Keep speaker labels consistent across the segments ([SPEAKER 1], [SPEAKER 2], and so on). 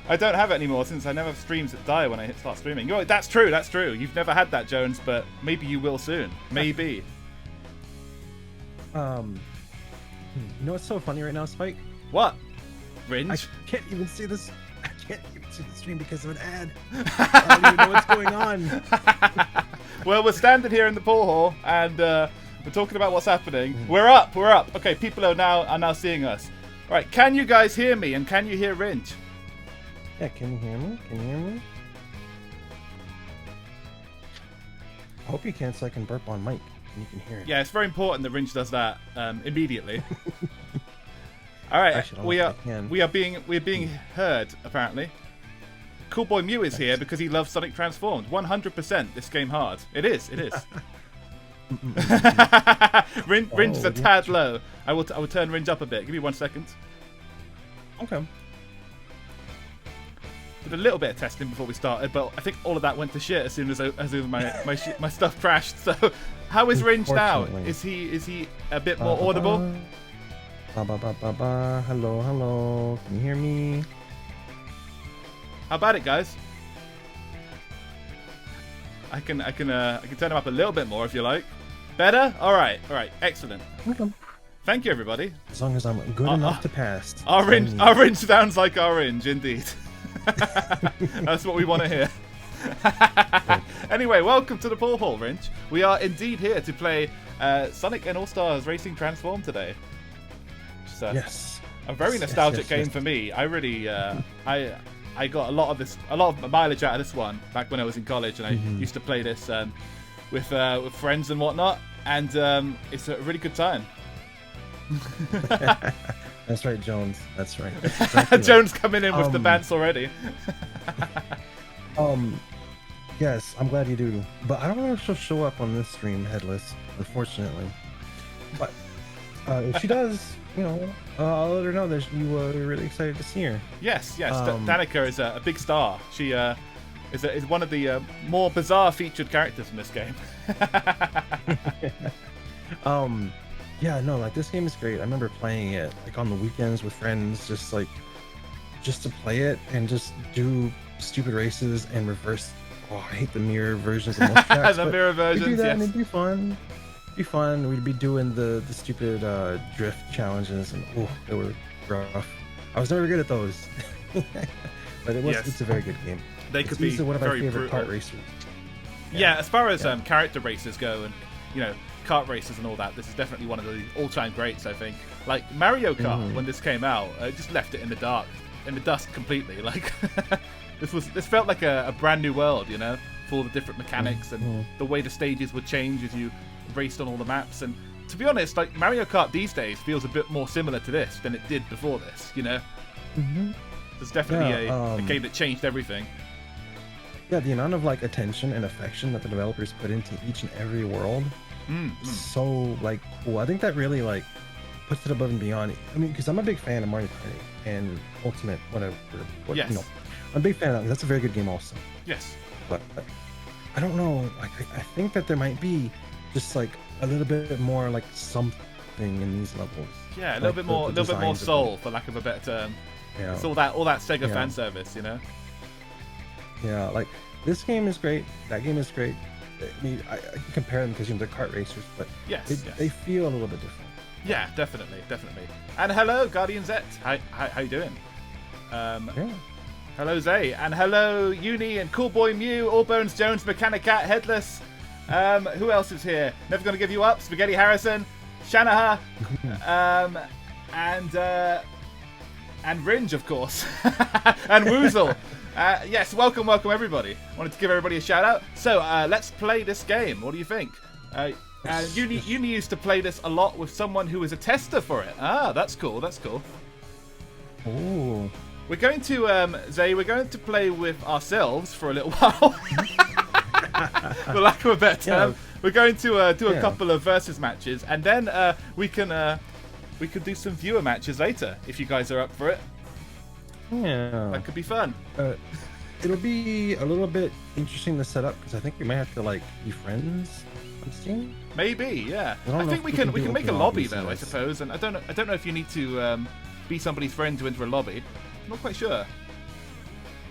[SPEAKER 1] I don't have it anymore since I never have streams that die when I start streaming. You're right, that's true, that's true. You've never had that, Jones, but maybe you will soon. Maybe.
[SPEAKER 2] You know what's so funny right now, Spike?
[SPEAKER 1] What?
[SPEAKER 2] I
[SPEAKER 1] Ringe?
[SPEAKER 2] can't even see this. I can't even see the stream because of an ad. I don't even know what's going on.
[SPEAKER 1] Well, we're standing here in the pool hall and we're talking about what's happening. We're up, we're up. Okay, people are now seeing us. All right, can you guys hear me and can you hear Ringe?
[SPEAKER 2] Yeah, can you hear me? Can you hear me? I hope you can so I can burp on mic and you can hear it.
[SPEAKER 1] Yeah, it's very important that Ringe does that immediately. All right,
[SPEAKER 2] Actually,
[SPEAKER 1] we are being heard apparently. Cool Boy Mew is here because he loves Sonic Transformed. 100% this game hard. It is. Ringe is a tad low. I will turn Ringe up a bit. Give me 1 second.
[SPEAKER 2] Okay.
[SPEAKER 1] Did a little bit of testing before we started, but I think all of that went to shit as soon as my stuff crashed. So, how is Ringe now? Is he a bit more audible?
[SPEAKER 2] Hello. Can you hear me?
[SPEAKER 1] How about it, guys? I can turn him up a little bit more if you like. Better? All right, excellent.
[SPEAKER 2] Okay.
[SPEAKER 1] Thank you, everybody.
[SPEAKER 2] As long as I'm good enough to pass.
[SPEAKER 1] Our Ringe sounds like our Ringe, indeed. That's what we want to hear. Anyway, welcome to the pool hall, Ringe. We are indeed here to play Sonic and All Stars Racing Transform today.
[SPEAKER 2] Yes.
[SPEAKER 1] A very nostalgic game for me. I really, I got a lot of mileage out of this one back when I was in college, and I used to play this with friends and whatnot, and it's a really good time.
[SPEAKER 2] That's right, Jones. That's right. That's exactly
[SPEAKER 1] Jones coming in with the bants already.
[SPEAKER 2] Yes, I'm glad you do. But I don't know if she'll show up on this stream headless, unfortunately. But if she does, I'll let her know that you were really excited to see her.
[SPEAKER 1] Yes. Danica is a big star. She is one of the more bizarre featured characters in this game.
[SPEAKER 2] Yeah, no, like this game is great. I remember playing it like on the weekends with friends, just to play it and just do stupid races and reverse. Oh, I hate the mirror versions of most tracks.
[SPEAKER 1] The mirror versions,
[SPEAKER 2] we do that
[SPEAKER 1] yes.
[SPEAKER 2] And it'd be fun. We'd be doing the stupid drift challenges, and they were rough. I was never good at those, but it's a very good game.
[SPEAKER 1] They could be
[SPEAKER 2] one of my
[SPEAKER 1] very
[SPEAKER 2] favorite
[SPEAKER 1] brutal.
[SPEAKER 2] kart racers.
[SPEAKER 1] Yeah, as far as character races go, and kart races and all that, this is definitely one of the all-time greats. I think, like Mario Kart, when this came out, it just left it in the dust completely. Like this felt like a brand new world, for all the different mechanics and the way the stages would change as you raced on all the maps. And to be honest, like Mario Kart these days feels a bit more similar to this than it did before this. There's definitely a game that changed everything.
[SPEAKER 2] Yeah, the amount of like attention and affection that the developers put into each and every world, so like cool. I think that really like puts it above and beyond. I mean, because I'm a big fan of Mario Party and Ultimate, whatever.
[SPEAKER 1] Yes.
[SPEAKER 2] I'm a big fan of that. That's a very good game also.
[SPEAKER 1] Yes.
[SPEAKER 2] But I don't know. Like I think that there might be just like a little bit more like something in these levels.
[SPEAKER 1] Yeah, a little bit more soul, for lack of a better term.
[SPEAKER 2] Yeah.
[SPEAKER 1] It's all that Sega fan service,
[SPEAKER 2] Yeah, like this game is great. That game is great. I mean, I can compare them because they're kart racers, but they feel a little bit different.
[SPEAKER 1] Yeah, definitely. And hello, Guardian Zet. How you doing? Hello, Zay, and hello, Uni and Cool Boy Mew, All Bones Jones, Mechanic Cat, Headless. Who else is here? Never Gonna Give You Up, Spaghetti Harrison, Shanaha, and Ringe, of course, and Woozle. Yes, welcome everybody. Wanted to give everybody a shout out. So let's play this game. What do you think? Uni used to play this a lot with someone who was a tester for it. Ah, that's cool.
[SPEAKER 2] Oh.
[SPEAKER 1] We're going to Zay. We're going to play with ourselves for a little while. For lack of a better term, we're going to do a couple of versus matches, and then we can do some viewer matches later if you guys are up for it.
[SPEAKER 2] Yeah,
[SPEAKER 1] that could be fun.
[SPEAKER 2] It'll be a little bit interesting to set up because I think we might have to like be friends on Steam.
[SPEAKER 1] Maybe, yeah. I think we can make a lobby though, I suppose. And I don't know if you need to be somebody's friend to enter a lobby. I'm not quite sure.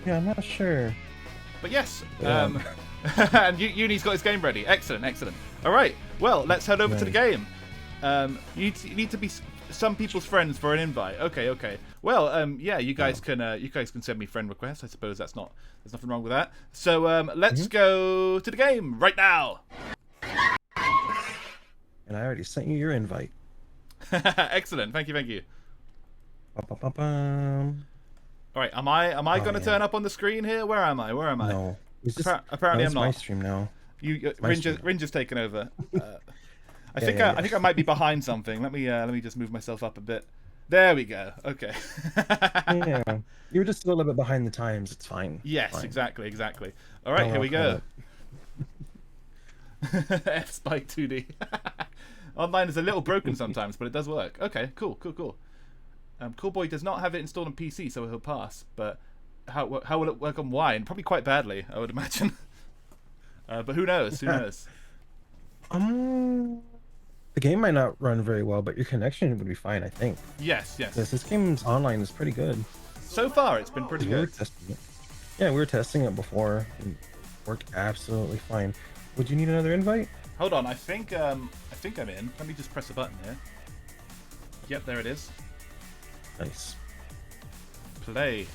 [SPEAKER 2] Yeah, I'm not sure.
[SPEAKER 1] But yes,
[SPEAKER 2] Yeah.
[SPEAKER 1] and Uni's got his game ready. Excellent, excellent. All right, well, let's head over to the game. You need to be some people's friends for an invite. Okay, okay. Well, yeah, you guys can send me friend requests. I suppose there's nothing wrong with that. So let's go to the game right now.
[SPEAKER 2] And I already sent you your invite.
[SPEAKER 1] Excellent. Thank you. Thank you.
[SPEAKER 2] Ba-ba-ba-bum.
[SPEAKER 1] All right, am I going to turn up on the screen here? Where am I? Where am I?
[SPEAKER 2] No.
[SPEAKER 1] Apparently, I'm not.
[SPEAKER 2] My stream now.
[SPEAKER 1] Ringer's taken over. I think I might be behind something. Let me just move myself up a bit. There we go. Okay.
[SPEAKER 2] Yeah, you're just a little bit behind the times. It's fine.
[SPEAKER 1] Yes,
[SPEAKER 2] fine.
[SPEAKER 1] exactly. All right, here we go. F Spike 2D. Online is a little broken sometimes, but it does work. Okay, cool. Coolboy does not have it installed on PC, so he'll pass. But how will it work on Wine? Probably quite badly, I would imagine. But who knows? Who knows?
[SPEAKER 2] The game might not run very well, but your connection would be fine, I think.
[SPEAKER 1] Yes.
[SPEAKER 2] This game's online is pretty good.
[SPEAKER 1] So far, it's been pretty good.
[SPEAKER 2] Yeah, we were testing it before, and it worked absolutely fine. Would you need another invite?
[SPEAKER 1] Hold on, I think I'm in. Let me just press a button here. Yep, there it is.
[SPEAKER 2] Nice.
[SPEAKER 1] Play.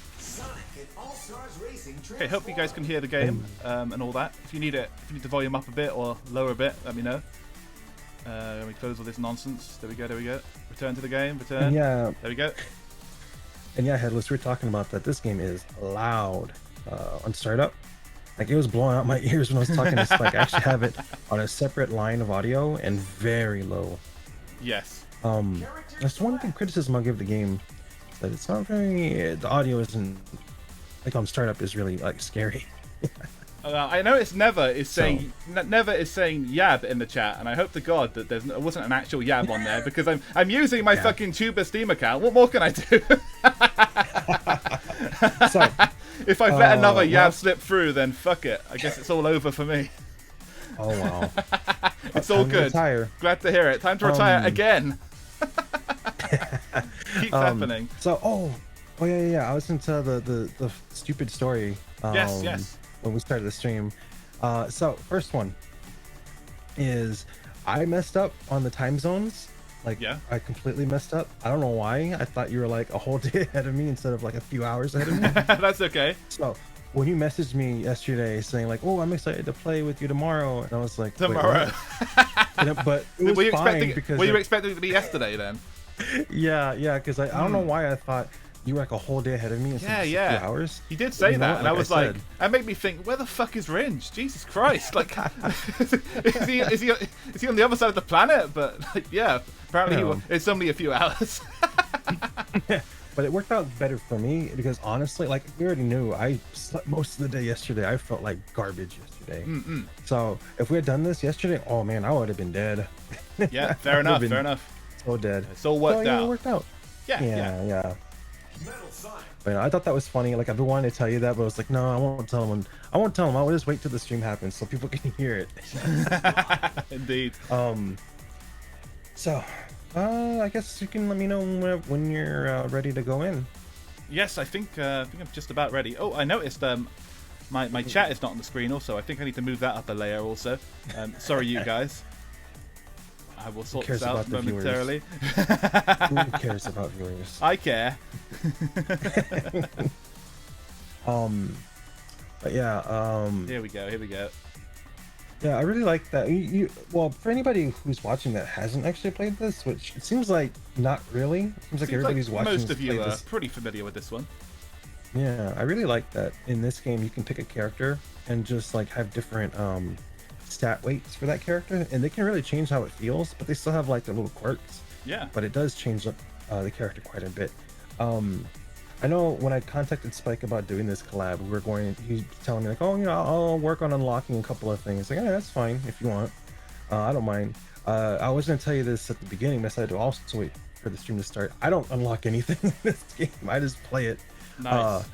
[SPEAKER 1] Okay, hope you guys can hear the game and all that. If you need to volume up a bit or lower a bit, let me know. Let me close all this nonsense. There we go. Return to the game. Return.
[SPEAKER 2] Yeah.
[SPEAKER 1] There we go.
[SPEAKER 2] And yeah, Headless, we were talking about that. This game is loud on startup. Like, it was blowing out my ears when I was talking to Spike. I actually have it on a separate line of audio and very low.
[SPEAKER 1] Yes.
[SPEAKER 2] That's one thing criticism I'll give the game. That it's not very. The audio isn't like on startup is really like scary.
[SPEAKER 1] I noticed Never is saying Yab in the chat, and I hope to God that there wasn't an actual Yab on there because I'm using my fucking Tuber Steam account. What more can I do?
[SPEAKER 2] So,
[SPEAKER 1] if I've let another Yab slip through, then fuck it. I guess it's all over for me.
[SPEAKER 2] Oh wow.
[SPEAKER 1] It's all good. Glad to hear it. Time to retire again. Keeps happening.
[SPEAKER 2] So yeah. I was into the stupid story.
[SPEAKER 1] Yes.
[SPEAKER 2] When we started the stream. So first one is I messed up on the time zones. Like, yeah. I completely messed up. I don't know why. I thought you were like a whole day ahead of me instead of like a few hours ahead of me.
[SPEAKER 1] That's okay.
[SPEAKER 2] So when you messaged me yesterday saying like, "Oh, I'm excited to play with you tomorrow," and I was like,
[SPEAKER 1] tomorrow.
[SPEAKER 2] But it was fine because
[SPEAKER 1] were you expecting it to be yesterday then?
[SPEAKER 2] Yeah, because I don't know why I thought you were like a whole day ahead of me instead of 60 hours.
[SPEAKER 1] He did say that, and I was like, that made me think, where the fuck is Ringe? Jesus Christ! Like, is he on the other side of the planet? But like, yeah, apparently it's only a few hours.
[SPEAKER 2] Yeah, but it worked out better for me because honestly, like we already knew, I slept most of the day yesterday. I felt like garbage yesterday. So if we had done this yesterday, oh man, I would have been dead.
[SPEAKER 1] Yeah, fair enough.
[SPEAKER 2] So dead.
[SPEAKER 1] It's all worked out.
[SPEAKER 2] It worked out.
[SPEAKER 1] Yeah.
[SPEAKER 2] But I thought that was funny. Like I've been wanting to tell you that, but I was like, no, I won't tell him. I'll just wait till the stream happens so people can hear it.
[SPEAKER 1] Indeed.
[SPEAKER 2] So, I guess you can let me know when you're ready to go in.
[SPEAKER 1] Yes, I think I'm just about ready. Oh, I noticed my chat is not on the screen. Also, I think I need to move that up a layer. Also, sorry, you guys. I will sort this out momentarily.
[SPEAKER 2] Who cares about viewers?
[SPEAKER 1] I care.
[SPEAKER 2] But yeah.
[SPEAKER 1] Here we go.
[SPEAKER 2] Yeah, I really like that. Well, for anybody who's watching that hasn't actually played this, which it seems like not really. It seems like everybody's watching.
[SPEAKER 1] Most of you are pretty familiar with this one.
[SPEAKER 2] Yeah, I really like that. In this game, you can pick a character and just like have different stat weights for that character, and they can really change how it feels, but they still have like their little quirks.
[SPEAKER 1] Yeah.
[SPEAKER 2] But it does change up the character quite a bit. I know when I contacted Spike about doing this collab, he's telling me like, oh, I'll work on unlocking a couple of things. Like, yeah, that's fine if you want. I don't mind. I was gonna tell you this at the beginning, but I decided to also wait for the stream to start. I don't unlock anything in this game. I just play it.
[SPEAKER 1] Nice.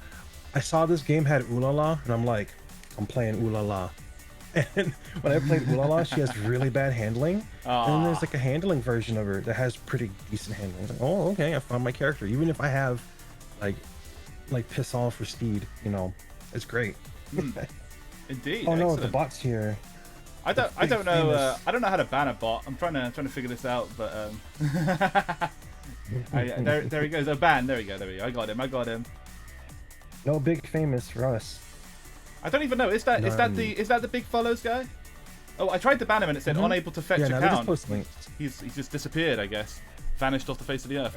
[SPEAKER 2] I saw this game had Ulala, and I'm like, I'm playing Ulala. And when I played Ulala, she has really bad handling. And then there's like a handling version of her that has pretty decent handling. Like, oh, okay, I found my character. Even if I have like like piss off for speed. You know, it's great.
[SPEAKER 1] Indeed.
[SPEAKER 2] Oh no,
[SPEAKER 1] excellent.
[SPEAKER 2] the bot's here.
[SPEAKER 1] I don't know. I don't know how to ban a bot. I'm trying to figure this out, but there he goes. Oh, ban. There we go. I got him.
[SPEAKER 2] No big famous for us.
[SPEAKER 1] I don't even know. Is that the big follows guy? Oh, I tried to ban him and it said unable to fetch
[SPEAKER 2] yeah,
[SPEAKER 1] account.
[SPEAKER 2] He's
[SPEAKER 1] He's just disappeared, I guess. Vanished off the face of the earth.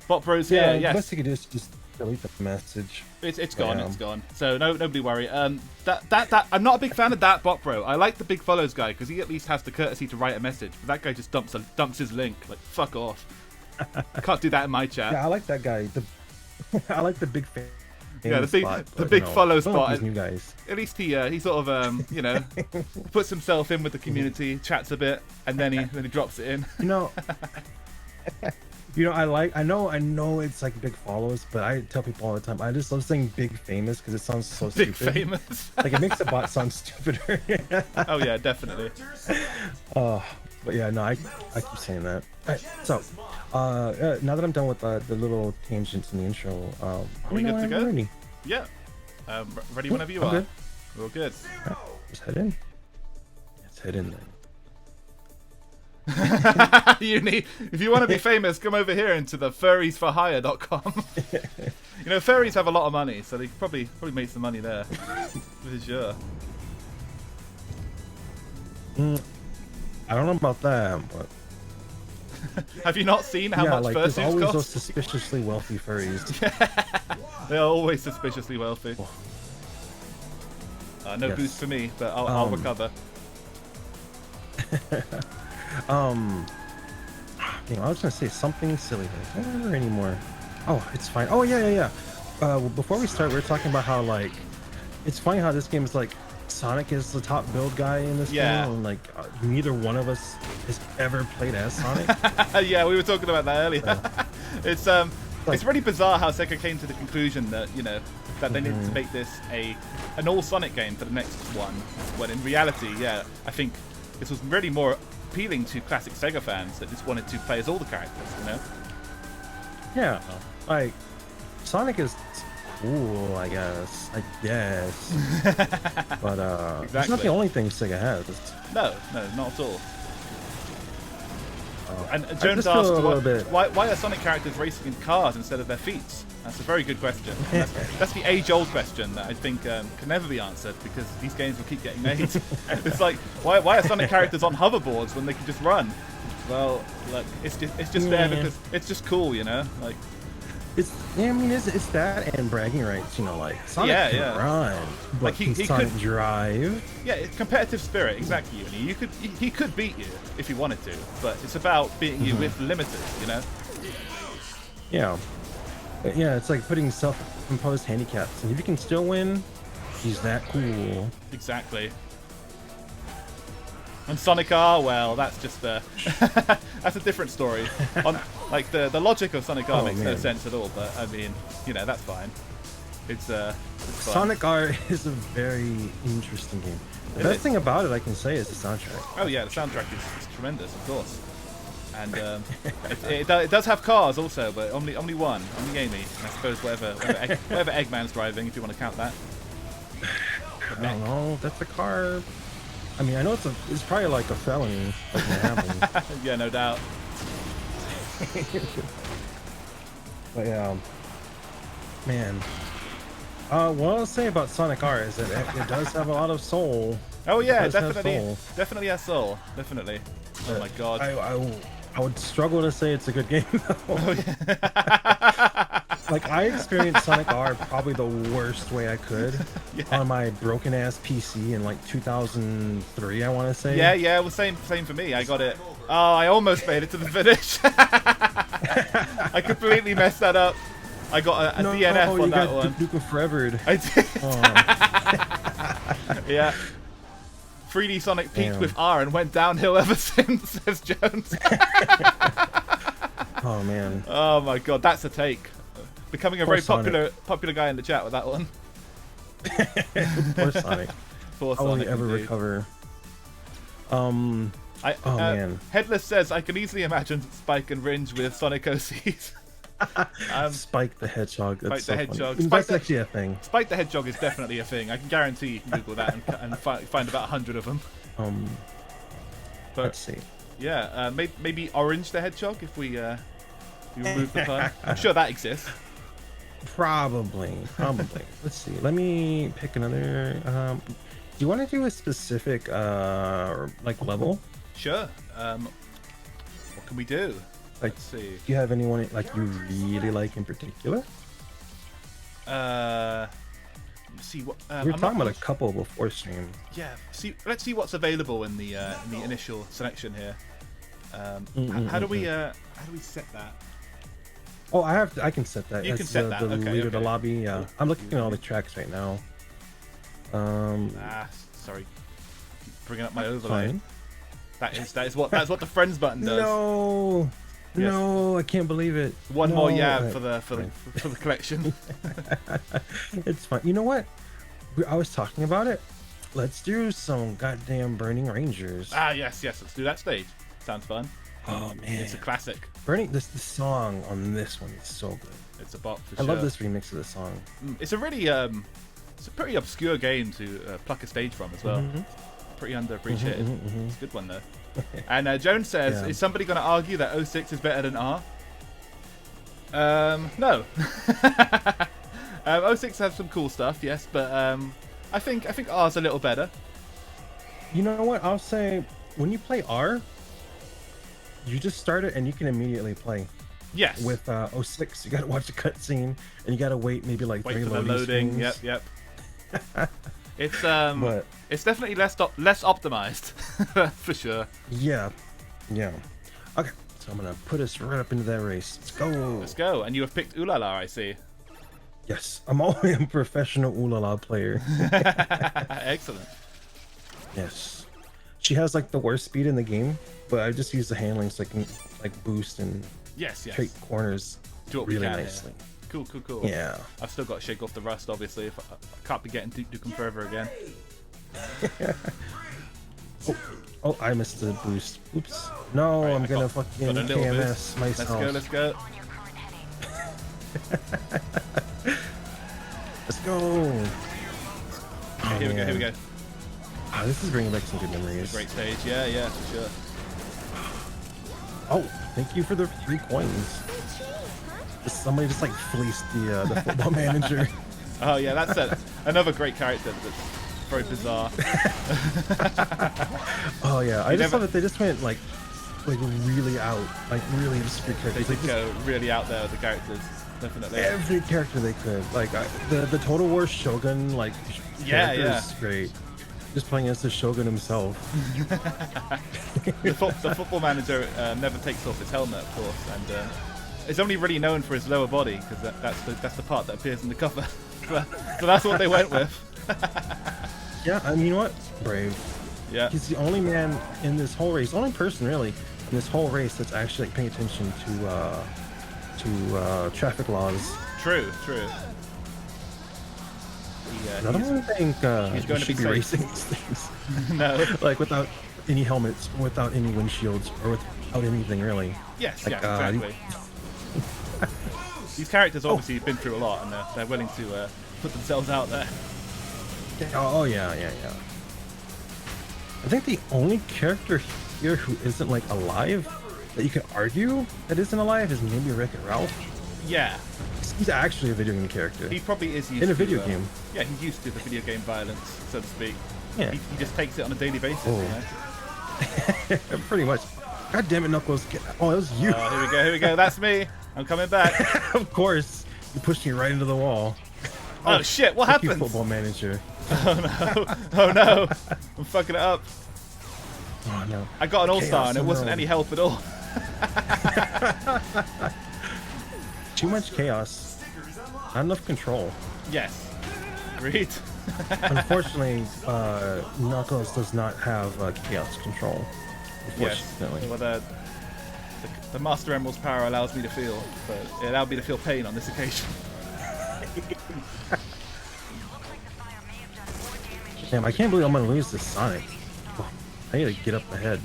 [SPEAKER 1] Bot Bros
[SPEAKER 2] yeah,
[SPEAKER 1] here. Yes.
[SPEAKER 2] best you could do is just delete the message.
[SPEAKER 1] It's gone. It's gone. So nobody worry. That I'm not a big fan of that Bot Bro. I like the big follows guy because he at least has the courtesy to write a message. But that guy just dumps his link. Like fuck off. I can't do that in my chat.
[SPEAKER 2] Yeah, I like that guy. I like the big fan.
[SPEAKER 1] Yeah, the big follow spot.
[SPEAKER 2] New guys.
[SPEAKER 1] At least he sort of you know puts himself in with the community, chats a bit, and then he drops it in.
[SPEAKER 2] I know it's like big follows, but I tell people all the time I just love saying big famous because it sounds so stupid.
[SPEAKER 1] Big famous.
[SPEAKER 2] Like it makes the bot sound stupider.
[SPEAKER 1] Oh yeah, definitely.
[SPEAKER 2] But yeah, no, I keep saying that. Alright, so now that I'm done with the little tangents in the intro,
[SPEAKER 1] are we good to go?
[SPEAKER 2] Ready.
[SPEAKER 1] Yeah. Ready whenever you are.
[SPEAKER 2] Good.
[SPEAKER 1] We're all good.
[SPEAKER 2] Right, let's head in. Let's head in then.
[SPEAKER 1] If you want to be famous, come over here into the furriesforhire.com. You know, furries have a lot of money, so they probably make some money there. For sure.
[SPEAKER 2] I don't know about that, but
[SPEAKER 1] have you not seen how much fursuits
[SPEAKER 2] there's always
[SPEAKER 1] cost?
[SPEAKER 2] those suspiciously wealthy furries.
[SPEAKER 1] They are always suspiciously wealthy. No boost for me, but I'll recover.
[SPEAKER 2] I was gonna say something silly. I don't remember anymore. Oh, it's fine. Oh yeah. Before we start, we were talking about how like it's funny how this game is like Sonic is the top build guy in this game, and like neither one of us has ever played as Sonic.
[SPEAKER 1] Yeah, we were talking about that earlier. It's really bizarre how Sega came to the conclusion that that they needed to make this an all Sonic game for the next one, when in reality, I think this was really more appealing to classic Sega fans that just wanted to play as all the characters,
[SPEAKER 2] Yeah, like Sonic is cool, I guess. But
[SPEAKER 1] exactly.
[SPEAKER 2] It's not the only thing Sega has.
[SPEAKER 1] No, not at all. And Jones asked, why are Sonic characters racing in cars instead of their feet? That's a very good question. That's the age-old question that I think can never be answered because these games will keep getting made. It's like, why are Sonic characters on hoverboards when they can just run? Well, look, it's just there because it's just cool, like.
[SPEAKER 2] It's that and bragging rights, like Sonic can run, but
[SPEAKER 1] like he
[SPEAKER 2] Sonic
[SPEAKER 1] could
[SPEAKER 2] drive.
[SPEAKER 1] Yeah, it's competitive spirit, exactly. He could beat you if he wanted to, but it's about beating you with limiters,
[SPEAKER 2] Yeah, it's like putting self-imposed handicaps, and if you can still win, he's that cool.
[SPEAKER 1] Exactly. And Sonic R, well, that's just that's a different story. Like the logic of Sonic R makes no sense at all, but I mean, that's fine. It's fun.
[SPEAKER 2] Sonic R is a very interesting game. The best thing about it, I can say, is the soundtrack.
[SPEAKER 1] Oh yeah, the soundtrack is tremendous, of course. And it does have cars also, but only one, only Amy. I suppose whatever Eggman's driving, if you want to count that.
[SPEAKER 2] I don't know. That's a car. I mean, I know it's probably like a felony.
[SPEAKER 1] Yeah, no doubt.
[SPEAKER 2] But yeah, man. What I'll say about Sonic R is that it does have a lot of soul.
[SPEAKER 1] Oh yeah, definitely has soul. Definitely. Oh my god.
[SPEAKER 2] I would struggle to say it's a good game though.
[SPEAKER 1] Oh, yeah.
[SPEAKER 2] Like I experienced Sonic R probably the worst way I could on my broken ass PC in like 2003, I want to say.
[SPEAKER 1] Yeah. Well, same for me. I got it. Oh, I almost made it to the finish. I completely messed that up. I got a DNF on that one.
[SPEAKER 2] Duke Forever'd.
[SPEAKER 1] I did. Yeah. 3D Sonic peaked with R and went downhill ever since, says Jones.
[SPEAKER 2] Oh man.
[SPEAKER 1] Oh my god, that's a take. Becoming a very popular guy in the chat with that one.
[SPEAKER 2] Poor Sonic.
[SPEAKER 1] Poor Sonic.
[SPEAKER 2] How will he ever recover?
[SPEAKER 1] Man. Headless says, I can easily imagine Spike and Ringe with Sonic OCs.
[SPEAKER 2] Spike the Hedgehog. That's
[SPEAKER 1] Spike the
[SPEAKER 2] so funny.
[SPEAKER 1] Hedgehog.
[SPEAKER 2] That's actually a thing.
[SPEAKER 1] Spike the Hedgehog is definitely a thing. I can guarantee you can Google that and find about 100 of them. But,
[SPEAKER 2] Let's see.
[SPEAKER 1] Yeah, maybe Orange the Hedgehog if we remove the pun. I'm sure that exists.
[SPEAKER 2] Probably. Let's see. Let me pick another. Do you want to do a specific like level?
[SPEAKER 1] Sure. What can we do?
[SPEAKER 2] Like,
[SPEAKER 1] Let's see.
[SPEAKER 2] Do you have anyone like you really like in particular?
[SPEAKER 1] See what
[SPEAKER 2] we were talking about a couple before stream.
[SPEAKER 1] Yeah. Let's see what's available in the initial selection here. How do we set that?
[SPEAKER 2] Oh, I can set that.
[SPEAKER 1] You can set that.
[SPEAKER 2] The
[SPEAKER 1] Okay,
[SPEAKER 2] leader of the
[SPEAKER 1] okay.
[SPEAKER 2] lobby. Yeah, I'm looking at all the tracks right now.
[SPEAKER 1] Sorry. Keep bringing up my overlay.
[SPEAKER 2] Fine.
[SPEAKER 1] That's what the friends button does.
[SPEAKER 2] No,
[SPEAKER 1] Yes.
[SPEAKER 2] no, I can't believe it.
[SPEAKER 1] One
[SPEAKER 2] No.
[SPEAKER 1] more yab for the collection.
[SPEAKER 2] It's fine. You know what? I was talking about it. Let's do some goddamn Burning Rangers.
[SPEAKER 1] Yes. Let's do that stage. Sounds fun.
[SPEAKER 2] Oh man,
[SPEAKER 1] It's a classic.
[SPEAKER 2] Burning the song on this one is so good.
[SPEAKER 1] It's a bop for
[SPEAKER 2] I
[SPEAKER 1] sure.
[SPEAKER 2] love this remix of the song.
[SPEAKER 1] It's a really it's a pretty obscure game to pluck a stage from as well. Pretty underappreciated. It's a good one though. And Jones says,
[SPEAKER 2] Yeah.
[SPEAKER 1] is somebody going to argue that 06 is better than R? No. 06 has some cool stuff, yes, but I think R's a little better.
[SPEAKER 2] You know what? I'll say when you play R, you just start it and you can immediately play.
[SPEAKER 1] Yes.
[SPEAKER 2] With 06, you gotta watch the cutscene and you gotta wait maybe like
[SPEAKER 1] Wait
[SPEAKER 2] 3
[SPEAKER 1] for the
[SPEAKER 2] loading
[SPEAKER 1] loading.
[SPEAKER 2] screens.
[SPEAKER 1] Yep. It's
[SPEAKER 2] But
[SPEAKER 1] it's definitely less optimized for sure.
[SPEAKER 2] yeah. Okay, so I'm gonna put us right up into that race. Let's go.
[SPEAKER 1] Let's go. And you have picked Ulala, I see.
[SPEAKER 2] Yes, I'm always a professional Ulala player.
[SPEAKER 1] Excellent.
[SPEAKER 2] Yes, she has like the worst speed in the game, but I just use the handling so I can like boost and
[SPEAKER 1] Yes.
[SPEAKER 2] treat corners
[SPEAKER 1] Do what we
[SPEAKER 2] really
[SPEAKER 1] can
[SPEAKER 2] nicely.
[SPEAKER 1] Here. Cool.
[SPEAKER 2] Yeah.
[SPEAKER 1] I've still got to shake off the rust, obviously. If I can't be getting Duke Forever again.
[SPEAKER 2] Oh, I missed the boost. Oops. No,
[SPEAKER 1] Right,
[SPEAKER 2] I'm
[SPEAKER 1] I
[SPEAKER 2] gonna
[SPEAKER 1] got
[SPEAKER 2] fucking
[SPEAKER 1] a little
[SPEAKER 2] KMS
[SPEAKER 1] boost.
[SPEAKER 2] myself.
[SPEAKER 1] Let's go.
[SPEAKER 2] Let's go.
[SPEAKER 1] Okay, here we go.
[SPEAKER 2] Oh, this is bringing back some good memories.
[SPEAKER 1] Great stage. Yeah, for sure.
[SPEAKER 2] Oh, thank you for the 3 coins. Somebody just like fleeced the football manager.
[SPEAKER 1] Oh yeah, that's another great character that's very bizarre.
[SPEAKER 2] Oh yeah, I just
[SPEAKER 1] never-
[SPEAKER 2] love that they just went like really out, like really just free
[SPEAKER 1] They
[SPEAKER 2] characters.
[SPEAKER 1] did go really out there with the characters, definitely.
[SPEAKER 2] Every character they could. Like the Total War Shogun, like character is great. Just playing as the Shogun himself.
[SPEAKER 1] The football manager never takes off his helmet, of course, and is only really known for his lower body because that's the part that appears in the cover. So that's what they went with.
[SPEAKER 2] Yeah, I mean, you know what? Brave.
[SPEAKER 1] Yeah.
[SPEAKER 2] He's the only man in this whole race, only person really in this whole race that's actually like paying attention to traffic laws.
[SPEAKER 1] True.
[SPEAKER 2] I don't think
[SPEAKER 1] he's
[SPEAKER 2] you
[SPEAKER 1] going to
[SPEAKER 2] should
[SPEAKER 1] be
[SPEAKER 2] be
[SPEAKER 1] safe.
[SPEAKER 2] racing these things.
[SPEAKER 1] No.
[SPEAKER 2] Like without any helmets, without any windshields, or without anything really.
[SPEAKER 1] Yes.
[SPEAKER 2] Like,
[SPEAKER 1] Yeah. Exactly. These characters obviously have been through a lot, and they're willing to put themselves out there.
[SPEAKER 2] Oh yeah. I think the only character here who isn't like alive that you can argue that isn't alive is maybe Wreck-It Ralph.
[SPEAKER 1] Yeah.
[SPEAKER 2] He's actually a video game character.
[SPEAKER 1] He probably is used
[SPEAKER 2] In a
[SPEAKER 1] to,
[SPEAKER 2] video game.
[SPEAKER 1] Yeah, he's used to the video game violence, so to speak.
[SPEAKER 2] Yeah.
[SPEAKER 1] He just takes it on a daily basis.
[SPEAKER 2] Oh.
[SPEAKER 1] You know?
[SPEAKER 2] Pretty much. God damn it, Knuckles. Oh, that was you.
[SPEAKER 1] Oh, here we go. That's me. I'm coming back.
[SPEAKER 2] Of course. You pushed me right into the wall.
[SPEAKER 1] Oh shit, what
[SPEAKER 2] Thank you,
[SPEAKER 1] happened?
[SPEAKER 2] football manager.
[SPEAKER 1] Oh no. I'm fucking it up.
[SPEAKER 2] Oh no.
[SPEAKER 1] I got an all-star
[SPEAKER 2] Chaos
[SPEAKER 1] and it wasn't
[SPEAKER 2] alone.
[SPEAKER 1] any help at all.
[SPEAKER 2] Too much chaos. Not enough control.
[SPEAKER 1] Yes. Agreed.
[SPEAKER 2] Unfortunately, Knuckles does not have chaos control.
[SPEAKER 1] Yes.
[SPEAKER 2] Unfortunately.
[SPEAKER 1] Well, the Master Emerald's power allows me to feel, but it allowed me to feel pain on this occasion.
[SPEAKER 2] Damn, I can't believe I'm gonna lose this Sonic. I need to get up ahead.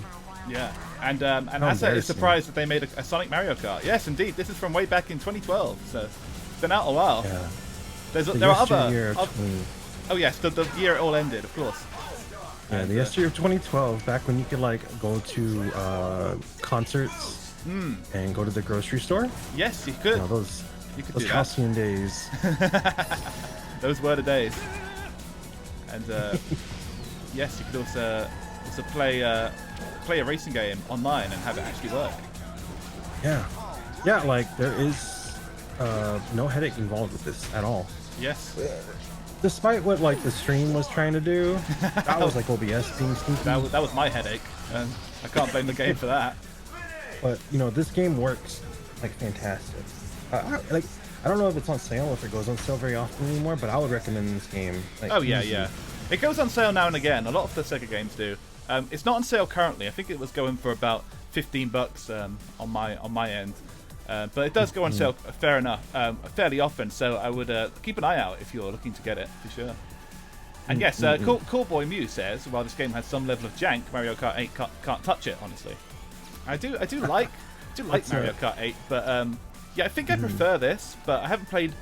[SPEAKER 1] Yeah, and
[SPEAKER 2] How
[SPEAKER 1] Asa is
[SPEAKER 2] embarrassing.
[SPEAKER 1] surprised that they made a Sonic Mario Kart. Yes, indeed. This is from way back in 2012, so it's been out a while.
[SPEAKER 2] Yeah.
[SPEAKER 1] There are other.
[SPEAKER 2] Year of 20
[SPEAKER 1] Oh yes, the year it all ended, of course.
[SPEAKER 2] Yeah, the yesteryear of 2012, back when you could like go to concerts and go to the grocery store.
[SPEAKER 1] Yes, you could.
[SPEAKER 2] You know, those
[SPEAKER 1] You could
[SPEAKER 2] those
[SPEAKER 1] do that.
[SPEAKER 2] halcyon days.
[SPEAKER 1] Those were the days. And yes, you could also play a racing game online and have it actually work.
[SPEAKER 2] Yeah, yeah, like there is no headache involved with this at all.
[SPEAKER 1] Yes.
[SPEAKER 2] Despite what like the stream was trying to do, that was like OBS being sneaky.
[SPEAKER 1] That was my headache, and I can't blame the game for that.
[SPEAKER 2] But you know, this game works like fantastic. I don't know if it's on sale or if it goes on sale very often anymore, but I would recommend this game. Like,
[SPEAKER 1] Oh yeah,
[SPEAKER 2] easy.
[SPEAKER 1] yeah. It goes on sale now and again. A lot of the Sega games do. It's not on sale currently. I think it was going for about $15 on my end. But it does go on sale fairly often. So I would keep an eye out if you're looking to get it for sure. And yes, cool Boy Mew says, while this game has some level of jank, Mario Kart 8 can't touch it. Honestly, I do like Mario Kart 8, but yeah, I think I prefer this. But I haven't played.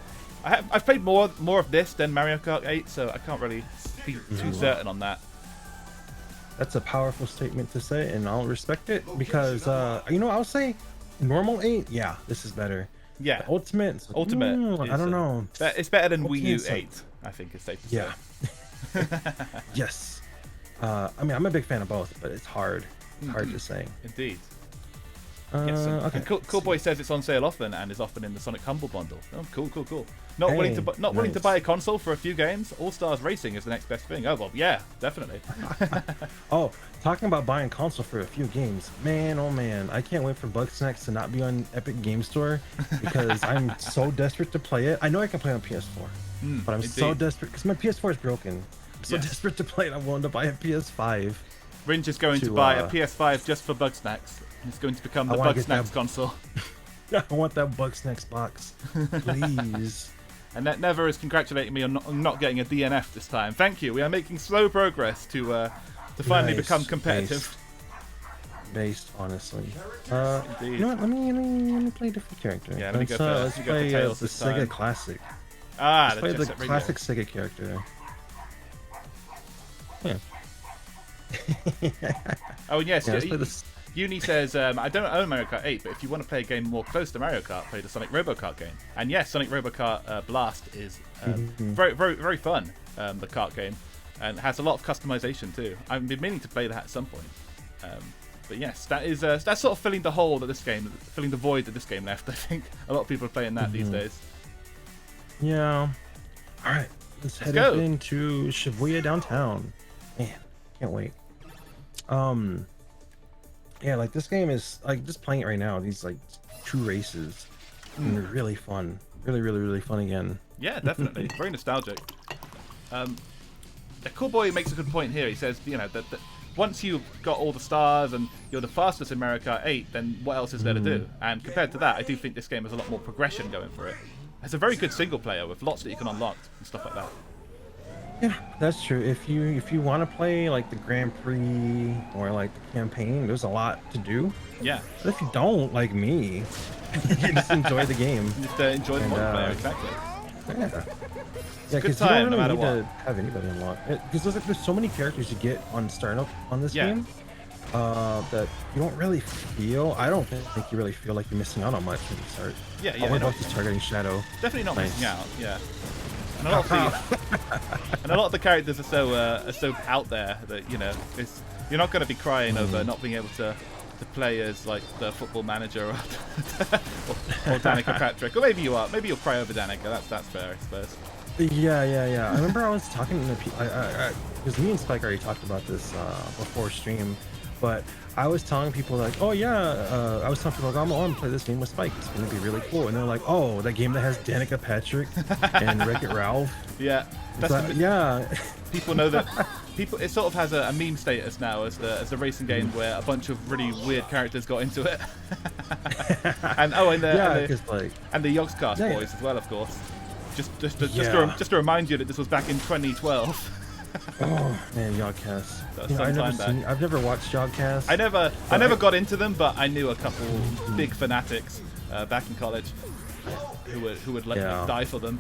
[SPEAKER 1] I've played more of this than Mario Kart 8, so I can't really be too certain on that.
[SPEAKER 2] That's a powerful statement to say, and I'll respect it because you know, I'll say normal 8. Yeah, this is better.
[SPEAKER 1] Yeah,
[SPEAKER 2] The Ultimate.
[SPEAKER 1] Ultimate.
[SPEAKER 2] I don't know.
[SPEAKER 1] It's better than Wii U
[SPEAKER 2] Ultimate's
[SPEAKER 1] 8. I think it's safe to say.
[SPEAKER 2] Yeah. Yes. I mean, I'm a big fan of both, but it's hard. It's hard to say.
[SPEAKER 1] Indeed. Yes,
[SPEAKER 2] Okay.
[SPEAKER 1] and cool Boy says it's on sale often and is often in the Sonic Humble Bundle. Oh, cool. Not willing to buy a console for a few games. All Stars Racing is the next best thing. Oh well, yeah, definitely.
[SPEAKER 2] Oh, talking about buying console for a few games, man, oh man, I can't wait for Bugsnax to not be on Epic Game Store because I'm so desperate to play it. I know I can play on PS4, but I'm so desperate because my PS4 is broken. I'm so desperate to play it. I'm willing to buy a PS5.
[SPEAKER 1] Ringe is going to buy a PS5 just for Bugsnax. It's going to become the Bugsnax console.
[SPEAKER 2] I want that Bugsnax box, please.
[SPEAKER 1] And that Never is congratulating me on not getting a DNF this time. Thank you. We are making slow progress to finally become competitive.
[SPEAKER 2] Based honestly.
[SPEAKER 1] Indeed.
[SPEAKER 2] You know what? Let me play a different character.
[SPEAKER 1] Yeah, let me go first.
[SPEAKER 2] Let's
[SPEAKER 1] You got the
[SPEAKER 2] play
[SPEAKER 1] Tails
[SPEAKER 2] the
[SPEAKER 1] this
[SPEAKER 2] Sega
[SPEAKER 1] time.
[SPEAKER 2] Classic.
[SPEAKER 1] Ah,
[SPEAKER 2] Let's play the
[SPEAKER 1] Jet Set Radio.
[SPEAKER 2] classic Sega character. Yeah.
[SPEAKER 1] Oh, and yes.
[SPEAKER 2] Yeah, let's play this.
[SPEAKER 1] Uni says, I don't own Mario Kart 8, but if you want to play a game more close to Mario Kart, play the Sonic Robo Kart game. And yes, Sonic Robo Kart Blast is very, very, very fun, the kart game, and has a lot of customization too. I've been meaning to play that at some point. But yes, that's sort of filling the void that this game left. I think a lot of people are playing that these days.
[SPEAKER 2] Yeah. All right, let's head
[SPEAKER 1] go.
[SPEAKER 2] into Shibuya downtown. Man, can't wait. Yeah, like this game is like just playing it right now. These like 2 races, and they're really fun. Really fun again.
[SPEAKER 1] Yeah, definitely. Very nostalgic. The cool boy makes a good point here. He says, you know, that once you've got all the stars and you're the fastest in Mario Kart 8, then what else is there to do? And compared to that, I do think this game has a lot more progression going for it. It's a very good single player with lots that you can unlock and stuff like that.
[SPEAKER 2] Yeah, that's true. If you want to play like the Grand Prix or like the campaign, there's a lot to do.
[SPEAKER 1] Yeah.
[SPEAKER 2] But if you don't, like me, you just enjoy the game.
[SPEAKER 1] Just enjoy the multiplayer, exactly.
[SPEAKER 2] Yeah.
[SPEAKER 1] It's a good
[SPEAKER 2] you
[SPEAKER 1] time,
[SPEAKER 2] don't
[SPEAKER 1] no matter
[SPEAKER 2] need
[SPEAKER 1] what.
[SPEAKER 2] to have anybody unlocked. Because there's so many characters you get on startup on this game that you don't really feel. I don't think you really feel like you're missing out on much when you start.
[SPEAKER 1] Yeah.
[SPEAKER 2] Oh, we're about to start getting Shadow.
[SPEAKER 1] Definitely not
[SPEAKER 2] Nice.
[SPEAKER 1] missing out. Yeah. And a lot of the characters are so out there that you're not going to be crying over not being able to play as like the Football Manager or Danica Patrick, or maybe you are. Maybe you'll cry over Danica. That's fair, I suppose.
[SPEAKER 2] Yeah. I remember I was talking to people because me and Spike already talked about this before stream, but I was telling people like, oh yeah, I was telling people like, I'm going to play this game with Spike. It's going to be really cool, and they're like, oh, that game that has Danica Patrick and Wreck-It Ralph.
[SPEAKER 1] Yeah,
[SPEAKER 2] yeah.
[SPEAKER 1] People know that. It sort of has a meme status now as the racing game where a bunch of really weird characters got into it. and the Yogscast boys as well, of course. Just to remind you that this was back in 2012.
[SPEAKER 2] Oh man, Yogcast.
[SPEAKER 1] That was some time back.
[SPEAKER 2] I've never watched Yogcast.
[SPEAKER 1] I never got into them, but I knew a couple big fanatics back in college who would like die for them.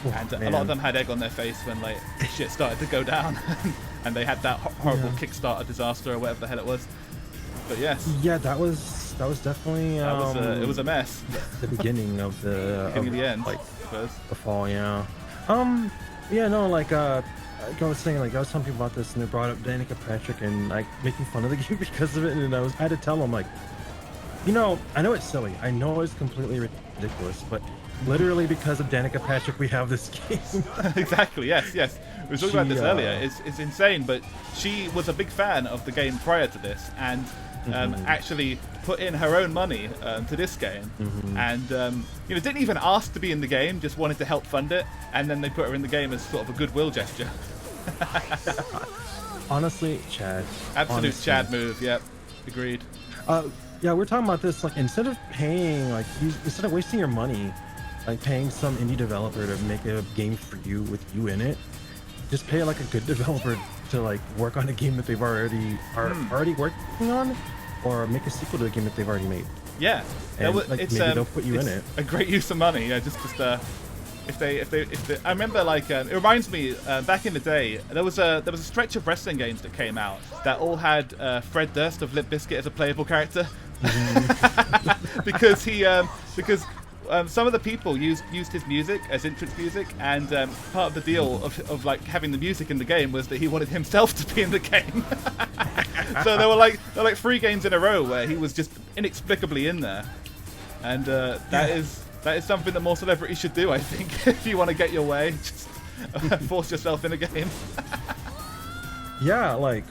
[SPEAKER 1] And a lot of them had egg on their face when like shit started to go down, and they had that horrible Kickstarter disaster or whatever the hell it was. But yes.
[SPEAKER 2] Yeah, that was definitely.
[SPEAKER 1] It was a mess.
[SPEAKER 2] The beginning of the
[SPEAKER 1] the end,
[SPEAKER 2] like
[SPEAKER 1] the
[SPEAKER 2] fall. Yeah. Yeah. No. Like I was saying, like I was telling people about this, and they brought up Danica Patrick and like making fun of the game because of it, and I had to tell them like, you know, I know it's silly. I know it's completely ridiculous, but literally because of Danica Patrick, we have this game.
[SPEAKER 1] Exactly. Yes. Yes. We were talking about this earlier. It's insane, but she was a big fan of the game prior to this, and actually put in her own money to this game, and you know, didn't even ask to be in the game, just wanted to help fund it, and then they put her in the game as sort of a goodwill gesture.
[SPEAKER 2] Honestly, Chad.
[SPEAKER 1] Absolute Chad move. Yep. Agreed.
[SPEAKER 2] Yeah, we're talking about this. Like, instead of paying, like, instead of wasting your money, like paying some indie developer to make a game for you with you in it, just pay like a good developer to like work on a game that they've already working on, or make a sequel to a game that they've already made.
[SPEAKER 1] Yeah,
[SPEAKER 2] and like maybe they'll put you in it.
[SPEAKER 1] A great use of money. Yeah, just if they I remember like it reminds me back in the day there was a stretch of wrestling games that came out that all had Fred Durst of Limp Bizkit as a playable character. because some of the people used his music as entrance music, and part of the deal of like having the music in the game was that he wanted himself to be in the game. So there were like 3 games in a row where he was just inexplicably in there, and that is something that more celebrities should do, I think. If you want to get your way, just force yourself in a game.
[SPEAKER 2] Yeah, like,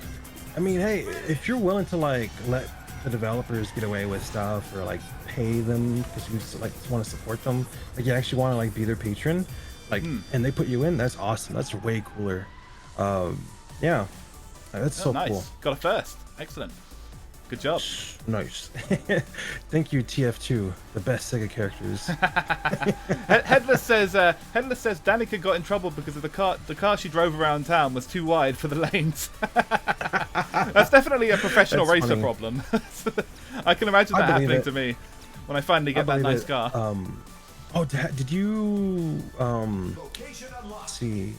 [SPEAKER 2] I mean, hey, if you're willing to like let the developers get away with stuff, or like pay them because you just, like want to support them, like you actually want to like be their patron, like, and they put you in, that's awesome. That's way cooler. Yeah, that's so
[SPEAKER 1] nice.
[SPEAKER 2] Cool.
[SPEAKER 1] Got a first. Excellent. Good job.
[SPEAKER 2] Nice. Thank you, TF2, the best Sega characters.
[SPEAKER 1] Headless says Danica got in trouble because of the car she drove around town was too wide for the lanes. That's definitely a professional racer funny. Problem. I can imagine that happening to me when I finally get that nice car.
[SPEAKER 2] Oh, did you let's see,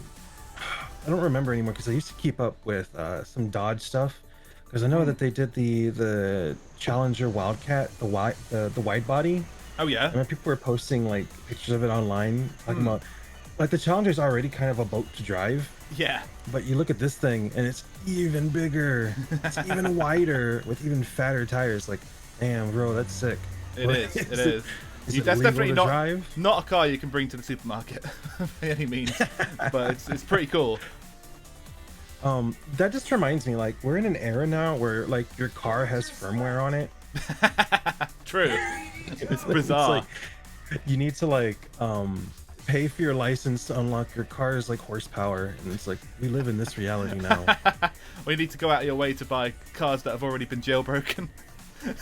[SPEAKER 2] I don't remember anymore because I used to keep up with some Dodge stuff. Because I know that they did the Challenger Wildcat, the wide body.
[SPEAKER 1] Oh yeah.
[SPEAKER 2] I remember people were posting like pictures of it online, talking about like the Challenger's already kind of a boat to drive.
[SPEAKER 1] Yeah.
[SPEAKER 2] But you look at this thing and it's even bigger, it's even wider with even fatter tires. Like, damn, bro, that's sick.
[SPEAKER 1] It is. That's definitely not a car you can bring to the supermarket by any means, but it's pretty cool.
[SPEAKER 2] That just reminds me, like, we're in an era now where like your car has firmware on it.
[SPEAKER 1] True. It's bizarre.
[SPEAKER 2] It's like you need to like pay for your license to unlock your car's like horsepower, and it's like we live in this reality now.
[SPEAKER 1] Or you need to go out of your way to buy cars that have already been jailbroken.
[SPEAKER 2] You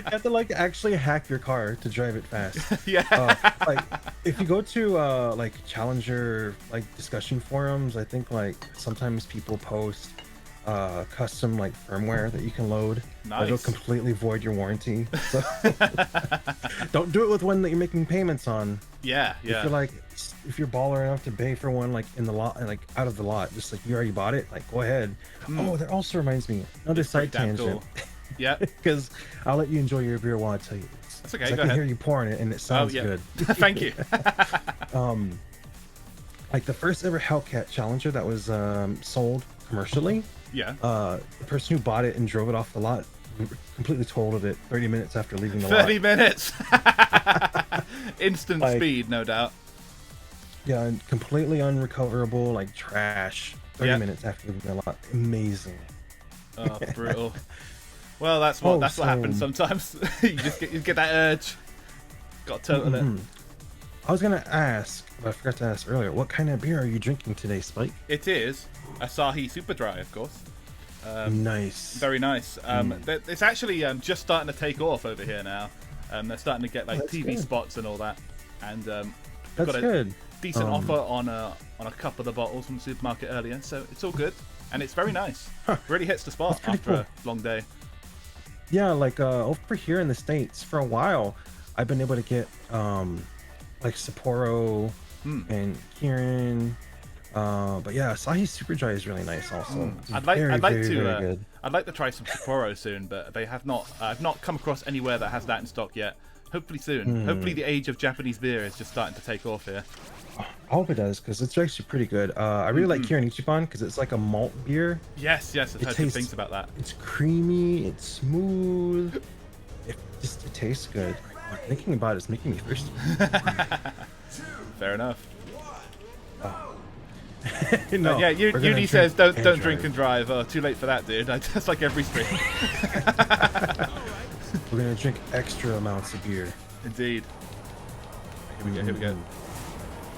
[SPEAKER 2] have to like actually hack your car to drive it fast.
[SPEAKER 1] Yeah.
[SPEAKER 2] Like if you go to like Challenger like discussion forums, I think like sometimes people post custom like firmware that you can load.
[SPEAKER 1] Nice.
[SPEAKER 2] That'll completely void your warranty. So don't do it with one that you're making payments on.
[SPEAKER 1] Yeah.
[SPEAKER 2] If you're baller enough to pay for one like in the lot, like out of the lot, just like you already bought it, like go ahead. Oh, that also reminds me, another side tangent.
[SPEAKER 1] Cool. Yeah.
[SPEAKER 2] Because I'll let you enjoy your beer while I tell you this.
[SPEAKER 1] That's okay.
[SPEAKER 2] I can hear you pouring it, and it sounds good.
[SPEAKER 1] Thank you.
[SPEAKER 2] Like the first ever Hellcat Challenger that was sold commercially.
[SPEAKER 1] Yeah.
[SPEAKER 2] The person who bought it and drove it off the lot completely totaled it 30 minutes after leaving the lot.
[SPEAKER 1] 30 minutes. Instant speed, no doubt.
[SPEAKER 2] Yeah, and completely unrecoverable, like trash. 30 minutes after leaving the lot. Amazing.
[SPEAKER 1] Oh, brutal. Well, that's what happens sometimes. you get that urge. Got to total it.
[SPEAKER 2] I was gonna ask, but I forgot to ask earlier. What kind of beer are you drinking today, Spike?
[SPEAKER 1] It is Asahi Super Dry, of course.
[SPEAKER 2] Nice.
[SPEAKER 1] Very nice. It's actually just starting to take off over here now. They're starting to get like TV spots and all that. And
[SPEAKER 2] that's good.
[SPEAKER 1] decent offer on a couple of the bottles from the supermarket earlier, so it's all good, and it's very nice. Really hits the spot after a long day.
[SPEAKER 2] Yeah, like over here in the States, for a while, I've been able to get like Sapporo and Kirin. But yeah, Asahi Super Dry is really nice also.
[SPEAKER 1] I'd like to try some Sapporo soon, but they have not. I've not come across anywhere that has that in stock yet. Hopefully soon. Hopefully the age of Japanese beer is just starting to take off here.
[SPEAKER 2] I hope it does, because it's actually pretty good. I really like Kirin Ichiban because it's like a malt beer.
[SPEAKER 1] Yes, I've heard good things about that.
[SPEAKER 2] It's creamy, it's smooth. It tastes good. Thinking about it's making me thirsty.
[SPEAKER 1] Fair enough.
[SPEAKER 2] No,
[SPEAKER 1] yeah, Uni says don't drink and drive. Oh, too late for that, dude. That's like every stream.
[SPEAKER 2] We're gonna drink extra amounts of beer.
[SPEAKER 1] Indeed. Here we go.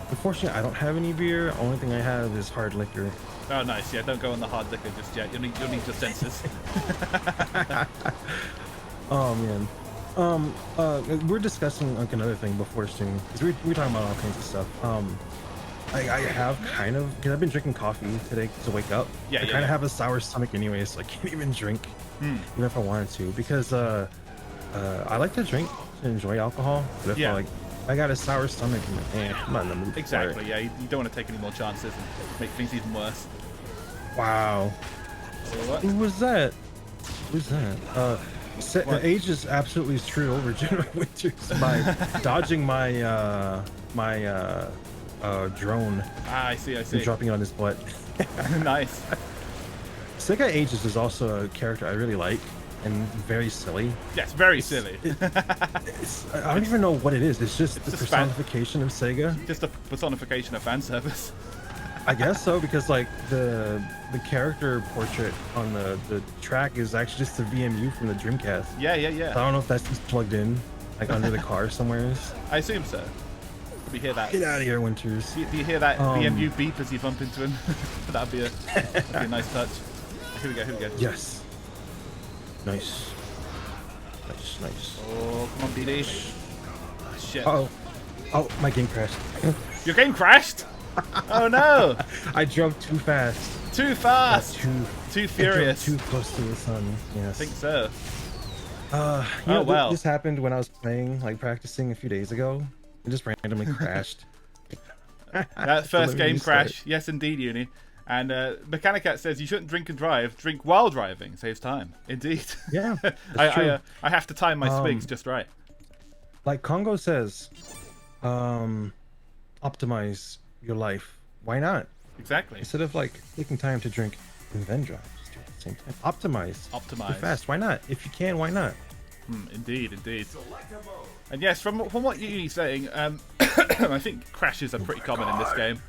[SPEAKER 2] Unfortunately, I don't have any beer. Only thing I have is hard liquor.
[SPEAKER 1] Oh, nice. Yeah, don't go on the hard liquor just yet. You'll need your senses.
[SPEAKER 2] Oh man. We're discussing like another thing before stream because we're talking about all kinds of stuff. I have kind of, because I've been drinking coffee today to wake up. I kind of have a sour stomach anyway, so I can't even drink, even if I wanted to, because I like to drink to enjoy alcohol, but if I got a sour stomach, I'm not in the mood.
[SPEAKER 1] Exactly. Yeah, you don't want to take any more chances and make things even worse.
[SPEAKER 2] Wow. Who was that? Who's that? Age is absolutely true over General Winters by dodging my drone.
[SPEAKER 1] I see.
[SPEAKER 2] And dropping it on his butt.
[SPEAKER 1] Nice.
[SPEAKER 2] Sega Ages is also a character I really like and very silly.
[SPEAKER 1] Yes, very silly.
[SPEAKER 2] I don't even know what it is. It's just the personification of Sega.
[SPEAKER 1] Just a personification of fan service.
[SPEAKER 2] I guess so, because like the character portrait on the track is actually just the VMU from the Dreamcast.
[SPEAKER 1] Yeah.
[SPEAKER 2] So I don't know if that's just plugged in like under the car somewhere.
[SPEAKER 1] I assume so. We hear that.
[SPEAKER 2] Get out of here, Winters.
[SPEAKER 1] Do you hear that VMU beep as you bump into him? that'd be a nice touch. Here we go.
[SPEAKER 2] Yes. Nice.
[SPEAKER 1] Oh, come on, BD. Oh, shit.
[SPEAKER 2] Oh, my game crashed.
[SPEAKER 1] Your game crashed? Oh no!
[SPEAKER 2] I drove too fast.
[SPEAKER 1] Too fast. Too furious.
[SPEAKER 2] Too close to the sun. Yes.
[SPEAKER 1] I think so.
[SPEAKER 2] Wow. This happened when I was playing, like practicing a few days ago. It just randomly crashed.
[SPEAKER 1] That first game crash. Yes, indeed, Uni. And Mechanicat says you shouldn't drink and drive. Drink while driving. Saves time. Indeed.
[SPEAKER 2] Yeah. True.
[SPEAKER 1] I have to time my swigs just right.
[SPEAKER 2] Like Congo says, optimize your life. Why not?
[SPEAKER 1] Exactly.
[SPEAKER 2] Instead of like taking time to drink and then drive, just do it at the same time. Optimize. Be fast. Why not? If you can, why not?
[SPEAKER 1] Indeed. And yes, from what you're saying, I think crashes are pretty common in this game.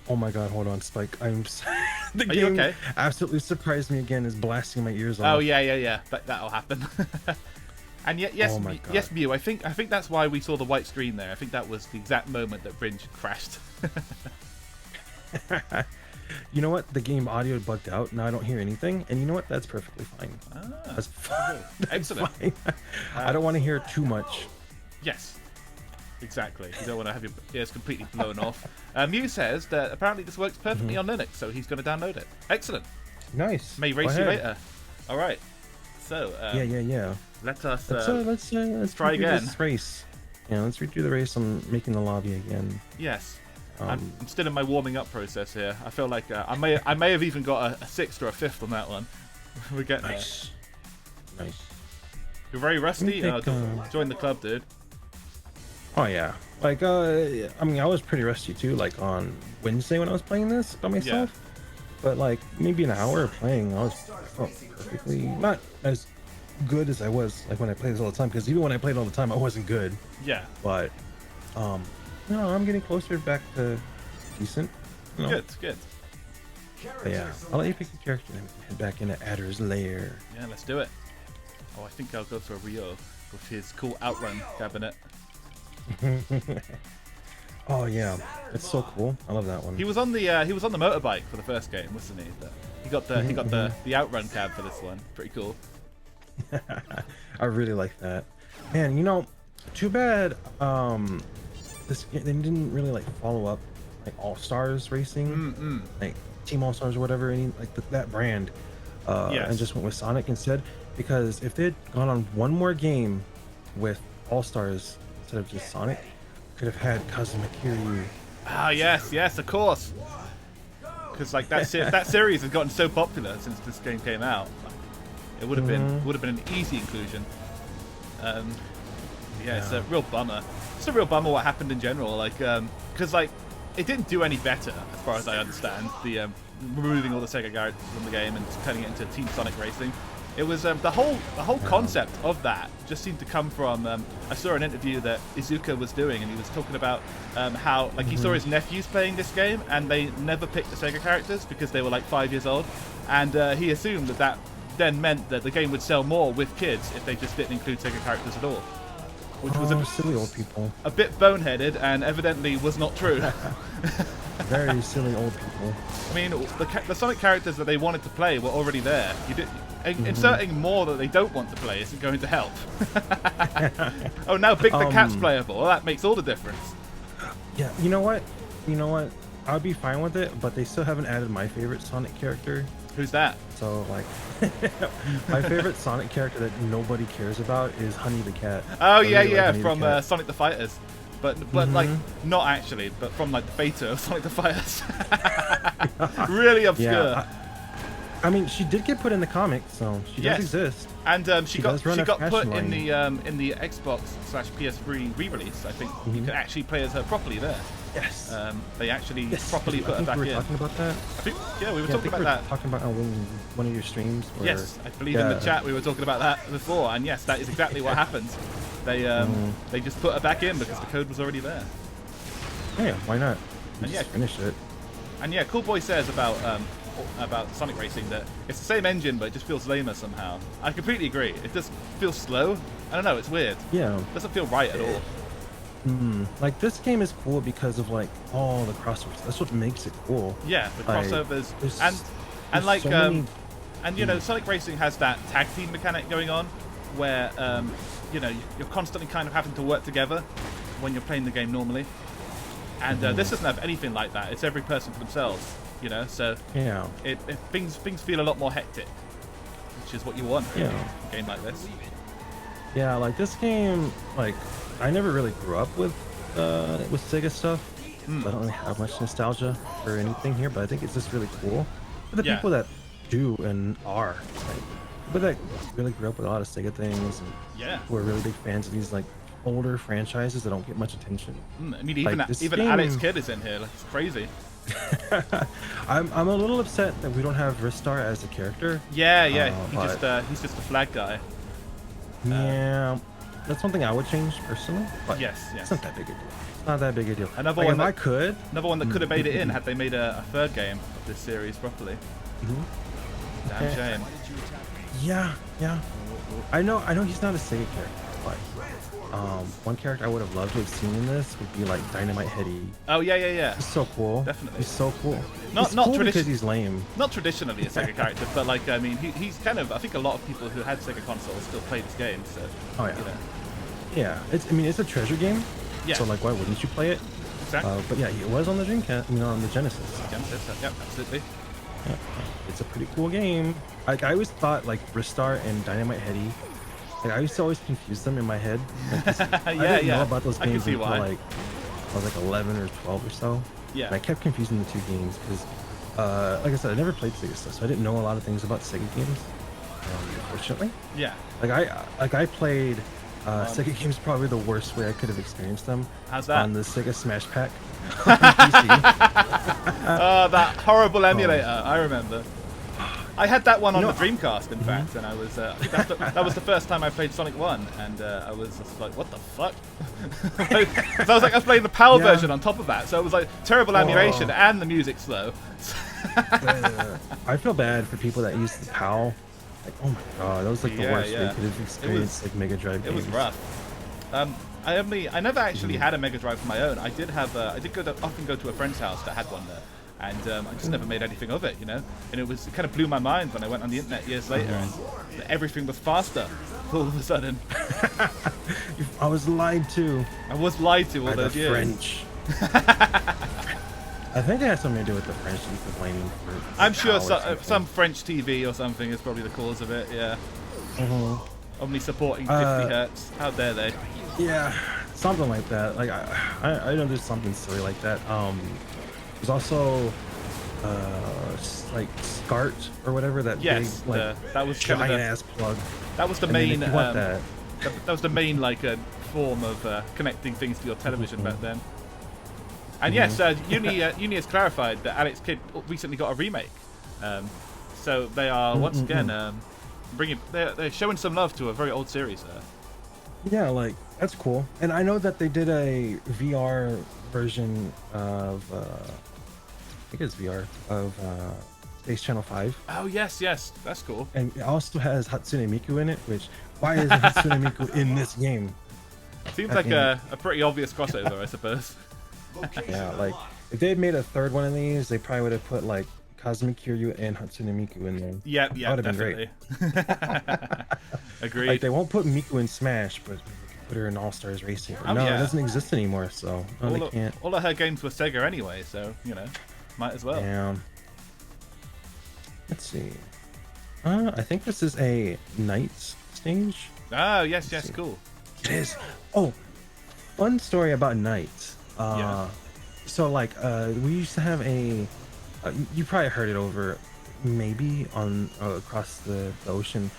[SPEAKER 2] Oh my god, hold on, Spike. The
[SPEAKER 1] Are
[SPEAKER 2] game
[SPEAKER 1] you okay?
[SPEAKER 2] Absolutely surprised me again, is blasting my ears off.
[SPEAKER 1] Oh yeah. That'll happen. And yet, yes, Mew. I think that's why we saw the white screen there. I think that was the exact moment that Bringe crashed.
[SPEAKER 2] You know what? The game audio bugged out. Now I don't hear anything. And you know what? That's perfectly fine. That's fine.
[SPEAKER 1] Excellent.
[SPEAKER 2] Fine. I don't want to hear too much.
[SPEAKER 1] Yes. Exactly. You don't want to have your ears completely blown off. Mew says that apparently this works perfectly on Linux, so he's going to download it. Excellent.
[SPEAKER 2] Nice.
[SPEAKER 1] May race you later. All right. So.
[SPEAKER 2] Yeah.
[SPEAKER 1] Let us.
[SPEAKER 2] Let's
[SPEAKER 1] try again.
[SPEAKER 2] This race. Yeah, let's redo the race. I'm making the lobby again.
[SPEAKER 1] Yes. I'm still in my warming up process here. I feel like I may have even got a sixth or a fifth on that one. We're getting
[SPEAKER 2] nice.
[SPEAKER 1] You're very rusty. Join the club, dude.
[SPEAKER 2] Oh yeah. Like I mean, I was pretty rusty too. Like on Wednesday when I was playing this by myself. Yeah. But like maybe an hour of playing, I felt perfectly not as good as I was like when I played this all the time. Because even when I played all the time, I wasn't good.
[SPEAKER 1] Yeah.
[SPEAKER 2] But no, I'm getting closer back to decent. You know?
[SPEAKER 1] Good.
[SPEAKER 2] But yeah, I'll let you pick the character and head back into Adder's lair.
[SPEAKER 1] Yeah, let's do it. Oh, I think I'll go for Rio with his cool outrun cabinet.
[SPEAKER 2] Oh yeah, it's so cool. I love that one.
[SPEAKER 1] He was on the motorbike for the first game, wasn't he? He got the outrun cab for this one. Pretty cool.
[SPEAKER 2] I really like that. Man, you know, too bad this they didn't really like follow up like All Stars Racing, like Team All Stars or whatever, any like that brand, and just went with Sonic instead. Because if they'd gone on one more game with All Stars instead of just Sonic, could have had Kazuma Kiryu.
[SPEAKER 1] Ah, yes, of course. Because like that series has gotten so popular since this game came out. It would have been an easy inclusion. It's a real bummer. It's a real bummer what happened in general. Like, because like it didn't do any better as far as I understand. The removing all the Sega characters from the game and turning it into Team Sonic Racing. It was the whole concept of that just seemed to come from. I saw an interview that Iizuka was doing, and he was talking about how like he saw his nephews playing this game, and they never picked the Sega characters because they were like 5 years old, and he assumed that then meant that the game would sell more with kids if they just didn't include Sega characters at all, which was
[SPEAKER 2] silly old people.
[SPEAKER 1] A bit boneheaded, and evidently was not true.
[SPEAKER 2] Very silly old people.
[SPEAKER 1] I mean, the Sonic characters that they wanted to play were already there. Inserting more that they don't want to play isn't going to help. Oh, now Big the Cat's playable. Well, that makes all the difference.
[SPEAKER 2] Yeah, you know what? I'd be fine with it, but they still haven't added my favorite Sonic character.
[SPEAKER 1] Who's that?
[SPEAKER 2] So, like, my favorite Sonic character that nobody cares about is Honey the Cat.
[SPEAKER 1] Oh, yeah, from Sonic the Fighters. But like, not actually, but from like the beta of Sonic the Fighters. Really obscure.
[SPEAKER 2] Yeah, I mean, she did get put in the comics, so she does exist.
[SPEAKER 1] And she got put
[SPEAKER 2] line.
[SPEAKER 1] in the Xbox/PS3 re-release. I think you can actually play as her properly there.
[SPEAKER 2] Yes.
[SPEAKER 1] They actually properly put her back in.
[SPEAKER 2] We were talking about that.
[SPEAKER 1] We were talking about that.
[SPEAKER 2] Talking about on one of your streams.
[SPEAKER 1] Yes, I believe in the chat we were talking about that before, and yes, that is exactly what happened. They just put her back in because the code was already there.
[SPEAKER 2] Yeah, why not?
[SPEAKER 1] And
[SPEAKER 2] just finish it.
[SPEAKER 1] And yeah, Cool Boy says about Sonic Racing that it's the same engine, but it just feels lamer somehow. I completely agree. It just feels slow. I don't know. It's weird.
[SPEAKER 2] Yeah.
[SPEAKER 1] It doesn't feel right at all.
[SPEAKER 2] Like this game is cool because of like all the crossovers. That's what makes it cool.
[SPEAKER 1] Yeah, the crossovers and like so and you know, Sonic Racing has that tag team mechanic going on, where you know, you're constantly kind of having to work together when you're playing the game normally. And this doesn't have anything like that. It's every person for themselves, you know. So
[SPEAKER 2] yeah,
[SPEAKER 1] things feel a lot more hectic, which is what you want in a game like this.
[SPEAKER 2] Yeah, like this game, like I never really grew up with Sega stuff. So I don't really have much nostalgia for anything here, but I think it's just really cool for the people that do and are like people that really grew up with a lot of Sega things and who are really big fans of these like older franchises that don't get much attention.
[SPEAKER 1] I mean, even Alex Kidd is in here. Like, it's crazy.
[SPEAKER 2] I'm a little upset that we don't have Ristar as a character.
[SPEAKER 1] Yeah. He's just a flag guy.
[SPEAKER 2] Yeah, that's one thing I would change personally. But
[SPEAKER 1] yes.
[SPEAKER 2] It's not that big a deal. It's not that big a deal.
[SPEAKER 1] Another
[SPEAKER 2] like
[SPEAKER 1] one
[SPEAKER 2] if I could.
[SPEAKER 1] Another one that could have made it in had they made a third game of this series properly. Damn shame.
[SPEAKER 2] Yeah. I know he's not a Sega character, but one character I would have loved to have seen in this would be like Dynamite Heady.
[SPEAKER 1] Oh yeah.
[SPEAKER 2] He's so cool.
[SPEAKER 1] Definitely.
[SPEAKER 2] He's so cool.
[SPEAKER 1] Not
[SPEAKER 2] cool because he's lame.
[SPEAKER 1] Not traditionally a Sega character, but like I mean, he's kind of. I think a lot of people who had Sega consoles still play this game. So.
[SPEAKER 2] Oh yeah.
[SPEAKER 1] You know.
[SPEAKER 2] Yeah. It's a treasure game. Yeah. So like, why wouldn't you play it?
[SPEAKER 1] Exactly.
[SPEAKER 2] But yeah, it was on the Dreamcast. On the Genesis.
[SPEAKER 1] Yep, absolutely.
[SPEAKER 2] Yeah. It's a pretty cool game. Like I always thought like Ristar and Dynamite Heady. Like I used to always confuse them in my head. Like, I didn't know about those games until like I was like 11 or 12 or so.
[SPEAKER 1] Yeah.
[SPEAKER 2] And I kept confusing the two games because, like I said, I never played Sega stuff, so I didn't know a lot of things about Sega games. Unfortunately.
[SPEAKER 1] Yeah.
[SPEAKER 2] Like I played Sega games probably the worst way I could have experienced them.
[SPEAKER 1] How's that?
[SPEAKER 2] On the Sega Smash Pack.
[SPEAKER 1] On PC. Oh, that horrible emulator! I remember. I had that one on the Dreamcast, in fact, and I was that was the first time I played Sonic 1, and I was just like, what the fuck? So I was like, I was playing the PAL version on top of that, so it was like terrible emulation and the music slow.
[SPEAKER 2] I feel bad for people that use the PAL. Like, oh my god, that was like the worst way you could have experienced like Mega Drive games.
[SPEAKER 1] It was rough. I never actually had a Mega Drive of my own. I did often go to a friend's house that had one there. And I just never made anything of it, you know. And it kind of blew my mind when I went on the internet years later, and everything was faster. all of a sudden.
[SPEAKER 2] I was lied to.
[SPEAKER 1] I was lied to all
[SPEAKER 2] By
[SPEAKER 1] those
[SPEAKER 2] the
[SPEAKER 1] years.
[SPEAKER 2] French. I think it has something to do with the French. You could blame them for.
[SPEAKER 1] I'm sure
[SPEAKER 2] power or
[SPEAKER 1] some French TV or something is probably the cause of it. Yeah.
[SPEAKER 2] Mhm.
[SPEAKER 1] Only supporting 50 hertz. How dare they?
[SPEAKER 2] Yeah, something like that. Like I know there's something silly like that. There's also like SCART or whatever that
[SPEAKER 1] Yes,
[SPEAKER 2] big like
[SPEAKER 1] that was kind of
[SPEAKER 2] giant ass plug.
[SPEAKER 1] that was the
[SPEAKER 2] And then
[SPEAKER 1] main.
[SPEAKER 2] if you want that.
[SPEAKER 1] That was the main like form of connecting things to your television back then. And yes, Uni has clarified that Alex Kidd recently got a remake. So they are once again they're showing some love to a very old series there.
[SPEAKER 2] Yeah, like that's cool. And I know that they did a VR version of I think it's VR of Space Channel 5.
[SPEAKER 1] Oh yes, that's cool.
[SPEAKER 2] And it also has Hatsune Miku in it, which why isn't Hatsune Miku in this game?
[SPEAKER 1] Seems like a pretty obvious crossover, I suppose.
[SPEAKER 2] Yeah, like if they had made a third one of these, they probably would have put like Kazumi Kiryu and Hatsune Miku in there.
[SPEAKER 1] Yeah,
[SPEAKER 2] that would have been
[SPEAKER 1] great. Agreed.
[SPEAKER 2] Like they won't put Miku in Smash, but put her in All Stars Racing.
[SPEAKER 1] Oh,
[SPEAKER 2] no,
[SPEAKER 1] yeah.
[SPEAKER 2] it doesn't exist anymore, so no, they can't.
[SPEAKER 1] All of her games were Sega anyway, so you know, might as well.
[SPEAKER 2] Damn. Let's see. I think this is a Knights stage.
[SPEAKER 1] Oh yes, cool.
[SPEAKER 2] It is. Oh, fun story about Knights. So like we used to have a you probably heard it over maybe on across the ocean.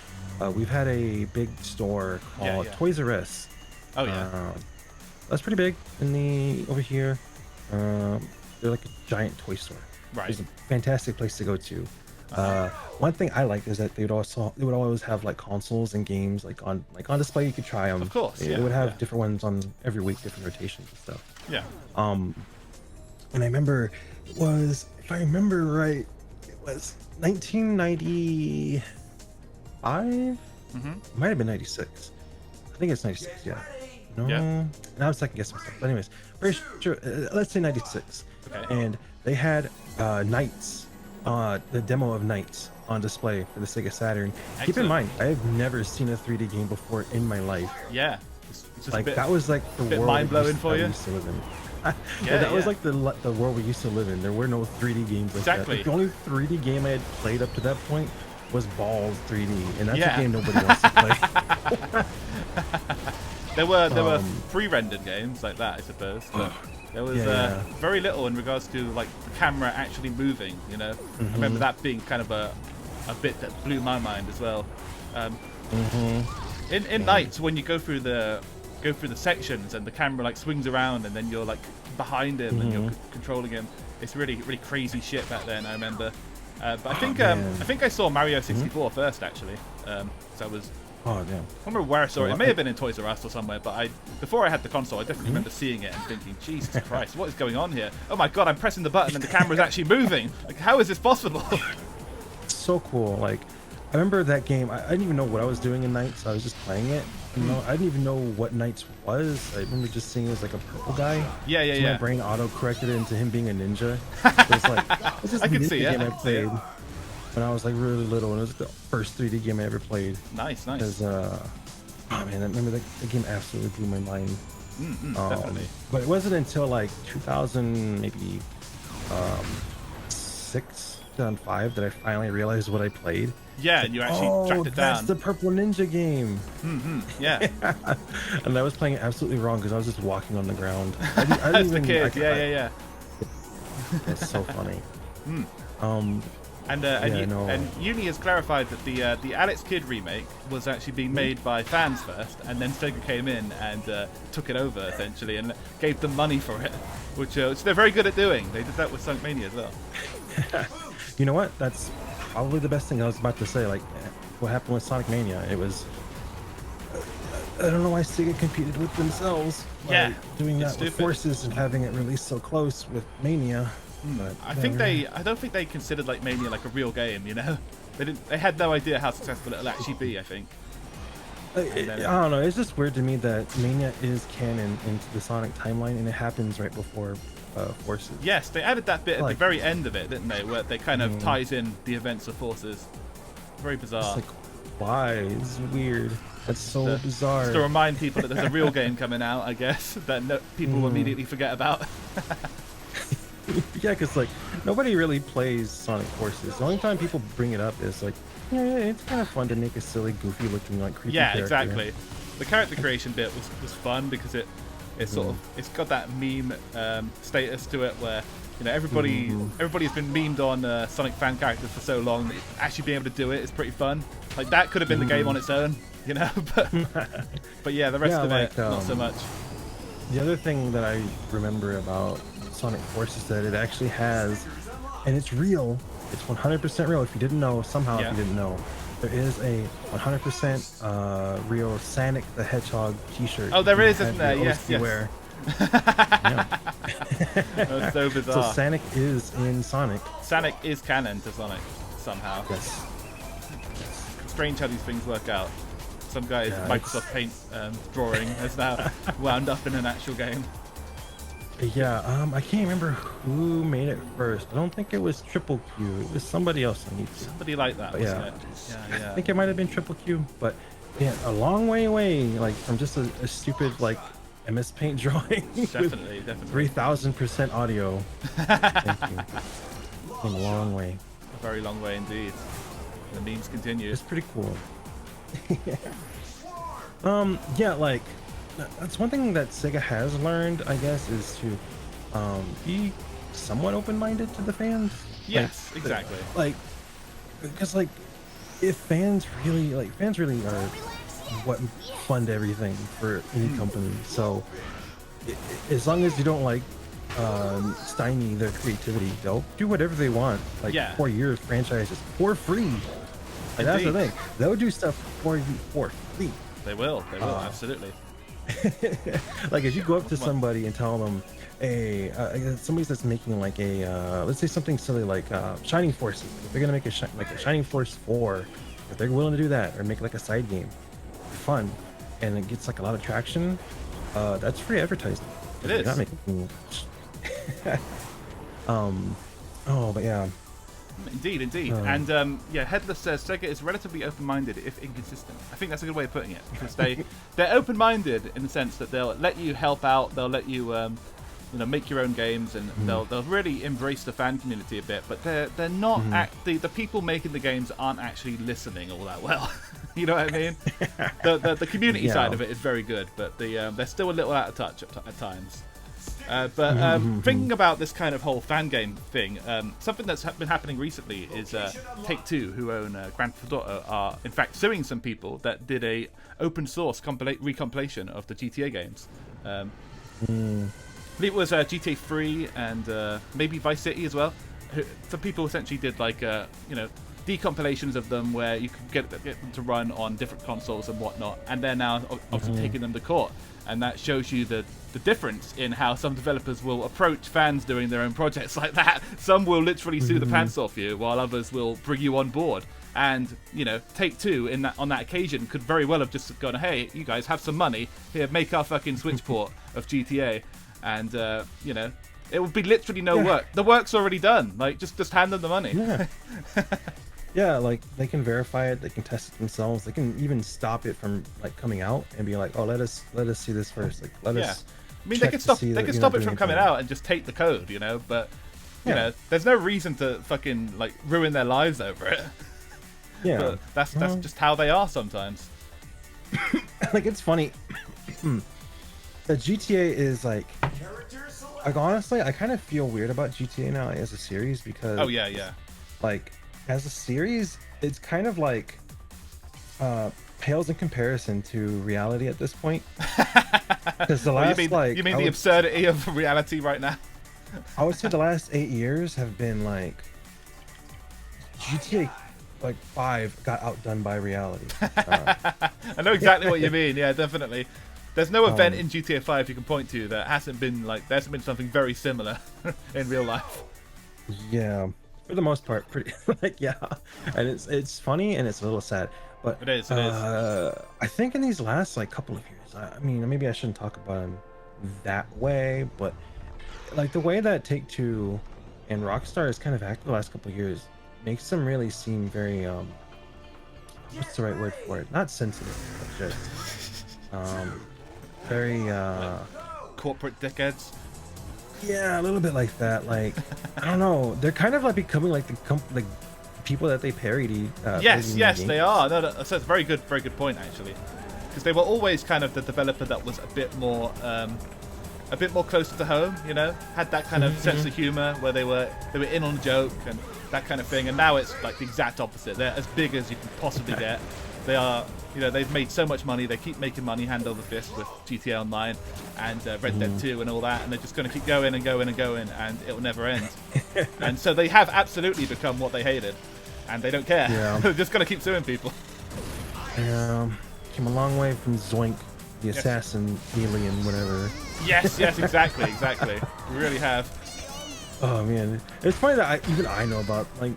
[SPEAKER 2] We've had a big store called Toys R Us.
[SPEAKER 1] Oh yeah.
[SPEAKER 2] That's pretty big in the over here. They're like a giant toy store.
[SPEAKER 1] Right.
[SPEAKER 2] It's a fantastic place to go to. One thing I liked is that they would always have like consoles and games like on display. You could try them.
[SPEAKER 1] Of course,
[SPEAKER 2] They would have different ones on every week, different rotations and stuff.
[SPEAKER 1] Yeah.
[SPEAKER 2] And I remember it was, if I remember right, it was 1995. It might have been 96. I think it's 96. Yeah. No.
[SPEAKER 1] Yeah.
[SPEAKER 2] And I was second guessing myself. But anyways, pretty sure. Let's say 96.
[SPEAKER 1] Okay.
[SPEAKER 2] And they had Knights. The demo of Knights on display for the Sega Saturn.
[SPEAKER 1] Excellent.
[SPEAKER 2] Keep in mind, I have never seen a 3D game before in my life.
[SPEAKER 1] Yeah. It's just
[SPEAKER 2] Like
[SPEAKER 1] a bit,
[SPEAKER 2] that was like the world
[SPEAKER 1] mind-blowing for you?
[SPEAKER 2] I used to live in.
[SPEAKER 1] Yeah,
[SPEAKER 2] that was like the world we used to live in. There were no 3D games like that.
[SPEAKER 1] Exactly.
[SPEAKER 2] Like, the only 3D game I had played up to that point was Balls 3D, and that's
[SPEAKER 1] Yeah.
[SPEAKER 2] a game nobody wants to play.
[SPEAKER 1] There were pre-rendered games like that, I suppose. But there was very little in regards to like the camera actually moving. You know, I remember that being kind of a bit that blew my mind as well. In Knights, when you go through the sections and the camera like swings around and then you're like behind him and you're controlling him, it's really crazy shit back then. I remember. But I think I saw Mario 64 first actually. So I was.
[SPEAKER 2] Oh damn!
[SPEAKER 1] I don't remember where I saw it. It may have been in Toys R Us or somewhere, but before I had the console, I definitely remember seeing it and thinking, Jesus Christ, what is going on here? Oh my God, I'm pressing the button and the camera's actually moving. Like, how is this possible?
[SPEAKER 2] So cool. Like, I remember that game. I didn't even know what I was doing in Knights. I was just playing it. You know, I didn't even know what Knights was. I remember just seeing it as like a purple guy.
[SPEAKER 1] Yeah.
[SPEAKER 2] My brain auto-corrected it into him being a ninja. It was like, it's just
[SPEAKER 1] I can
[SPEAKER 2] ninja
[SPEAKER 1] see it.
[SPEAKER 2] game I played when I was like really little, and it was the first 3D game I ever played.
[SPEAKER 1] Nice.
[SPEAKER 2] Because, oh man, I remember that game absolutely blew my mind.
[SPEAKER 1] Definitely.
[SPEAKER 2] But it wasn't until like 2000, maybe 6, 2005 that I finally realized what I played.
[SPEAKER 1] Yeah, and you actually tracked it down.
[SPEAKER 2] That's the Purple Ninja game.
[SPEAKER 1] Yeah.
[SPEAKER 2] And I was playing it absolutely wrong because I was just walking on the ground. I
[SPEAKER 1] That's the kid. Yeah.
[SPEAKER 2] It's so funny.
[SPEAKER 1] And Uni has clarified that the Alex Kidd remake was actually being made by fans first, and then Sega came in and took it over essentially and gave them money for it, which they're very good at doing. They did that with Sonic Mania as well.
[SPEAKER 2] You know what? That's probably the best thing I was about to say. Like what happened with Sonic Mania, it was. I don't know why Sega competed with themselves. By doing that with Forces and having it released so close with Mania. But
[SPEAKER 1] I don't think they considered like Mania like a real game. You know, they had no idea how successful it'll actually be. I think.
[SPEAKER 2] I don't know. It's just weird to me that Mania is canon into the Sonic timeline, and it happens right before Forces.
[SPEAKER 1] Yes, they added that bit at the very end of it, didn't they? Where they kind of ties in the events of Forces. Very bizarre.
[SPEAKER 2] It's like, why? It's weird. That's so bizarre.
[SPEAKER 1] Just to remind people that there's a real game coming out, I guess, that people will immediately forget about.
[SPEAKER 2] Yeah, because like nobody really plays Sonic Forces. The only time people bring it up is like, yeah, it's kind of fun to make a silly, goofy looking like creepy character.
[SPEAKER 1] Exactly. The character creation bit was fun because it's sort of it's got that meme status to it where everybody's been memed on Sonic fan characters for so long that actually being able to do it is pretty fun. Like that could have been the game on its own, but yeah, the rest of it not so much.
[SPEAKER 2] The other thing that I remember about Sonic Forces that it actually has, and it's real, it's 100% real. If you didn't know, somehow if you didn't know, there is a 100% real Sonic the Hedgehog t-shirt.
[SPEAKER 1] Oh, there is, isn't there? Yes.
[SPEAKER 2] Wear.
[SPEAKER 1] That's so bizarre.
[SPEAKER 2] So Sonic is in Sonic.
[SPEAKER 1] Sonic is canon to Sonic somehow.
[SPEAKER 2] Yes.
[SPEAKER 1] Strange how these things work out. Some guy's Microsoft Paint drawing has now wound up in an actual game.
[SPEAKER 2] Yeah, I can't remember who made it first. I don't think it was Triple Q. It was somebody else on YouTube.
[SPEAKER 1] Somebody like that, wasn't it? Yeah.
[SPEAKER 2] I think it might have been Triple Q, but yeah, a long way away, like from just a stupid like MS Paint drawing.
[SPEAKER 1] Definitely.
[SPEAKER 2] 3000% audio. Thank you. Came a long way.
[SPEAKER 1] A very long way indeed. The memes continue.
[SPEAKER 2] It's pretty cool. Yeah, like that's one thing that Sega has learned, I guess, is to be somewhat open-minded to the fans.
[SPEAKER 1] Yes,
[SPEAKER 2] like,
[SPEAKER 1] exactly.
[SPEAKER 2] Like, because like, if fans really are what fund everything for any company. So, as long as you don't like stymie their creativity, they'll do whatever they want. Like 4 years franchises for free. Like, that's the thing. They'll do stuff for you for free.
[SPEAKER 1] They will. Absolutely.
[SPEAKER 2] Like if you go up to somebody and tell them, hey, somebody that's making like a let's say something silly like Shining Force. If they're gonna make a Shining Force 4, if they're willing to do that or make like a side game, fun, and it gets like a lot of traction, that's free advertising.
[SPEAKER 1] It is.
[SPEAKER 2] Not making... but yeah.
[SPEAKER 1] Indeed. And Headless says Sega is relatively open-minded if inconsistent. I think that's a good way of putting it, because they're open-minded in the sense that they'll let you help out, they'll let you make your own games, and they'll really embrace the fan community a bit. But they're not the people making the games aren't actually listening all that well. You know what I mean? The community side of it is very good, but they're still a little out of touch at times. Thinking about this kind of whole fan game thing, something that's been happening recently is Take-Two, who own Grand Theft Auto, are in fact suing some people that did a open source recompilation of the GTA games. I believe it was GTA 3 and maybe Vice City as well. Some people essentially did like decompilations of them where you could get them to run on different consoles and whatnot, and they're now obviously taking them to court, and that shows you the difference in how some developers will approach fans doing their own projects like that. Some will literally sue the pants off you, while others will bring you on board. And Take-Two on that occasion could very well have just gone, hey, you guys have some money here, make our fucking Switch port of GTA, and it would be literally no work. The work's already done. Like just hand them the money.
[SPEAKER 2] Yeah, like they can verify it, they can test it themselves, they can even stop it from like coming out and be like, oh, let us see this first. Like let us.
[SPEAKER 1] I mean, they could stop it from coming out and just take the code, but there's no reason to fucking like ruin their lives over it.
[SPEAKER 2] Yeah,
[SPEAKER 1] but that's just how they are sometimes.
[SPEAKER 2] Like it's funny. The GTA is like honestly, I kind of feel weird about GTA now as a series because like as a series, it's kind of like pales in comparison to reality at this point. Because the last
[SPEAKER 1] you mean the absurdity of reality right now?
[SPEAKER 2] I would say the last 8 years have been like GTA 5 got outdone by reality.
[SPEAKER 1] I know exactly what you mean. Yeah, definitely. There's no event in GTA 5 you can point to that hasn't been something very similar in real life. Yeah,
[SPEAKER 2] for the most part, pretty and it's funny and it's a little sad, but
[SPEAKER 1] it is.
[SPEAKER 2] I think in these last couple of years, I mean, maybe I shouldn't talk about them that way, but like the way that Take-Two and Rockstar has kind of acted the last couple of years makes them really seem very what's the right word for it? Not sensitive, but just very
[SPEAKER 1] Corporate dickheads.
[SPEAKER 2] yeah, a little bit like that. Like I don't know, they're kind of like becoming like like people that they parody.
[SPEAKER 1] Yes,
[SPEAKER 2] parody in
[SPEAKER 1] they
[SPEAKER 2] games.
[SPEAKER 1] are. No, so it's a very good point actually, because they were always kind of the developer that was a bit more closer to home. You know, had that kind of sense of humor where they were in on the joke and that kind of thing. And now it's like the exact opposite. They're as big as you can possibly get. They are, you know, they've made so much money. They keep making money hand over fist with GTA Online and Red Dead 2 and all that, and they're just going to keep going and going and going, and it'll never end. And so they have absolutely become what they hated, and they don't care.
[SPEAKER 2] Yeah.
[SPEAKER 1] They're just going to keep suing people.
[SPEAKER 2] Came a long way from Zoink, the assassin, alien, whatever.
[SPEAKER 1] Yes, exactly. We really have.
[SPEAKER 2] Oh man, it's funny that I know about like,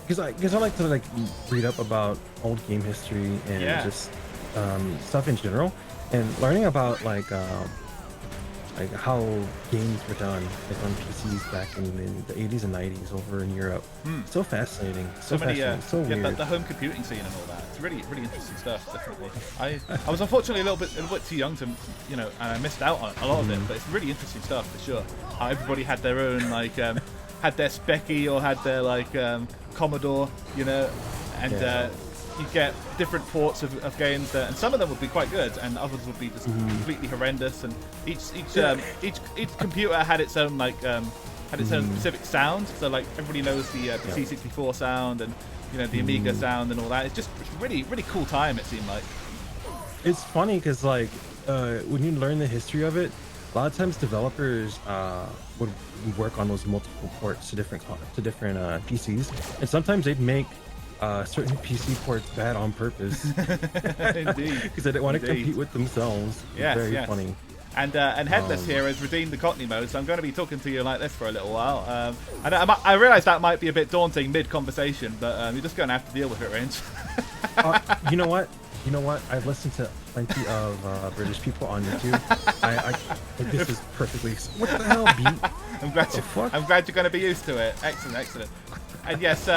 [SPEAKER 2] because I like to like read up about old game history and just stuff in general, and learning about like how games were done like on PCs back in the 80s and 90s over in Europe. So fascinating, so
[SPEAKER 1] many,
[SPEAKER 2] fascinating, so weird.
[SPEAKER 1] the home computing scene and all that. It's really interesting stuff. Definitely. I was unfortunately a little bit too young to, you know, and I missed out on a lot of it. But it's really interesting stuff for sure. How everybody had their own like had their Specky or had their like Commodore, you know, and you get different ports of games there, and some of them would be quite good, and others would be just completely horrendous. And each computer had its own like had its own specific sound. So like everybody knows the C64 sound and, you know, the Amiga sound and all that. It's really cool time, it seemed like.
[SPEAKER 2] It's funny because like when you learn the history of it, a lot of times developers would work on those multiple ports to different PCs, and sometimes they'd make certain PC ports bad on purpose.
[SPEAKER 1] Indeed,
[SPEAKER 2] because they didn't want to compete with themselves. Very funny.
[SPEAKER 1] And Headless here has redeemed the Cockney mode, so I'm going to be talking to you like this for a little while. I realise that might be a bit daunting mid-conversation, but you're just going to have to deal with it, Range.
[SPEAKER 2] You know what? I've listened to plenty of British people on YouTube. This is perfectly. What the hell, beat?
[SPEAKER 1] I'm glad you're going to be used to it. Excellent. And yes,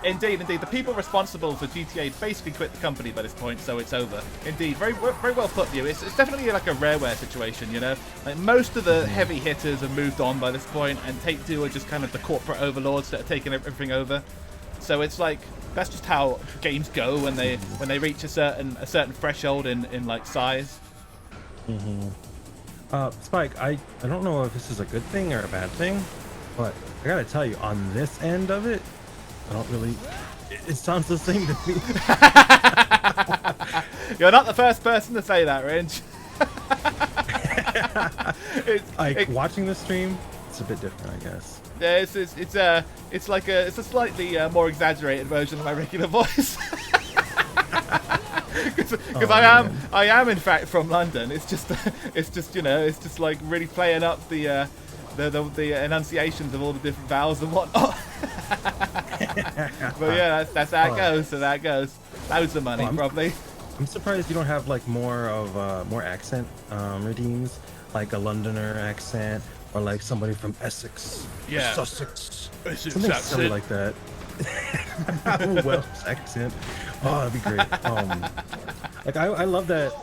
[SPEAKER 1] indeed. The people responsible for GTA basically quit the company by this point, so it's over. Indeed, very well put, you. It's definitely like a Rareware situation, you know. Like most of the heavy hitters have moved on by this point, and Take-Two are just kind of the corporate overlords that are taking everything over. So it's like that's just how games go when they reach a certain threshold in like size.
[SPEAKER 2] Spike, I don't know if this is a good thing or a bad thing, but I gotta tell you, on this end of it, I don't really. It sounds the same to me.
[SPEAKER 1] You're not the first person to say that, Range.
[SPEAKER 2] Watching the stream, it's a bit different, I guess.
[SPEAKER 1] Yeah, it's a slightly more exaggerated version of my regular voice. Because I am in fact from London. It's just you know, it's just like really playing up the enunciations of all the different vowels and whatnot. But yeah, that's how it goes. So that goes. Loads of money, probably.
[SPEAKER 2] I'm surprised you don't have like more accent redeems, like a Londoner accent or like somebody from Essex, Sussex, something silly like that. A Welsh accent. Oh, that'd be great. Like I love that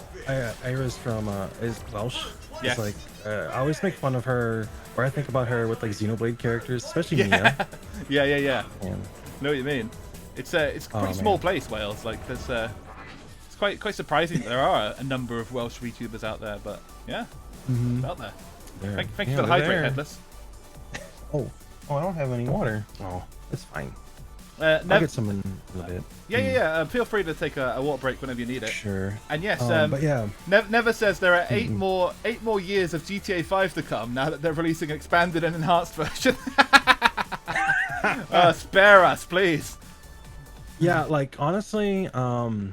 [SPEAKER 2] Ira's from is Welsh.
[SPEAKER 1] Yes.
[SPEAKER 2] It's like I always make fun of her, or I think about her with like Xenoblade characters, especially Mia.
[SPEAKER 1] Yeah. Know what you mean? It's a pretty small place, Wales. Like there's it's quite surprising that there are a number of Welsh VTubers out there, but yeah, out there. Thank you for the hydrate, Headless.
[SPEAKER 2] Oh, I don't have any water. Oh, that's fine. I'll get some in a little bit.
[SPEAKER 1] Yeah. Feel free to take a water break whenever you need it.
[SPEAKER 2] Sure.
[SPEAKER 1] And yes,
[SPEAKER 2] but yeah,
[SPEAKER 1] Never says there are eight more years of GTA 5 to come now that they're releasing an expanded and enhanced version. Spare us, please.
[SPEAKER 2] Yeah, like honestly, I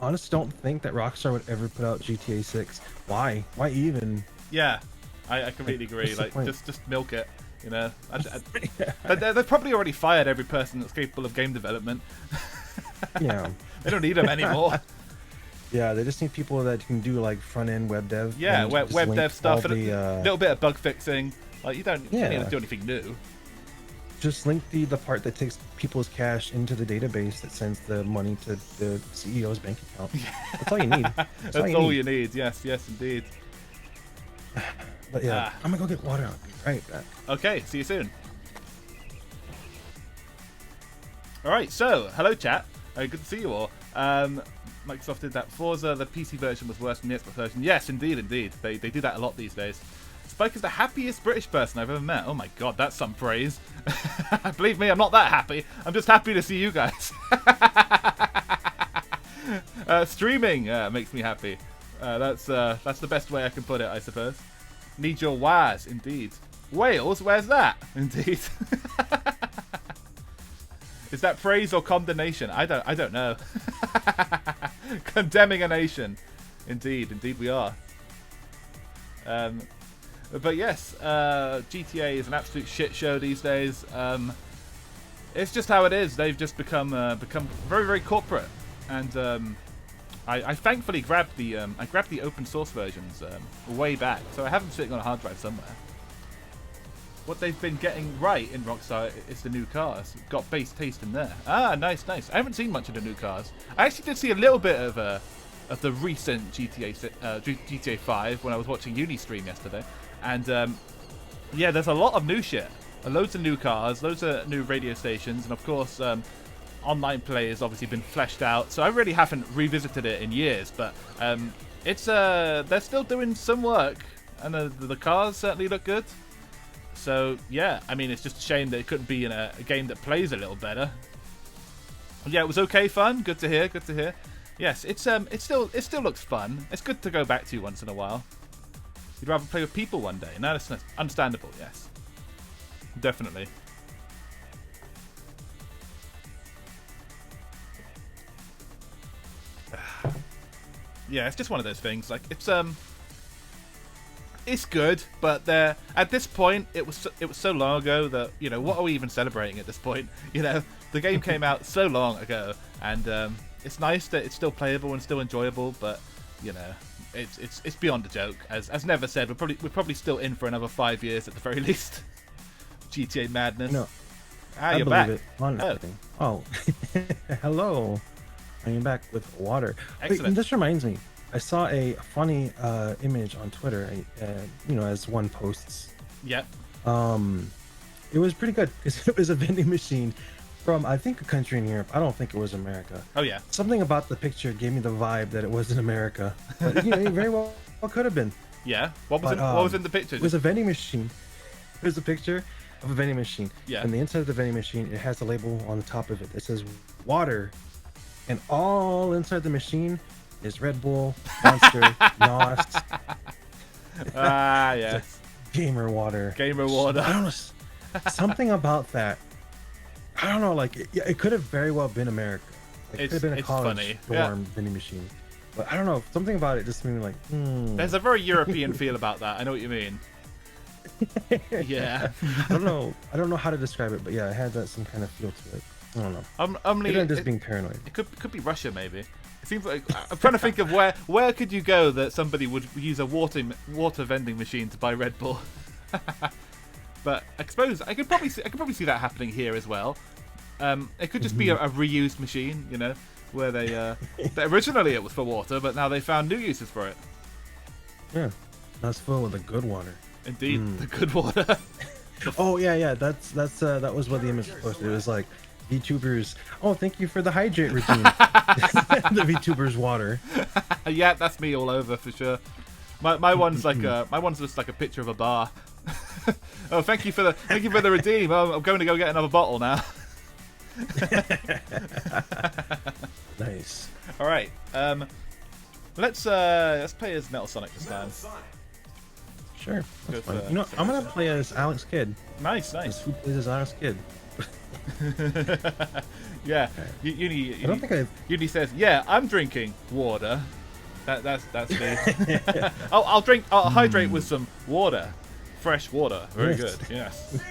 [SPEAKER 2] honestly don't think that Rockstar would ever put out GTA 6. Why? Why even?
[SPEAKER 1] Yeah, I completely agree. Like just milk it. You know, they've probably already fired every person that's capable of game development.
[SPEAKER 2] Yeah,
[SPEAKER 1] they don't need them anymore.
[SPEAKER 2] Yeah, they just need people that can do like front end web dev.
[SPEAKER 1] Yeah, web dev stuff and a little bit of bug fixing. Like you don't need to do anything new.
[SPEAKER 2] just link the part that takes people's cash into the database that sends the money to the CEO's bank account. That's all you need.
[SPEAKER 1] That's all you need. Yes, indeed.
[SPEAKER 2] But yeah, I'm gonna go get water. I'll be right back.
[SPEAKER 1] Okay, see you soon. All right, so hello chat. Good to see you all. Microsoft did that. Forza, the PC version was worse than the Xbox version. Yes, indeed. They do that a lot these days. Spike is the happiest British person I've ever met. Oh my god, that's some praise. Believe me, I'm not that happy. I'm just happy to see you guys. Streaming makes me happy. That's the best way I can put it, I suppose. Need your wires, indeed. Wales, where's that? Indeed. Is that praise or condemnation? I don't know. Condemning a nation. Indeed we are. But yes, GTA is an absolute shit show these days. It's just how it is. They've just become very, very corporate, and I thankfully grabbed the open source versions way back, so I have them sitting on a hard drive somewhere. What they've been getting right in Rockstar is the new cars. Got base taste in there. Ah, nice. I haven't seen much of the new cars. I actually did see a little bit of the recent GTA 5 when I was watching Uni stream yesterday, and yeah, there's a lot of new shit. Loads of new cars, loads of new radio stations, and of course, online play has obviously been fleshed out. So I really haven't revisited it in years, but it's they're still doing some work, and the cars certainly look good. So yeah, I mean, it's just a shame that it couldn't be in a game that plays a little better. Yeah, it was okay fun. Good to hear. Yes, it still looks fun. It's good to go back to once in a while. You'd rather play with people one day. No, that's understandable. Yes, definitely. Yeah, it's just one of those things. Like it's good, but at this point, it was so long ago that, you know, what are we even celebrating at this point? You know, the game came out so long ago, and it's nice that it's still playable and still enjoyable, but you know, it's beyond a joke. As Never said, we're probably still in for another 5 years at the very least. GTA madness.
[SPEAKER 2] No,
[SPEAKER 1] you're back.
[SPEAKER 2] Oh, hello. I'm back with water.
[SPEAKER 1] Excellent.
[SPEAKER 2] Wait, this reminds me. I saw a funny image on Twitter, you know, as one posts.
[SPEAKER 1] Yeah.
[SPEAKER 2] It was pretty good because it was a vending machine from, I think, a country in Europe. I don't think it was America.
[SPEAKER 1] Oh yeah.
[SPEAKER 2] Something about the picture gave me the vibe that it wasn't America, but you know, it very well could have been.
[SPEAKER 1] Yeah. What was in the picture?
[SPEAKER 2] It was a vending machine. It was a picture of a vending machine.
[SPEAKER 1] Yeah.
[SPEAKER 2] And the inside of the vending machine, it has a label on the top of it that says water, and all inside the machine is Red Bull, Monster, NOS.
[SPEAKER 1] Ah, yes.
[SPEAKER 2] Gamer water.
[SPEAKER 1] Gamer water.
[SPEAKER 2] I don't know. Something about that. I don't know. Like, it could have very well been America. Like, it could have been a college dorm vending machine. But I don't know. Something about it just made me like,
[SPEAKER 1] There's a very European feel about that. I know what you mean. Yeah.
[SPEAKER 2] I don't know how to describe it, but yeah, it had some kind of feel to it. I don't know. Maybe I'm just being paranoid.
[SPEAKER 1] It could be Russia, maybe. It seems like I'm trying to think of where could you go that somebody would use a water vending machine to buy Red Bull. But I suppose I could probably see that happening here as well. It could just be a reused machine, you know, where they originally it was for water, but now they found new uses for it.
[SPEAKER 2] Yeah, that's full of the good water.
[SPEAKER 1] Indeed, the good water.
[SPEAKER 2] Oh yeah, that was what the image was posted. It was like, VTubers, oh, thank you for the hydrate routine. The VTubers water.
[SPEAKER 1] Yeah, that's me all over for sure. My one's like just like a picture of a bar. Oh, thank you for the redeem. Oh, I'm going to go get another bottle now.
[SPEAKER 2] Nice.
[SPEAKER 1] All right. Let's play as Metal Sonic this time.
[SPEAKER 2] Sure. That's fine. You know, I'm gonna play as Alex Kidd.
[SPEAKER 1] Nice.
[SPEAKER 2] Who plays as Alex Kidd?
[SPEAKER 1] Yeah.
[SPEAKER 2] Okay. I don't think I've.
[SPEAKER 1] Uni says, "Yeah, I'm drinking water." That's me. I'll hydrate with some water, fresh water. Very good. Yes.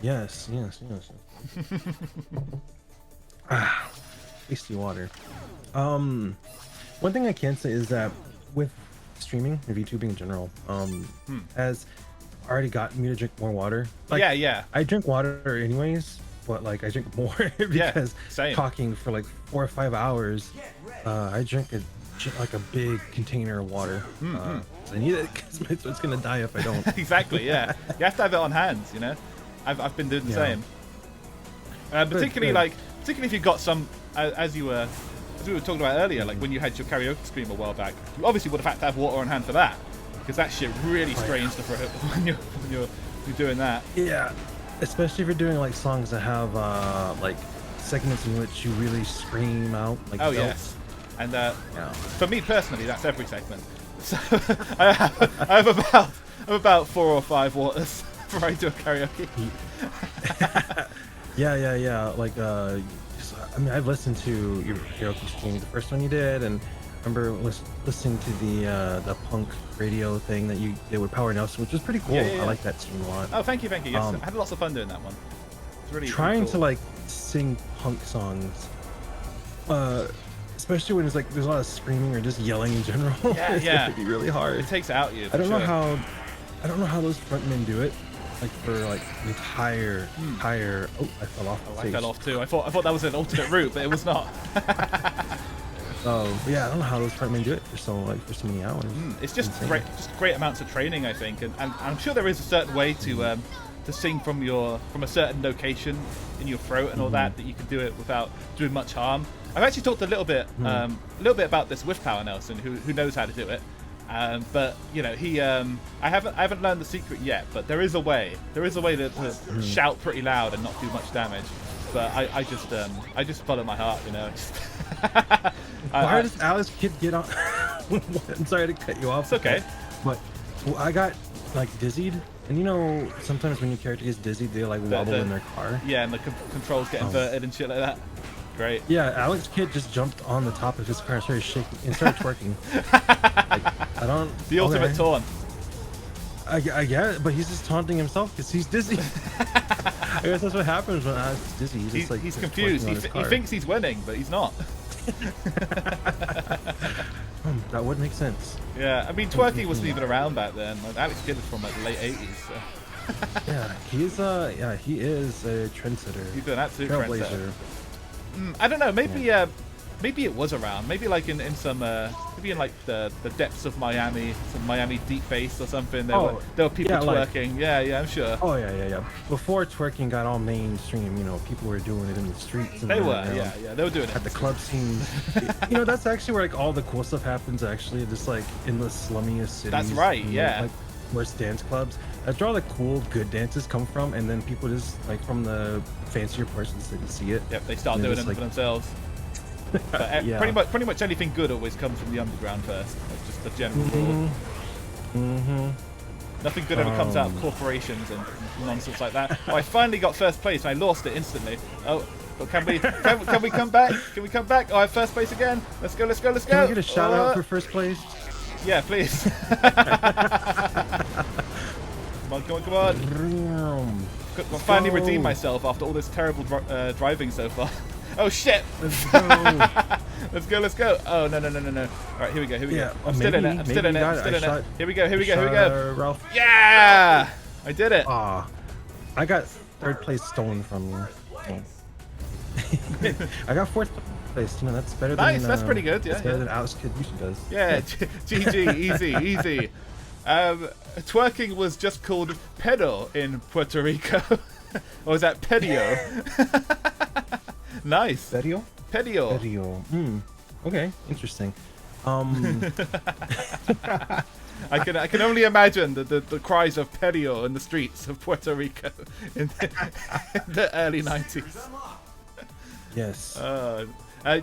[SPEAKER 2] Yes. Tasty water. One thing I can say is that with streaming and VTubing in general, as already got me to drink more water. Like,
[SPEAKER 1] yeah.
[SPEAKER 2] I drink water anyways, but like I drink more because
[SPEAKER 1] same.
[SPEAKER 2] talking for like 4 or 5 hours, I drink like a big container of water. I need it because my throat's gonna die if I don't.
[SPEAKER 1] Exactly, yeah. You have to have it on hand, you know. I've been doing the same. Particularly if you got some, as we were talking about earlier, like when you had your karaoke stream a while back, you obviously would have had to have water on hand for that, because that shit really strains the throat when you're doing that.
[SPEAKER 2] Yeah, especially if you're doing like songs that have like segments in which you really scream out. Like
[SPEAKER 1] yes, and for me personally, that's every segment. So I have about 4 or 5 waters before I do a karaoke.
[SPEAKER 2] Yeah. Like, I mean, I've listened to your karaoke stream, the first one you did, and I remember listening to the punk radio thing that you did with Power Nelson, which was pretty cool.
[SPEAKER 1] Yeah.
[SPEAKER 2] I like that stream a lot.
[SPEAKER 1] Oh, thank you. Yes, I had lots of fun doing that one. It's really
[SPEAKER 2] trying
[SPEAKER 1] cool.
[SPEAKER 2] to like sing punk songs, especially when it's like there's a lot of screaming or just yelling in general.
[SPEAKER 1] Yeah.
[SPEAKER 2] It'd be really hard.
[SPEAKER 1] It takes it out of you.
[SPEAKER 2] I don't know how those frontmen do it. Like for like the entire. Oh, I fell off.
[SPEAKER 1] I fell off too. I thought that was an alternate route, but it was not.
[SPEAKER 2] Oh yeah, I don't know how those frontmen do it for so many hours.
[SPEAKER 1] It's just great amounts of training, I think, and I'm sure there is a certain way to sing from a certain location in your throat and all that you can do it without doing much harm. I've actually talked a little bit about this with Power Nelson, who knows how to do it. But you know, I haven't learned the secret yet, but there is a way to shout pretty loud and not do much damage. But I just follow my heart, you know.
[SPEAKER 2] Why does Alex Kidd get on? I'm sorry to cut you off.
[SPEAKER 1] It's okay.
[SPEAKER 2] But I got like dizzied, and you know, sometimes when your character gets dizzied, they like wobble in their car.
[SPEAKER 1] Yeah, and the controls get inverted and shit like that. Great.
[SPEAKER 2] Yeah, Alex Kidd just jumped on the top of his car and started shaking and started twerking. I don't.
[SPEAKER 1] The ultimate taunt.
[SPEAKER 2] I get it, but he's just taunting himself because he's dizzy. I guess that's what happens when Alex is dizzy.
[SPEAKER 1] He's confused. He thinks he's winning, but he's not.
[SPEAKER 2] That would make sense.
[SPEAKER 1] Yeah, I mean, twerking wasn't even around back then. Like, Alex Kidd was from like the late '80s. So.
[SPEAKER 2] Yeah, he is a trendsetter.
[SPEAKER 1] He's an absolute
[SPEAKER 2] trailblazer.
[SPEAKER 1] trendsetter. I don't know. Maybe it was around. Maybe like in some maybe in like the depths of Miami, some Miami deep bass or something. There were people twerking. Yeah, I'm sure.
[SPEAKER 2] Oh yeah. Before twerking got all mainstream, you know, people were doing it in the streets. And
[SPEAKER 1] they were doing it
[SPEAKER 2] at the club scene. You know, that's actually where like all the cool stuff happens. Actually, just like in the slummiest cities.
[SPEAKER 1] That's right. Yeah.
[SPEAKER 2] Like worst dance clubs. That's where all the cool, good dances come from, and then people just like from the fancier parts of the city see it.
[SPEAKER 1] Yep, they start doing it for themselves. But pretty much anything good always comes from the underground first. That's just the general rule. Nothing good ever comes out of corporations and nonsense like that. Oh, I finally got first place and I lost it instantly. Oh, but can we come back? Can we come back? Oh, I have first place again. Let's go. Can we
[SPEAKER 2] get a shout out for first place?
[SPEAKER 1] Yeah, please. Come on. I finally redeemed myself after all this terrible driving so far. Oh shit! Let's go. Oh no. Alright, here we go.
[SPEAKER 2] Yeah,
[SPEAKER 1] I'm still in it. Here we go.
[SPEAKER 2] Ralph.
[SPEAKER 1] Yeah! I did it.
[SPEAKER 2] I got third place stolen from you. I got fourth place. You know, that's better than...
[SPEAKER 1] Nice, that's pretty good.
[SPEAKER 2] That's better than Alex Kidd usually does.
[SPEAKER 1] Yeah, GG, easy. Twerking was just called pedo in Puerto Rico. Or was that pedio? Nice.
[SPEAKER 2] Pedio. Okay, interesting.
[SPEAKER 1] I can only imagine the cries of pedio in the streets of Puerto Rico in the early 90s.
[SPEAKER 2] Yes.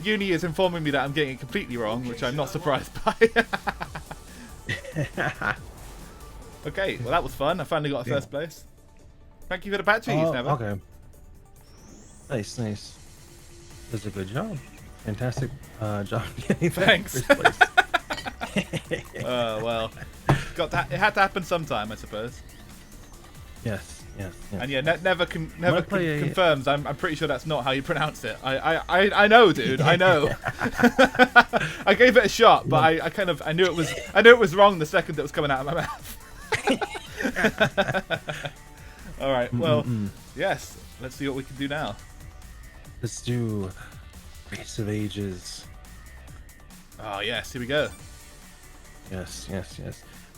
[SPEAKER 1] Uni is informing me that I'm getting it completely wrong, which I'm not surprised by. Okay, well that was fun. I finally got a first place. Thank you for the patches, Never.
[SPEAKER 2] Okay. Nice. That's a good job. Fantastic job getting
[SPEAKER 1] Thanks.
[SPEAKER 2] first place.
[SPEAKER 1] Well, it had to happen sometime, I suppose.
[SPEAKER 2] Yes.
[SPEAKER 1] And yeah, never confirms. I'm pretty sure that's not how you pronounce it. I know, dude. I know. I gave it a shot, but I knew it was wrong the second it was coming out of my mouth. All right. Well, yes. Let's see what we can do now.
[SPEAKER 2] Let's do Race of Ages.
[SPEAKER 1] Oh yes, here we go.
[SPEAKER 2] Yes.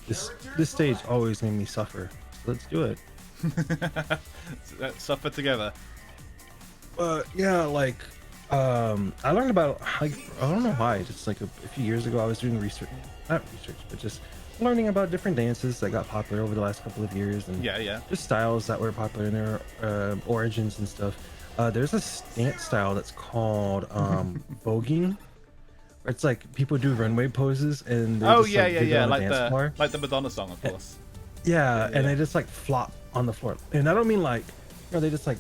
[SPEAKER 2] This stage always made me suffer. So let's do it.
[SPEAKER 1] Let's suffer together.
[SPEAKER 2] Yeah, like I learned about, like, I don't know why, just like a few years ago I was doing research, not research, but just learning about different dances that got popular over the last couple of years, and just styles that were popular in their origins and stuff. There's a dance style that's called voguing. It's like people do runway poses and they like
[SPEAKER 1] the Madonna song, of course.
[SPEAKER 2] And they just like flop on the floor, and I don't mean like, they just like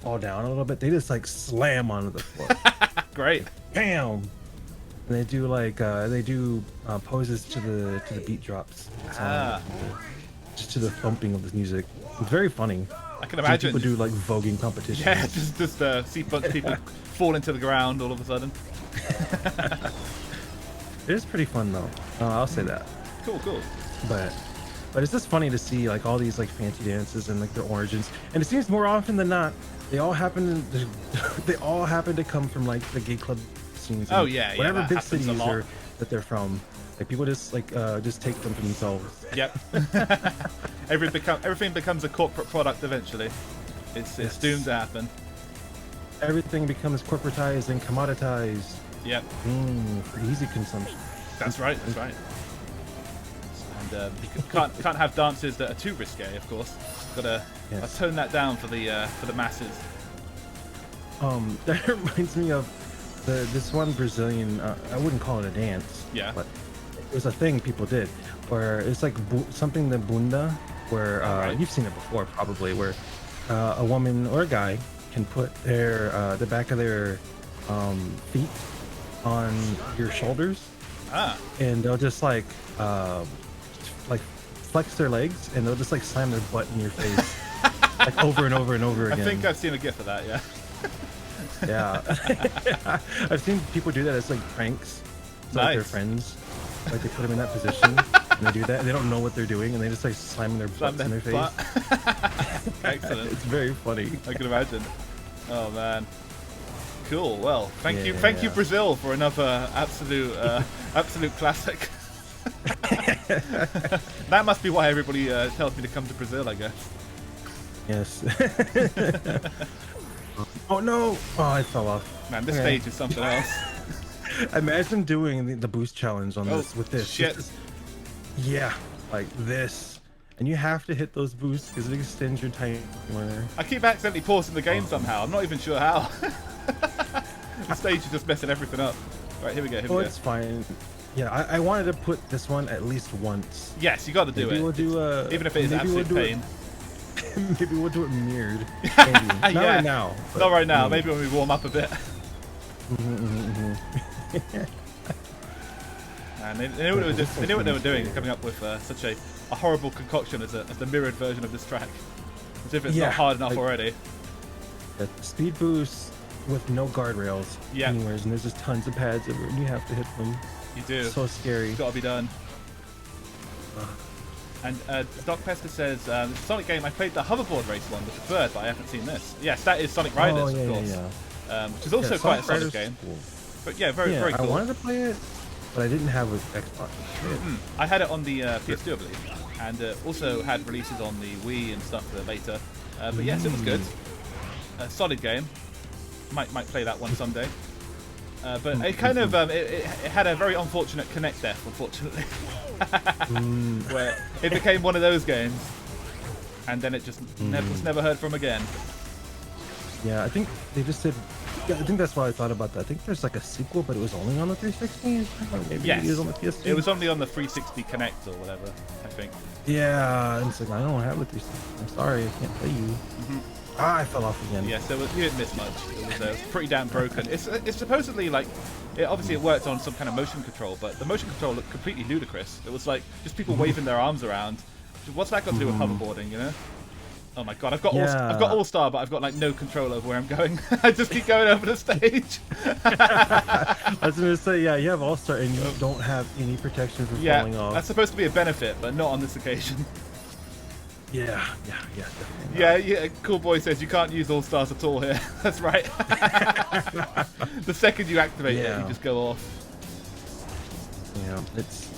[SPEAKER 2] fall down a little bit. They just like slam onto the floor.
[SPEAKER 1] Great.
[SPEAKER 2] Bam. And they do like poses to the beat drops. Just to the thumping of the music. It's very funny.
[SPEAKER 1] I can imagine
[SPEAKER 2] people do like voguing competitions.
[SPEAKER 1] Yeah, just see a bunch of people fall into the ground all of a sudden.
[SPEAKER 2] It is pretty fun though. I'll say that.
[SPEAKER 1] Cool.
[SPEAKER 2] But it's just funny to see like all these like fancy dances and like their origins. And it seems more often than not, they all happen to come from like the gay club scenes. Whatever big cities that they're from. Like people just like just take them for themselves.
[SPEAKER 1] Yep. Everything becomes a corporate product eventually. It's doomed to happen.
[SPEAKER 2] Everything becomes corporatized and commoditized.
[SPEAKER 1] Yep.
[SPEAKER 2] For easy consumption.
[SPEAKER 1] That's right. And you can't have dances that are too risque, of course. Gotta tone that down for the masses.
[SPEAKER 2] That reminds me of this one Brazilian. I wouldn't call it a dance.
[SPEAKER 1] Yeah.
[SPEAKER 2] But it was a thing people did, where it's like something the bunda, where you've seen it before probably, where a woman or a guy can put the back of their feet on your shoulders, and they'll just like flex their legs, and they'll just like slam their butt in your face like over and over and over again.
[SPEAKER 1] I think I've seen a gif of that.
[SPEAKER 2] Yeah. I've seen people do that as like pranks.
[SPEAKER 1] Nice.
[SPEAKER 2] Like their friends, like they put them in that position and they do that and they don't know what they're doing and they just like slamming their butts in their face.
[SPEAKER 1] Excellent.
[SPEAKER 2] It's very funny.
[SPEAKER 1] I can imagine. Oh man. Cool. Well, thank you Brazil, for another absolute classic. That must be why everybody tells me to come to Brazil, I guess.
[SPEAKER 2] Yes. Oh no! Oh, I fell off.
[SPEAKER 1] Man, this stage is something else.
[SPEAKER 2] Imagine doing the boost challenge on this with this.
[SPEAKER 1] Shit.
[SPEAKER 2] Yeah, like this. And you have to hit those boosts because it extends your timer.
[SPEAKER 1] I keep accidentally pausing the game somehow. I'm not even sure how. The stage is just messing everything up. Right, here we go.
[SPEAKER 2] It's fine. Yeah, I wanted to put this one at least once.
[SPEAKER 1] Yes, you got to do it.
[SPEAKER 2] We'll do
[SPEAKER 1] even if it is absolute pain.
[SPEAKER 2] Maybe we'll do it mirrored. Maybe. Not right now.
[SPEAKER 1] Not right now. Maybe when we warm up a bit. And they knew what they were doing, coming up with such a horrible concoction as the mirrored version of this track. As if it's not hard enough already.
[SPEAKER 2] The speed boost with no guardrails anywhere, and there's just tons of pads everywhere, and you have to hit them.
[SPEAKER 1] You do.
[SPEAKER 2] So scary.
[SPEAKER 1] It's got to be done. And Doc Pester says, Sonic game, I played the hoverboard race one, the preferred, but I haven't seen this. Yes, that is Sonic Riders, of course. Which is also quite a Sonic game. Cool. But yeah, very cool.
[SPEAKER 2] I wanted to play it, but I didn't have an Xbox.
[SPEAKER 1] I had it on the PS2, I believe, and also had releases on the Wii and stuff later. But yes, it was good. A solid game. Might play that one someday. But it kind of it had a very unfortunate Connect death, unfortunately, where it became one of those games, and then it just was never heard from again.
[SPEAKER 2] Yeah, I think they just did. Yeah, I think that's why I thought about that. I think there's like a sequel, but it was only on the 360. Maybe it was on the PS2.
[SPEAKER 1] It was only on the 360 Connect or whatever, I think.
[SPEAKER 2] Yeah, and it's like I don't have a 360. I'm sorry, I can't play you. I fell off again.
[SPEAKER 1] Yeah, so you didn't miss much. It was pretty damn broken. It's supposedly like, obviously it worked on some kind of motion control, but the motion control looked completely ludicrous. It was like just people waving their arms around. What's that got to do with hoverboarding, you know? Oh my god, I've got All-Star, but I've got like no control over where I'm going. I just keep going over the stage.
[SPEAKER 2] I was going to say, yeah, you have All-Star and you don't have any protection from falling off.
[SPEAKER 1] That's supposed to be a benefit, but not on this occasion.
[SPEAKER 2] Definitely
[SPEAKER 1] Yeah, yeah. Cool Boy says you can't use All Stars at all here. That's right. The second you activate it, you just go off.
[SPEAKER 2] Yeah, it's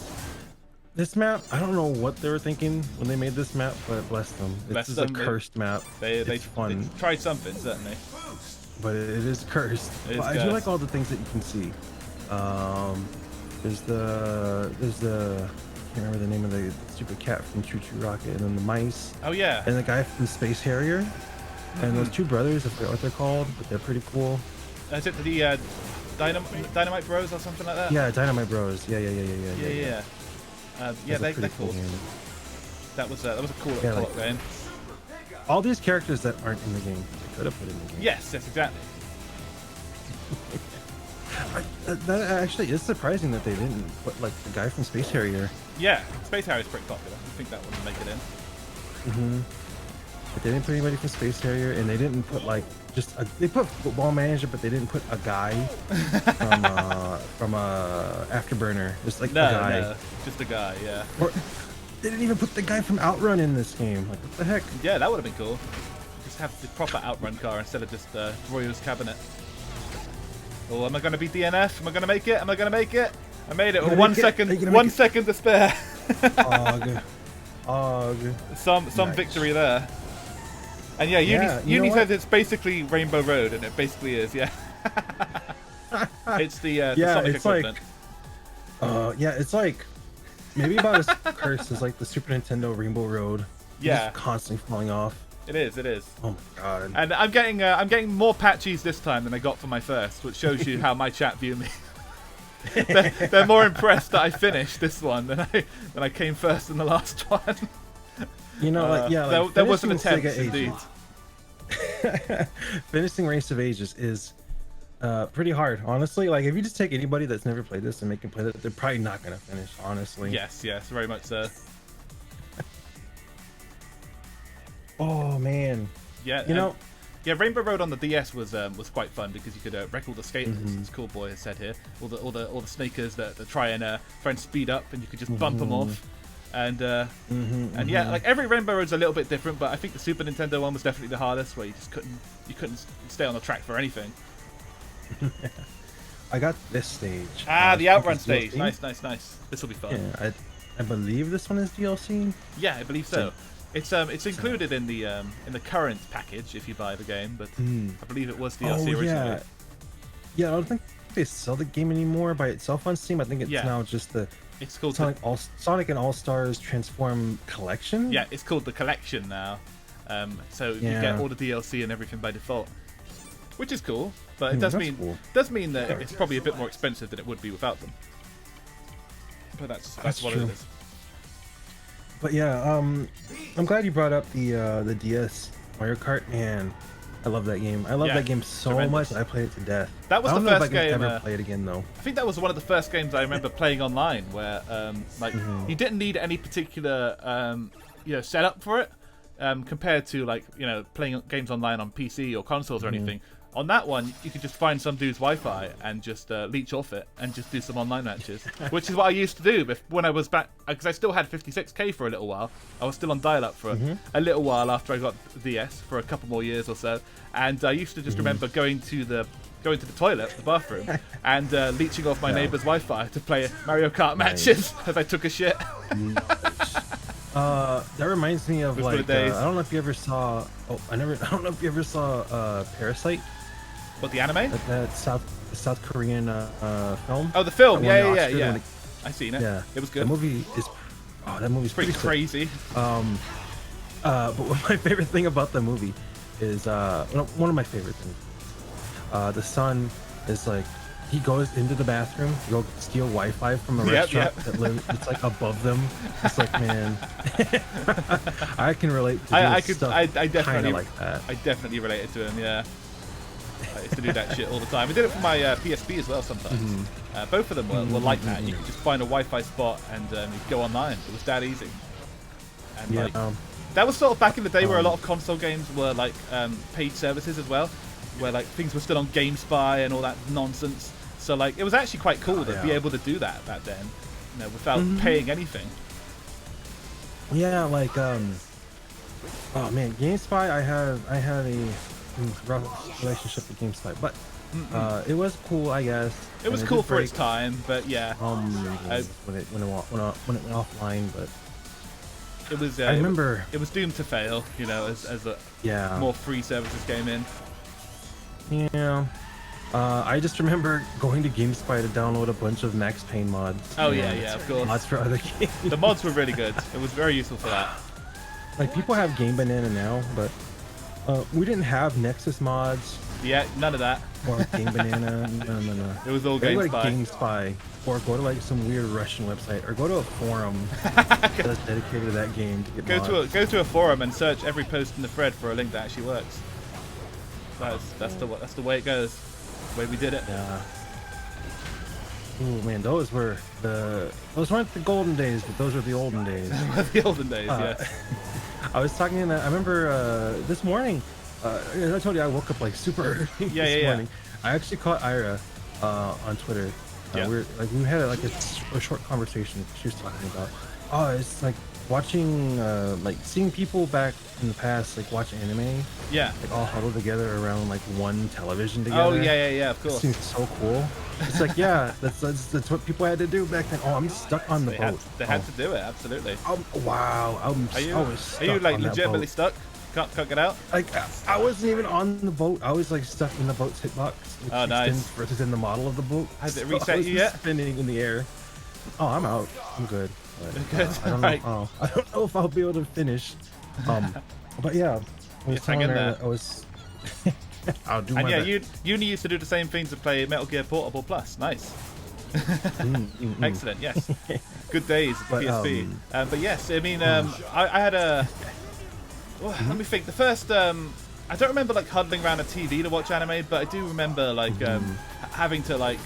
[SPEAKER 2] this map. I don't know what they were thinking when they made this map, but bless them. This is a cursed map. It's fun.
[SPEAKER 1] They tried something, certainly.
[SPEAKER 2] But it is cursed.
[SPEAKER 1] It is
[SPEAKER 2] I do like all the things that you can see. There's the I can't remember the name of the stupid cat from Choo Choo Rocket, and then the mice.
[SPEAKER 1] Oh yeah.
[SPEAKER 2] And the guy from Space Harrier, and those two brothers. I forget what they're called, but they're pretty cool.
[SPEAKER 1] Is it the Dynamite Bros or something like that?
[SPEAKER 2] Yeah, Dynamite Bros. Yeah.
[SPEAKER 1] Yeah, they're cool.
[SPEAKER 2] Game.
[SPEAKER 1] That was a cool co-op game.
[SPEAKER 2] All these characters that aren't in the game, they could have put in the game.
[SPEAKER 1] Yes, exactly.
[SPEAKER 2] That actually is surprising that they didn't put like the guy from Space Harrier.
[SPEAKER 1] Yeah, Space Harrier is pretty popular. I think that wouldn't make it in.
[SPEAKER 2] But they didn't put anybody from Space Harrier, and they didn't put like they put Football Manager, but they didn't put a guy from Afterburner. Just like a guy.
[SPEAKER 1] No, just a guy. Yeah.
[SPEAKER 2] Or they didn't even put the guy from Outrun in this game. Like what the heck?
[SPEAKER 1] Yeah, that would have been cool. Just have the proper Outrun car instead of just Royal's Cabinet. Oh, am I going to be DNF? Am I going to make it? Am I going to make it? I made it. 1 second. 1 second to spare. Some nice. Victory there. And yeah, Uni says it's basically Rainbow Road, and it basically is. Yeah. It's the Sonic equivalent.
[SPEAKER 2] It's like maybe about as cursed as like the Super Nintendo Rainbow Road.
[SPEAKER 1] Yeah.
[SPEAKER 2] Just constantly falling off.
[SPEAKER 1] It is.
[SPEAKER 2] Oh my god.
[SPEAKER 1] And I'm getting more patches this time than I got for my first, which shows you how my chat view me. they're more impressed that I finished this one than I came first in the last one.
[SPEAKER 2] You know,
[SPEAKER 1] there was an attempt indeed.
[SPEAKER 2] Finishing Race of Ages is pretty hard, honestly. Like if you just take anybody that's never played this and make them play it, they're probably not gonna finish, honestly.
[SPEAKER 1] Yes, very much so.
[SPEAKER 2] Oh man.
[SPEAKER 1] Yeah. Yeah, Rainbow Road on the DS was quite fun because you could wreck all the skaters. As Cool Boy has said here, all the snakers that try and speed up, and you could just bump them off. And yeah, like every Rainbow Road's a little bit different, but I think the Super Nintendo one was definitely the hardest, where you just couldn't stay on the track for anything.
[SPEAKER 2] I got this stage.
[SPEAKER 1] The Outrun stage. DLC. Nice. This will be fun.
[SPEAKER 2] Yeah, I believe this one is DLC.
[SPEAKER 1] Yeah, I believe so. It's included in the current package if you buy the game, but I believe it was DLC originally.
[SPEAKER 2] Yeah, I don't think they sell the game anymore by itself on Steam. I think it's now just the.
[SPEAKER 1] It's called
[SPEAKER 2] Sonic and All Stars Transform Collection.
[SPEAKER 1] Yeah, it's called the Collection now. So you get all the DLC and everything by default, which is cool. But it does mean that it's probably a bit more expensive than it would be without them. But that's what
[SPEAKER 2] true.
[SPEAKER 1] it is.
[SPEAKER 2] But yeah, I'm glad you brought up the DS Mario Kart. Man, I love that game. I love that game so much. I played it to death.
[SPEAKER 1] That was the first game.
[SPEAKER 2] I don't know if I could ever play it again though.
[SPEAKER 1] I think that was one of the first games I remember playing online, where you didn't need any particular setup for it, compared to playing games online on PC or consoles or anything. On that one, you could just find some dude's Wi-Fi and just leech off it and just do some online matches, which is what I used to do when I was back, because I still had 56k for a little while. I was still on dial-up for a little while after I got the DS for a couple more years or so, and I used to just remember going to the toilet, the bathroom, and leeching off my neighbour's Wi-Fi to play Mario Kart matches as I took a shit.
[SPEAKER 2] That reminds me of I don't know if you ever saw. I don't know if you ever saw Parasite.
[SPEAKER 1] What, the anime?
[SPEAKER 2] That South Korean film.
[SPEAKER 1] Oh, the film. Yeah. I seen it. Yeah, it was good.
[SPEAKER 2] The movie is. Oh, that movie's
[SPEAKER 1] pretty crazy.
[SPEAKER 2] But my favorite thing about the movie is one of my favorite things. The son is like, he goes into the bathroom to go steal Wi-Fi from a restaurant that lives. It's like above them. It's like, man, I can relate to this stuff.
[SPEAKER 1] I definitely
[SPEAKER 2] like that.
[SPEAKER 1] I definitely related to him. Yeah, I used to do that shit all the time. I did it for my PSP as well sometimes. Both of them were like that. You could just find a Wi-Fi spot and you'd go online. It was that easy. And that was sort of back in the day where a lot of console games were like paid services as well, where like things were still on GameSpy and all that nonsense. So like it was actually quite cool to be able to do that back then, without paying anything.
[SPEAKER 2] Yeah, like Oh man, GameSpy, I had a rough relationship with GameSpy, but it was cool, I guess.
[SPEAKER 1] It was
[SPEAKER 2] and
[SPEAKER 1] cool
[SPEAKER 2] did
[SPEAKER 1] for
[SPEAKER 2] break,
[SPEAKER 1] its time, but yeah,
[SPEAKER 2] when it went offline, but
[SPEAKER 1] it was.
[SPEAKER 2] I remember
[SPEAKER 1] it was doomed to fail, you know, as more free services came in.
[SPEAKER 2] Yeah. I just remember going to GameSpy to download a bunch of Max Payne mods.
[SPEAKER 1] Oh yeah, of course.
[SPEAKER 2] Mods for other games.
[SPEAKER 1] The mods were really good. It was very useful for that.
[SPEAKER 2] Like people have Game Banana now, but we didn't have Nexus mods.
[SPEAKER 1] Yeah, none of that.
[SPEAKER 2] Or Game Banana. No.
[SPEAKER 1] It was all
[SPEAKER 2] Go to
[SPEAKER 1] GameSpy.
[SPEAKER 2] GameSpy, or go to like some weird Russian website, or go to a forum that's dedicated to that game to get mods.
[SPEAKER 1] Go to a forum and search every post in the thread for a link that actually works. That's the way it goes. The way we did it.
[SPEAKER 2] Yeah. Ooh man, those weren't the golden days, but those were the olden days.
[SPEAKER 1] The olden days, yes.
[SPEAKER 2] I was talking in I remember this morning. I told you I woke up like super early this morning. I actually caught Ira on Twitter. We had a short conversation. She was talking about it's like watching like seeing people back in the past like watch anime.
[SPEAKER 1] Yeah.
[SPEAKER 2] Like all huddled together around like one television together.
[SPEAKER 1] Oh yeah, of course.
[SPEAKER 2] It seems so cool. It's like that's what people had to do back then. Oh, I'm stuck on the boat.
[SPEAKER 1] They had to do it, absolutely.
[SPEAKER 2] Wow.
[SPEAKER 1] Are you like legitimately stuck? Can't get out?
[SPEAKER 2] Like I wasn't even on the boat. I was like stuck in the boat's hitbox.
[SPEAKER 1] Oh, nice.
[SPEAKER 2] Versus in the model of the boat.
[SPEAKER 1] Has it reset you yet?
[SPEAKER 2] Spinning in the air. Oh, I'm out. I'm good. But,
[SPEAKER 1] good.
[SPEAKER 2] I don't know. I don't know if I'll be able to finish. But yeah, I was telling her that I was. I'll do my best.
[SPEAKER 1] You used to do the same thing to play Metal Gear Portable Plus. Nice. Excellent. Yes. Good days at the PSP. But yes, I mean, I had a. Let me think. The first, I don't remember like huddling around a TV to watch anime, but I do remember like having to like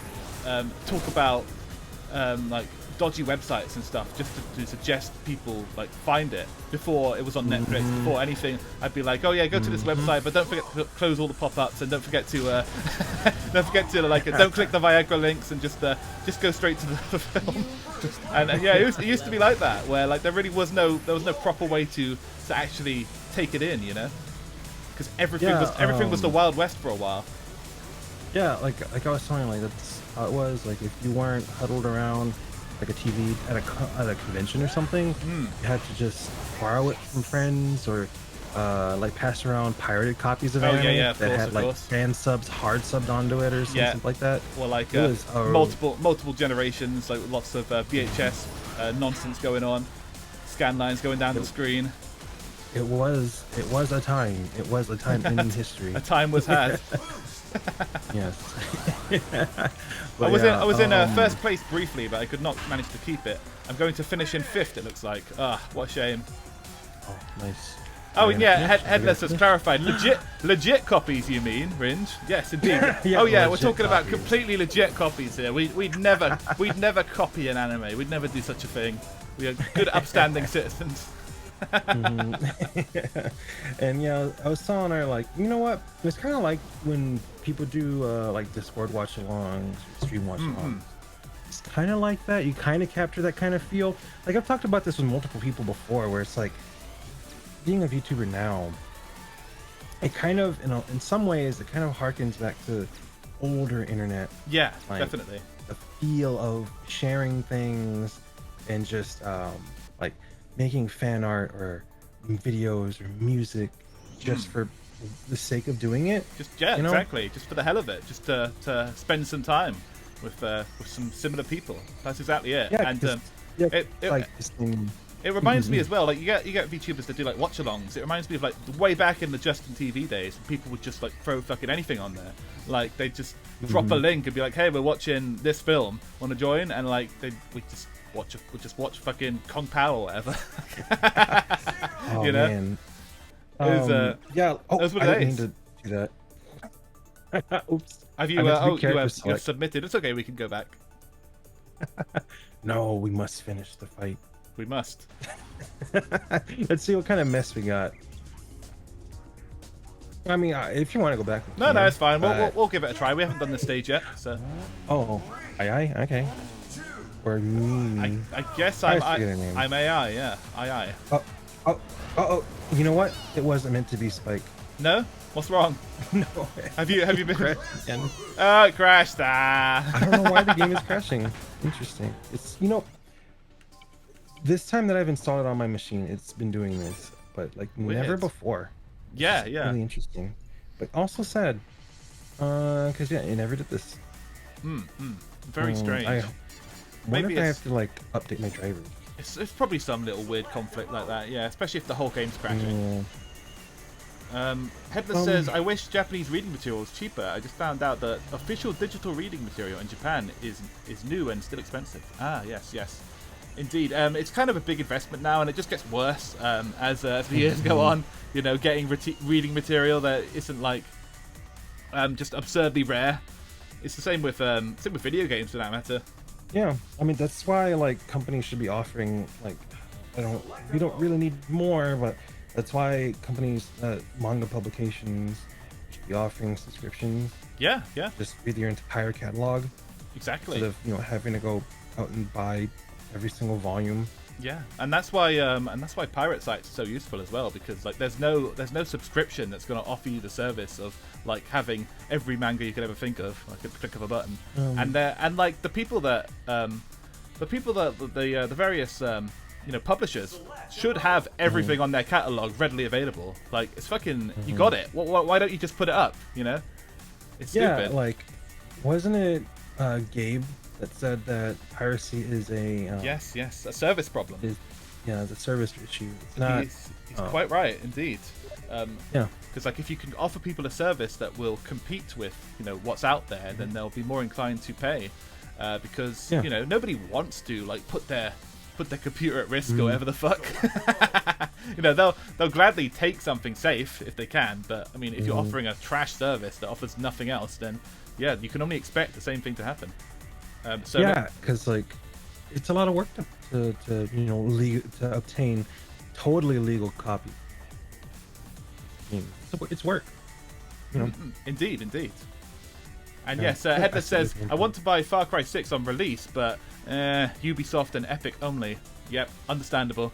[SPEAKER 1] talk about like dodgy websites and stuff just to suggest people like find it before it was on Netflix. Before anything, I'd be like, oh yeah, go to this website, but don't forget to close all the pop-ups and don't forget to don't click the Viagra links and just go straight to the film. And yeah, it used to be like that, where like there was no proper way to actually take it in, you know, because everything was the Wild West for a while.
[SPEAKER 2] Yeah, like I was telling you, like that's how it was. Like if you weren't huddled around like a TV at a convention or something, you had to just borrow it from friends or like pass around pirated copies of anime that had like fan subs, hard subbed onto it or something like that.
[SPEAKER 1] Or like multiple generations, like lots of VHS nonsense going on, scan lines going down the screen.
[SPEAKER 2] It was a time. It was a time in history.
[SPEAKER 1] A time was had.
[SPEAKER 2] Yes.
[SPEAKER 1] I was in first place briefly, but I could not manage to keep it. I'm going to finish in 5th. It looks like. What a shame.
[SPEAKER 2] Oh, nice.
[SPEAKER 1] Oh, and Headless has clarified. Legit copies, you mean, Ringe? Yes, indeed. We're talking about completely legit copies here. We'd never copy an anime. We'd never do such a thing. We are good, upstanding citizens.
[SPEAKER 2] And yeah, I was telling her like, you know what? It's kind of like when people do like Discord watch along, stream watch along. It's kind of like that. You kind of capture that kind of feel. Like I've talked about this with multiple people before, where it's like being a VTuber now. It kind of, in some ways, it kind of harkens back to older internet.
[SPEAKER 1] Yeah,
[SPEAKER 2] like,
[SPEAKER 1] definitely.
[SPEAKER 2] The feel of sharing things and just like making fan art or videos or music just for the sake of doing it.
[SPEAKER 1] Exactly. Just for the hell of it. Just to spend some time with some similar people. That's exactly it.
[SPEAKER 2] Yeah,
[SPEAKER 1] and it reminds me as well. Like you get VTubers that do like watch-alongs. It reminds me of like way back in the Justin TV days. People would just like throw fucking anything on there. Like they just drop a link and be like, "Hey, we're watching this film. Want to join?" And like we just watch fucking Kung Pao or whatever.
[SPEAKER 2] Oh,
[SPEAKER 1] you know?
[SPEAKER 2] Man.
[SPEAKER 1] Those were the days.
[SPEAKER 2] I didn't mean to do that. Oops.
[SPEAKER 1] Have you? You've submitted. It's okay. We can go back.
[SPEAKER 2] No, we must finish the fight.
[SPEAKER 1] We must.
[SPEAKER 2] Let's see what kind of mess we got. I mean, if you want to go back.
[SPEAKER 1] No, it's fine. We'll give it a try. We haven't done the stage yet, so.
[SPEAKER 2] Oh, aye, okay. Or
[SPEAKER 1] I guess I'm AI. Yeah, AI.
[SPEAKER 2] Oh. You know what? It wasn't meant to be, Spike.
[SPEAKER 1] No? What's wrong?
[SPEAKER 2] No.
[SPEAKER 1] Have you been?
[SPEAKER 2] Again.
[SPEAKER 1] Oh, it crashed. Ah.
[SPEAKER 2] I don't know why the game is crashing. Interesting. It's, you know, this time that I've installed it on my machine, it's been doing this, but like
[SPEAKER 1] Weird.
[SPEAKER 2] never before.
[SPEAKER 1] Yeah,
[SPEAKER 2] It's
[SPEAKER 1] yeah.
[SPEAKER 2] really interesting, but also sad. Because yeah, it never did this.
[SPEAKER 1] Very strange.
[SPEAKER 2] I wonder
[SPEAKER 1] Maybe
[SPEAKER 2] if I
[SPEAKER 1] it's,
[SPEAKER 2] have to like update my drivers.
[SPEAKER 1] it's probably some little weird conflict like that. Yeah, especially if the whole game's crashing. Headless says, I wish Japanese reading material was cheaper. I just found out that official digital reading material in Japan is new and still expensive. Ah, yes. Indeed. It's kind of a big investment now, and it just gets worse as the years go on. You know, getting reading material that isn't like just absurdly rare. It's the same with video games for that matter.
[SPEAKER 2] Yeah, I mean that's why like companies should be offering like we don't really need more, but that's why companies manga publications should be offering subscriptions.
[SPEAKER 1] Yeah.
[SPEAKER 2] Just read your entire catalog.
[SPEAKER 1] Exactly.
[SPEAKER 2] Instead of having to go out and buy every single volume.
[SPEAKER 1] Yeah, and that's why pirate sites are so useful as well, because like there's no subscription that's going to offer you the service of like having every manga you could ever think of, like at the click of a button. And like the various publishers should have everything on their catalog readily available. Like it's fucking you got it. Why don't you just put it up? It's stupid.
[SPEAKER 2] Yeah, like wasn't it Gabe that said that piracy is a
[SPEAKER 1] yes, a service problem.
[SPEAKER 2] The service issue. It's not.
[SPEAKER 1] He's quite right, indeed.
[SPEAKER 2] Yeah.
[SPEAKER 1] Because like if you can offer people a service that will compete with what's out there, then they'll be more inclined to pay. Because nobody wants to like put their computer at risk or whatever the fuck. They'll gladly take something safe if they can. But I mean, if you're offering a trash service that offers nothing else, then yeah, you can only expect the same thing to happen.
[SPEAKER 2] Because like it's a lot of work to to obtain totally legal copy. I mean, it's work.
[SPEAKER 1] Indeed. And yes, Headless says, I want to buy Far Cry 6 on release, but Ubisoft and Epic only. Yep, understandable.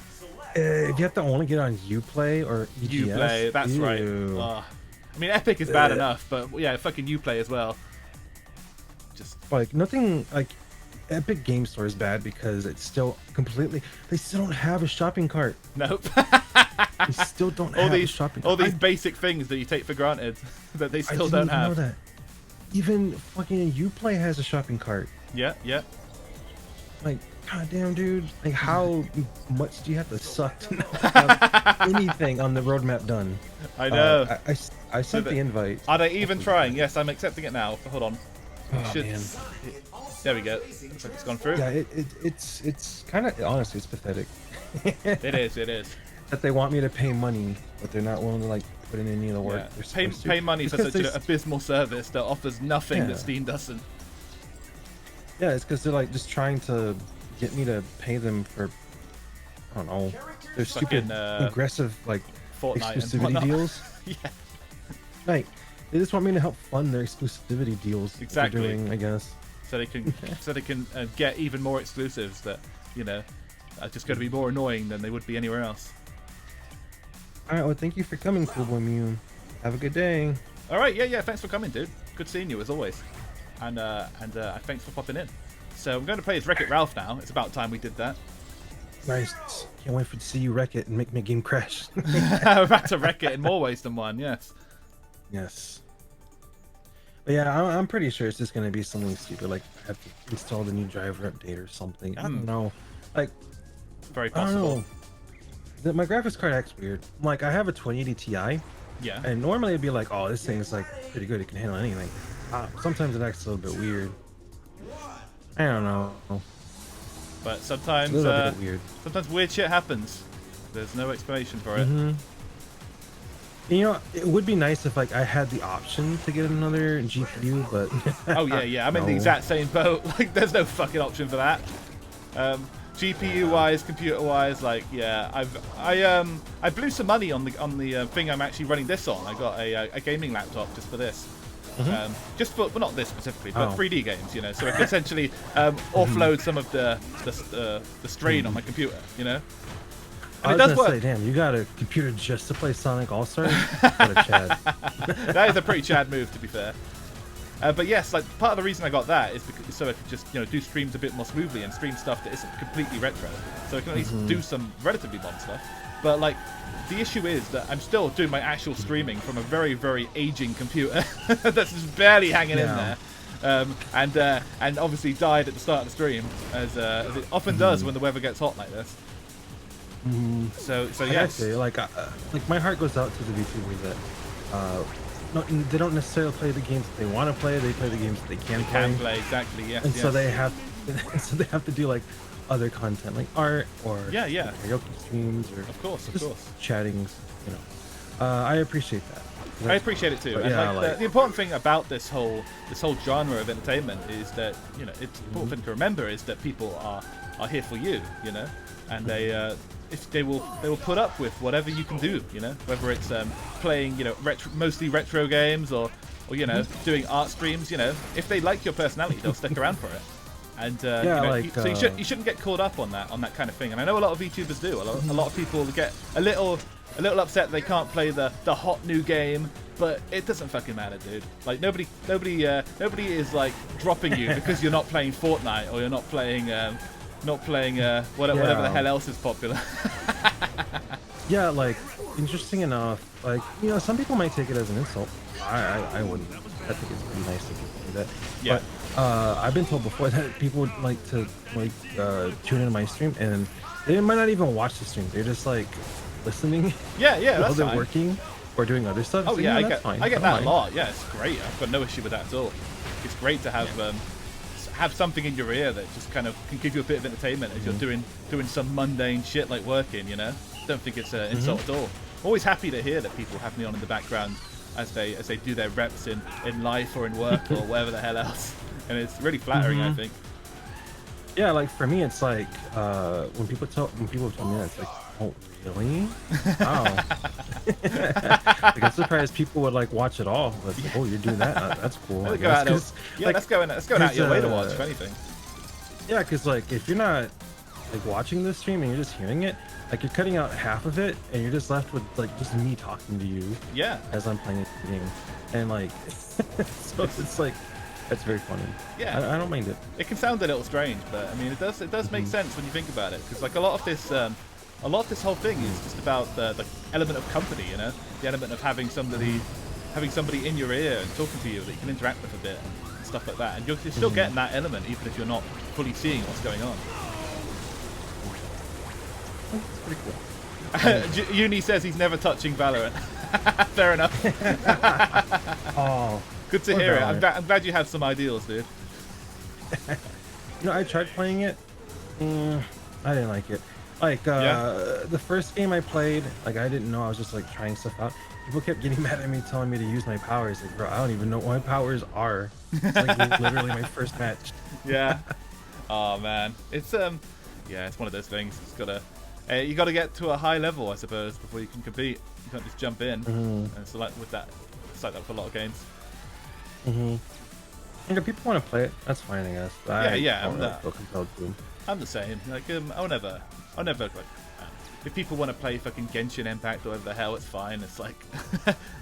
[SPEAKER 2] If you have to only get on Uplay or EGS,
[SPEAKER 1] Uplay, that's right. I mean, Epic is bad enough, but yeah, fucking Uplay as well. Just
[SPEAKER 2] like nothing like Epic Game Store is bad because it's still completely. They still don't have a shopping cart.
[SPEAKER 1] Nope.
[SPEAKER 2] They still don't have a shopping cart.
[SPEAKER 1] All these basic things that you take for granted that they still don't have.
[SPEAKER 2] Know that. Even fucking Uplay has a shopping cart.
[SPEAKER 1] Yeah.
[SPEAKER 2] Like, goddamn, dude. Like, how much do you have to suck to not have anything on the roadmap done?
[SPEAKER 1] I know.
[SPEAKER 2] I sent the invite.
[SPEAKER 1] Are they even trying? Yes, I'm accepting it now. Hold on.
[SPEAKER 2] Man.
[SPEAKER 1] There we go. Looks like it's gone through.
[SPEAKER 2] Yeah, it's kind of, honestly, it's pathetic.
[SPEAKER 1] It is.
[SPEAKER 2] That they want me to pay money, but they're not willing to like put in any of the work.
[SPEAKER 1] Yeah. Pay money for such an abysmal service that offers nothing that Steam doesn't.
[SPEAKER 2] Yeah, it's because they're like just trying to get me to pay them for, I don't know, their stupid aggressive like
[SPEAKER 1] Fortnite
[SPEAKER 2] exclusivity deals.
[SPEAKER 1] Yeah.
[SPEAKER 2] Like they just want me to help fund their exclusivity deals.
[SPEAKER 1] Exactly.
[SPEAKER 2] That they're doing, I guess.
[SPEAKER 1] So they can get even more exclusives that are just going to be more annoying than they would be anywhere else.
[SPEAKER 2] All right, well, thank you for coming, Cool Boy Mew. Have a good day.
[SPEAKER 1] All right, yeah, thanks for coming, dude. Good seeing you as always, and thanks for popping in. So I'm going to play as Wreck-It Ralph now. It's about time we did that.
[SPEAKER 2] Nice. Can't wait to see you wreck it and make my game crash.
[SPEAKER 1] I'm about to wreck it in more ways than one. Yes.
[SPEAKER 2] But yeah, I'm pretty sure it's just going to be something stupid, like I have to install the new driver update or something. I don't know. Like,
[SPEAKER 1] very possible.
[SPEAKER 2] I don't know. My graphics card acts weird. Like, I have a 2080 Ti.
[SPEAKER 1] Yeah.
[SPEAKER 2] And normally it'd be like, oh, this thing's like pretty good. It can handle anything. Sometimes it acts a little bit weird. I don't know.
[SPEAKER 1] But sometimes,
[SPEAKER 2] it's a little bit weird.
[SPEAKER 1] Sometimes weird shit happens. There's no explanation for it.
[SPEAKER 2] You know, it would be nice if like I had the option to get another GPU, but
[SPEAKER 1] oh yeah, I'm in the exact same boat. Like, there's no fucking option for that. GPU wise, computer wise, like yeah, I blew some money on the thing I'm actually running this on. I got a gaming laptop just for this. Just for, well, not this specifically, but 3D games, so it could essentially offload some of the strain on my computer, And
[SPEAKER 2] I
[SPEAKER 1] it
[SPEAKER 2] was
[SPEAKER 1] does
[SPEAKER 2] gonna
[SPEAKER 1] work.
[SPEAKER 2] say, damn, you got a computer just to play Sonic All Stars? What a Chad.
[SPEAKER 1] That is a pretty Chad move, to be fair. But yes, like part of the reason I got that is because so I could just do streams a bit more smoothly and stream stuff that isn't completely retro, so I can at least do some relatively modern stuff. But like the issue is that I'm still doing my actual streaming from a very, very aging computer that's just barely hanging in there. And obviously died at the start of the stream, as it often does when the weather gets hot like this. So yes,
[SPEAKER 2] say, like my heart goes out to the VTubers that they don't necessarily play the games that they want to play. They play the games that they can play.
[SPEAKER 1] Exactly. Yes.
[SPEAKER 2] And
[SPEAKER 1] yes.
[SPEAKER 2] so they have to do like other content, like art or karaoke streams or
[SPEAKER 1] of course,
[SPEAKER 2] chattings. I appreciate that.
[SPEAKER 1] I appreciate it too. And the important thing about this whole genre of entertainment is that it's important thing to remember is that people are here for you, and they will put up with whatever you can do, whether it's playing mostly retro games or doing art streams. If they like your personality, they'll stick around for it. And so you shouldn't get caught up on that kind of thing. And I know a lot of VTubers do. A lot of people get a little upset they can't play the hot new game, but it doesn't fucking matter, dude. Like nobody is like dropping you because you're not playing Fortnite or you're not playing whatever the hell else is popular.
[SPEAKER 2] Yeah, like interesting enough, like some people might take it as an insult. I wouldn't. I think it's pretty nice that people do that.
[SPEAKER 1] Yeah.
[SPEAKER 2] But I've been told before that people would like to tune into my stream and they might not even watch the stream. They're just like listening.
[SPEAKER 1] Yeah,
[SPEAKER 2] while
[SPEAKER 1] that's
[SPEAKER 2] they're
[SPEAKER 1] fine.
[SPEAKER 2] working or doing other stuff.
[SPEAKER 1] Oh
[SPEAKER 2] so,
[SPEAKER 1] yeah,
[SPEAKER 2] that's fine.
[SPEAKER 1] I get that a lot. Yeah, it's great. I've got no issue with that at all. It's great to have have something in your ear that just kind of can give you a bit of entertainment as you're doing some mundane shit like working. Don't think it's an insult at all. I'm always happy to hear that people have me on in the background as they do their reps in life or in work or whatever the hell else, and it's really flattering. I think.
[SPEAKER 2] Yeah, like for me, it's like when people tell me that, it's like, oh really? Wow. Like, I'm surprised people would like watch it all. But like, oh, you're doing that? That's cool.
[SPEAKER 1] That's going out your way to watch, if anything.
[SPEAKER 2] Yeah, because like if you're not like watching this stream and you're just hearing it, like you're cutting out half of it and you're just left with like just me talking to you.
[SPEAKER 1] Yeah.
[SPEAKER 2] As I'm playing the game, and like so it's like that's very funny.
[SPEAKER 1] Yeah.
[SPEAKER 2] I don't mind it.
[SPEAKER 1] It can sound a little strange, but I mean it does make sense when you think about it, because like a lot of this whole thing is just about the element of company, the element of having somebody in your ear and talking to you that you can interact with a bit and stuff like that, and you're still getting that element even if you're not fully seeing what's going on.
[SPEAKER 2] That's pretty cool.
[SPEAKER 1] Uni says he's never touching Valorant. Fair enough.
[SPEAKER 2] Oh,
[SPEAKER 1] good to hear it. I'm glad you have some ideals, dude.
[SPEAKER 2] I tried playing it. I didn't like it. Like the first game I played, like I didn't know. I was just like trying stuff out. People kept getting mad at me, telling me to use my powers. Like, bro, I don't even know what my powers are. It's like literally my first match.
[SPEAKER 1] Yeah. Oh man, it's it's one of those things. It's you gotta get to a high level, I suppose, before you can compete. You can't just jump in. And so like with that, it's like that for a lot of games.
[SPEAKER 2] And if people want to play it, that's fine, I guess. I don't really feel compelled to.
[SPEAKER 1] I'm the same. Like I'll never like. If people want to play fucking Genshin Impact or whatever the hell, it's fine. It's like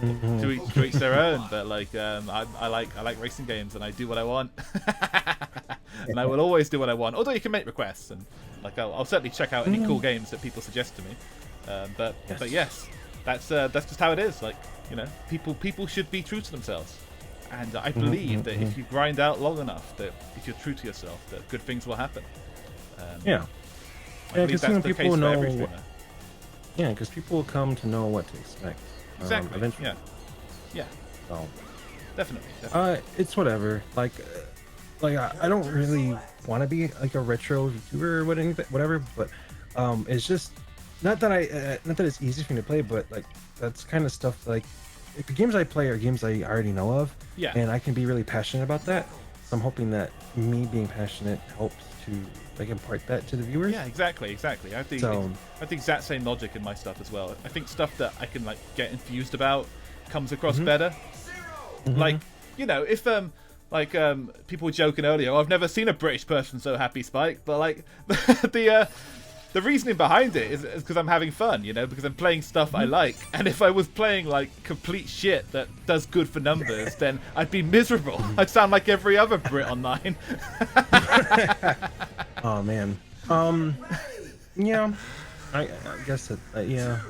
[SPEAKER 1] to each their own. But like I like racing games and I do what I want. And I will always do what I want. Although you can make requests, and like I'll certainly check out any cool games that people suggest to me. But yes, that's just how it is. Like people should be true to themselves, and I believe that if you grind out long enough, that if you're true to yourself, that good things will happen.
[SPEAKER 2] Yeah,
[SPEAKER 1] because people know.
[SPEAKER 2] Yeah, because people will come to know what to expect.
[SPEAKER 1] Exactly.
[SPEAKER 2] Eventually.
[SPEAKER 1] Yeah.
[SPEAKER 2] So
[SPEAKER 1] definitely.
[SPEAKER 2] It's whatever. Like I don't really want to be like a retro YouTuber or whatever, but it's just not that it's easy for me to play, but like that's kind of stuff like the games I play are games I already know of, and I can be really passionate about that. So I'm hoping that me being passionate helps to like impart that to the viewers.
[SPEAKER 1] Yeah, exactly. I think the exact same logic in my stuff as well. I think stuff that I can like get infused about comes across better. Like if people were joking earlier, I've never seen a British person so happy, Spike. But like the the reasoning behind it is because I'm having fun, you know, because I'm playing stuff I like. And if I was playing like complete shit that does good for numbers, then I'd be miserable. I'd sound like every other Brit online.
[SPEAKER 2] Oh man. Yeah. I guess that yeah.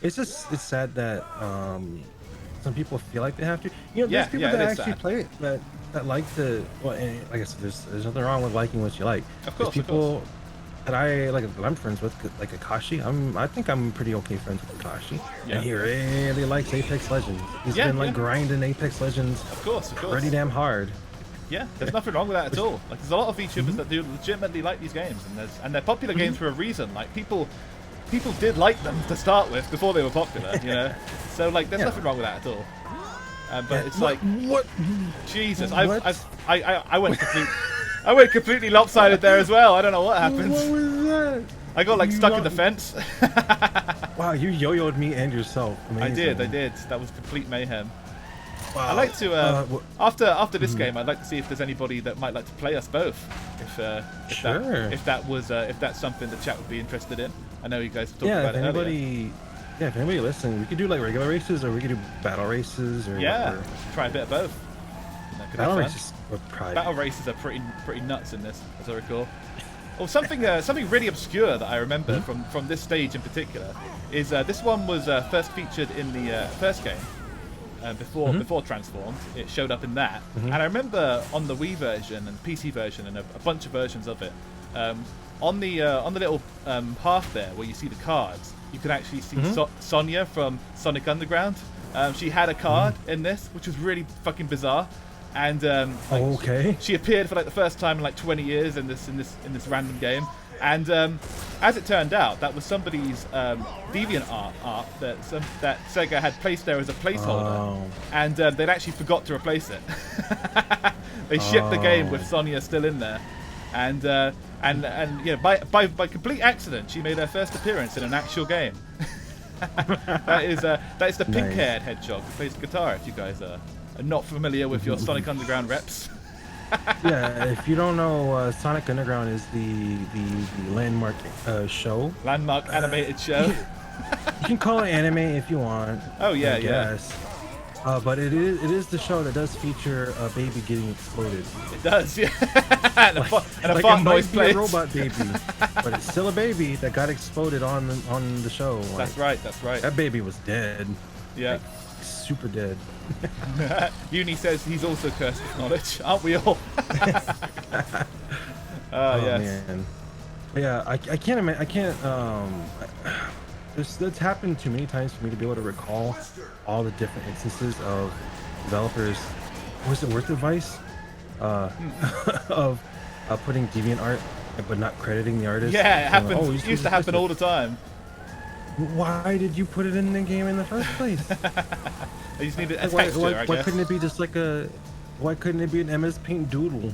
[SPEAKER 2] It's sad that some people feel like they have to. You know, there's people that actually play it that like to. Well, and like I said, there's nothing wrong with liking what you like.
[SPEAKER 1] Of course,
[SPEAKER 2] there's people that I'm friends with, like Akashi. I think I'm pretty okay friends with Akashi.
[SPEAKER 1] Yeah.
[SPEAKER 2] And he really likes Apex Legends. He's been like grinding Apex Legends.
[SPEAKER 1] Of course.
[SPEAKER 2] Pretty damn hard.
[SPEAKER 1] Yeah, there's nothing wrong with that at all. Like, there's a lot of VTubers that do legitimately like these games, and they're popular games for a reason. Like, people did like them to start with before they were popular, you know. So like, there's nothing wrong with that at all. But it's like,
[SPEAKER 2] what?
[SPEAKER 1] Jesus, I went completely lopsided there as well. I don't know what happened.
[SPEAKER 2] What was that?
[SPEAKER 1] I got like stuck in the fence.
[SPEAKER 2] Wow, you yo-yoed me and yourself. Amazing.
[SPEAKER 1] I did. That was complete mayhem.
[SPEAKER 2] Wow.
[SPEAKER 1] I'd like to after this game, I'd like to see if there's anybody that might like to play us both. If that's something the chat would be interested in. I know you guys talked about it earlier.
[SPEAKER 2] If anybody listening, we could do like regular races, or we could do battle races, or
[SPEAKER 1] whatever. Try a bit of both.
[SPEAKER 2] Battle races would probably.
[SPEAKER 1] Battle races are pretty nuts in this, as I recall. Oh, something really obscure that I remember from this stage in particular is this one was first featured in the first game. Before Transformed, it showed up in that, and I remember on the Wii version and PC version and a bunch of versions of it, on the little path there where you see the cards, you can actually see Sonya from Sonic Underground. She had a card in this, which was really fucking bizarre, and she appeared for like the first time in like 20 years in this random game. And as it turned out, that was somebody's Deviant art that Sega had placed there as a placeholder, and they'd actually forgot to replace it. They shipped the game with Sonya still in there, and you know, by complete accident, she made her first appearance in an actual game. that is the pink-haired hedgehog who plays guitar. If you guys are not familiar with your Sonic Underground reps.
[SPEAKER 2] Yeah, if you don't know, Sonic Underground is the landmark show.
[SPEAKER 1] Landmark animated show.
[SPEAKER 2] You can call it anime if you want.
[SPEAKER 1] Oh yeah,
[SPEAKER 2] yes. But it is the show that does feature a baby getting exploded.
[SPEAKER 1] It does, yeah. and a fart noise plays.
[SPEAKER 2] A robot baby, but it's still a baby that got exploded on the show. Like,
[SPEAKER 1] That's right.
[SPEAKER 2] That baby was dead.
[SPEAKER 1] Yeah.
[SPEAKER 2] Like, super dead.
[SPEAKER 1] Uni says he's also cursed with knowledge, aren't we all? Yes.
[SPEAKER 2] Man. Yeah, I can't imagine. I can't. That's happened too many times for me to be able to recall all the different instances of developers. Was it worth advice? Of putting deviant art but not crediting the artist.
[SPEAKER 1] Yeah, it happens. It used to happen all the time.
[SPEAKER 2] Why did you put it in the game in the first place?
[SPEAKER 1] I just needed a
[SPEAKER 2] why,
[SPEAKER 1] texture,
[SPEAKER 2] why,
[SPEAKER 1] I guess.
[SPEAKER 2] why couldn't it be just like a? Why couldn't it be an MS Paint doodle?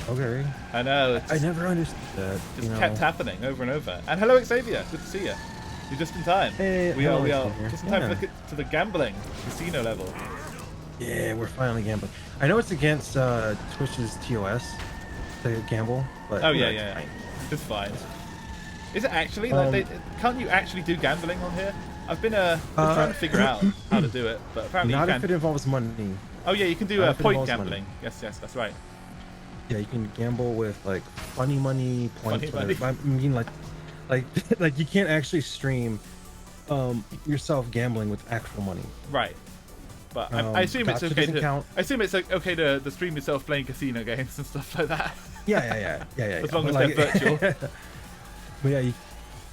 [SPEAKER 2] Okay.
[SPEAKER 1] I know.
[SPEAKER 2] I never understood that.
[SPEAKER 1] Just kept happening over and over. And hello, Xavier. Good to see you. You're just in time.
[SPEAKER 2] Hey,
[SPEAKER 1] we are just in time to the gambling casino level.
[SPEAKER 2] Yeah, we're finally gambling. I know it's against Twitch's TOS to gamble, but
[SPEAKER 1] yeah. It's fine. Is it actually? Like, can't you actually do gambling on here? I've been trying to figure out how to do it, but apparently
[SPEAKER 2] not
[SPEAKER 1] you can.
[SPEAKER 2] if it involves money.
[SPEAKER 1] Oh yeah, you can do point gambling. Yes, that's right.
[SPEAKER 2] Yeah, you can gamble with like funny money points.
[SPEAKER 1] Funny money.
[SPEAKER 2] I mean, like you can't actually stream yourself gambling with actual money.
[SPEAKER 1] Right. But I assume it's okay to.
[SPEAKER 2] Count.
[SPEAKER 1] I assume it's okay to stream yourself playing casino games and stuff like that.
[SPEAKER 2] Yeah.
[SPEAKER 1] As long as they're virtual.
[SPEAKER 2] But yeah, you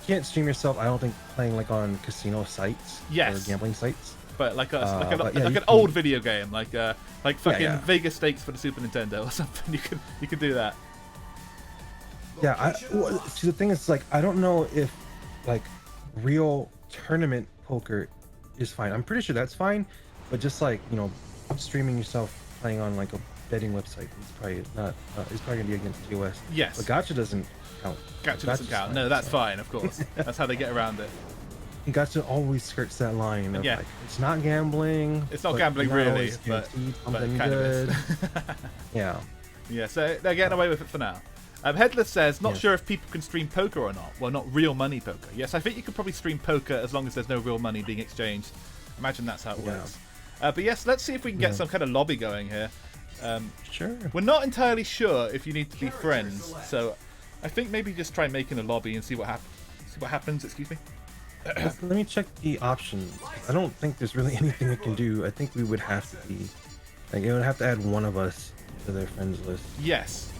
[SPEAKER 2] can't stream yourself. I don't think playing like on casino sites or gambling sites.
[SPEAKER 1] But like an old video game, like fucking Vegas Stakes for the Super Nintendo or something. You can do that.
[SPEAKER 2] Yeah, see, the thing is, like, I don't know if like real tournament poker is fine. I'm pretty sure that's fine, but just like, you know, streaming yourself playing on like a betting website is probably not. It's probably gonna be against TOS.
[SPEAKER 1] Yes.
[SPEAKER 2] But Gacha doesn't count.
[SPEAKER 1] Gacha doesn't count. No, that's fine. Of course, that's how they get around it.
[SPEAKER 2] Gacha always skirts that line of like, it's not gambling.
[SPEAKER 1] It's not gambling really, but
[SPEAKER 2] something
[SPEAKER 1] kind
[SPEAKER 2] good.
[SPEAKER 1] of is.
[SPEAKER 2] Yeah.
[SPEAKER 1] Yeah, so they're getting away with it for now. Headless says, not
[SPEAKER 2] Yeah.
[SPEAKER 1] sure if people can stream poker or not. Well, not real money poker. Yes, I think you could probably stream poker as long as there's no real money being exchanged. Imagine that's how it
[SPEAKER 2] Yeah.
[SPEAKER 1] works. But yes, let's see if we can get some kind of lobby going here.
[SPEAKER 2] Sure.
[SPEAKER 1] We're not entirely sure if you need to be friends, so I think maybe just try making a lobby and see what happens. See what happens. Excuse me.
[SPEAKER 2] Let me check the options. I don't think there's really anything we can do. I think we would have to be like it would have to add one of us to their friends list.
[SPEAKER 1] Yes.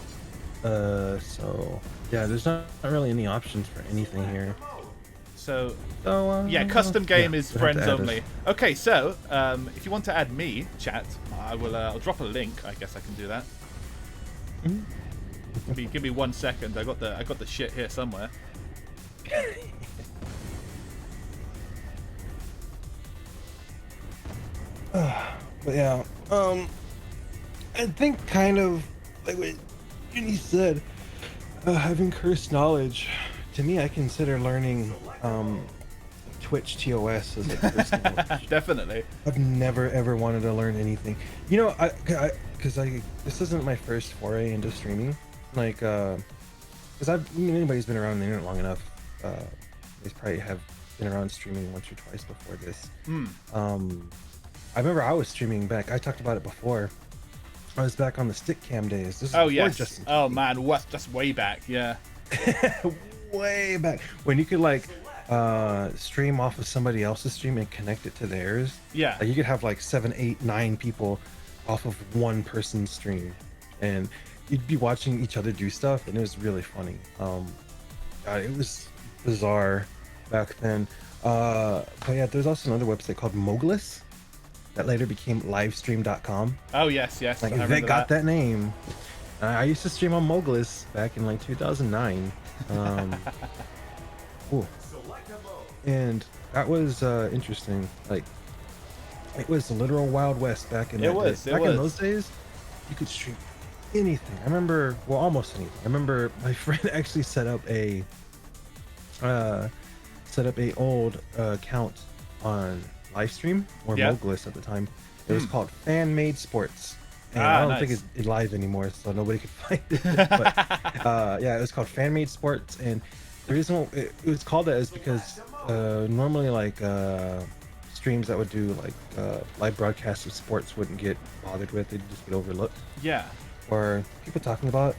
[SPEAKER 2] So yeah, there's not really any options for anything here.
[SPEAKER 1] So
[SPEAKER 2] So
[SPEAKER 1] yeah, custom game
[SPEAKER 2] yeah,
[SPEAKER 1] is
[SPEAKER 2] we'll have to
[SPEAKER 1] friends
[SPEAKER 2] add
[SPEAKER 1] only.
[SPEAKER 2] us.
[SPEAKER 1] Okay, so if you want to add me, chat, I will. I'll drop a link. I guess I can do that. Give me 1 second. I got the shit here somewhere.
[SPEAKER 2] But yeah, I think kind of like what Uni said, having cursed knowledge. To me, I consider learning Twitch TOS as like cursed knowledge.
[SPEAKER 1] Definitely.
[SPEAKER 2] I've never ever wanted to learn anything. You know, because this isn't my first foray into streaming. Like, because anybody's been around the internet long enough, they probably have been around streaming once or twice before this. I remember I was streaming back. I talked about it before. I was back on the stick cam days. This is
[SPEAKER 1] Oh
[SPEAKER 2] before
[SPEAKER 1] yes.
[SPEAKER 2] Justin
[SPEAKER 1] Oh
[SPEAKER 2] TV.
[SPEAKER 1] man, what? That's way back. Yeah.
[SPEAKER 2] Way back when you could like stream off of somebody else's stream and connect it to theirs.
[SPEAKER 1] Yeah.
[SPEAKER 2] Like you could have like 7, 8, 9 people off of one person's stream, and you'd be watching each other do stuff, and it was really funny. God, it was bizarre back then. But yeah, there's also another website called Moglis that later became livestream.com.
[SPEAKER 1] Oh yes, yes.
[SPEAKER 2] Like
[SPEAKER 1] I
[SPEAKER 2] they
[SPEAKER 1] remember
[SPEAKER 2] got that name. I used to stream on Moglis back in like 2009. Cool. And that was interesting. Like it was the literal Wild West back in that day. Back in those days, you could stream anything. I remember, well, almost anything. I remember my friend actually set up a old account on Livestream or Moglis at the time. It was called Fan Made Sports. And I don't think it's live anymore, so nobody could find it. But yeah, it was called Fan Made Sports, and the reason it was called that is because normally like streams that would do like live broadcasts of sports wouldn't get bothered with; they'd just get overlooked.
[SPEAKER 1] Yeah.
[SPEAKER 2] Or people talking about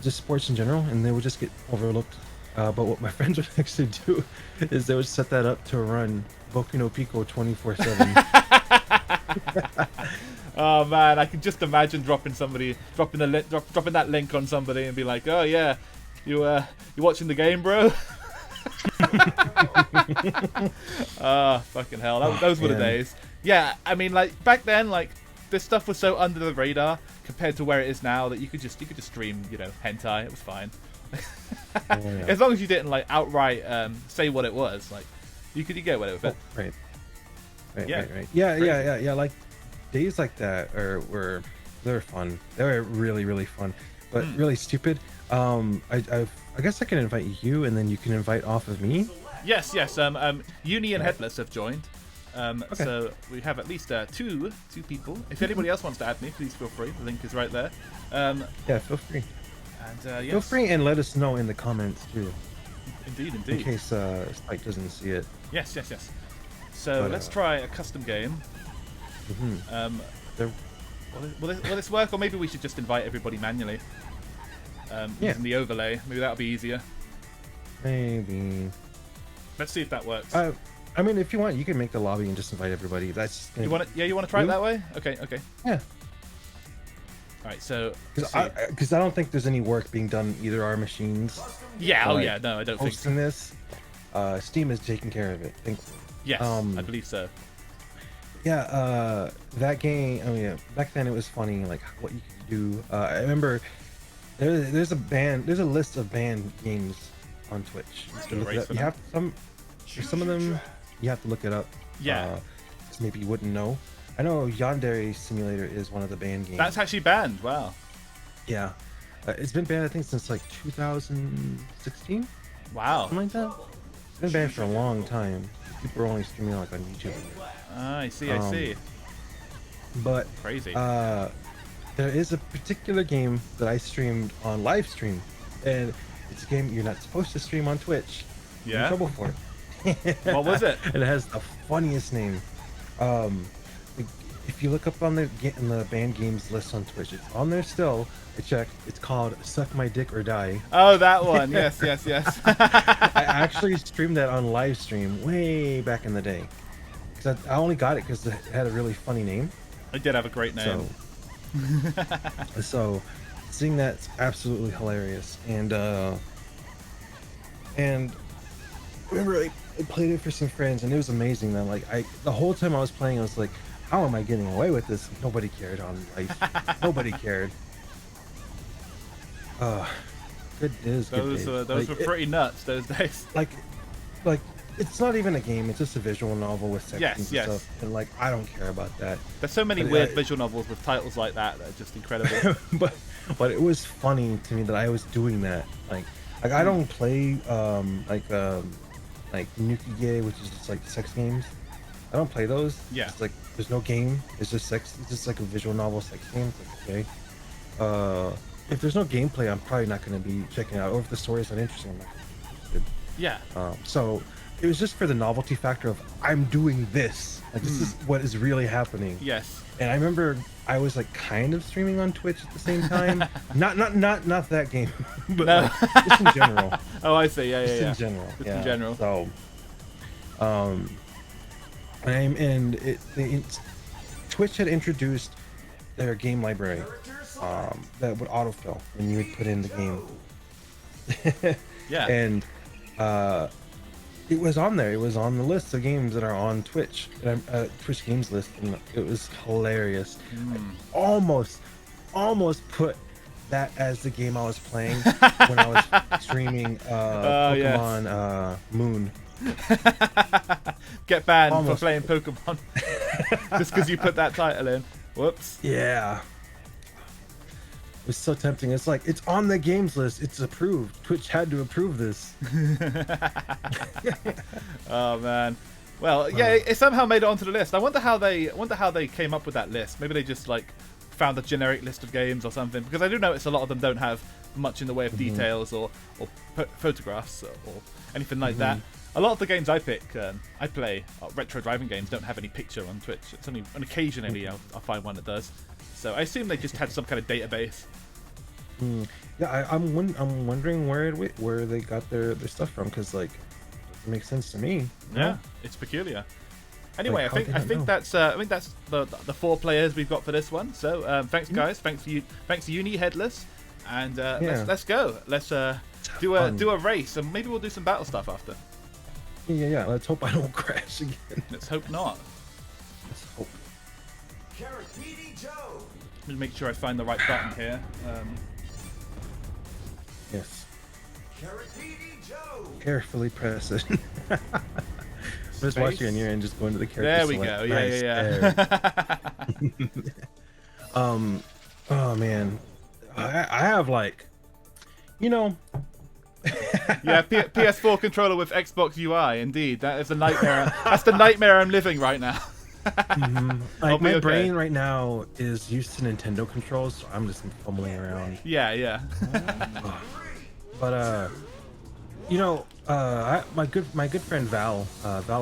[SPEAKER 2] just sports in general, and they would just get overlooked. But what my friends would actually do is they would set that up to run Boku no Pico 24/7.
[SPEAKER 1] Oh man, I can just imagine dropping that link on somebody and be like, "Oh yeah, you watching the game, bro?" Fucking hell, those were the days. Yeah, I mean, like back then, like this stuff was so under the radar compared to where it is now that you could just stream, hentai. It was fine. As long as you didn't like outright say what it was, like you could get away with it.
[SPEAKER 2] Right. Yeah. Like days like that were fun. They were really, really fun, but really stupid. I guess I can invite you, and then you can invite off of me.
[SPEAKER 1] Yes. Uni and Headless have joined. So we have at least two people. If anybody else wants to add me, please feel free. The link is right there.
[SPEAKER 2] Yeah, feel free.
[SPEAKER 1] And
[SPEAKER 2] feel free and let us know in the comments too.
[SPEAKER 1] Indeed.
[SPEAKER 2] In case Spike doesn't see it.
[SPEAKER 1] Yes. So let's try a custom game. Will this work, or maybe we should just invite everybody manually? Using the overlay, maybe that'll be easier.
[SPEAKER 2] Maybe.
[SPEAKER 1] Let's see if that works.
[SPEAKER 2] I mean, if you want, you can make the lobby and just invite everybody. That's
[SPEAKER 1] you want to? Yeah, you want to try it that way? Okay.
[SPEAKER 2] Yeah.
[SPEAKER 1] All right, so
[SPEAKER 2] because I don't think there's any work being done either our machines.
[SPEAKER 1] Yeah. No, I don't think so.
[SPEAKER 2] Hosting this, Steam is taking care of it. Thankfully.
[SPEAKER 1] Yes, I believe so.
[SPEAKER 2] Yeah, that game. Oh yeah, back then it was funny, like what you could do. I remember there's a list of banned games on Twitch. You have some of them. You have to look it up.
[SPEAKER 1] Yeah.
[SPEAKER 2] 'Cause maybe you wouldn't know. I know Yandere Simulator is one of the banned games.
[SPEAKER 1] That's actually banned. Wow.
[SPEAKER 2] Yeah, it's been banned I think since like 2016.
[SPEAKER 1] Wow.
[SPEAKER 2] Something like that. It's been banned for a long time. People are only streaming like on YouTube.
[SPEAKER 1] I see.
[SPEAKER 2] But
[SPEAKER 1] crazy.
[SPEAKER 2] There there is a particular game that I streamed on live stream, and it's a game you're not supposed to stream on Twitch. You're in
[SPEAKER 1] Yeah.
[SPEAKER 2] trouble for it.
[SPEAKER 1] What was it?
[SPEAKER 2] And it has the funniest name. Um, if you look up on in the banned games list on Twitch, it's on there still. I checked. It's called "Suck My Dick or Die."
[SPEAKER 1] Oh, that one. Yes, yes, yes.
[SPEAKER 2] I actually streamed that on live stream way back in the day. Because I only got it because it had a really funny name.
[SPEAKER 1] It did have a great name.
[SPEAKER 2] So seeing that's absolutely hilarious. And remember I played it for some friends and it was amazing. That like the whole time I was playing, I was like, how am I getting away with this? Nobody cared on life. Nobody cared. Good days.
[SPEAKER 1] Those were pretty nuts those days.
[SPEAKER 2] Like it's not even a game. It's just a visual novel with sections and stuff. And like I don't care about that.
[SPEAKER 1] There's so many weird visual novels with titles like that that are just incredible.
[SPEAKER 2] but it was funny to me that I was doing that. Like I don't play like Nuki, which is just like sex games. I don't play those.
[SPEAKER 1] Yeah.
[SPEAKER 2] It's like there's no game. It's just sex. It's just like a visual novel sex game. It's like, okay. If there's no gameplay, I'm probably not going to be checking it out. Or if the story is not interesting, I'm not going to be interested.
[SPEAKER 1] Yeah.
[SPEAKER 2] So it was just for the novelty factor of I'm doing this. Like this is what is really happening.
[SPEAKER 1] Yes.
[SPEAKER 2] And I remember I was like kind of streaming on Twitch at the same time. not that game, but
[SPEAKER 1] No.
[SPEAKER 2] like, just in general.
[SPEAKER 1] Oh, I see. Yeah, yeah, yeah.
[SPEAKER 2] In general.
[SPEAKER 1] Just in general.
[SPEAKER 2] So, Twitch had introduced their game library that would autofill when you would put in the game.
[SPEAKER 1] Yeah.
[SPEAKER 2] And it was on there. It was on the list of games that are on Twitch, Twitch games list, and it was hilarious. I almost put that as the game I was playing when I was streaming Pokemon Moon.
[SPEAKER 1] Get banned for playing Pokemon just because you put that title in. Whoops.
[SPEAKER 2] Yeah. It was so tempting. It's like, it's on the games list. It's approved. Twitch had to approve this.
[SPEAKER 1] Oh man. Well, yeah, it somehow made it onto the list. I wonder how they came up with that list. Maybe they just like found a generic list of games or something. Because I do notice a lot of them don't have much in the way of details or photographs or anything like that. A lot of the games I play, retro driving games, don't have any picture on Twitch. It's only occasionally I'll find one that does. So I assume they just had some kind of database.
[SPEAKER 2] Yeah, I'm wondering where they got their stuff from, because like it makes sense to me.
[SPEAKER 1] Yeah, it's peculiar. Anyway,
[SPEAKER 2] like,
[SPEAKER 1] I think that's the 4 players we've got for this one. So thanks guys, thanks to Uni Headless, and let's go. Let's do a race, and maybe we'll do some battle stuff after.
[SPEAKER 2] Yeah. Let's hope I don't crash again.
[SPEAKER 1] Let's hope not.
[SPEAKER 2] Let's hope.
[SPEAKER 1] Let me make sure I find the right button here.
[SPEAKER 2] Yes. Carefully press it. I'm just watching on your end, just going to the character.
[SPEAKER 1] There we
[SPEAKER 2] select.
[SPEAKER 1] go.
[SPEAKER 2] Nice.
[SPEAKER 1] Yeah.
[SPEAKER 2] Oh man, I have like,
[SPEAKER 1] Yeah, PS4 controller with Xbox UI. Indeed, that is a nightmare. That's the nightmare I'm living right now.
[SPEAKER 2] Like my brain right now is used to Nintendo controls, so I'm just fumbling around.
[SPEAKER 1] Yeah.
[SPEAKER 2] But my good friend Val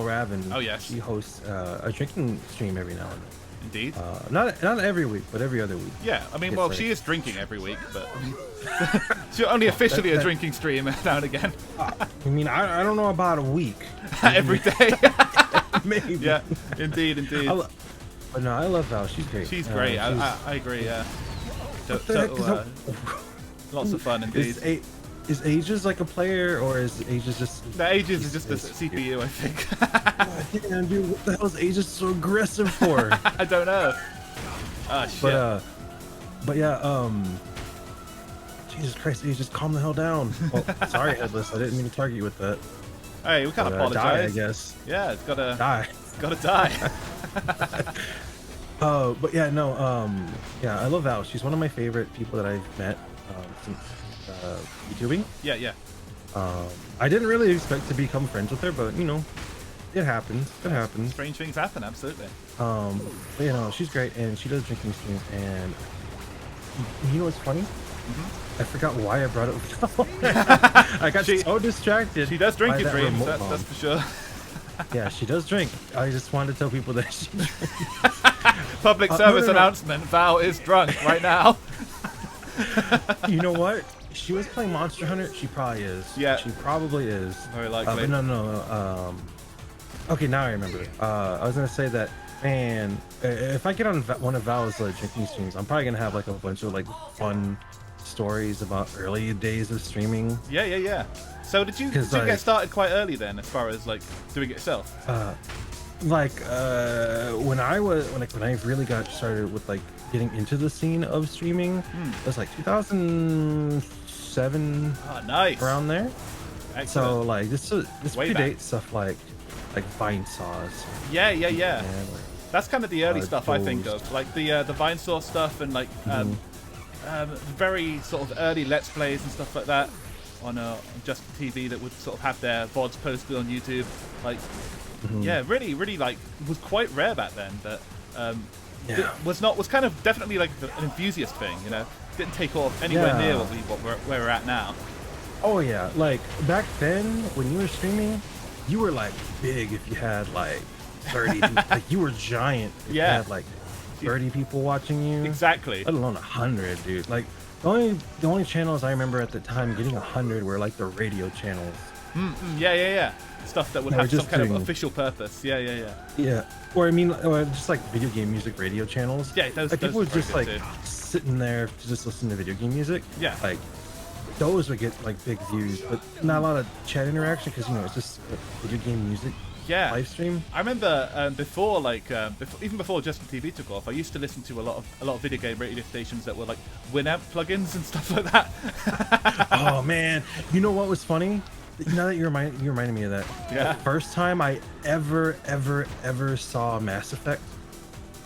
[SPEAKER 2] Raven.
[SPEAKER 1] Oh yes.
[SPEAKER 2] She hosts a drinking stream every now and then.
[SPEAKER 1] Indeed.
[SPEAKER 2] Not every week, but every other week.
[SPEAKER 1] Yeah, I mean, well, she is drinking every week, but she's only officially a drinking stream now and again.
[SPEAKER 2] I mean, I don't know about a week.
[SPEAKER 1] Every day.
[SPEAKER 2] Maybe.
[SPEAKER 1] Yeah, indeed.
[SPEAKER 2] But no, I love Val. She's great.
[SPEAKER 1] She's great. I agree. Yeah. Lots of fun indeed.
[SPEAKER 2] Is Aegis like a player, or is Aegis just...
[SPEAKER 1] The Aegis is just a CPU, I think.
[SPEAKER 2] Damn, dude, what the hell is Aegis so aggressive for?
[SPEAKER 1] I don't know. Oh, shit.
[SPEAKER 2] But yeah, Jesus Christ, Aegis, calm the hell down. Oh, sorry, Headless, I didn't mean to target you with that.
[SPEAKER 1] Hey, we can't apologize.
[SPEAKER 2] Die, I guess.
[SPEAKER 1] Yeah, it's gotta
[SPEAKER 2] die.
[SPEAKER 1] It's gotta die.
[SPEAKER 2] But yeah, no, yeah, I love Val. She's one of my favorite people that I've met since YouTubing.
[SPEAKER 1] Yeah.
[SPEAKER 2] I didn't really expect to become friends with her, but it happens. It happens.
[SPEAKER 1] Strange things happen, absolutely.
[SPEAKER 2] But she's great, and she does drinking streams, and You know what's funny? I forgot why I brought it up. I got so distracted.
[SPEAKER 1] She does drink
[SPEAKER 2] by
[SPEAKER 1] in
[SPEAKER 2] that
[SPEAKER 1] dreams,
[SPEAKER 2] remote
[SPEAKER 1] that's for sure.
[SPEAKER 2] Yeah, she does drink. I just wanted to tell people that she drinks.
[SPEAKER 1] Public service announcement, Val is drunk right now.
[SPEAKER 2] You know what? She was playing Monster Hunter. She probably is.
[SPEAKER 1] Yeah.
[SPEAKER 2] She probably is.
[SPEAKER 1] Very likely.
[SPEAKER 2] But no. Okay, now I remember. I was gonna say that, man, if I get on one of Val's drinking streams, I'm probably gonna have like a bunch of like fun stories about early days of streaming.
[SPEAKER 1] Yeah. So did you
[SPEAKER 2] like,
[SPEAKER 1] get started quite early then, as far as like doing it yourself?
[SPEAKER 2] When I really got started with like getting into the scene of streaming, it was like 2007.
[SPEAKER 1] Oh, nice.
[SPEAKER 2] Around there.
[SPEAKER 1] Excellent.
[SPEAKER 2] So like this
[SPEAKER 1] Way
[SPEAKER 2] predates
[SPEAKER 1] back.
[SPEAKER 2] stuff like Vine Saws.
[SPEAKER 1] Yeah.
[SPEAKER 2] And,
[SPEAKER 1] That's kind of the early stuff I think
[SPEAKER 2] those.
[SPEAKER 1] of, like the Vine Source stuff and like very sort of early Let's Plays and stuff like that on Just TV that would sort of have their VODs posted on YouTube. Like, yeah, really, like was quite rare back then. That was kind of definitely like an enthusiast thing, you know. Didn't take off anywhere near where we're at now.
[SPEAKER 2] Oh yeah, like back then when you were streaming, you were like big if you had like 30 people. Like you were giant if you had like 30 people watching you.
[SPEAKER 1] Exactly.
[SPEAKER 2] Let alone 100, dude. Like the only channels I remember at the time getting 100 were like the radio channels.
[SPEAKER 1] Yeah. Stuff that would have some kind of official purpose. Yeah.
[SPEAKER 2] Or I mean, just like video game music radio channels.
[SPEAKER 1] Yeah, those
[SPEAKER 2] like people would just like
[SPEAKER 1] too.
[SPEAKER 2] sitting there to just listen to video game music.
[SPEAKER 1] Yeah.
[SPEAKER 2] Like those would get like big views, but not a lot of chat interaction because it's just video game music.
[SPEAKER 1] Yeah.
[SPEAKER 2] Live stream.
[SPEAKER 1] I remember before even before Justin TV took off, I used to listen to a lot of video game radio stations that were like Winamp plugins and stuff like that.
[SPEAKER 2] Oh man, you know what was funny? Now that you reminded me of that.
[SPEAKER 1] Yeah.
[SPEAKER 2] The first time I ever saw Mass Effect,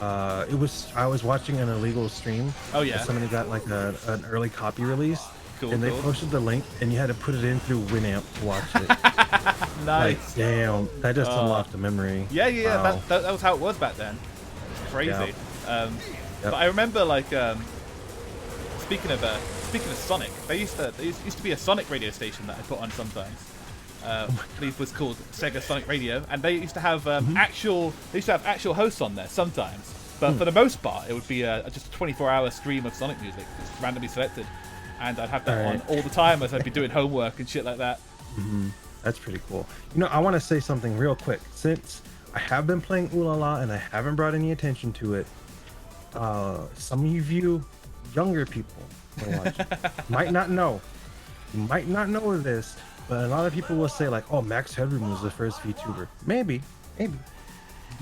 [SPEAKER 2] I was watching an illegal stream.
[SPEAKER 1] Oh yeah.
[SPEAKER 2] Somebody got like an early copy release.
[SPEAKER 1] Cool,
[SPEAKER 2] and they posted the link, and you had to put it in through Winamp to watch it.
[SPEAKER 1] Nice.
[SPEAKER 2] Like, damn, that just unlocked a memory.
[SPEAKER 1] Yeah.
[SPEAKER 2] Wow.
[SPEAKER 1] That was how it was back then. It's crazy.
[SPEAKER 2] Yeah.
[SPEAKER 1] But I remember like speaking of Sonic, there used to be a Sonic radio station that I put on sometimes. I believe was called Sega Sonic Radio, and they used to have actual hosts on there sometimes. But for the most part, it would be just a 24-hour stream of Sonic music, just randomly selected. And I'd have that on all the time as I'd be doing homework and shit like that.
[SPEAKER 2] That's pretty cool. You know, I want to say something real quick. Since I have been playing Ooh La La and I haven't brought any attention to it, some of you younger people might not know. You might not know this, but a lot of people will say like, "Oh, Max Headroom was the first VTuber." Maybe.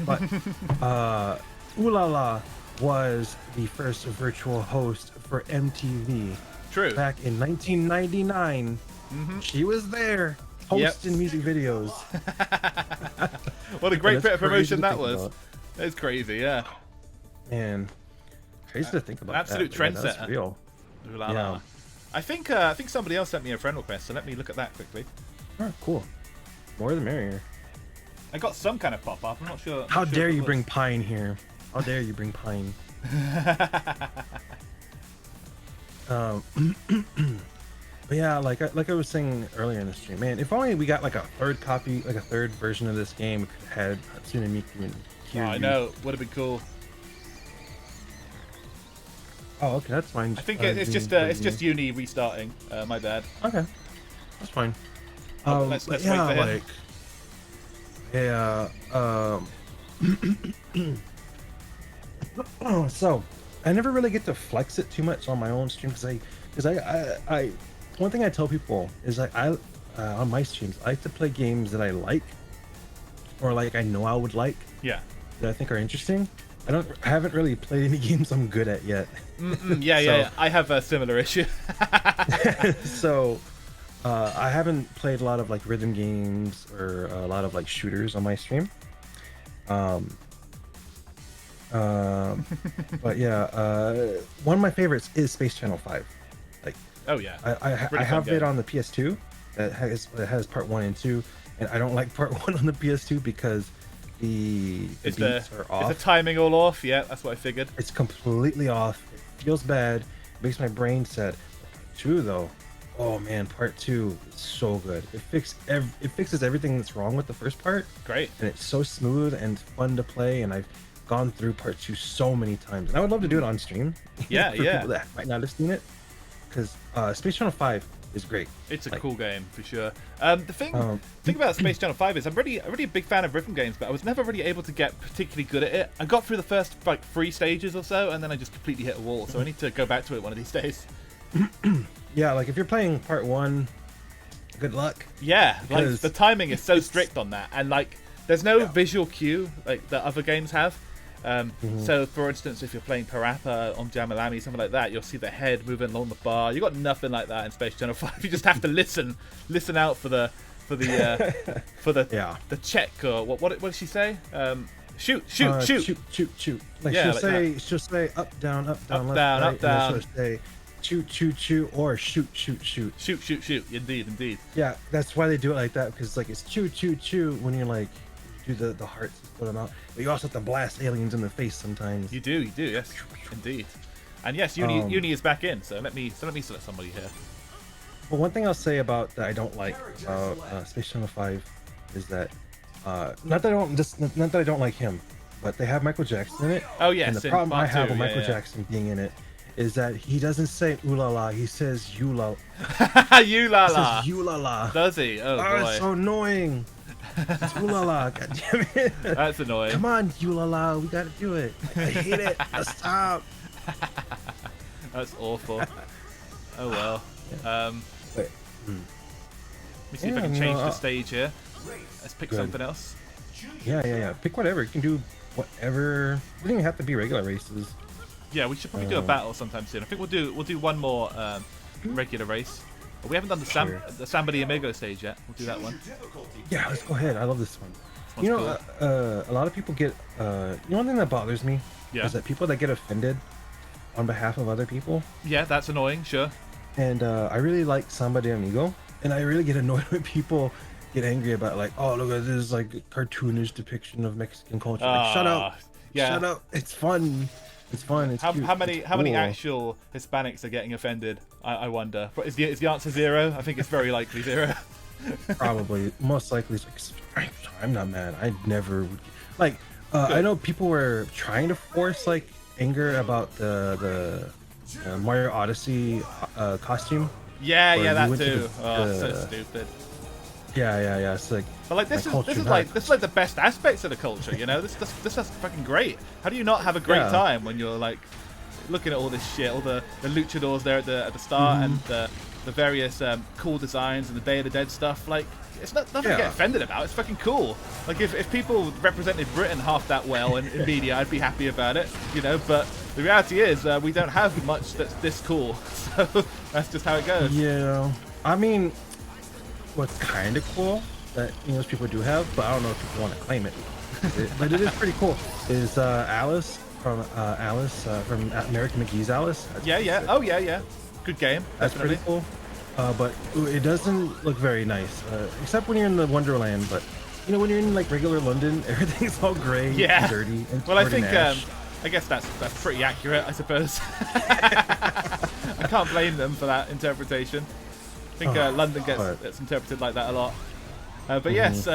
[SPEAKER 2] But Ooh La La was the first virtual host for MTV.
[SPEAKER 1] True.
[SPEAKER 2] Back in 1999, she was there hosting music videos.
[SPEAKER 1] What a great bit of promotion that was. It's crazy, yeah.
[SPEAKER 2] Man, crazy to think about.
[SPEAKER 1] Absolute trendsetter.
[SPEAKER 2] That's real.
[SPEAKER 1] Yeah. I think somebody else sent me a friend request, so let me look at that quickly.
[SPEAKER 2] Oh, cool. More the merrier.
[SPEAKER 1] I got some kind of pop up. I'm not sure.
[SPEAKER 2] How dare you bring Pine here? How dare you bring Pine? But yeah, like I was saying earlier in the stream, man, if only we got like a third copy, like a third version of this game, we could have had Hatsune Miku and Kiryu.
[SPEAKER 1] I know, would have been cool.
[SPEAKER 2] Oh, okay, that's fine.
[SPEAKER 1] I think it's just Uni restarting. My bad.
[SPEAKER 2] Okay, that's fine.
[SPEAKER 1] Let's wait for him.
[SPEAKER 2] So I never really get to flex it too much on my own stream because I one thing I tell people is like I on my streams I like to play games that I like or like I know I would like.
[SPEAKER 1] Yeah.
[SPEAKER 2] That I think are interesting. I haven't really played any games I'm good at yet.
[SPEAKER 1] Yeah. I have a similar issue.
[SPEAKER 2] So I haven't played a lot of like rhythm games or a lot of like shooters on my stream. But yeah, one of my favorites is Space Channel 5. Like,
[SPEAKER 1] oh yeah,
[SPEAKER 2] I have it on the PS2 that has part 1 and 2, and I don't like part 1 on the PS2 because the beats are off.
[SPEAKER 1] Is the timing all off? Yeah, that's what I figured.
[SPEAKER 2] It's completely off. It feels bad, makes my brain set. Part 2 though, oh man, part 2 is so good. It fixes everything that's wrong with the first part.
[SPEAKER 1] Great.
[SPEAKER 2] And it's so smooth and fun to play, and I've gone through part 2 so many times, and I would love to do it on stream.
[SPEAKER 1] Yeah,
[SPEAKER 2] for
[SPEAKER 1] yeah.
[SPEAKER 2] people that might not have seen it, because Space Channel 5 is great.
[SPEAKER 1] It's a cool game for sure. The thing about Space Channel 5 is I'm really a big fan of rhythm games, but I was never really able to get particularly good at it. I got through the first like 3 stages or so, and then I just completely hit a wall. So I need to go back to it one of these days.
[SPEAKER 2] Yeah, like if you're playing part 1, good luck.
[SPEAKER 1] Yeah, like the timing is so strict on that, and like there's no visual cue like that other games have. So, for instance, if you're playing Parappa on Jamalami, something like that, you'll see the head moving along the bar. You got nothing like that in Space Channel 5. You just have to listen out for the check, or what did she say? Shoot.
[SPEAKER 2] Like she'll say up down left, right,
[SPEAKER 1] up down.
[SPEAKER 2] And she'll say shoot, or shoot.
[SPEAKER 1] Shoot. Indeed.
[SPEAKER 2] Yeah, that's why they do it like that, because like it's shoot when you're like do the hearts and put them out, but you also have to blast aliens in the face sometimes.
[SPEAKER 1] You do, yes, indeed. And yes, Uni is back in, so let me select somebody here.
[SPEAKER 2] Well, one thing I'll say about that I don't like about Space Channel 5 is that not that I don't like him, but they have Michael Jackson in it.
[SPEAKER 1] Oh yes,
[SPEAKER 2] and the problem I have with Michael Jackson being in it is that he doesn't say ooh la la, he says you la.
[SPEAKER 1] You la la.
[SPEAKER 2] He says you la la.
[SPEAKER 1] Does he? Oh boy.
[SPEAKER 2] It's so annoying. It's ooh la la, god damn it.
[SPEAKER 1] That's annoying.
[SPEAKER 2] Come on, you la la, we gotta do it. I hate it. Stop.
[SPEAKER 1] That's awful. Oh well. Let me see if I can change the stage here. Let's pick something else.
[SPEAKER 2] Yeah. Pick whatever. You can do whatever. It doesn't even have to be regular races.
[SPEAKER 1] Yeah, we should probably do a battle sometime soon. I think we'll do one more regular race. We haven't done the Samba de Amigo stage yet. We'll do that one.
[SPEAKER 2] Yeah, let's go ahead. I love this one.
[SPEAKER 1] This one's cool.
[SPEAKER 2] A lot of people get. One thing that bothers me is that people that get offended on behalf of other people.
[SPEAKER 1] Yeah, that's annoying. Sure.
[SPEAKER 2] And I really like Samba de Amigo, and I really get annoyed when people get angry about like, oh look at this like cartoonish depiction of Mexican culture. Like, shut up. Yeah. Shut up. It's fun. It's fun. It's cute.
[SPEAKER 1] How many actual Hispanics are getting offended? I wonder. Is the answer 0? I think it's very likely 0.
[SPEAKER 2] Probably. Most likely. I'm not mad. I never would. Like, I know people were trying to force like anger about the Mario Odyssey costume.
[SPEAKER 1] Yeah, that too. So stupid.
[SPEAKER 2] Yeah. It's like,
[SPEAKER 1] but like this is like the best aspects of the culture, you know. This is fucking great. How do you not have a great time when you're like looking at all this shit, all the luchadors there at the start, and the various cool designs and the Day of the Dead stuff? Like, it's nothing to get offended about. It's fucking cool. Like if people represented Britain half that well in media, I'd be happy about it, you know. But the reality is we don't have much that's this cool, so that's just how it goes.
[SPEAKER 2] Yeah, I mean, what's kind of cool that English people do have, but I don't know if people want to claim it, but it is pretty cool, is Alice from American McGee's Alice.
[SPEAKER 1] Yeah. Oh yeah. Good game.
[SPEAKER 2] That's
[SPEAKER 1] definitely
[SPEAKER 2] pretty cool. But it doesn't look very nice, except when you're in the Wonderland. But you know, when you're in like regular London, everything's all gray and dirty. And
[SPEAKER 1] well, I think I guess that's pretty accurate, I suppose. I can't blame them for that interpretation. I think London gets interpreted like that a lot. But yes,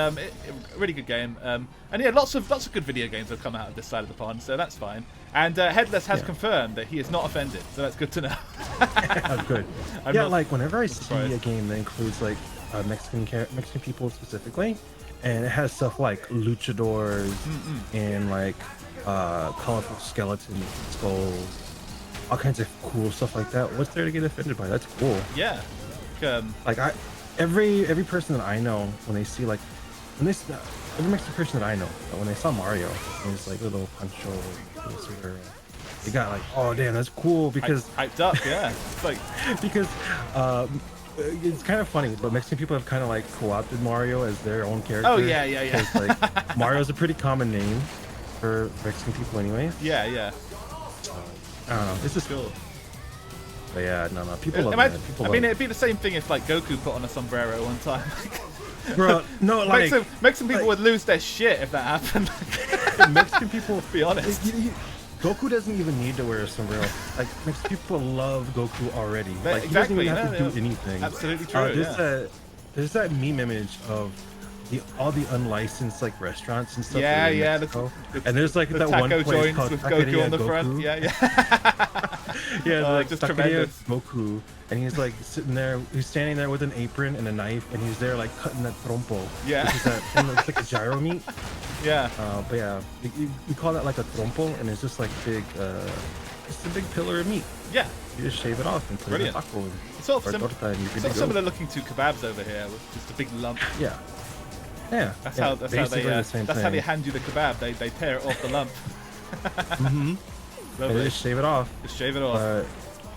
[SPEAKER 1] really good game. And yeah, lots of good video games have come out of this side of the pond, so that's fine. And Headless has confirmed that he is not offended, so that's good to know.
[SPEAKER 2] That's good. Like whenever I see a game that includes like Mexican people specifically, and it has stuff like luchadors and like colorful skeletons, skulls, all kinds of cool stuff like that. What's there to get offended by? That's cool.
[SPEAKER 1] Yeah.
[SPEAKER 2] Like every person that I know, when they see like every Mexican person that I know, when they saw Mario, it was like little Pancho, they got like, oh damn, that's cool, because
[SPEAKER 1] hyped up, yeah. It's like
[SPEAKER 2] because it's kind of funny, but Mexican people have kind of like co-opted Mario as their own character.
[SPEAKER 1] Oh yeah.
[SPEAKER 2] Because like Mario's a pretty common name for Mexican people, anyways.
[SPEAKER 1] Yeah.
[SPEAKER 2] I don't know. This is cool. But yeah, no, people love it.
[SPEAKER 1] I mean, it'd be the same thing if like Goku put on a sombrero one time.
[SPEAKER 2] Bro, no, like
[SPEAKER 1] Mexican people would lose their shit if that happened.
[SPEAKER 2] Mexican people,
[SPEAKER 1] be honest.
[SPEAKER 2] Goku doesn't even need to wear a sombrero. Like people love Goku already. Like
[SPEAKER 1] Exactly.
[SPEAKER 2] he doesn't even have to do anything.
[SPEAKER 1] Absolutely true.
[SPEAKER 2] There's that meme image of all the unlicensed like restaurants and stuff.
[SPEAKER 1] Yeah,
[SPEAKER 2] in
[SPEAKER 1] yeah.
[SPEAKER 2] Mexico. And there's like
[SPEAKER 1] the
[SPEAKER 2] that
[SPEAKER 1] taco
[SPEAKER 2] one place
[SPEAKER 1] joints
[SPEAKER 2] called
[SPEAKER 1] with
[SPEAKER 2] Taqueria
[SPEAKER 1] Goku on the
[SPEAKER 2] Goku.
[SPEAKER 1] front. Yeah, yeah.
[SPEAKER 2] Yeah, like
[SPEAKER 1] just
[SPEAKER 2] Taqueria
[SPEAKER 1] tremendous.
[SPEAKER 2] Goku, and he's like sitting there. He's standing there with an apron and a knife, and he's there like cutting that trompo.
[SPEAKER 1] Yeah.
[SPEAKER 2] Which is that thing that's like a gyro meat.
[SPEAKER 1] Yeah.
[SPEAKER 2] But yeah, we call that like a trompo, and it's just like big, just a big pillar of meat.
[SPEAKER 1] Yeah.
[SPEAKER 2] You just shave it off and put it in a taco.
[SPEAKER 1] It's sort of
[SPEAKER 2] torta, and you're good to go.
[SPEAKER 1] similar looking to kebabs over here, with just a big lump.
[SPEAKER 2] Yeah. Yeah.
[SPEAKER 1] That's
[SPEAKER 2] yeah,
[SPEAKER 1] how they
[SPEAKER 2] the
[SPEAKER 1] hand you the kebab. They tear it off the lump.
[SPEAKER 2] Mm-hmm.
[SPEAKER 1] Lovely.
[SPEAKER 2] They just shave it off.
[SPEAKER 1] Just shave it off.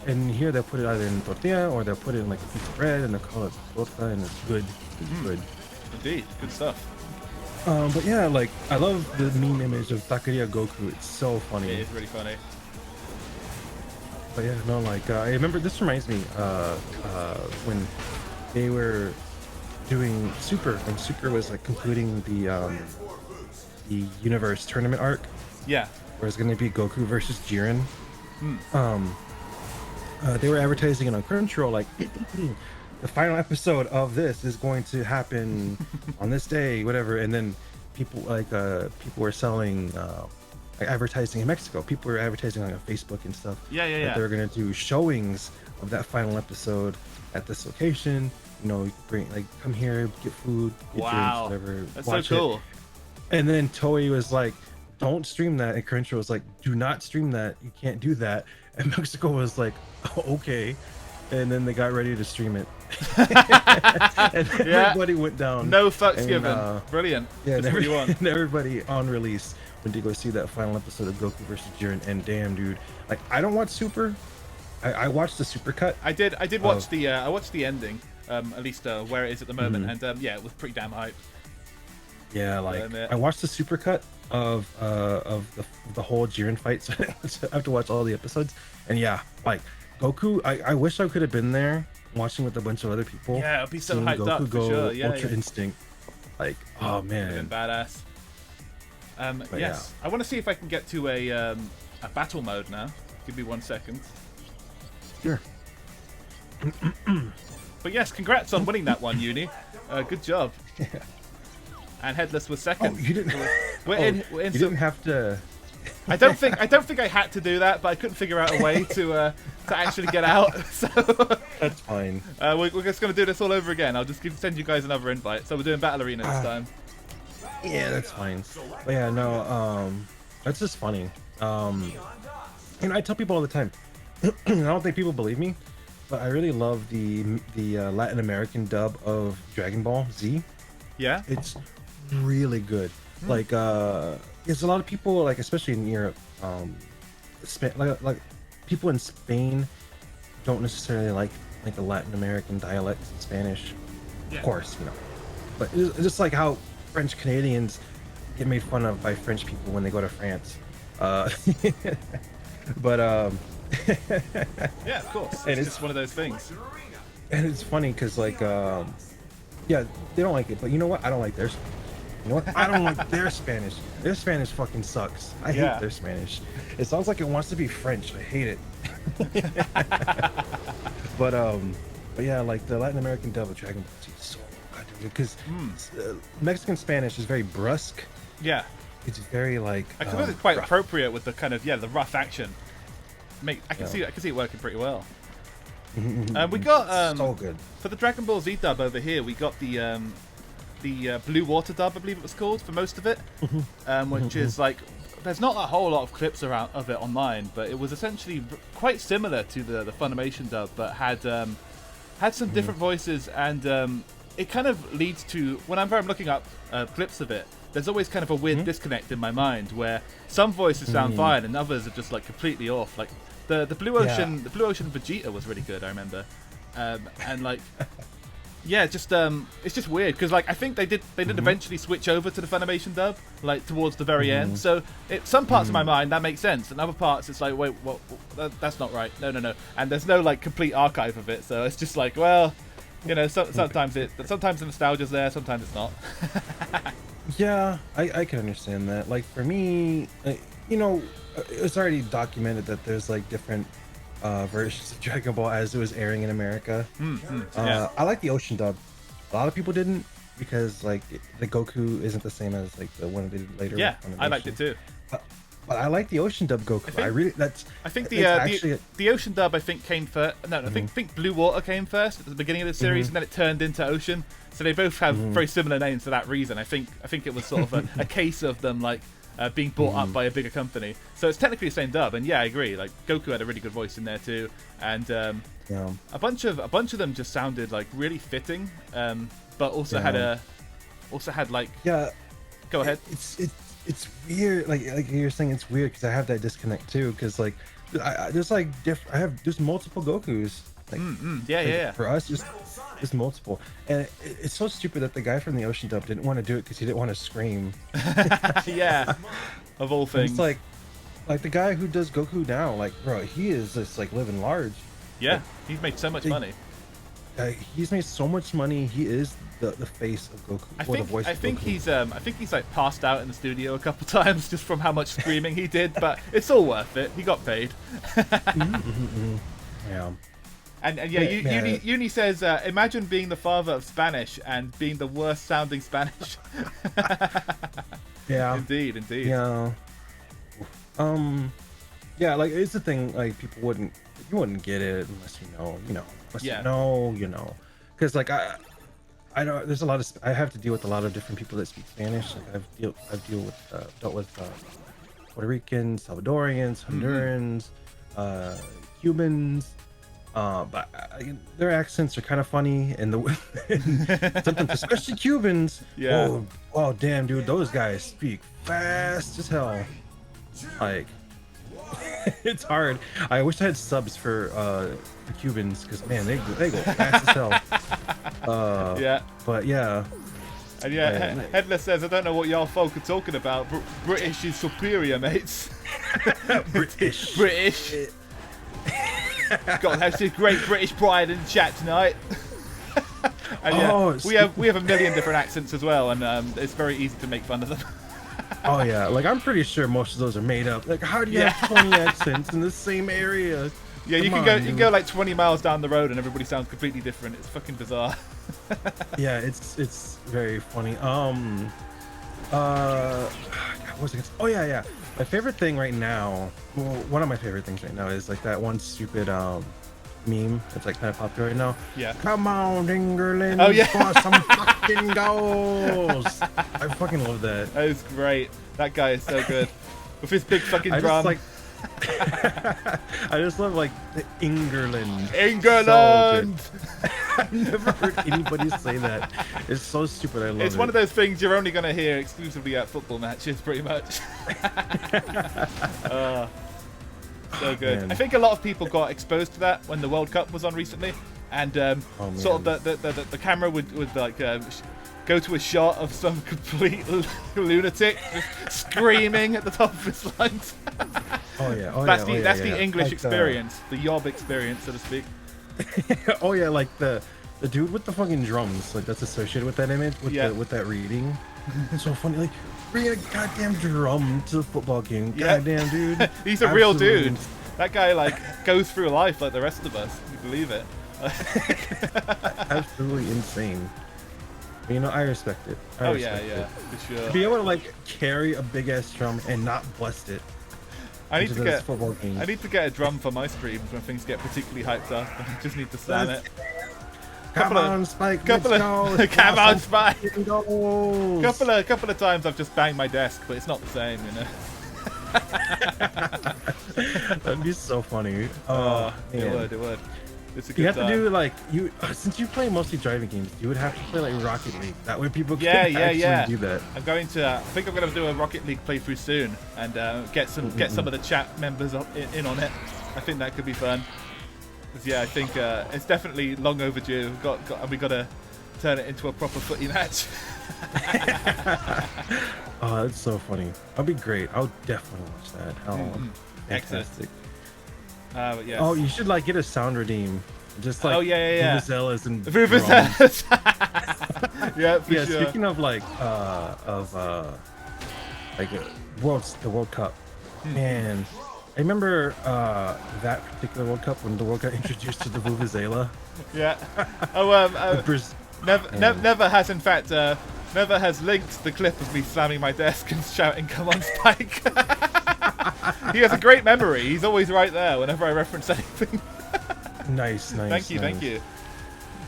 [SPEAKER 2] And here they'll put it either in tortilla or they'll put it in like a piece of bread and they'll call it torta, and it's good. It's good.
[SPEAKER 1] Indeed, good stuff.
[SPEAKER 2] But yeah, like I love the meme image of Taqueria Goku. It's so funny.
[SPEAKER 1] It is really funny.
[SPEAKER 2] But yeah, no, like I remember this reminds me when they were doing Super, when Super was like concluding the universe tournament arc.
[SPEAKER 1] Yeah.
[SPEAKER 2] Where it's gonna be Goku versus Jiren. They were advertising it on Crunchyroll like the final episode of this is going to happen on this day, whatever. And then people were selling like advertising in Mexico. People were advertising on Facebook and stuff.
[SPEAKER 1] Yeah.
[SPEAKER 2] They were gonna do showings of that final episode at this location. You know, come here, get food, get drinks, whatever.
[SPEAKER 1] That's
[SPEAKER 2] watch
[SPEAKER 1] so cool.
[SPEAKER 2] it. And then Toei was like, don't stream that. And Crunchyroll was like, do not stream that. You can't do that. And Mexico was like, oh, okay. And then they got ready to stream it. And everybody went down.
[SPEAKER 1] No fucks given. Brilliant.
[SPEAKER 2] Yeah,
[SPEAKER 1] that's what you want.
[SPEAKER 2] And everybody on release went to go see that final episode of Goku versus Jiren. And damn, dude, like I don't watch Super. I watched the Super cut.
[SPEAKER 1] I did watch I watched the ending, at least where it is at the moment, and yeah, it was pretty damn hype.
[SPEAKER 2] Yeah, like I watched the Super cut of the whole Jiren fight, so I have to watch all the episodes. And yeah, like Goku, I wish I could have been there watching with a bunch of other people.
[SPEAKER 1] Yeah, it'd be so hyped
[SPEAKER 2] Goku
[SPEAKER 1] up for
[SPEAKER 2] go
[SPEAKER 1] sure. Yeah,
[SPEAKER 2] Ultra Instinct. Like, oh man,
[SPEAKER 1] badass. Yes, I want to see if I can get to a battle mode now. Give me 1 second.
[SPEAKER 2] Sure.
[SPEAKER 1] But yes, congrats on winning that one, Uni. Good job.
[SPEAKER 2] Yeah.
[SPEAKER 1] And Headless was second.
[SPEAKER 2] Oh, you didn't.
[SPEAKER 1] We're in
[SPEAKER 2] you didn't have to.
[SPEAKER 1] I don't think I had to do that, but I couldn't figure out a way to actually get out. So
[SPEAKER 2] that's fine.
[SPEAKER 1] We're just gonna do this all over again. I'll just send you guys another invite. So we're doing Battle Arena this time.
[SPEAKER 2] Yeah, that's fine. But yeah, no, that's just funny. And I tell people all the time. I don't think people believe me, but I really love the Latin American dub of Dragon Ball Z.
[SPEAKER 1] Yeah,
[SPEAKER 2] it's really good. Like there's a lot of people, like especially in Europe, like people in Spain don't necessarily like the Latin American dialects in Spanish.
[SPEAKER 1] Yeah.
[SPEAKER 2] Of course, you know, but it's just like how French Canadians get made fun of by French people when they go to France. But
[SPEAKER 1] yeah, of course.
[SPEAKER 2] And
[SPEAKER 1] it's just one of those things.
[SPEAKER 2] And it's funny because like yeah, they don't like it, but you know what? I don't like theirs. You know what? I don't like their Spanish. Their Spanish fucking sucks. I hate their Spanish. It sounds like it wants to be French. I hate it. But yeah, like the Latin American dub of Dragon Ball Z is so good because Mexican Spanish is very brusque.
[SPEAKER 1] Yeah,
[SPEAKER 2] it's very like.
[SPEAKER 1] I suppose it's quite appropriate with the kind of the rough action. I can see it working pretty well. We got
[SPEAKER 2] so good
[SPEAKER 1] for the Dragon Ball Z dub over here. We got the Blue Water dub, I believe it was called, for most of it, which is like there's not a whole lot of clips around of it online, but it was essentially quite similar to the Funimation dub, but had some different voices, and it kind of leads to whenever I'm looking up clips of it, there's always kind of a weird disconnect in my mind where some voices sound fine and others are just like completely off. Like the Blue Ocean Vegeta was really good, I remember, and like. Yeah, just it's just weird because like I think they did eventually switch over to the Funimation dub like towards the very end. So some parts of my mind that makes sense, and other parts it's like wait, what? That's not right. No. And there's no like complete archive of it, so it's just like well, you know, sometimes the nostalgia's there, sometimes it's not.
[SPEAKER 2] Yeah, I can understand that. Like for me, you know, it's already documented that there's like different versions of Dragon Ball as it was airing in America.
[SPEAKER 1] Yeah.
[SPEAKER 2] I like the Ocean dub. A lot of people didn't because like the Goku isn't the same as like the one they did later.
[SPEAKER 1] Yeah,
[SPEAKER 2] with
[SPEAKER 1] I liked it too.
[SPEAKER 2] But I like the Ocean dub Goku. I
[SPEAKER 1] think
[SPEAKER 2] actually
[SPEAKER 1] the Ocean dub I think came first. No, I think Blue Water came first at the beginning of the series, and then it turned into Ocean. So they both have very similar names for that reason. I think it was sort of a case of them like being bought up by a bigger company. So it's technically the same dub, and yeah, I agree. Like Goku had a really good voice in there too, and a bunch of them just sounded like really fitting, but also had like Go ahead.
[SPEAKER 2] It's weird, like you're saying, it's weird because I have that disconnect too. Because like, there's like there's multiple Gokus. Like, For us, just multiple, and it's so stupid that the guy from the Ocean dub didn't want to do it because he didn't want to scream.
[SPEAKER 1] Yeah, of all things.
[SPEAKER 2] And it's like the guy who does Goku now, like bro, he is just like living large.
[SPEAKER 1] Yeah,
[SPEAKER 2] like,
[SPEAKER 1] he's made so much money.
[SPEAKER 2] He's made so much money. He is the face of Goku.
[SPEAKER 1] I think he's like passed out in the studio a couple times just from how much screaming he did, but it's all worth it. He got paid.
[SPEAKER 2] Yeah.
[SPEAKER 1] And yeah, Uni says, imagine being the father of Spanish and being the worst sounding Spanish.
[SPEAKER 2] Yeah.
[SPEAKER 1] Indeed.
[SPEAKER 2] Yeah. Yeah, like it's the thing, like you wouldn't get it unless you know, because like I know there's a lot of I have to deal with a lot of different people that speak Spanish. Like I've dealt with Puerto Ricans, Salvadorians, Hondurans, Cubans. But their accents are kind of funny, and sometimes, especially Cubans.
[SPEAKER 1] Yeah.
[SPEAKER 2] Oh, damn, dude, those guys speak fast as hell. Like, it's hard. I wish I had subs for the Cubans, because man, they go fast as hell.
[SPEAKER 1] Yeah.
[SPEAKER 2] But yeah.
[SPEAKER 1] And yeah, Headless says, I don't know what y'all folk are talking about. British is superior, mates.
[SPEAKER 2] British.
[SPEAKER 1] God, that's this great British pride in the chat tonight. And yeah, we have a million different accents as well, and it's very easy to make fun of them.
[SPEAKER 2] Oh yeah, like I'm pretty sure most of those are made up. Like, how do you have 20 accents in the same area?
[SPEAKER 1] Yeah, you can go like 20 miles down the road and everybody sounds completely different. It's fucking bizarre.
[SPEAKER 2] Yeah, it's very funny. What was it? Oh yeah. My favorite thing right now, well, one of my favorite things right now is like that one stupid meme that's like kind of popular right now.
[SPEAKER 1] Yeah.
[SPEAKER 2] Come on, Dingerland.
[SPEAKER 1] Oh yeah.
[SPEAKER 2] For some fucking goals. I fucking love that.
[SPEAKER 1] That is great. That guy is so good with his big fucking drum.
[SPEAKER 2] I just love like the England.
[SPEAKER 1] So
[SPEAKER 2] I've never heard anybody say that. It's so stupid. I love it.
[SPEAKER 1] It's one of those things you're only going to hear exclusively at football matches, pretty much. So good. Man. I think a lot of people got exposed to that when the World Cup was on recently, and sort of the camera would like go to a shot of some complete lunatic just screaming at the top of his lungs. That's the English like experience, the Yob experience, so to speak.
[SPEAKER 2] Oh yeah, like the dude with the fucking drums, like that's associated with that image, with that reading. It's so funny, like bring a goddamn drum to the football game. Goddamn dude.
[SPEAKER 1] He's a real dude. That guy like goes through life like the rest of us. You believe it?
[SPEAKER 2] Absolutely insane. But, you know, I respect it.
[SPEAKER 1] For sure.
[SPEAKER 2] To be able to like carry a big ass drum and not bust it.
[SPEAKER 1] I need to get a drum for my streams when things get particularly hyped up. I just need to slam it.
[SPEAKER 2] Come on, Spike.
[SPEAKER 1] Come on, Spike. Couple of times I've just banged my desk, but it's not the same, you know.
[SPEAKER 2] That'd be so funny.
[SPEAKER 1] It would. It's a good
[SPEAKER 2] you have
[SPEAKER 1] time.
[SPEAKER 2] to do like since you play mostly driving games, you would have to play like Rocket League. That way people can actually do that.
[SPEAKER 1] I think I'm gonna do a Rocket League playthrough soon and get some of the chat members in on it. I think that could be fun. Yeah, I think it's definitely long overdue. We gotta turn it into a proper footy match.
[SPEAKER 2] Oh, that's so funny. That'd be great. I'll definitely watch that. Fantastic.
[SPEAKER 1] Yeah.
[SPEAKER 2] Oh, you should like get a sound redeem. Just like
[SPEAKER 1] Vuvuzelas
[SPEAKER 2] and
[SPEAKER 1] Vuvuzelas. Yeah, for sure.
[SPEAKER 2] Speaking of like the World Cup, And I remember that particular World Cup when the world got introduced to the Vuvuzela.
[SPEAKER 1] Yeah. Oh, Never has, in fact, Never has linked the clip of me slamming my desk and shouting, "Come on, Spike!" He has a great memory. He's always right there whenever I reference anything.
[SPEAKER 2] Nice.
[SPEAKER 1] Thank you.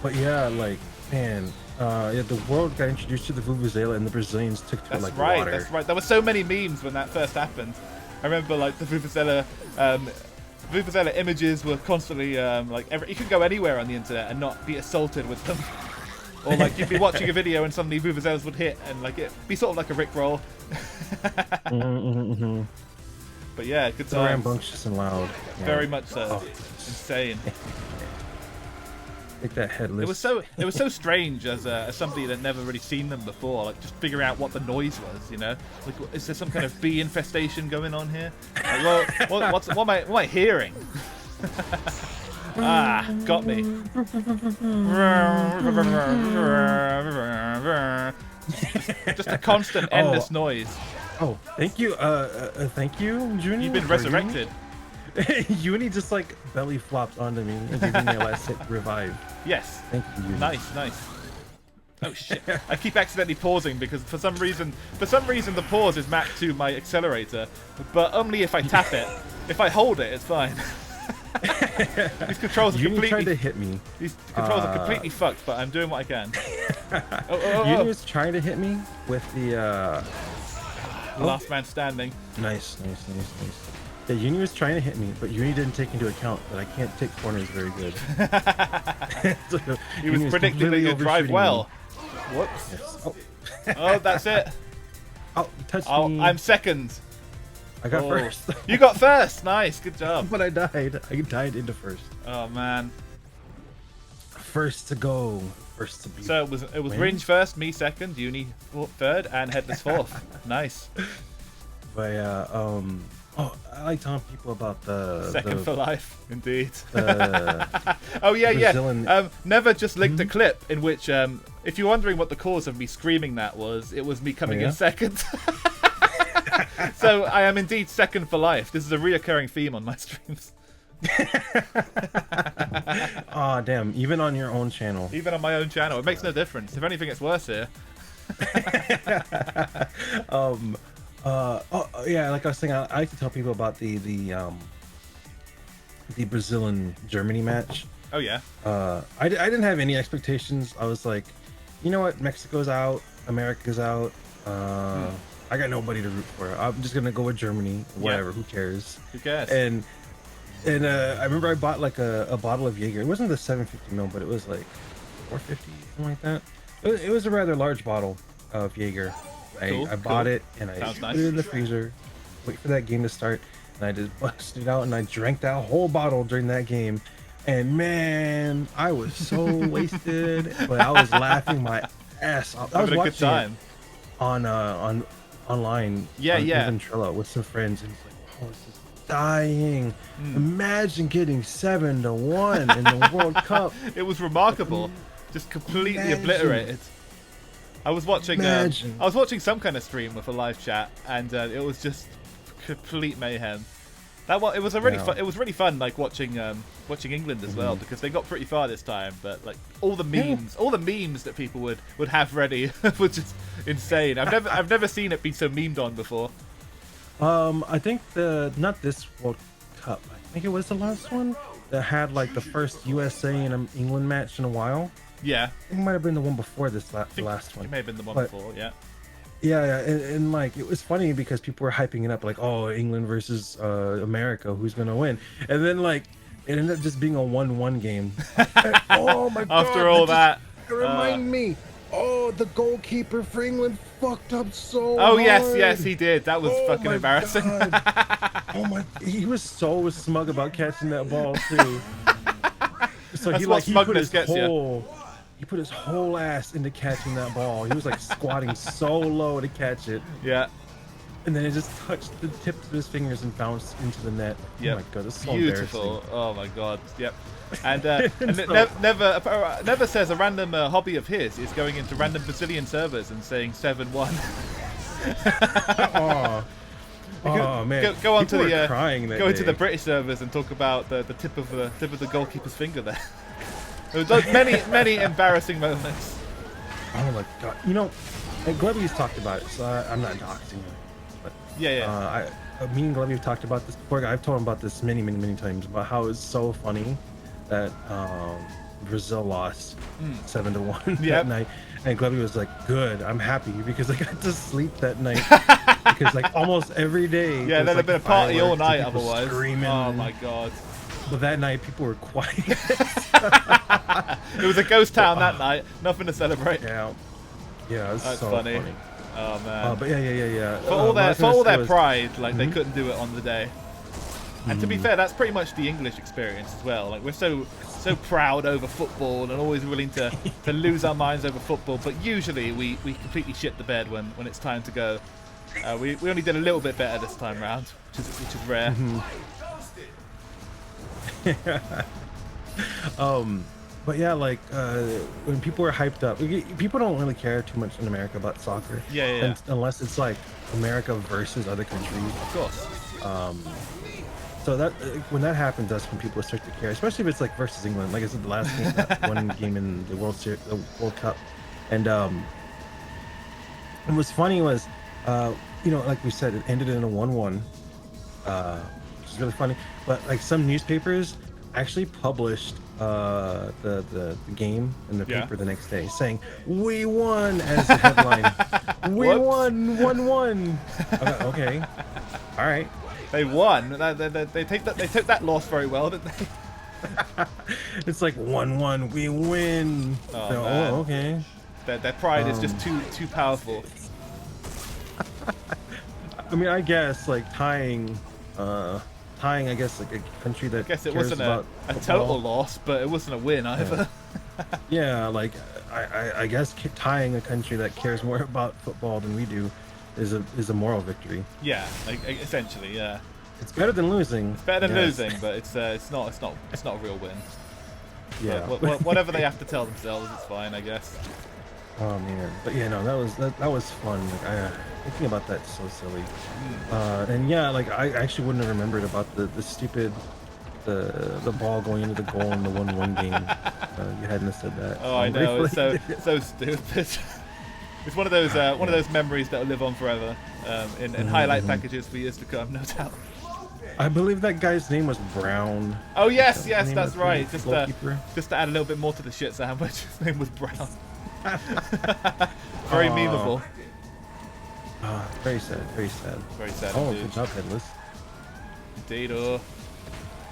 [SPEAKER 2] But yeah, like, man, yeah, the world got introduced to the Vuvuzela and the Brazilians took to it like water.
[SPEAKER 1] That's right. There were so many memes when that first happened. I remember, like, the Vuvuzela images were constantly, you could go anywhere on the internet and not be assaulted with them. Or, like, you'd be watching a video and suddenly Vuvuzelas would hit and, like, it'd be sort of like a Rickroll. But yeah, good
[SPEAKER 2] So
[SPEAKER 1] times.
[SPEAKER 2] rambunctious and loud. Yeah.
[SPEAKER 1] Very much so.
[SPEAKER 2] Oh.
[SPEAKER 1] Insane.
[SPEAKER 2] Take that headless.
[SPEAKER 1] It was so strange as somebody that never really seen them before, like just figuring out what the noise was, you know? Like, is there some kind of bee infestation going on here? Like, well, what am I hearing? Got me. just a constant, endless noise.
[SPEAKER 2] Oh, thank you, Junie.
[SPEAKER 1] You've been resurrected.
[SPEAKER 2] Uni just like belly flopped onto me and gave me a last hit revive.
[SPEAKER 1] Yes.
[SPEAKER 2] Thank you, Uni.
[SPEAKER 1] Nice. Oh shit! I keep accidentally pausing because for some reason the pause is mapped to my accelerator, but only if I tap it. If I hold it, it's fine. These controls are
[SPEAKER 2] Uni tried to hit me.
[SPEAKER 1] These controls are completely fucked, but I'm doing what I can.
[SPEAKER 2] Uni was trying to hit me with the
[SPEAKER 1] last man standing.
[SPEAKER 2] Nice. Yeah, Uni was trying to hit me, but Uni didn't take into account that I can't take corners very good. So,
[SPEAKER 1] he was predicting that you'd drive well. Whoops.
[SPEAKER 2] Yes.
[SPEAKER 1] Oh, that's it.
[SPEAKER 2] Oh, you touched me.
[SPEAKER 1] I'm second.
[SPEAKER 2] I got first.
[SPEAKER 1] You got first. Nice, good job.
[SPEAKER 2] But I died. I died into first.
[SPEAKER 1] Oh man.
[SPEAKER 2] First to go. First to beat.
[SPEAKER 1] So it was Ringe first, me second, Uni third, and Headless fourth. Nice.
[SPEAKER 2] But yeah, oh, I like telling people about the
[SPEAKER 1] Second for life, indeed.
[SPEAKER 2] Oh
[SPEAKER 1] yeah. Never just linked a clip in which, if you're wondering what the cause of me screaming that was, it was me coming in second. So I am indeed second for life. This is a reoccurring theme on my streams.
[SPEAKER 2] Aw, damn! Even on your own channel.
[SPEAKER 1] Even on my own channel, it makes no difference. If anything, it's worse here.
[SPEAKER 2] Yeah, like I was saying, I like to tell people about the Brazilian Germany match.
[SPEAKER 1] Oh yeah.
[SPEAKER 2] I didn't have any expectations. I was like, you know what, Mexico's out, America's out. I got nobody to root for. I'm just gonna go with Germany. Whatever. Who cares?
[SPEAKER 1] Who cares?
[SPEAKER 2] And I remember I bought like a bottle of Jaeger. It wasn't the 750 ml, but it was like 450, something like that. It was a rather large bottle of Jaeger. I bought it and I put it in the freezer, wait for that game to start, and I just busted it out and I drank that whole bottle during that game. And man, I was so wasted, but I was laughing my ass off. I was watching a good time on online.
[SPEAKER 1] Yeah.
[SPEAKER 2] Ventrilo with some friends, and it's like, I was just dying. Imagine getting 7-1 in the World Cup.
[SPEAKER 1] It was remarkable. Just completely obliterated. I was watching some kind of stream with a live chat, and it was just complete mayhem. It was really fun, like watching England as well, because they got pretty far this time. But like all the memes that people would have ready were just insane. I've never seen it be so memed on before.
[SPEAKER 2] I think not this World Cup. I think it was the last one that had like the first USA and England match in a while.
[SPEAKER 1] Yeah,
[SPEAKER 2] it might have been the one before this the last one.
[SPEAKER 1] It may have been the one before, yeah.
[SPEAKER 2] Yeah, and like it was funny because people were hyping it up like, oh, England versus America, who's gonna win? And then like it ended up just being a 1-1 game. Oh my god!
[SPEAKER 1] After all that,
[SPEAKER 2] remind me. Oh, the goalkeeper for England fucked up so
[SPEAKER 1] hard. Yes, he did. That was fucking embarrassing.
[SPEAKER 2] Oh my! He was so smug about catching that ball too. So he put his whole ass into catching that ball. He was like squatting so low to catch it.
[SPEAKER 1] Yeah.
[SPEAKER 2] And then it just touched the tips of his fingers and bounced into the net.
[SPEAKER 1] Yep.
[SPEAKER 2] Oh my god, it's so
[SPEAKER 1] beautiful. Oh my god. Yep. And, never says a random hobby of his is going into random Brazilian servers and saying 7-1.
[SPEAKER 2] Oh man,
[SPEAKER 1] go on to
[SPEAKER 2] people
[SPEAKER 1] the
[SPEAKER 2] were crying that
[SPEAKER 1] go into the
[SPEAKER 2] day.
[SPEAKER 1] British servers and talk about the tip of the goalkeeper's finger there. There was many embarrassing moments.
[SPEAKER 2] Oh my god, you know, and Glebby's talked about it, so I'm not doxing him. But
[SPEAKER 1] Yeah.
[SPEAKER 2] me and Glebby have talked about this before. I've told him about this many times about how it's so funny that Brazil lost 7-1 that night, and Glebby was like, "Good, I'm happy because I got to sleep that night." Because like almost every day,
[SPEAKER 1] Yeah, there'd have been a party all night otherwise.
[SPEAKER 2] Screaming.
[SPEAKER 1] Oh my god.
[SPEAKER 2] But that night, people were quiet.
[SPEAKER 1] It was a ghost town that night. Nothing to celebrate.
[SPEAKER 2] Yeah, it was
[SPEAKER 1] That's
[SPEAKER 2] so
[SPEAKER 1] funny.
[SPEAKER 2] funny.
[SPEAKER 1] Oh man.
[SPEAKER 2] But yeah.
[SPEAKER 1] For all their
[SPEAKER 2] was,
[SPEAKER 1] pride, like they couldn't do it on the day. And to be fair, that's pretty much the English experience as well. Like we're so proud over football and always willing to lose our minds over football, but usually we completely shit the bed when it's time to go. We only did a little bit better this time round, which is rare.
[SPEAKER 2] But yeah, like when people are hyped up, people don't really care too much in America about soccer.
[SPEAKER 1] Yeah.
[SPEAKER 2] Unless it's like America versus other countries.
[SPEAKER 1] Of course.
[SPEAKER 2] So that when that happens, that's when people start to care, especially if it's like versus England. Like I said, the last game, that one game in the World Cup, and what's funny was, you know, like we said, it ended in a 1-1, which is really funny. But like some newspapers actually published the game in the paper the next day, saying "We won" as the headline. We won 1-1. Okay, all right.
[SPEAKER 1] They won. They took that loss very well, didn't they?
[SPEAKER 2] It's like 1-1. We win.
[SPEAKER 1] Oh,
[SPEAKER 2] okay.
[SPEAKER 1] Their pride is just too powerful.
[SPEAKER 2] I mean, I guess like tying, I guess like a country that
[SPEAKER 1] I guess it
[SPEAKER 2] cares
[SPEAKER 1] wasn't
[SPEAKER 2] about
[SPEAKER 1] a
[SPEAKER 2] football.
[SPEAKER 1] total loss, but it wasn't a win either.
[SPEAKER 2] Yeah, like I guess tying a country that cares more about football than we do is a moral victory.
[SPEAKER 1] Yeah, like, essentially, yeah.
[SPEAKER 2] It's better than losing.
[SPEAKER 1] It's better than losing, but it's not a real win.
[SPEAKER 2] Yeah.
[SPEAKER 1] But whatever they have to tell themselves, it's fine, I guess.
[SPEAKER 2] Oh man, but yeah, no, that was fun. Like thinking about that's so silly. And yeah, like I actually wouldn't have remembered about the stupid the ball going into the goal in the 1-1 game. You hadn't have said that.
[SPEAKER 1] Oh, I know. It's so stupid. It's one of those memories that'll live on forever in highlight packages for years to come, no doubt.
[SPEAKER 2] I believe that guy's name was Brown.
[SPEAKER 1] Oh yes, that's right. Just to add a little bit more to the shit sandwich, his name was Brown. Very memeable.
[SPEAKER 2] Very sad. Very sad.
[SPEAKER 1] Very sad.
[SPEAKER 2] Oh,
[SPEAKER 1] indeed.
[SPEAKER 2] good job, Headless.
[SPEAKER 1] Indeed.
[SPEAKER 2] I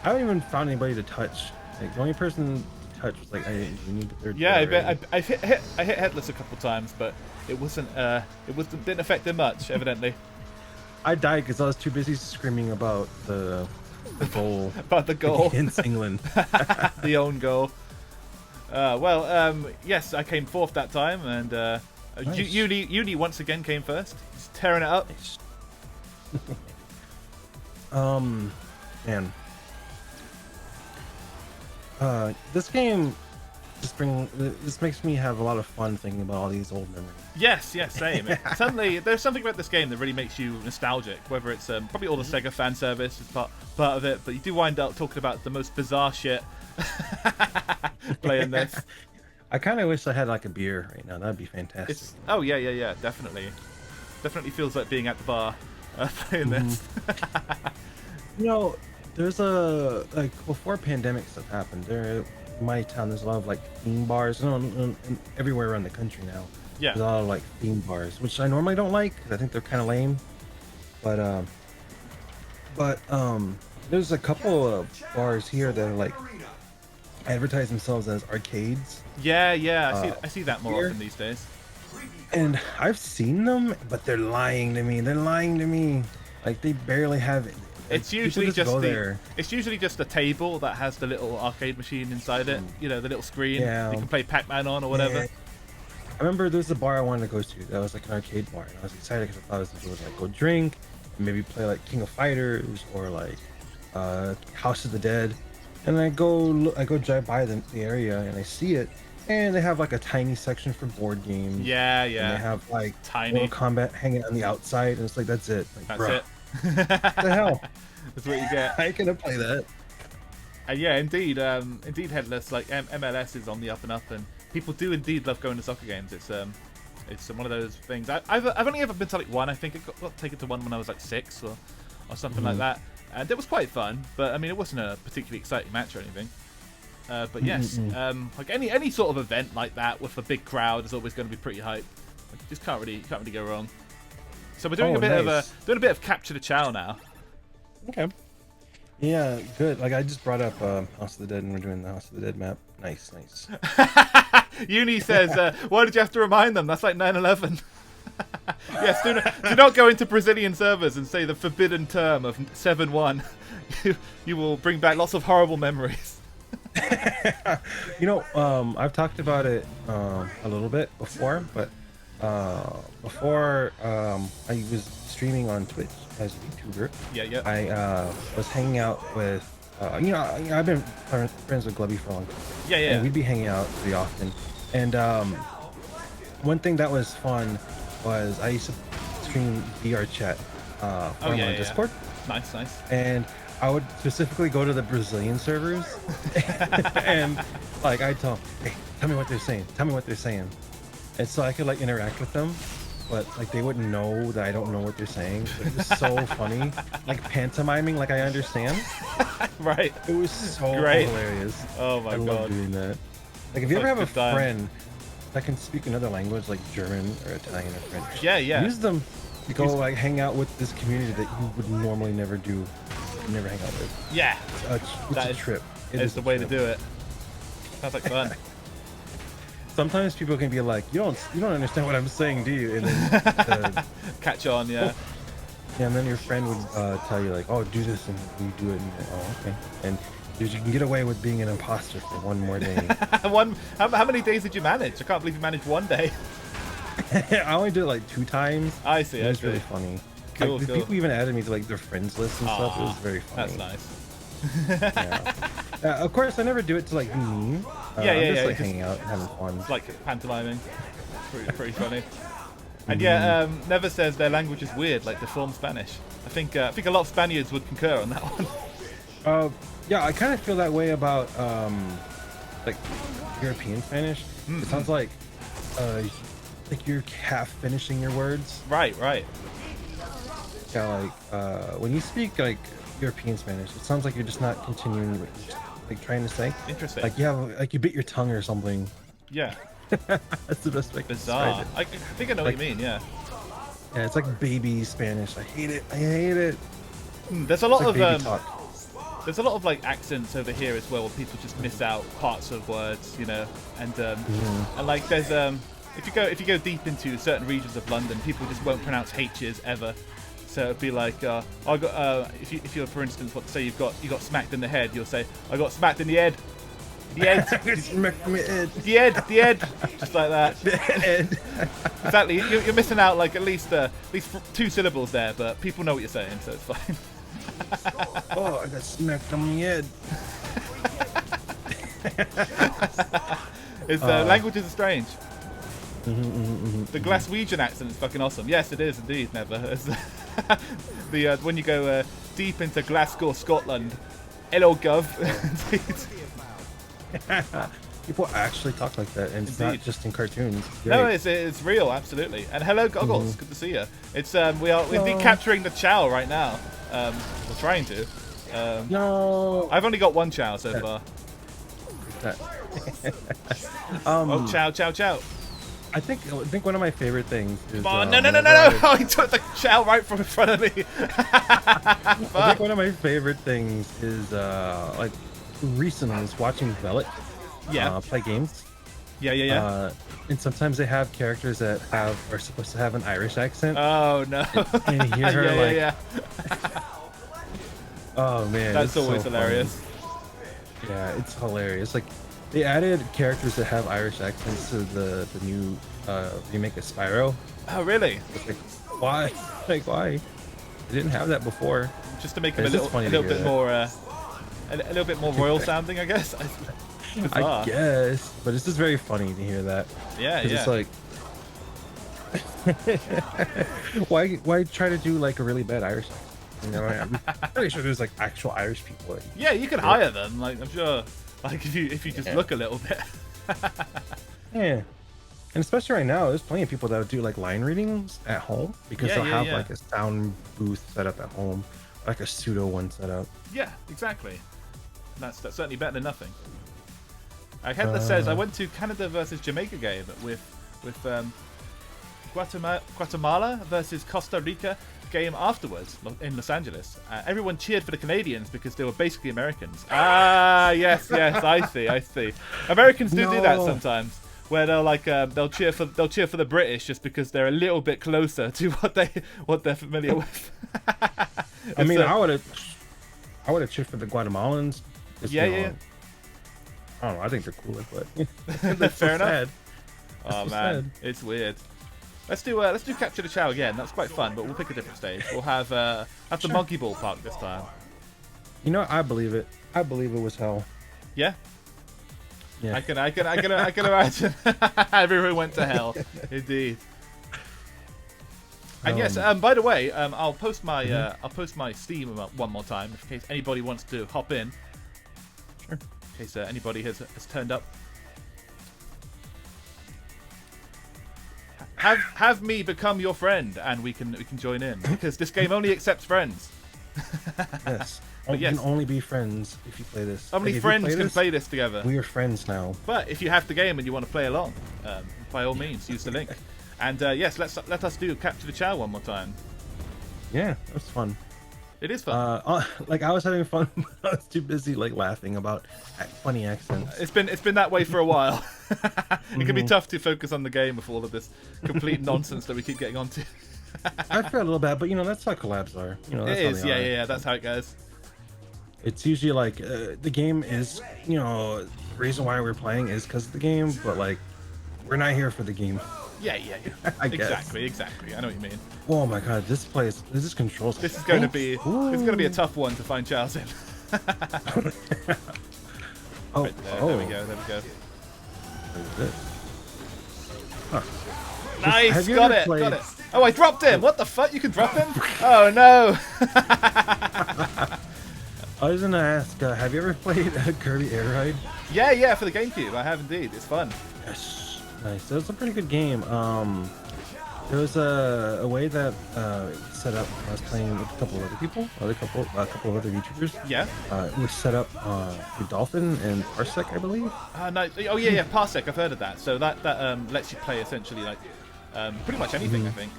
[SPEAKER 2] haven't even found anybody to touch. Like the only person to touch was like we need the third.
[SPEAKER 1] Yeah, I hit Headless a couple times, but it didn't affect him much, evidently.
[SPEAKER 2] I died because I was too busy screaming about the goal.
[SPEAKER 1] About the goal
[SPEAKER 2] against England.
[SPEAKER 1] The own goal. Yes, I came fourth that time, and nice. Uni once again came first. Just tearing it up.
[SPEAKER 2] Man. This game this makes me have a lot of fun thinking about all these old memories.
[SPEAKER 1] Yes, same. Suddenly, there's something about this game that really makes you nostalgic. Whether it's probably all the Sega fan service is part of it, but you do wind up talking about the most bizarre shit playing this.
[SPEAKER 2] I kind of wish I had like a beer right now. That'd be fantastic.
[SPEAKER 1] Oh yeah, definitely. Definitely feels like being at the bar playing this.
[SPEAKER 2] You know, there's before pandemic stuff happened, in my town there's a lot of like theme bars, and everywhere around the country now.
[SPEAKER 1] Yeah.
[SPEAKER 2] There's a lot of like theme bars, which I normally don't like because I think they're kind of lame. But there's a couple of bars here that are like advertise themselves as arcades.
[SPEAKER 1] Yeah, I see that more often these days.
[SPEAKER 2] And I've seen them, but they're lying to me. Like they barely have it.
[SPEAKER 1] It's usually just a table that has the little arcade machine inside it. You know, the little screen.
[SPEAKER 2] Yeah.
[SPEAKER 1] You can play Pac-Man on or whatever.
[SPEAKER 2] Yeah. I remember there's a bar I wanted to go to that was like an arcade bar, and I was excited because I thought it was like go drink and maybe play like King of Fighters or like House of the Dead. And I go drive by the area and I see it, and they have like a tiny section for board games.
[SPEAKER 1] Yeah.
[SPEAKER 2] And they have like
[SPEAKER 1] tiny
[SPEAKER 2] Mortal Kombat hanging on the outside, and it's like that's it. Like,
[SPEAKER 1] That's it.
[SPEAKER 2] What the hell?
[SPEAKER 1] That's what you get.
[SPEAKER 2] I ain't gonna play that.
[SPEAKER 1] And yeah, indeed, indeed, Headless, like MLS is on the up and up, and people do indeed love going to soccer games. It's one of those things. I've only ever been to like one. I think I got taken to one when I was like 6 or something like that, and it was quite fun. But I mean, it wasn't a particularly exciting match or anything. But yes, like any sort of event like that with a big crowd is always going to be pretty hype. Like, just can't really go wrong. So we're doing a bit of capture the Chow now.
[SPEAKER 2] Okay. Yeah, good. Like I just brought up House of the Dead, and we're doing the House of the Dead map. Nice, nice.
[SPEAKER 1] Uni says, why did you have to remind them? That's like 9/11. Yes, do not go into Brazilian servers and say the forbidden term of 7-1. You will bring back lots of horrible memories.
[SPEAKER 2] You know, I've talked about it a little bit before, but before I was streaming on Twitch as a YouTuber.
[SPEAKER 1] Yeah.
[SPEAKER 2] I was hanging out with, you know, I've been friends with Glubby for a long time.
[SPEAKER 1] Yeah.
[SPEAKER 2] And we'd be hanging out pretty often. And one thing that was fun was I used to stream VR chat from on Discord.
[SPEAKER 1] Nice.
[SPEAKER 2] And I would specifically go to the Brazilian servers and like I'd tell them, hey, tell me what they're saying. Tell me what they're saying. And so I could like interact with them, but like they wouldn't know that I don't know what they're saying. So it was so funny, like pantomiming like I understand.
[SPEAKER 1] Right.
[SPEAKER 2] It was so
[SPEAKER 1] great.
[SPEAKER 2] hilarious.
[SPEAKER 1] Oh my god.
[SPEAKER 2] I love doing that. Like if you ever have a
[SPEAKER 1] time.
[SPEAKER 2] friend that can speak another language like German or Italian or French,
[SPEAKER 1] yeah,
[SPEAKER 2] use them to go like hang out with this community that you would normally never never hang out with.
[SPEAKER 1] Yeah.
[SPEAKER 2] It's a trip. It
[SPEAKER 1] is the way to do it. Sounds like fun.
[SPEAKER 2] Sometimes people can be like, you don't understand what I'm saying, do you? And then
[SPEAKER 1] catch on, yeah.
[SPEAKER 2] Yeah, and then your friend would tell you like, oh, do this, and you do it, and you're like, oh, okay. And dude, you can get away with being an imposter for one more day.
[SPEAKER 1] How many days did you manage? I can't believe you managed one day.
[SPEAKER 2] I only did it like 2 times.
[SPEAKER 1] I see.
[SPEAKER 2] It's really funny.
[SPEAKER 1] Cool,
[SPEAKER 2] like, people even added me to like their friends list and stuff. It was very funny.
[SPEAKER 1] That's nice.
[SPEAKER 2] Of course, I never do it to like be mean. I'm just like hanging out, having fun.
[SPEAKER 1] It's like pantomiming. Pretty funny. And yeah, Never says their language is weird, like deformed Spanish. I think a lot of Spaniards would concur on that one.
[SPEAKER 2] Yeah, I kind of feel that way about like European Spanish. It sounds like you're half finishing your words.
[SPEAKER 1] Right.
[SPEAKER 2] Yeah, like when you speak like European Spanish, it sounds like you're just not continuing what you're like trying to say.
[SPEAKER 1] Interesting.
[SPEAKER 2] Like you have like you bit your tongue or something.
[SPEAKER 1] Yeah.
[SPEAKER 2] That's the best way to
[SPEAKER 1] Bizarre.
[SPEAKER 2] describe it.
[SPEAKER 1] I think I know what you mean. Yeah.
[SPEAKER 2] Yeah, it's like baby Spanish. I hate it.
[SPEAKER 1] There's a lot of
[SPEAKER 2] baby talk.
[SPEAKER 1] There's a lot of like accents over here as well, where people just miss out parts of words, you know, and like there's if you go deep into certain regions of London, people just won't pronounce H's ever. So it'd be like, I got if you're for instance, what say you got smacked in the head, you'll say I got smacked in the head. The head, just like that.
[SPEAKER 2] The head.
[SPEAKER 1] Exactly. You're missing out like at least 2 syllables there, but people know what you're saying, so it's fine.
[SPEAKER 2] Oh, I got smacked on the head.
[SPEAKER 1] Languages are strange. The Glaswegian accent is fucking awesome. Yes, it is indeed. Never. When you go deep into Glasgow, Scotland, hello, gov.
[SPEAKER 2] People actually talk like that, and it's not just in cartoons.
[SPEAKER 1] No, it's real, absolutely. And hello, Goggles. Good to see you. It's we've been capturing the Chow right now. We're trying to.
[SPEAKER 2] No.
[SPEAKER 1] I've only got 1 Chow so far. Oh, Chow.
[SPEAKER 2] I think one of my favorite things is.
[SPEAKER 1] No! Oh, he took the Chow right from in front of me.
[SPEAKER 2] I think one of my favorite things is like recently I was watching Velvet play games.
[SPEAKER 1] Yeah.
[SPEAKER 2] And sometimes they have characters that are supposed to have an Irish accent.
[SPEAKER 1] Oh no!
[SPEAKER 2] And hear her oh man,
[SPEAKER 1] that's always so hilarious.
[SPEAKER 2] Funny. Yeah, it's hilarious. Like they added characters that have Irish accents to the new remake of Spyro.
[SPEAKER 1] Oh really?
[SPEAKER 2] Like, why? Like why? They didn't have that before.
[SPEAKER 1] Just to make them a little bit more royal sounding, I guess.
[SPEAKER 2] I guess, but it's just very funny to hear that.
[SPEAKER 1] Yeah.
[SPEAKER 2] It's like, why try to do like a really bad Irish accent? You know, I'm pretty sure there's like actual Irish people. Like,
[SPEAKER 1] Yeah, you can hire them. Like, I'm sure. Like, if you just look a little bit.
[SPEAKER 2] yeah. And especially right now, there's plenty of people that do like line readings at home because they'll have like a sound booth set up at home, like a pseudo one set up.
[SPEAKER 1] Yeah, exactly. That's certainly better than nothing. Headless says I went to Canada versus Jamaica game with Guatemala versus Costa Rica game afterwards in Los Angeles. Everyone cheered for the Canadians because they were basically Americans. Ah, yes, I see. Americans do that sometimes, where they'll like they'll cheer for the British just because they're a little bit closer to what they're familiar with.
[SPEAKER 2] I mean, I would have cheered for the Guatemalans.
[SPEAKER 1] Yeah.
[SPEAKER 2] I don't know. I think they're cooler, but
[SPEAKER 1] that's fair enough.
[SPEAKER 2] Sad.
[SPEAKER 1] Oh man, it's weird. Let's do Capture the Chow again. That's quite fun, but we'll pick a different stage. We'll have the Monkey Ball Park this time.
[SPEAKER 2] You know, I believe it. I believe it was hell.
[SPEAKER 1] Yeah.
[SPEAKER 2] Yeah.
[SPEAKER 1] I can imagine. Everyone went to hell, indeed. And yes, by the way, I'll post my Steam one more time in case anybody wants to hop in.
[SPEAKER 2] Sure.
[SPEAKER 1] In case anybody has turned up. Have me become your friend, and we can join in because this game only accepts friends.
[SPEAKER 2] Yes.
[SPEAKER 1] But
[SPEAKER 2] you can only be friends if you play this.
[SPEAKER 1] Only friends can play this together.
[SPEAKER 2] We are friends now.
[SPEAKER 1] But if you have the game and you want to play along, by all means, use the link. And yes, let us do Capture the Chow one more time.
[SPEAKER 2] Yeah, that was fun.
[SPEAKER 1] It is fun.
[SPEAKER 2] Like I was having fun, but I was too busy like laughing about funny accents.
[SPEAKER 1] It's been that way for a while. It can be tough to focus on the game with all of this complete nonsense that we keep getting onto.
[SPEAKER 2] I feel a little bad, but you know that's how collabs are. You know, that's
[SPEAKER 1] it
[SPEAKER 2] how
[SPEAKER 1] is.
[SPEAKER 2] they are.
[SPEAKER 1] Yeah. That's how it goes.
[SPEAKER 2] It's usually like the game is, you know, the reason why we're playing is because of the game, but like we're not here for the game.
[SPEAKER 1] Yeah.
[SPEAKER 2] I guess.
[SPEAKER 1] Exactly. I know what you mean.
[SPEAKER 2] Oh my god, this controls.
[SPEAKER 1] This is going to be a tough one to find Chows in. Right there we go.
[SPEAKER 2] Huh.
[SPEAKER 1] Nice, got it. Oh, I dropped him. What the fuck? You can drop him? Oh no.
[SPEAKER 2] I was gonna ask, have you ever played Kirby Air Ride?
[SPEAKER 1] Yeah, for the GameCube. I have indeed. It's fun.
[SPEAKER 2] Yes. Nice. It was a pretty good game. There was a way that set up. I was playing with a couple of other people, a couple of other YouTubers.
[SPEAKER 1] Yeah.
[SPEAKER 2] It was set up with Dolphin and Parsec, I believe.
[SPEAKER 1] No. Oh yeah. Parsec. I've heard of that. So that lets you play essentially like pretty much anything. I think.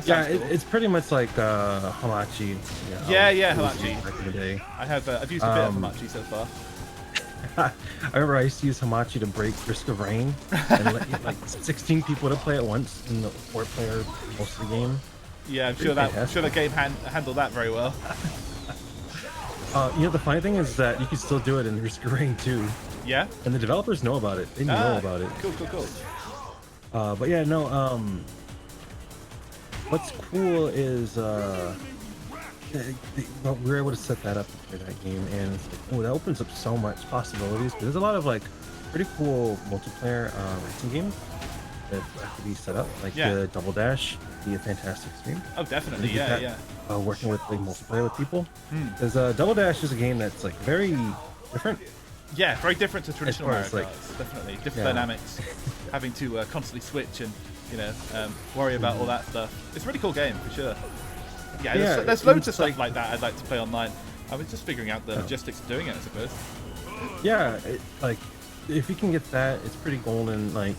[SPEAKER 2] Yeah, cool. It's pretty much like Hamachi. You know,
[SPEAKER 1] yeah, Hamachi.
[SPEAKER 2] Back in the day.
[SPEAKER 1] I've used a bit of Hamachi so far.
[SPEAKER 2] I remember I used to use Hamachi to break Risk of Rain and let like 16 people to play at once in the 4-player most of the game.
[SPEAKER 1] Yeah, I'm sure the game handled that very well.
[SPEAKER 2] You know, the funny thing is that you can still do it in Risk of Rain too.
[SPEAKER 1] Yeah.
[SPEAKER 2] And the developers know about it. They know about it.
[SPEAKER 1] Cool.
[SPEAKER 2] But yeah, no. What's cool is we were able to set that up to play that game, and it's like, oh, that opens up so much possibilities. There's a lot of like pretty cool multiplayer racing games that have to be set up, like the Double Dash would be a fantastic stream.
[SPEAKER 1] Oh, definitely, yeah.
[SPEAKER 2] Working with like multiplayer with people, because Double Dash is a game that's like very different.
[SPEAKER 1] Yeah, very different to traditional Mario Kart.
[SPEAKER 2] Like,
[SPEAKER 1] definitely different dynamics, having to constantly switch and worry about all that stuff. It's a really cool game for sure. Yeah, there's loads of stuff like that I'd like to play online. I was just figuring out the logistics of doing it, I suppose.
[SPEAKER 2] Yeah, like if you can get that, it's pretty golden. Like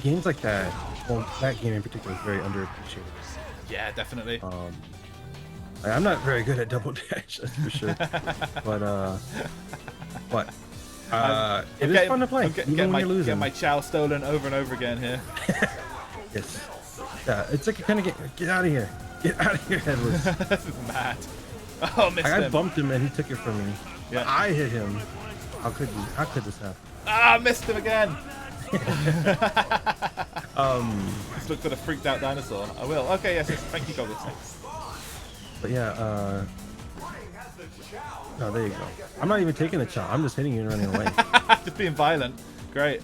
[SPEAKER 2] games like that. Well, that game in particular is very underappreciated.
[SPEAKER 1] Yeah, definitely.
[SPEAKER 2] I'm not very good at Double Dash, that's for sure. But it is fun to play.
[SPEAKER 1] Get my Chow stolen over and over again here.
[SPEAKER 2] Yes. Yeah, it's like you kind of get out of here. Get out of here, Headless.
[SPEAKER 1] This is mad. Oh, missed him.
[SPEAKER 2] I bumped him and he took it from me. Yeah. But I hit him. How could this happen?
[SPEAKER 1] Ah, missed him again. Just look for the freaked out dinosaur. I will. Okay, yes. Thank you, Goggles.
[SPEAKER 2] But yeah, oh, there you go. I'm not even taking the Chow. I'm just hitting you and running away.
[SPEAKER 1] Just being violent. Great.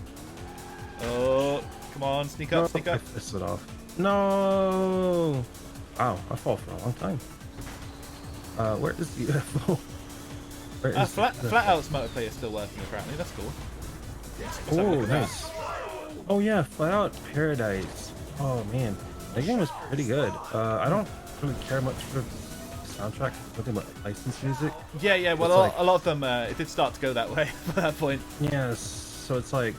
[SPEAKER 1] Oh, come on, sneak up.
[SPEAKER 2] I pissed it off. No. Wow, I fall for a long time. Where is the UFO? Where is
[SPEAKER 1] Flat Out's multiplayer is still working apparently. That's cool. Let's have a look
[SPEAKER 2] Oh,
[SPEAKER 1] at that.
[SPEAKER 2] nice. Oh yeah, Flat Out Paradise. Oh man, that game was pretty good. I don't really care much for the soundtrack. Nothing but licensed music.
[SPEAKER 1] Yeah, yeah. Well,
[SPEAKER 2] It's like,
[SPEAKER 1] a lot of them it did start to go that way at that point.
[SPEAKER 2] yeah, so it's like,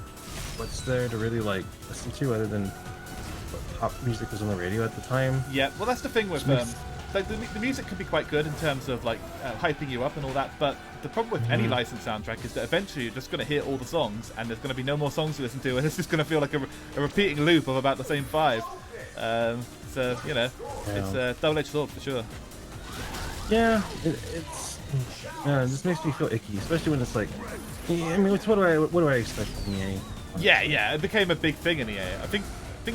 [SPEAKER 2] what's there to really like listen to other than what pop music was on the radio at the time?
[SPEAKER 1] Yeah. Well, that's the thing with like the music can be quite good in terms of like hyping you up and all that, but the problem with any licensed soundtrack is that eventually you're just going to hear all the songs and there's going to be no more songs to listen to, and it's just going to feel like a repeating loop of about the same five. So you know, it's a double-edged sword for sure.
[SPEAKER 2] Yeah, it's this makes me feel icky, especially when it's like, I mean, what do I expect from EA?
[SPEAKER 1] Yeah, yeah, it became a big thing in EA. I think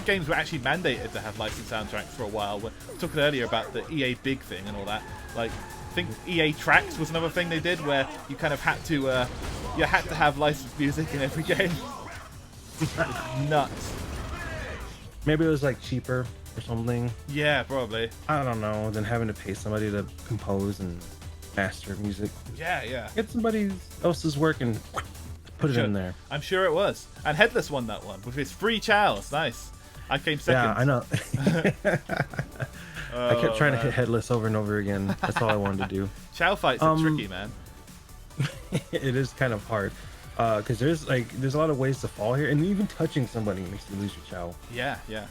[SPEAKER 1] games were actually mandated to have licensed soundtracks for a while. We talked earlier about the EA Big thing and all that. Like, I think EA Tracks was another thing they did where you kind of had to have licensed music in every game. It's nuts.
[SPEAKER 2] Maybe it was like cheaper or something.
[SPEAKER 1] Yeah, probably.
[SPEAKER 2] I don't know, than having to pay somebody to compose and master music.
[SPEAKER 1] Yeah, yeah.
[SPEAKER 2] Get somebody else's work and put it in there.
[SPEAKER 1] I'm sure it was. And Headless won that one with his free chows. Nice. I came second.
[SPEAKER 2] Yeah, I know. I kept trying to hit Headless over and over again. That's all I wanted to do.
[SPEAKER 1] Chow fights are tricky, man.
[SPEAKER 2] It is kind of hard. Because there's a lot of ways to fall here, and even touching somebody makes you lose your chow.
[SPEAKER 1] Yeah, yeah.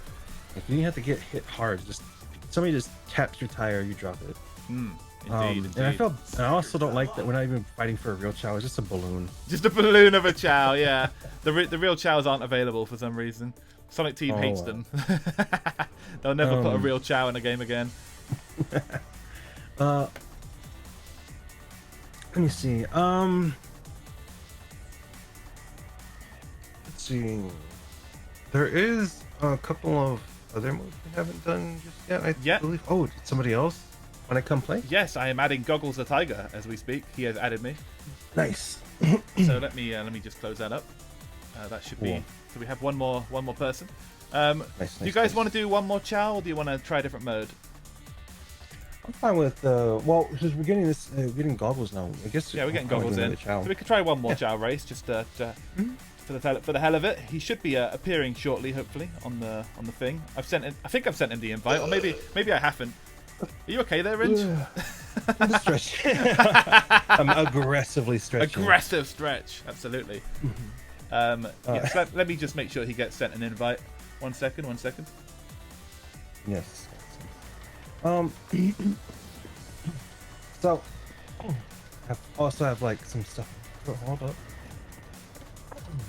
[SPEAKER 2] Like, you have to get hit hard. Just somebody just taps your tire, you drop it.
[SPEAKER 1] Indeed.
[SPEAKER 2] And I also don't like that we're not even fighting for a real chow. It's just a balloon.
[SPEAKER 1] Just a balloon of a chow. Yeah. The real chows aren't available for some reason. Sonic Team hates them. They'll never put a real chow in a game again.
[SPEAKER 2] Let me see. Let's see. There is a couple of other moves we haven't done just yet. I believe. Oh, did somebody else want to come play?
[SPEAKER 1] Yes, I am adding Goggles the Tiger as we speak. He has added me.
[SPEAKER 2] Nice.
[SPEAKER 1] So let me just close that up. That should be. So we have one more person. Do you guys want to do one more chow, or do you want to try a different mode?
[SPEAKER 2] I'm fine with well, because we're getting goggles now. I guess.
[SPEAKER 1] Yeah, we're getting goggles in. So we could try one more chow race just for the hell of it. He should be appearing shortly, hopefully, on the thing. I think I've sent him the invite, or maybe I haven't. Are you okay there, Ringe?
[SPEAKER 2] I'm just stretching. I'm aggressively stretching.
[SPEAKER 1] Aggressive stretch, absolutely. Yes, let me just make sure he gets sent an invite. One second.
[SPEAKER 2] Yes. So I also have like some stuff. Hold up.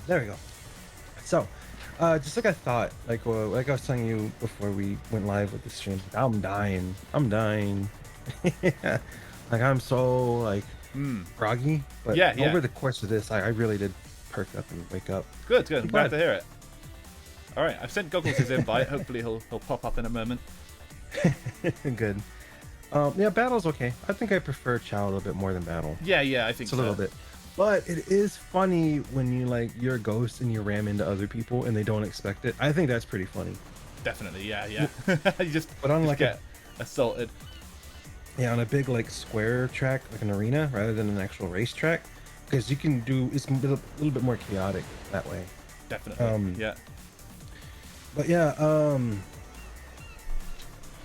[SPEAKER 2] There we go. So, just like I thought, like I was telling you before we went live with the stream, I'm dying. Like I'm so like groggy. But over the course of this, I really did perk up and wake up.
[SPEAKER 1] Good. I'm glad to hear it. All right, I've sent Goggles his invite. Hopefully he'll pop up in a moment.
[SPEAKER 2] Good. Yeah, Battle's okay. I think I prefer Chow a little bit more than Battle.
[SPEAKER 1] Yeah, I think
[SPEAKER 2] it's a little bit. But it is funny when you're a ghost and you ram into other people and they don't expect it. I think that's pretty funny.
[SPEAKER 1] Definitely, yeah. You just get assaulted.
[SPEAKER 2] Yeah, on a big like square track, like an arena, rather than an actual racetrack, because you can do it's a little bit more chaotic that way.
[SPEAKER 1] Definitely. Yeah.
[SPEAKER 2] But yeah,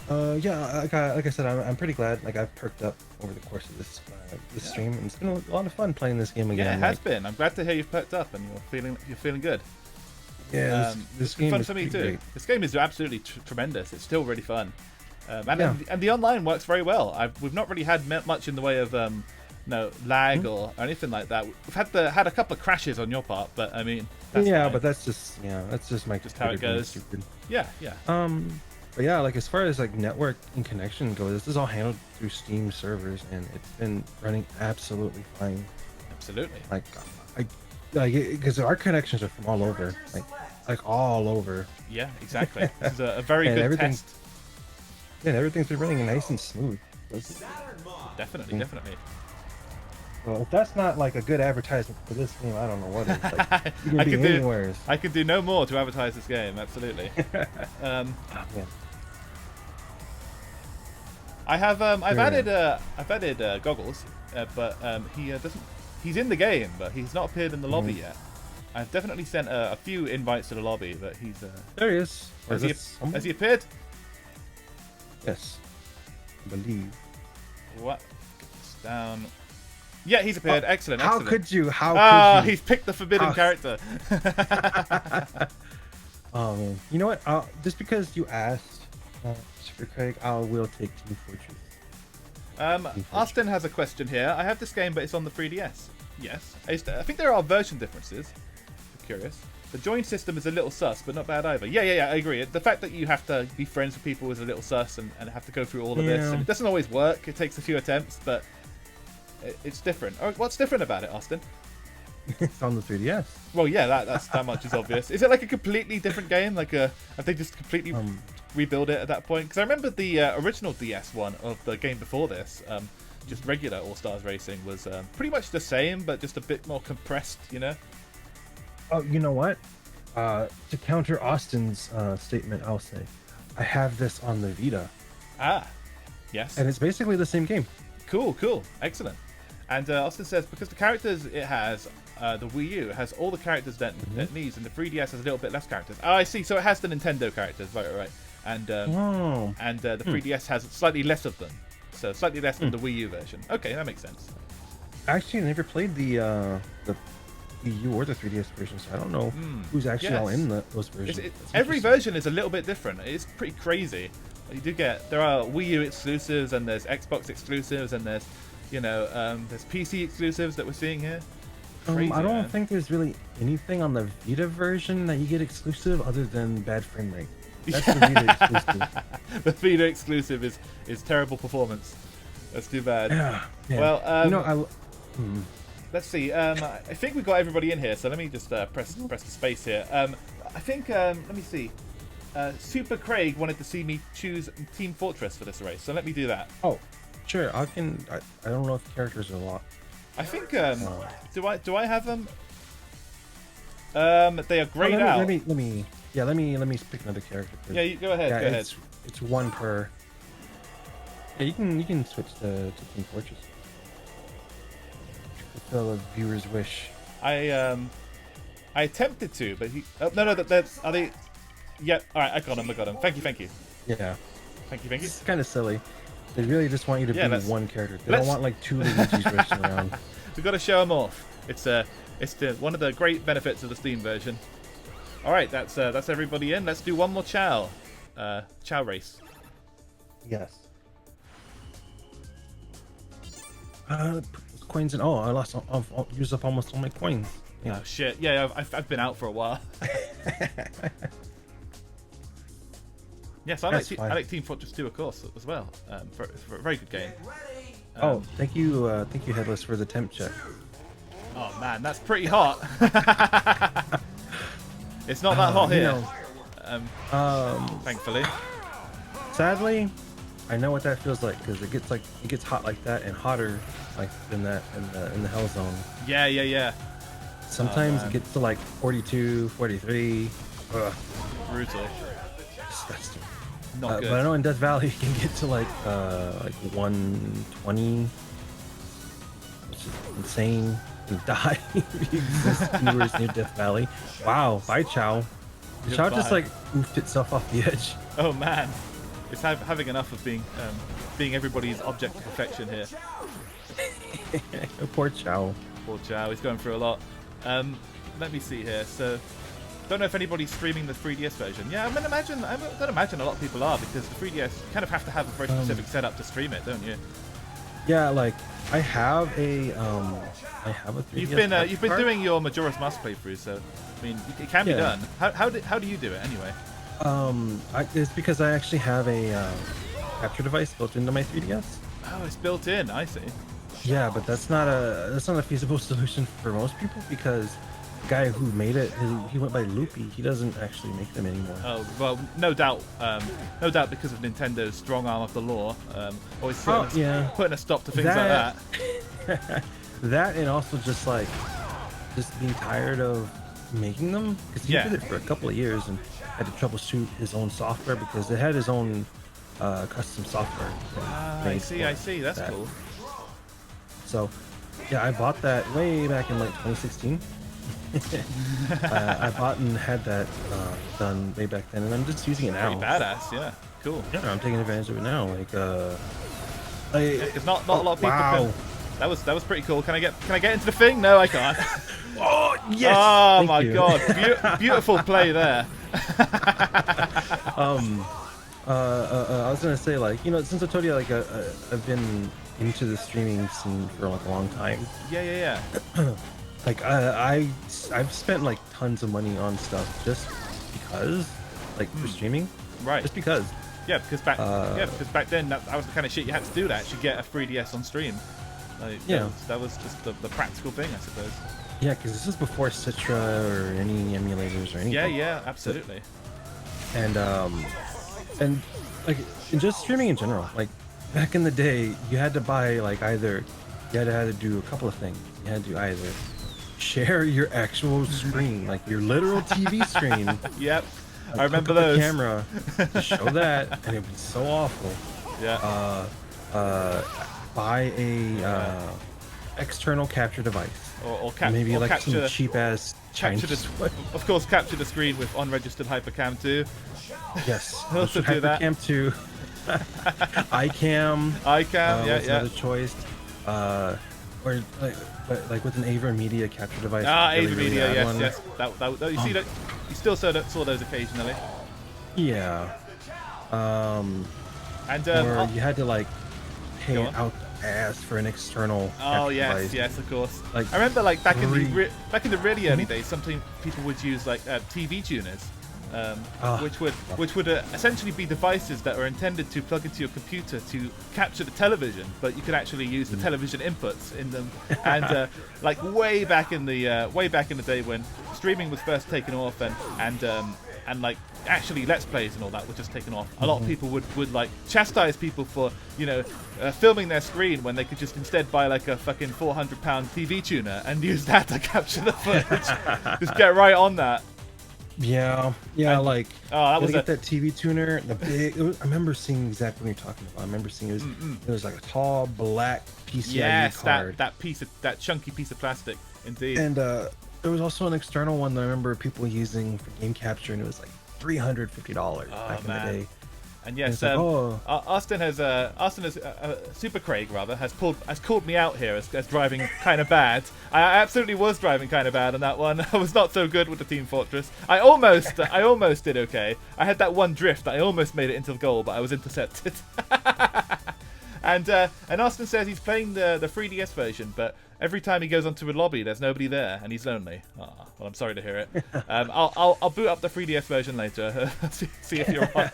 [SPEAKER 2] like I said, I'm pretty glad. Like I've perked up over the course of this stream, and it's been a lot of fun playing this game again.
[SPEAKER 1] Yeah, it has been. I'm glad to hear you've perked up and you're feeling good.
[SPEAKER 2] Yeah, this game
[SPEAKER 1] fun
[SPEAKER 2] is
[SPEAKER 1] for me too.
[SPEAKER 2] Great.
[SPEAKER 1] This game is absolutely tremendous. It's still really fun, and the online works very well. We've not really had much in the way of lag or anything like that. We've had a couple of crashes on your part, but I mean, that's fine.
[SPEAKER 2] But that's just
[SPEAKER 1] how it goes.
[SPEAKER 2] Stupid.
[SPEAKER 1] Yeah.
[SPEAKER 2] But yeah, like as far as like network and connection goes, this is all handled through Steam servers, and it's been running absolutely fine.
[SPEAKER 1] Absolutely.
[SPEAKER 2] Like because our connections are from all over, like all over.
[SPEAKER 1] Yeah, exactly. This is a very good test.
[SPEAKER 2] Yeah, and everything's been running nice and smooth.
[SPEAKER 1] Definitely.
[SPEAKER 2] Well, if that's not like a good advertisement for this game, I don't know what is. Like, you can be anywhere.
[SPEAKER 1] I could do no more to advertise this game. Absolutely. I've
[SPEAKER 2] Yeah.
[SPEAKER 1] added goggles, but he doesn't. He's in the game, but he's not appeared in the lobby yet. I've definitely sent a few invites to the lobby, but he's
[SPEAKER 2] There he is. Or
[SPEAKER 1] has
[SPEAKER 2] is
[SPEAKER 1] he,
[SPEAKER 2] this someone?
[SPEAKER 1] has he appeared?
[SPEAKER 2] Yes, I believe.
[SPEAKER 1] What? Get this down. Yeah, he's appeared. Excellent.
[SPEAKER 2] How
[SPEAKER 1] excellent.
[SPEAKER 2] could you? How could you?
[SPEAKER 1] He's picked the forbidden character.
[SPEAKER 2] Oh man, you know what? Just because you asked, Super Craig, I will take Team Fortress.
[SPEAKER 1] Austin has a question here. I have this game, but it's on the 3DS. Yes. I think there are version differences. I'm curious. The join system is a little sus, but not bad either. Yeah, I agree. The fact that you have to be friends with people is a little sus and have to go through all of this. And it doesn't always work. It takes a few attempts, but it's different. What's different about it, Austin?
[SPEAKER 2] It's on the 3DS.
[SPEAKER 1] Well, yeah, that much is obvious. Is it like a completely different game? Like have they just completely rebuild it at that point? Because I remember the original DS one of the game before this, just regular All Stars Racing was pretty much the same, but just a bit more compressed, you know?
[SPEAKER 2] Oh, you know what? To counter Austin's statement, I'll say, I have this on the Vita.
[SPEAKER 1] Ah, yes.
[SPEAKER 2] And it's basically the same game.
[SPEAKER 1] Cool, excellent. And Austin says because the characters it has, the Wii U has all the characters that it needs, and the 3DS has a little bit less characters. Oh, I see. So it has the Nintendo characters, right. And the 3DS has slightly less of them, so slightly less than the Wii U version. Okay, that makes sense.
[SPEAKER 2] Actually, I never played the Wii U or the 3DS version, so I don't know who's actually all in those versions.
[SPEAKER 1] Every version is a little bit different. It's pretty crazy. You do there are Wii U exclusives, and there's Xbox exclusives, and there's there's PC exclusives that we're seeing here. Crazy,
[SPEAKER 2] I don't
[SPEAKER 1] man.
[SPEAKER 2] think there's really anything on the Vita version that you get exclusive other than bad frame rate. That's the Vita exclusive.
[SPEAKER 1] The Vita exclusive is terrible performance. That's too bad.
[SPEAKER 2] Yeah.
[SPEAKER 1] Well, let's see. I think we've got everybody in here, so let me just press the space here. I think let me see. Super Craig wanted to see me choose Team Fortress for this race, so let me do that.
[SPEAKER 2] Oh, sure. I don't know if characters are locked.
[SPEAKER 1] I think do I have them? They are grayed out.
[SPEAKER 2] Let me pick another character.
[SPEAKER 1] Yeah, you go ahead.
[SPEAKER 2] Yeah,
[SPEAKER 1] go ahead.
[SPEAKER 2] It's one per. Yeah, you can switch to Team Fortress. Fulfill a viewer's wish.
[SPEAKER 1] I attempted to, but he. Oh, no, that's are they? Yeah. All right, I got him. Thank you.
[SPEAKER 2] Yeah.
[SPEAKER 1] Thank you.
[SPEAKER 2] It's kind of silly. They really just want you to be one character. They don't want like two Luigi's racing around.
[SPEAKER 1] We've got to show them off. It's one of the great benefits of the Steam version. All right, that's everybody in. Let's do one more Chow race.
[SPEAKER 2] Yes. Put those coins in. Oh, I lost. I've used up almost all my coins. Yeah.
[SPEAKER 1] Oh shit. Yeah, I've been out for a while. Yes, I like Team Fortress 2, of course, as well. For a very good game.
[SPEAKER 2] Thank you, Headless, for the temp check.
[SPEAKER 1] Oh man, that's pretty hot. It's not that hot here. Thankfully.
[SPEAKER 2] Sadly, I know what that feels like because it gets hot like that and hotter like than that in the hell zone.
[SPEAKER 1] Yeah.
[SPEAKER 2] Sometimes it gets to like 42, 43. Ugh.
[SPEAKER 1] Brutal.
[SPEAKER 2] Disgusting.
[SPEAKER 1] Not good.
[SPEAKER 2] But I know in Death Valley you can get to like 120, which is insane. You die if you exist anywhere near Death Valley. Wow, bye Chow. Chow just like oofed itself off the edge.
[SPEAKER 1] Oh man, it's having enough of being everybody's object of affection here.
[SPEAKER 2] Poor Chow.
[SPEAKER 1] Poor Chow, he's going through a lot. Let me see here. So, don't know if anybody's streaming the 3DS version. Yeah, I don't imagine a lot of people are because the 3DS you kind of have to have a very specific setup to stream it, don't you?
[SPEAKER 2] Yeah, like I have a 3DS.
[SPEAKER 1] You've been doing your Majora's Mask playthrough, so I mean it can be done. How do you do it anyway?
[SPEAKER 2] It's because I actually have a capture device built into my 3DS.
[SPEAKER 1] Oh, it's built in. I see.
[SPEAKER 2] Yeah, but that's not a feasible solution for most people because the guy who made it, he went by Loopy. He doesn't actually make them anymore.
[SPEAKER 1] Oh well, no doubt because of Nintendo's strong arm of the law, always putting a stop to things like that.
[SPEAKER 2] That and also just being tired of making them because he did it for a couple of years and had to troubleshoot his own software because it had his own custom software.
[SPEAKER 1] I see. I see. That's cool.
[SPEAKER 2] So, yeah, I bought that way back in like 2016. I bought and had that done way back then, and I'm just using it now.
[SPEAKER 1] Pretty badass, yeah. Cool.
[SPEAKER 2] Yeah, I'm taking advantage of it now. Like,
[SPEAKER 1] Because not a lot of people.
[SPEAKER 2] Wow.
[SPEAKER 1] That was pretty cool. Can I get into the thing? No, I can't.
[SPEAKER 2] Oh yes!
[SPEAKER 1] Oh
[SPEAKER 2] Thank
[SPEAKER 1] my
[SPEAKER 2] you.
[SPEAKER 1] god! Beautiful play there.
[SPEAKER 2] I was gonna say, like, since I told you, like, I've been into the streaming scene for like a long time.
[SPEAKER 1] Yeah.
[SPEAKER 2] Like, I've spent like tons of money on stuff just because, like, for streaming.
[SPEAKER 1] Right.
[SPEAKER 2] Just because.
[SPEAKER 1] Yeah, because back then that was the kind of shit you had to do to actually get a 3DS on stream. Like,
[SPEAKER 2] yeah.
[SPEAKER 1] That was just the practical thing, I suppose.
[SPEAKER 2] Yeah, because this is before Citra or any emulators or anything.
[SPEAKER 1] Yeah, absolutely.
[SPEAKER 2] And like, in just streaming in general, like, back in the day, you had to buy, like, you had to do a couple of things. You had to either share your actual screen, like your literal TV screen.
[SPEAKER 1] Yep,
[SPEAKER 2] like,
[SPEAKER 1] I remember
[SPEAKER 2] hook up
[SPEAKER 1] those.
[SPEAKER 2] the camera to show that, and it was so awful.
[SPEAKER 1] Yeah.
[SPEAKER 2] Buy a external capture device,
[SPEAKER 1] or
[SPEAKER 2] maybe
[SPEAKER 1] or
[SPEAKER 2] like
[SPEAKER 1] capture,
[SPEAKER 2] some cheap ass Chinese.
[SPEAKER 1] Of course, capture the screen with unregistered hypercam too.
[SPEAKER 2] Yes,
[SPEAKER 1] also do that.
[SPEAKER 2] Hypercam 2. iCam.
[SPEAKER 1] Yeah.
[SPEAKER 2] Another choice. Or like with an AhRinge capture device.
[SPEAKER 1] AhRinge, yes,
[SPEAKER 2] one.
[SPEAKER 1] yes. That you see that. You still saw those occasionally.
[SPEAKER 2] Yeah.
[SPEAKER 1] And
[SPEAKER 2] or you had to like pay out the ass for an external.
[SPEAKER 1] Oh
[SPEAKER 2] capture device.
[SPEAKER 1] yes, of course.
[SPEAKER 2] Like,
[SPEAKER 1] I remember, like, back in the really early days, sometimes people would use like TV tuners. Which would essentially be devices that are intended to plug into your computer to capture the television, but you could actually use the television inputs in them. And like way back in the day when streaming was first taken off, and like actually Let's Plays and all that were just taken off, a lot of people would like chastise people for filming their screen when they could just instead buy like a fucking £400 TV tuner and use that to capture the footage. Just get right on that.
[SPEAKER 2] Yeah, like,
[SPEAKER 1] that was
[SPEAKER 2] that TV tuner. The big. I remember seeing exactly what you're talking about. I remember seeing it was like a tall black PCIe card.
[SPEAKER 1] that chunky piece of plastic, indeed.
[SPEAKER 2] And there was also an external one that I remember people using for game capture, and it was like $350 back in the day.
[SPEAKER 1] And yes,
[SPEAKER 2] like,
[SPEAKER 1] Austin has Super Craig rather has called me out here as driving kind of bad. I absolutely was driving kind of bad on that one. I was not so good with the Team Fortress. I almost did okay. I had that one drift that I almost made it into the goal, but I was intercepted. And Austin says he's playing the 3DS version, but every time he goes onto a lobby, there's nobody there, and he's lonely. Well, I'm sorry to hear it. I'll boot up the 3DS version later. see if you're on.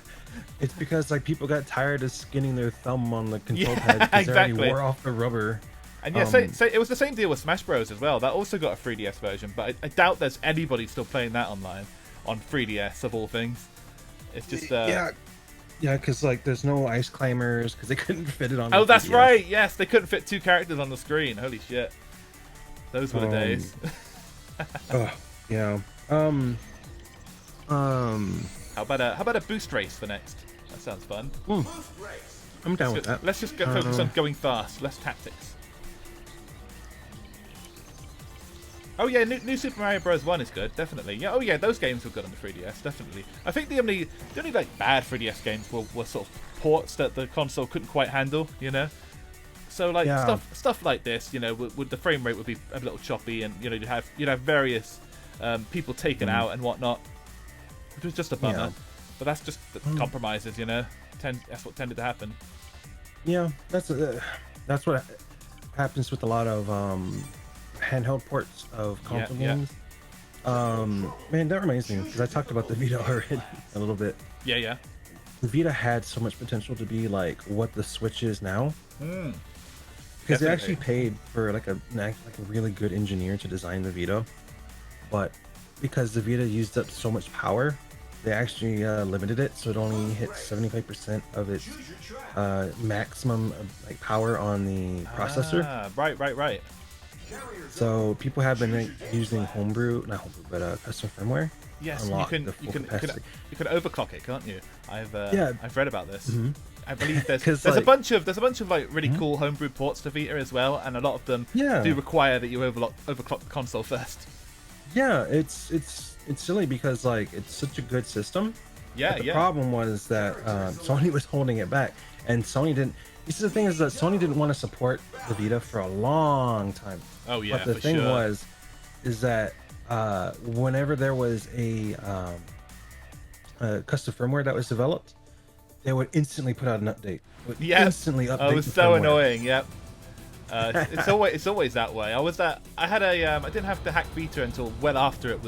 [SPEAKER 2] It's because like people got tired of skinning their thumb on the control pad because they already wore off the rubber.
[SPEAKER 1] And yeah, say it was the same deal with Smash Bros as well. That also got a 3DS version, but I doubt there's anybody still playing that online on 3DS of all things. It's just
[SPEAKER 2] yeah, because like there's no ice climbers because they couldn't fit it on.
[SPEAKER 1] Oh, that's 3DS. Right. Yes, they couldn't fit two characters on the screen. Holy shit, those were the days.
[SPEAKER 2] Yeah.
[SPEAKER 1] How about a boost race for next? That sounds fun.
[SPEAKER 2] I'm down with that.
[SPEAKER 1] Let's just focus on going fast, less tactics. Oh yeah, new Super Mario Bros. 1 is good, definitely. Yeah, oh yeah, those games were good on the 3DS, definitely. I think the only like bad 3DS games were sort of ports that the console couldn't quite handle, you know. So like stuff like this, you know, would the frame rate would be a little choppy, and you know you'd have various people taken out and whatnot. It was just a bummer, but that's just the compromises, you know. That's what tended to happen.
[SPEAKER 2] Yeah, that's what happens with a lot of handheld ports of console games. Man, that reminds me, because I talked about the Vita already a little bit.
[SPEAKER 1] Yeah.
[SPEAKER 2] The Vita had so much potential to be like what the Switch is now. Because they actually paid for like a really good engineer to design the Vita, but because the Vita used up so much power, they actually limited it, so it only hits 75% of its maximum like power on the processor.
[SPEAKER 1] Right.
[SPEAKER 2] So people have been using custom firmware
[SPEAKER 1] Yes,
[SPEAKER 2] unlock
[SPEAKER 1] you
[SPEAKER 2] the full capacity.
[SPEAKER 1] you can overclock it, can't you?
[SPEAKER 2] Yeah.
[SPEAKER 1] I've read about this.
[SPEAKER 2] Mhm.
[SPEAKER 1] I believe there's
[SPEAKER 2] like,
[SPEAKER 1] a bunch of like really cool homebrew ports to Vita as well, and a lot of them
[SPEAKER 2] Yeah.
[SPEAKER 1] do require that you overclock the console first.
[SPEAKER 2] Yeah, it's silly because like it's such a good system.
[SPEAKER 1] Yeah,
[SPEAKER 2] But the problem was that Sony was holding it back, and Sony didn't. You see, the thing is that Sony didn't want to support the Vita for a long time.
[SPEAKER 1] Oh yeah,
[SPEAKER 2] But the
[SPEAKER 1] for
[SPEAKER 2] thing
[SPEAKER 1] sure.
[SPEAKER 2] is that whenever there was a custom firmware that was developed, they would instantly put out an update. Would instantly update.
[SPEAKER 1] Oh, it was
[SPEAKER 2] the
[SPEAKER 1] so
[SPEAKER 2] firmware.
[SPEAKER 1] annoying. Yep. It's always that way. I didn't have the hacked Vita until well after it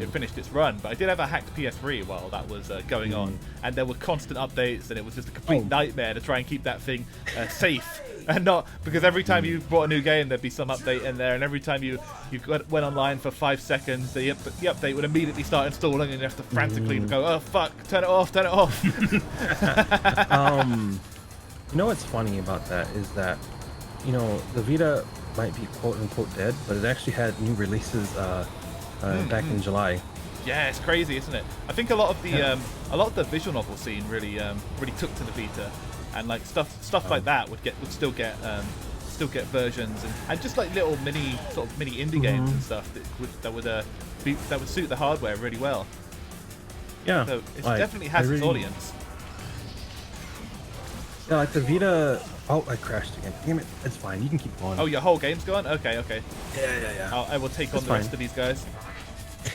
[SPEAKER 1] finished its run, but I did have a hacked PS3 while that was going on, and there were constant updates, and it was just a complete nightmare to try and keep that thing safe, and not because every time you brought a new game there'd be some update in there, and every time you went online for 5 seconds the update would immediately start installing, and you have to frantically go, oh fuck, turn it off.
[SPEAKER 2] You know what's funny about that is that, you know, the Vita might be quote unquote dead, but it actually had new releases back in July.
[SPEAKER 1] Yeah, it's crazy, isn't it? I think a lot of the visual novel scene really took to the Vita, and like stuff like that would still get versions, and just like little mini indie games and stuff that would suit the hardware really well.
[SPEAKER 2] Yeah,
[SPEAKER 1] so it
[SPEAKER 2] like,
[SPEAKER 1] definitely has its audience.
[SPEAKER 2] Yeah, like the Vita. Oh, I crashed again. Damn it! It's fine. You can keep going.
[SPEAKER 1] Oh, your whole game's gone? Okay.
[SPEAKER 2] Yeah.
[SPEAKER 1] I will take on the rest of these guys.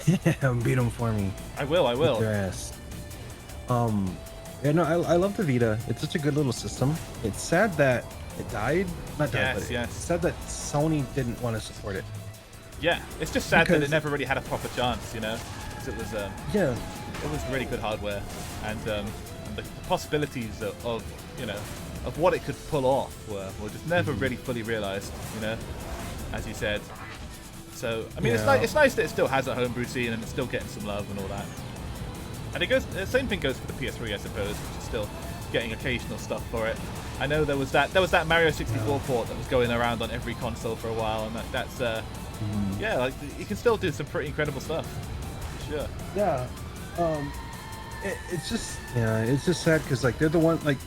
[SPEAKER 2] Beat them for me.
[SPEAKER 1] I will.
[SPEAKER 2] Beat their ass. Yeah, no, I love the Vita. It's such a good little system. It's sad that it died. Not died, but it's sad that Sony didn't want to support it.
[SPEAKER 1] Yeah, it's just sad that it never really had a proper chance, you know? Because it was it was really good hardware, and the possibilities of what it could pull off were just never really fully realized, you know, as you said. So I mean, it's nice that it still has a homebrew scene and it's still getting some love and all that. And the same thing goes for the PS3, I suppose, which is still getting occasional stuff for it. I know there was that Mario 64 port that was going around on every console for a while, and that's like you can still do some pretty incredible stuff, for sure.
[SPEAKER 2] Yeah, it's just sad because like they're the one, like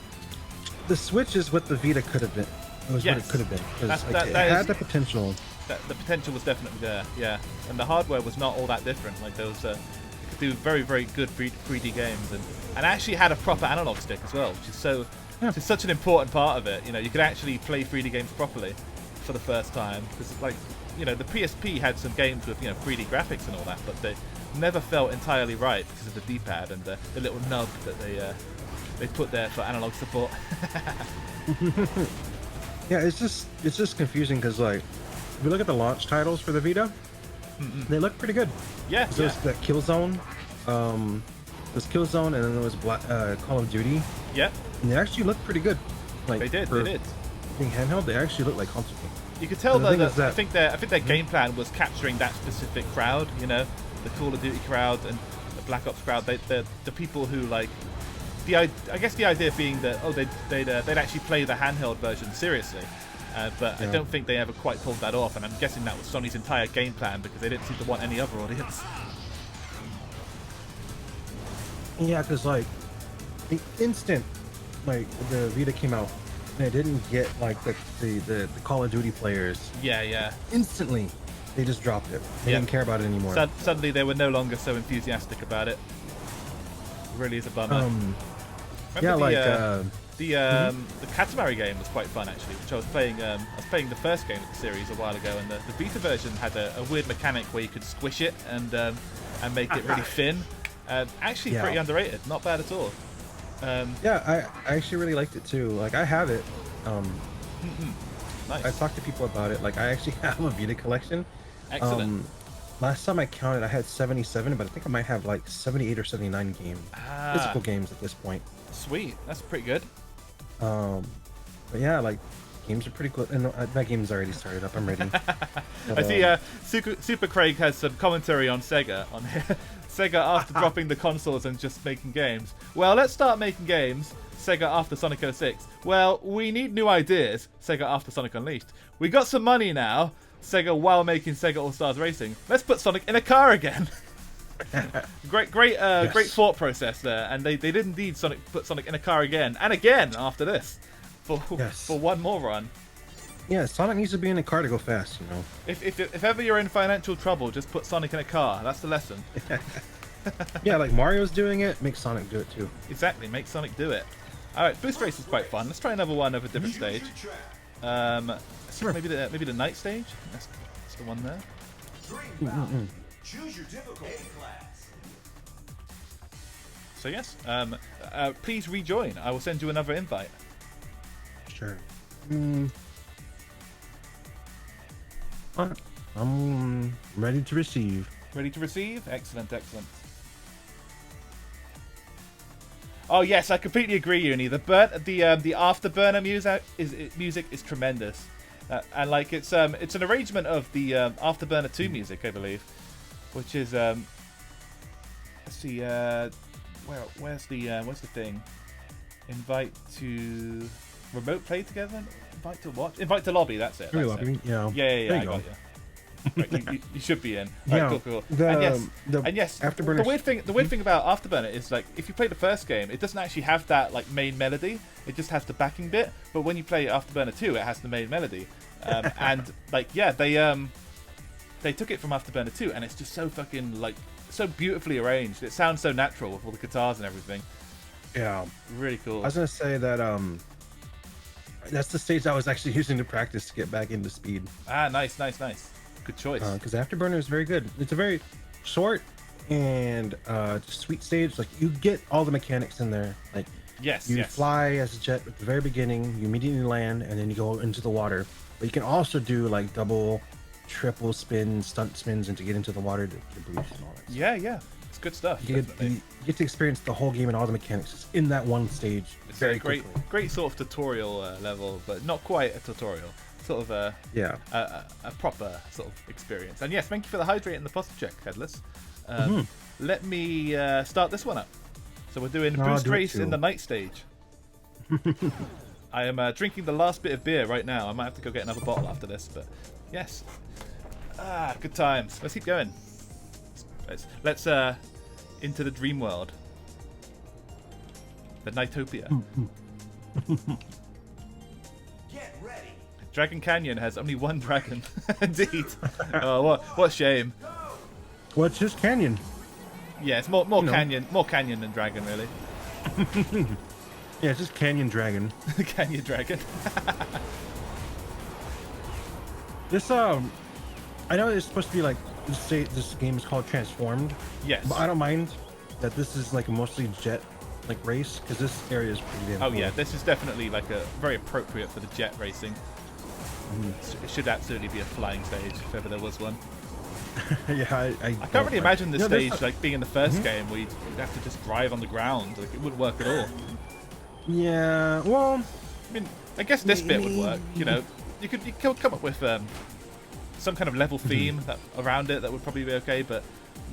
[SPEAKER 2] the Switch is what the Vita could have been. It was what it could have been, because it had the potential.
[SPEAKER 1] The potential was definitely there, yeah, and the hardware was not all that different. Like there was it could do very, very good 3D games, and actually had a proper analog stick as well, which is such an important part of it. You know, you could actually play 3D games properly for the first time, because like, you know, the PSP had some games with 3D graphics and all that, but they never felt entirely right because of the D-pad and the little nub that they put there for analog support.
[SPEAKER 2] Yeah, it's just confusing because like if you look at the launch titles for the Vita, they look pretty good.
[SPEAKER 1] Yeah,
[SPEAKER 2] so there's that Killzone, there's Killzone, and then there was Call of Duty.
[SPEAKER 1] Yeah,
[SPEAKER 2] and they actually look pretty good. Like
[SPEAKER 1] they did.
[SPEAKER 2] Being handheld, they actually look like console games.
[SPEAKER 1] You could tell though that I think their game plan was capturing that specific crowd. You know, the Call of Duty crowd and the Black Ops crowd. The people who like I guess the idea being that they'd actually play the handheld version seriously. But I don't think they ever quite pulled that off, and I'm guessing that was Sony's entire game plan because they didn't seem to want any other audience.
[SPEAKER 2] Yeah, because like the instant like the Vita came out, and it didn't get like the Call of Duty players.
[SPEAKER 1] Yeah.
[SPEAKER 2] Instantly, they just dropped it. They didn't care about it anymore.
[SPEAKER 1] Suddenly, they were no longer so enthusiastic about it. It really is a bummer. The Katamari game was quite fun actually, which I was playing. I was playing the first game of the series a while ago, and the Vita version had a weird mechanic where you could squish it and make it really thin. Actually, pretty underrated. Not bad at all.
[SPEAKER 2] I actually really liked it too. Like I have it.
[SPEAKER 1] Nice.
[SPEAKER 2] I talked to people about it. Like I actually have a Vita collection.
[SPEAKER 1] Excellent.
[SPEAKER 2] Last time I counted, I had 77, but I think I might have like 78 or 79 games, physical games at this point.
[SPEAKER 1] Sweet, that's pretty good.
[SPEAKER 2] But yeah, like games are pretty good. And that game's already started up. I'm ready. But,
[SPEAKER 1] I see. Super Craig has some commentary on Sega on here. Sega after dropping the consoles and just making games. Well, let's start making games. Sega after Sonic 06. Well, we need new ideas. Sega after Sonic Unleashed. We got some money now. Sega while making Sega All-Stars Racing. Let's put Sonic in a car again. Great
[SPEAKER 2] Yes.
[SPEAKER 1] thought process there, and they did indeed put Sonic in a car again and again after this for
[SPEAKER 2] Yes.
[SPEAKER 1] for one more run.
[SPEAKER 2] Yeah, Sonic needs to be in a car to go fast, you know.
[SPEAKER 1] If ever you're in financial trouble, just put Sonic in a car. That's the lesson.
[SPEAKER 2] Yeah, like Mario's doing it, make Sonic do it too.
[SPEAKER 1] Exactly, make Sonic do it. All right, Boost Race is quite fun. Let's try another one of a different stage.
[SPEAKER 2] Sure.
[SPEAKER 1] Maybe the night stage. That's the one there.
[SPEAKER 3] Choose your difficulty class.
[SPEAKER 1] So yes, please rejoin. I will send you another invite.
[SPEAKER 2] Sure. I'm ready to receive.
[SPEAKER 1] Ready to receive? Excellent, excellent. Oh yes, I completely agree, Uni. The afterburner music is tremendous, and like it's an arrangement of the Afterburner 2 music, I believe, which is let's see, where's the thing? Invite to remote play together. Invite to watch. Invite to lobby. That's it. That's it.
[SPEAKER 2] Yeah.
[SPEAKER 1] Yeah.
[SPEAKER 2] There
[SPEAKER 1] I
[SPEAKER 2] you
[SPEAKER 1] got
[SPEAKER 2] go.
[SPEAKER 1] you. Right, you should be in.
[SPEAKER 2] Yeah,
[SPEAKER 1] Right, cool.
[SPEAKER 2] the-
[SPEAKER 1] And yes,
[SPEAKER 2] Afterburner-
[SPEAKER 1] the weird thing about Afterburner is like if you play the first game, it doesn't actually have that like main melody. It just has the backing bit. But when you play Afterburner 2, it has the main melody. And like they took it from Afterburner 2, and it's just so fucking like so beautifully arranged. It sounds so natural with all the guitars and everything.
[SPEAKER 2] Yeah.
[SPEAKER 1] Really cool.
[SPEAKER 2] I was gonna say that that's the stage I was actually using to practice to get back into speed.
[SPEAKER 1] Ah, nice. Good choice.
[SPEAKER 2] Because Afterburner is very good. It's a very short and just sweet stage. Like you get all the mechanics in there. Like
[SPEAKER 1] Yes.
[SPEAKER 2] you fly as a jet at the very beginning. You immediately land, and then you go into the water. But you can also do like double, triple spins, stunt spins, and to get into the water to get boost and all that.
[SPEAKER 1] Yeah. It's good stuff.
[SPEAKER 2] You
[SPEAKER 1] Definitely.
[SPEAKER 2] get to experience the whole game and all the mechanics just in that one stage.
[SPEAKER 1] It's
[SPEAKER 2] very
[SPEAKER 1] a
[SPEAKER 2] quickly.
[SPEAKER 1] great sort of tutorial level, but not quite a tutorial. Sort of a proper sort of experience. And yes, thank you for the hydrate and the posture check, Headless. Let me start this one up. So we're doing
[SPEAKER 2] I'll
[SPEAKER 1] Boost
[SPEAKER 2] do it
[SPEAKER 1] Race in
[SPEAKER 2] too.
[SPEAKER 1] the night stage. I am drinking the last bit of beer right now. I might have to go get another bottle after this, but yes. Good times. Let's keep going. Let's into the dream world. The Nightopia.
[SPEAKER 3] Get ready.
[SPEAKER 1] Dragon Canyon has only one dragon. Indeed. Oh, what a shame.
[SPEAKER 2] Well, it's just canyon.
[SPEAKER 1] Yeah, it's more
[SPEAKER 2] You know.
[SPEAKER 1] canyon than dragon, really.
[SPEAKER 2] Yeah, it's just canyon dragon.
[SPEAKER 1] Canyon dragon.
[SPEAKER 2] This I know it's supposed to be like this game is called Transformed.
[SPEAKER 1] Yes.
[SPEAKER 2] But I don't mind that this is like a mostly jet like race because this area is pretty damn
[SPEAKER 1] Oh
[SPEAKER 2] cool.
[SPEAKER 1] yeah, this is definitely like a very appropriate for the jet racing. It should absolutely be a flying stage if ever there was one.
[SPEAKER 2] Yeah,
[SPEAKER 1] I can't really imagine this
[SPEAKER 2] You know, there's
[SPEAKER 1] stage like being in the first game where you'd have to just drive on the ground. Like it wouldn't work at all.
[SPEAKER 2] Yeah, well,
[SPEAKER 1] I mean, I guess this bit would work. You know, you could come up with some kind of level theme that around it that would probably be okay. But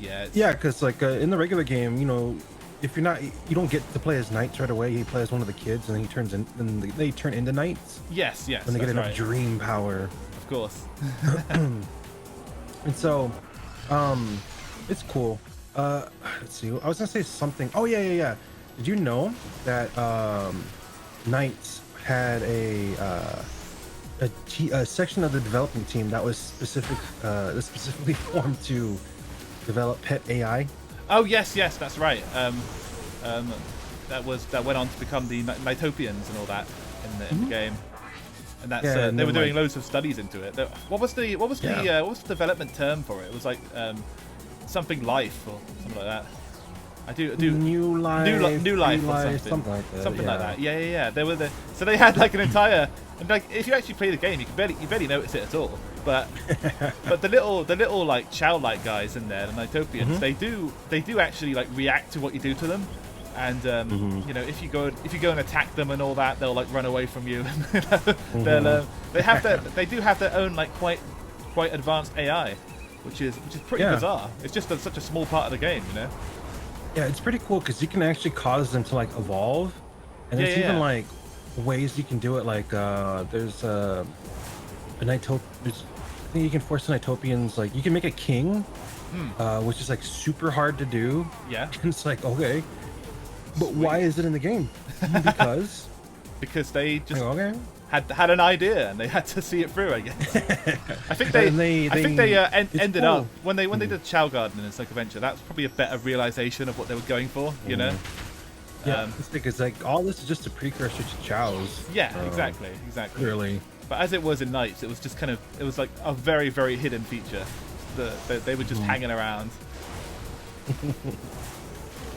[SPEAKER 1] yeah,
[SPEAKER 2] yeah, because like in the regular game, you know, if you don't get to play as knights right away. You play as one of the kids, and then they turn into knights
[SPEAKER 1] yes,
[SPEAKER 2] when they get
[SPEAKER 1] that's
[SPEAKER 2] enough
[SPEAKER 1] right.
[SPEAKER 2] dream power.
[SPEAKER 1] Of course.
[SPEAKER 2] And so, it's cool. Let's see. I was gonna say something. Oh yeah. Did you know that Knights had a section of the development team that was specifically formed to develop pet AI?
[SPEAKER 1] Oh yes, that's right. That went on to become the Nighttopians and all that in the game. And that's
[SPEAKER 2] Yeah, and
[SPEAKER 1] they were
[SPEAKER 2] then,
[SPEAKER 1] doing
[SPEAKER 2] like-
[SPEAKER 1] loads of studies into it. What was the development term for it? It was like something life or something like that. I do
[SPEAKER 2] New life,
[SPEAKER 1] new life or something
[SPEAKER 2] like that.
[SPEAKER 1] something like that. Yeah. So they had like an entire and like if you actually play the game, you barely notice it at all. But the little like Chow-like guys in there, the Nighttopians, they do actually like react to what you do to them. And you know, if you go and attack them and all that, they'll like run away from you. They do have their own like quite advanced AI, which is pretty
[SPEAKER 2] Yeah.
[SPEAKER 1] bizarre. It's just such a small part of the game, you know.
[SPEAKER 2] Yeah, it's pretty cool because you can actually cause them to like evolve, and there's even like ways you can do it. Like there's a think you can force the Nighttopians, like you can make a king, which is like super hard to do.
[SPEAKER 1] Yeah.
[SPEAKER 2] And it's like, okay, but why is it in the game? Because
[SPEAKER 1] they just
[SPEAKER 2] okay.
[SPEAKER 1] had an idea and they had to see it through, I guess. I think ended
[SPEAKER 2] cool.
[SPEAKER 1] up when they did Chow Garden in Sonic Adventure. That's probably a better realization of what they were going for, you know.
[SPEAKER 2] Yeah, it's like all this is just a precursor to Chow's.
[SPEAKER 1] Yeah, exactly.
[SPEAKER 2] Clearly.
[SPEAKER 1] But as it was in Knights, it was just it was like a very, very hidden feature. They were just hanging around.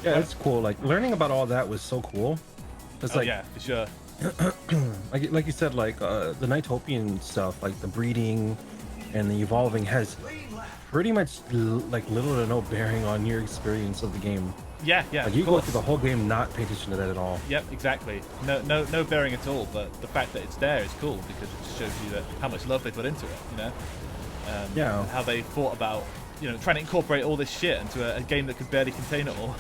[SPEAKER 2] Yeah, that's cool. Like learning about all that was so cool. It's like,
[SPEAKER 1] yeah, for sure.
[SPEAKER 2] like you said, like the Nighttopian stuff, like the breeding and the evolving has pretty much like little to no bearing on your experience of the game.
[SPEAKER 1] Yeah.
[SPEAKER 2] Like you go through the whole game not pay attention to that at all.
[SPEAKER 1] Yep, exactly. No bearing at all. But the fact that it's there is cool because it just shows you that how much love they put into it. You know. And how they thought about trying to incorporate all this shit into a game that could barely contain it all.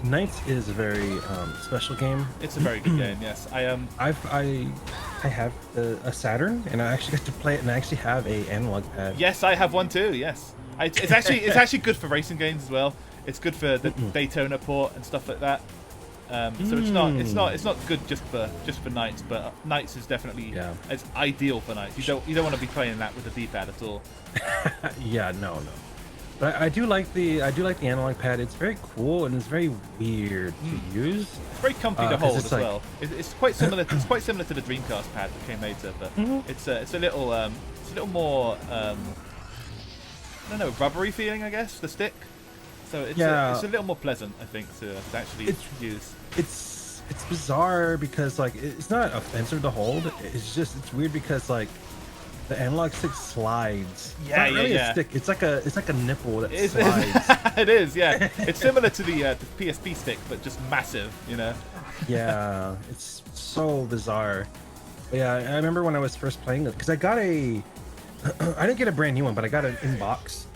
[SPEAKER 2] Knights is a very special game.
[SPEAKER 1] It's a very good game. Yes, I
[SPEAKER 2] have a Saturn, and I actually got to play it, and I actually have a analog pad.
[SPEAKER 1] Yes, I have one too. Yes, it's actually good for racing games as well. It's good for the Daytona port and stuff like that. So it's not good just for Knights, but Knights is definitely it's ideal for Knights. You don't want to be playing that with the D-pad at all.
[SPEAKER 2] Yeah, no. But I do like the analog pad. It's very cool and it's very weird to use.
[SPEAKER 1] It's very comfy to hold as well. It's quite similar. It's quite similar to the Dreamcast pad that came later, but it's a little more I don't know, rubbery feeling, I guess, the stick. So it's a little more pleasant, I think, to actually use.
[SPEAKER 2] It's bizarre because like it's not offensive to hold. It's weird because like the analog stick slides. It's not really a stick. It's like a nipple that slides.
[SPEAKER 1] It is, yeah. It's similar to the PSP stick, but just massive, you know.
[SPEAKER 2] Yeah, it's so bizarre. But yeah, I remember when I was first playing it because I got I didn't get a brand new one, but I got an in-box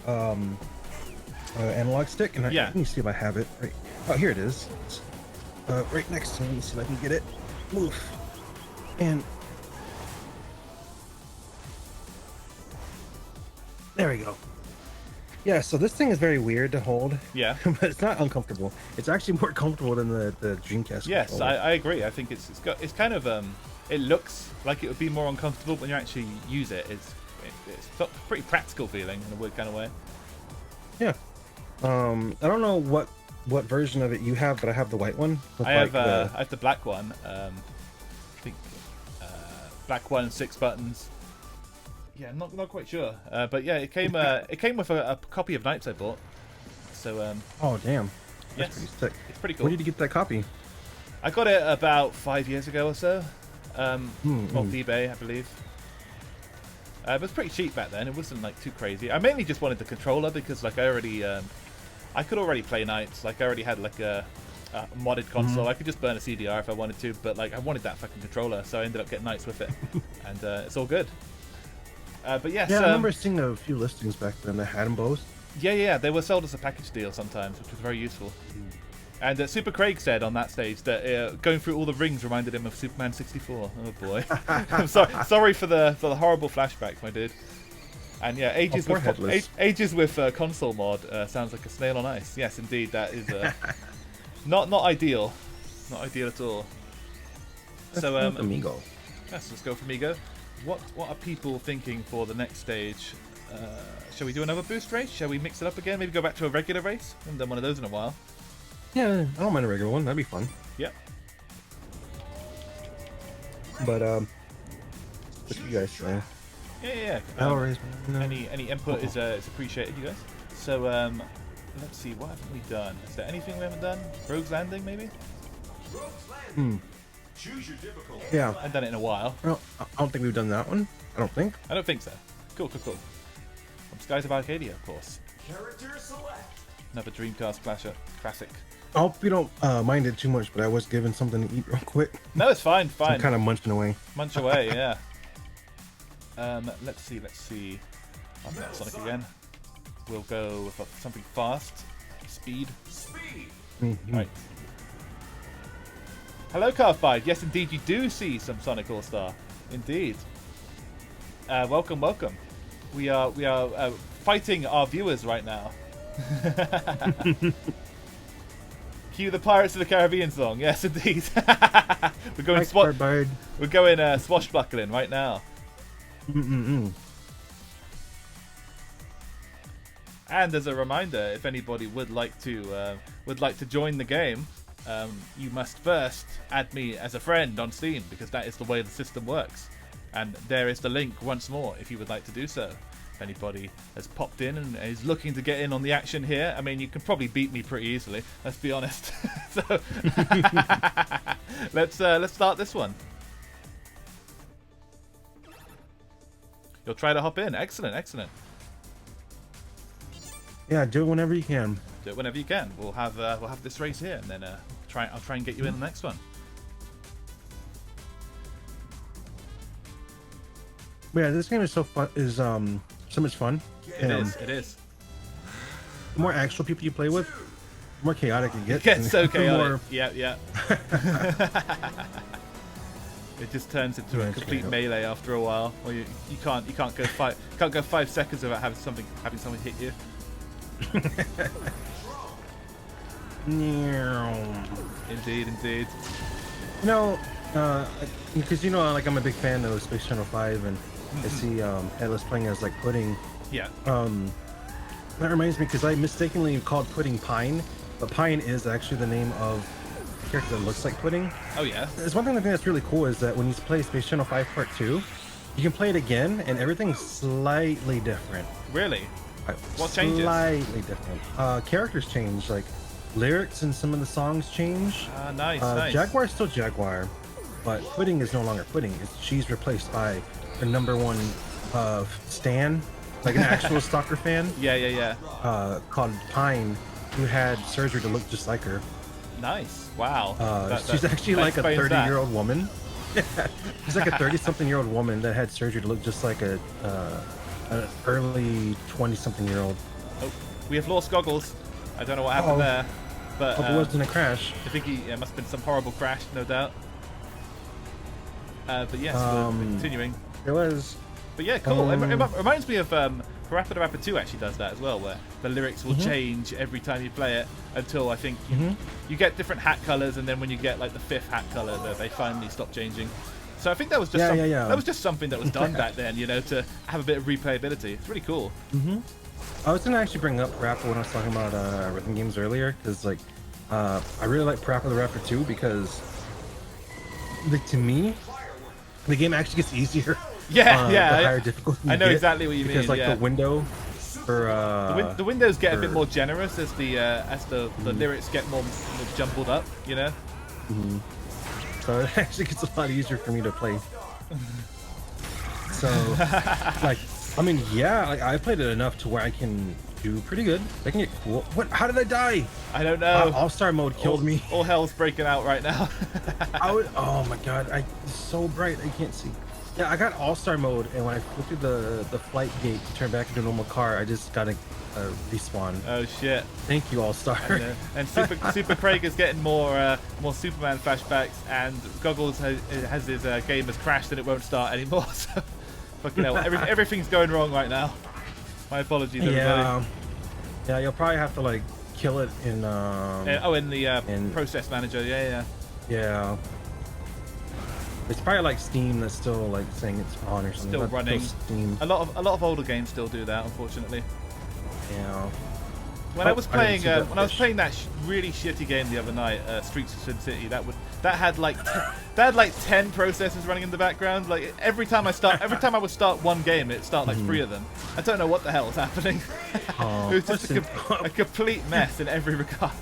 [SPEAKER 2] analog stick, and let me see if I have it. Right. Oh, here it is. It's, right next to me. Let me see if I can get it. Oof. And there we go. Yeah, so this thing is very weird to hold.
[SPEAKER 1] Yeah.
[SPEAKER 2] But it's not uncomfortable. It's actually more comfortable than the Dreamcast.
[SPEAKER 1] Yes, I agree. I think it's kind of it looks like it would be more uncomfortable when you actually use it. It's pretty practical feeling in a weird kind of way.
[SPEAKER 2] Yeah. I don't know what version of it you have, but I have the white one.
[SPEAKER 1] I have the black one. I think black one, 6 buttons. Yeah, I'm not quite sure. But yeah, it came with a copy of Knights I bought. So
[SPEAKER 2] oh damn.
[SPEAKER 1] yes,
[SPEAKER 2] That's pretty sick.
[SPEAKER 1] it's pretty cool.
[SPEAKER 2] Where did you get that copy?
[SPEAKER 1] I got it about 5 years ago or so. Off eBay, I believe. It was pretty cheap back then. It wasn't like too crazy. I mainly just wanted the controller because like I could already play Knights. Like I already had like a modded console. I could just burn a CDR if I wanted to, but like I wanted that fucking controller, so I ended up getting Knights with it, and it's all good. But yes,
[SPEAKER 2] yeah, I remember seeing a few listings back then that had them both.
[SPEAKER 1] Yeah, they were sold as a package deal sometimes, which was very useful. And Super Craig said on that stage that going through all the rings reminded him of Superman 64. Oh boy, I'm sorry for the horrible flashbacks, my dude. And yeah, ages with console mod sounds like a snail on ice. Yes, indeed, that is not ideal, not ideal at all. So
[SPEAKER 2] Amigo.
[SPEAKER 1] Yes, let's go for Amigo. What are people thinking for the next stage? Shall we do another boost race? Shall we mix it up again? Maybe go back to a regular race? I haven't done one of those in a while.
[SPEAKER 2] Yeah, I don't mind a regular one. That'd be fun.
[SPEAKER 1] Yep.
[SPEAKER 2] But what do you guys say?
[SPEAKER 1] Yeah. Any input is appreciated, you guys. So let's see, what haven't we done? Is there anything we haven't done? Rogue's Landing, maybe?
[SPEAKER 3] Rogue's Landing. Choose your difficulty.
[SPEAKER 2] Yeah.
[SPEAKER 1] I haven't done it in a while.
[SPEAKER 2] Well, I don't think we've done that one. I don't think.
[SPEAKER 1] I don't think so. Cool. From Skies of Arcadia, of course.
[SPEAKER 3] Character select.
[SPEAKER 1] Another Dreamcast classic.
[SPEAKER 2] I hope you don't mind it too much, but I was given something to eat real quick.
[SPEAKER 1] No, it's fine.
[SPEAKER 2] So I'm kind of munching away.
[SPEAKER 1] Munch away, yeah. Let's see. I'm not Sonic again. We'll go with something fast. Speed. Right. Hello, Carfied. Yes, indeed, you do see some Sonic All-Star. Indeed. Welcome, welcome. We are fighting our viewers right now. Cue the Pirates of the Caribbean song. Yes, indeed. We're going We're going swashbuckling right now. And as a reminder, if anybody would like to join the game, you must first add me as a friend on Steam, because that is the way the system works. And there is the link once more if you would like to do so. If anybody has popped in and is looking to get in on the action here, I mean, you can probably beat me pretty easily. Let's be honest. So let's start this one. You'll try to hop in. Excellent, excellent.
[SPEAKER 2] Yeah, do it whenever you can.
[SPEAKER 1] Do it whenever you can. We'll have this race here, and then I'll try and get you in the next one.
[SPEAKER 2] Yeah, this game is so fun. Is so much fun.
[SPEAKER 1] It is. It is.
[SPEAKER 2] The more actual people you play with, the more chaotic it gets.
[SPEAKER 1] It gets so chaotic.
[SPEAKER 2] More...
[SPEAKER 1] Yeah. It just turns into a complete melee after a while. Or you can't go 5 seconds without having someone hit you. Indeed.
[SPEAKER 2] You know, because like I'm a big fan of Space Channel 5, and I see Headless playing as like Pudding.
[SPEAKER 1] Yeah.
[SPEAKER 2] That reminds me, because I mistakenly called Pudding Pine, but Pine is actually the name of a character that looks like Pudding.
[SPEAKER 1] Oh yeah.
[SPEAKER 2] There's one thing I think that's really cool is that when you play Space Channel 5 Part 2, you can play it again, and everything's slightly different.
[SPEAKER 1] Really? What changes?
[SPEAKER 2] Slightly different. Characters change, like lyrics and some of the songs change.
[SPEAKER 1] Nice.
[SPEAKER 2] Jaguar's still Jaguar, but Pudding is no longer Pudding. She's replaced by her #1 stan, like an actual stalker fan.
[SPEAKER 1] Yeah.
[SPEAKER 2] Called Pine, who had surgery to look just like her.
[SPEAKER 1] Nice. Wow.
[SPEAKER 2] She's actually like a 30-year-old woman. She's like a 30-something-year-old woman that had surgery to look just like an early 20-something-year-old.
[SPEAKER 1] Oh, we have lost Goggles. I don't know what happened there, but
[SPEAKER 2] it wasn't a crash.
[SPEAKER 1] I think it must have been some horrible crash, no doubt. But yes, we're continuing.
[SPEAKER 2] It was.
[SPEAKER 1] But yeah, cool. It reminds me of Parappa the Rapper 2 actually does that as well, where the lyrics will change every time you play it until I think you get different hat colors, and then when you get like the 5th hat color, they finally stop changing. So I think that was just that was just something that was done back then, to have a bit of replayability. It's really cool.
[SPEAKER 2] I was gonna actually bring up Parappa when I was talking about rhythm games earlier, because like I really like Parappa the Rapper 2 because, like, to me, the game actually gets easier.
[SPEAKER 1] Yeah.
[SPEAKER 2] The higher difficulty.
[SPEAKER 1] I know exactly what you mean.
[SPEAKER 2] Because like the window for
[SPEAKER 1] the windows get a bit more generous as the lyrics get more jumbled up.
[SPEAKER 2] So it actually gets a lot easier for me to play. So, like, I mean, yeah, like I played it enough to where I can do pretty good. I can get cool. What? How did I die?
[SPEAKER 1] I don't know.
[SPEAKER 2] All-Star mode killed me.
[SPEAKER 1] All hell's breaking out right now.
[SPEAKER 2] Oh my god, it's so bright I can't see. Yeah, I got All-Star mode, and when I flew through the flight gate to turn back into a normal car, I just got a respawn.
[SPEAKER 1] Oh shit!
[SPEAKER 2] Thank you, All-Star.
[SPEAKER 1] And Super Craig is getting more Superman flashbacks, and Goggles has his game has crashed and it won't start anymore. So, fucking hell, everything's going wrong right now. My apologies, everybody.
[SPEAKER 2] Yeah, you'll probably have to like kill it in
[SPEAKER 1] in the process manager. Yeah.
[SPEAKER 2] It's probably like Steam that's still like saying it's on or something.
[SPEAKER 1] Still running.
[SPEAKER 2] Steam.
[SPEAKER 1] A lot of older games still do that, unfortunately.
[SPEAKER 2] Yeah.
[SPEAKER 1] When I was playing that really shitty game the other night, Streets of Sin City, that had like 10 processes running in the background. Like every time I would start one game, it'd start like 3 of them. I don't know what the hell was happening. It was just a complete mess in every regard.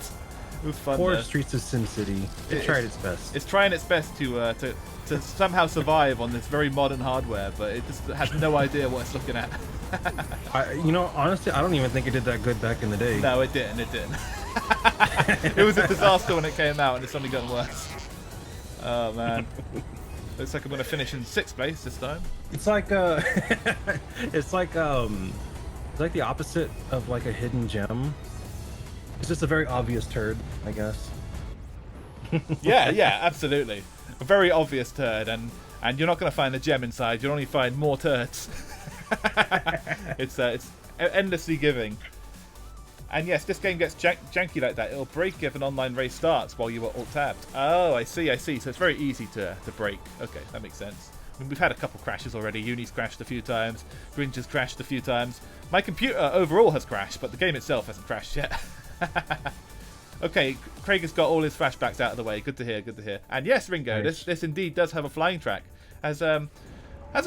[SPEAKER 1] It was fun.
[SPEAKER 2] Poor Streets of Sin City. It tried its best. It's
[SPEAKER 1] trying its best to somehow survive on this very modern hardware, but it just has no idea what it's looking at.
[SPEAKER 2] Honestly, I don't even think it did that good back in the day.
[SPEAKER 1] No, it didn't. It was a disaster when it came out, and it's only gotten worse. Oh man. Looks like I'm gonna finish in 6th place this time.
[SPEAKER 2] It's like it's like the opposite of like a hidden gem. It's just a very obvious turd, I guess.
[SPEAKER 1] Yeah, absolutely. A very obvious turd, and and you're not going to find a gem inside. You'll only find more turds. It's endlessly giving. And yes, this game gets janky like that. It'll break if an online race starts while you are alt-tabbed. Oh, I see. So it's very easy to break. Okay, that makes sense. I mean, we've had a couple crashes already. Uni's crashed a few times. Grinch has crashed a few times. My computer overall has crashed, but the game itself hasn't crashed yet. Okay, Craig has got all his flashbacks out of the way. Good to hear. And yes, Ringo,
[SPEAKER 2] Nice.
[SPEAKER 1] this indeed does have a flying track. Has a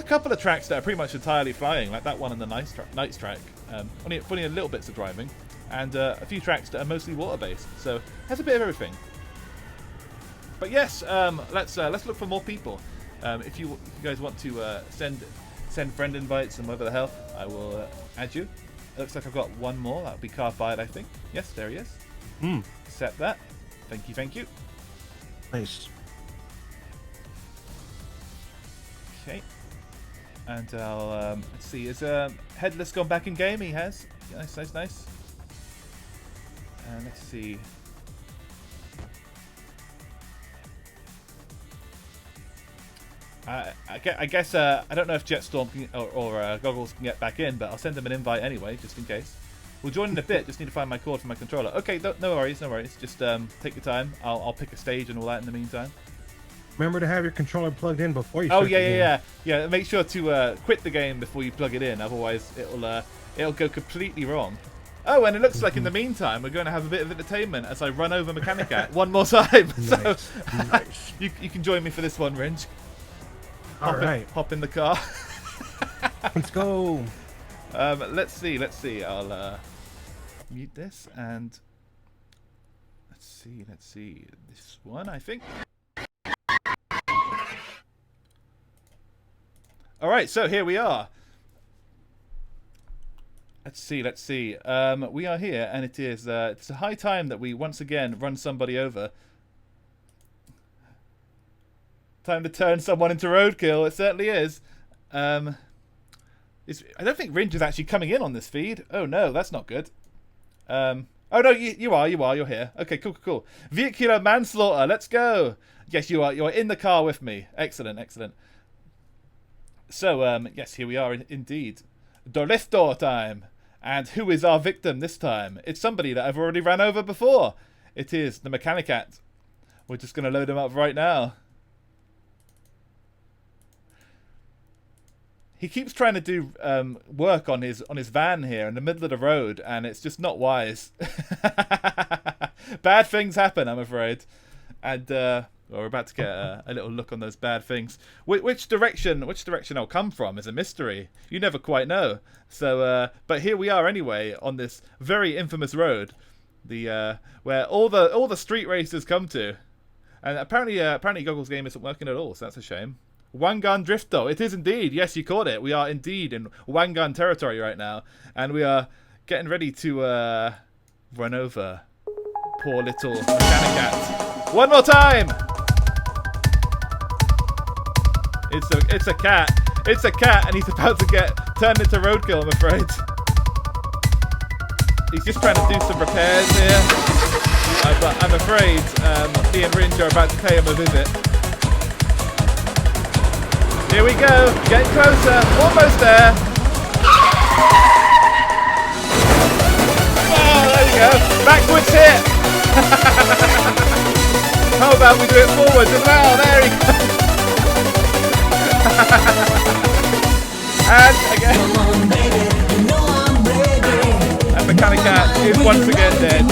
[SPEAKER 1] couple of tracks that are pretty much entirely flying, like that one and the Nights track. Only a little bits of driving. And a few tracks that are mostly water-based, so has a bit of everything. But yes, let's look for more people. If you guys want to send friend invites and whatever the hell, I will add you. It looks like I've got one more. That'll be Carbide, I think. Yes, there he is. Accept that. Thank you.
[SPEAKER 2] Nice.
[SPEAKER 1] Okay. And I'll let's see. Is Headless gone back in game? He has. Nice. Let's see. I guess I don't know if Jetstorm or Goggles can get back in, but I'll send them an invite anyway, just in case. We'll join in a bit. Just need to find my cord for my controller. Okay, no worries. Just take your time. I'll pick a stage and all that in the meantime.
[SPEAKER 2] Remember to have your controller plugged in before you.
[SPEAKER 1] Oh
[SPEAKER 2] start the game.
[SPEAKER 1] yeah. Make sure to quit the game before you plug it in. Otherwise, it'll go completely wrong. Oh, and it looks like in the meantime we're going to have a bit of entertainment as I run over Mechanicat one more time. So
[SPEAKER 2] Nice.
[SPEAKER 1] you can join me for this one, Ringe.
[SPEAKER 2] All right,
[SPEAKER 1] Hop in the car.
[SPEAKER 2] let's go.
[SPEAKER 1] Let's see. I'll mute this and let's see. This one, I think. All right, so here we are. Let's see. We are here, and it's a high time that we once again run somebody over. Time to turn someone into roadkill. It certainly is. I don't think Ringe is actually coming in on this feed. Oh no, that's not good. Oh no, you are. You're here. Okay, cool. Vehicular manslaughter. Let's go. Yes, you are. You are in the car with me. Excellent. So yes, here we are indeed. Doriftor time. And who is our victim this time? It's somebody that I've already ran over before. It is the Mechanicat. We're just going to load him up right now. He keeps trying to do work on his van here in the middle of the road, and it's just not wise. Bad things happen, I'm afraid. And we're about to get a little look on those bad things. Which direction I'll come from is a mystery. You never quite know. So, but here we are anyway on this very infamous road, where all the street races come to. And apparently Goggles game isn't working at all, so that's a shame. Wangan Drifto. It is indeed. Yes, you caught it. We are indeed in Wangan territory right now, and we are getting ready to run over poor little Mechanicat. One more time. It's a cat. It's a cat, and he's about to get turned into roadkill, I'm afraid. He's just trying to do some repairs here, but I'm afraid he and Ringe are about to pay him a visit. Here we go, getting closer, almost there. Oh, there you go, backwards hit. How about we do it forwards as well? There he goes. And again. And Mechanicat is once again dead.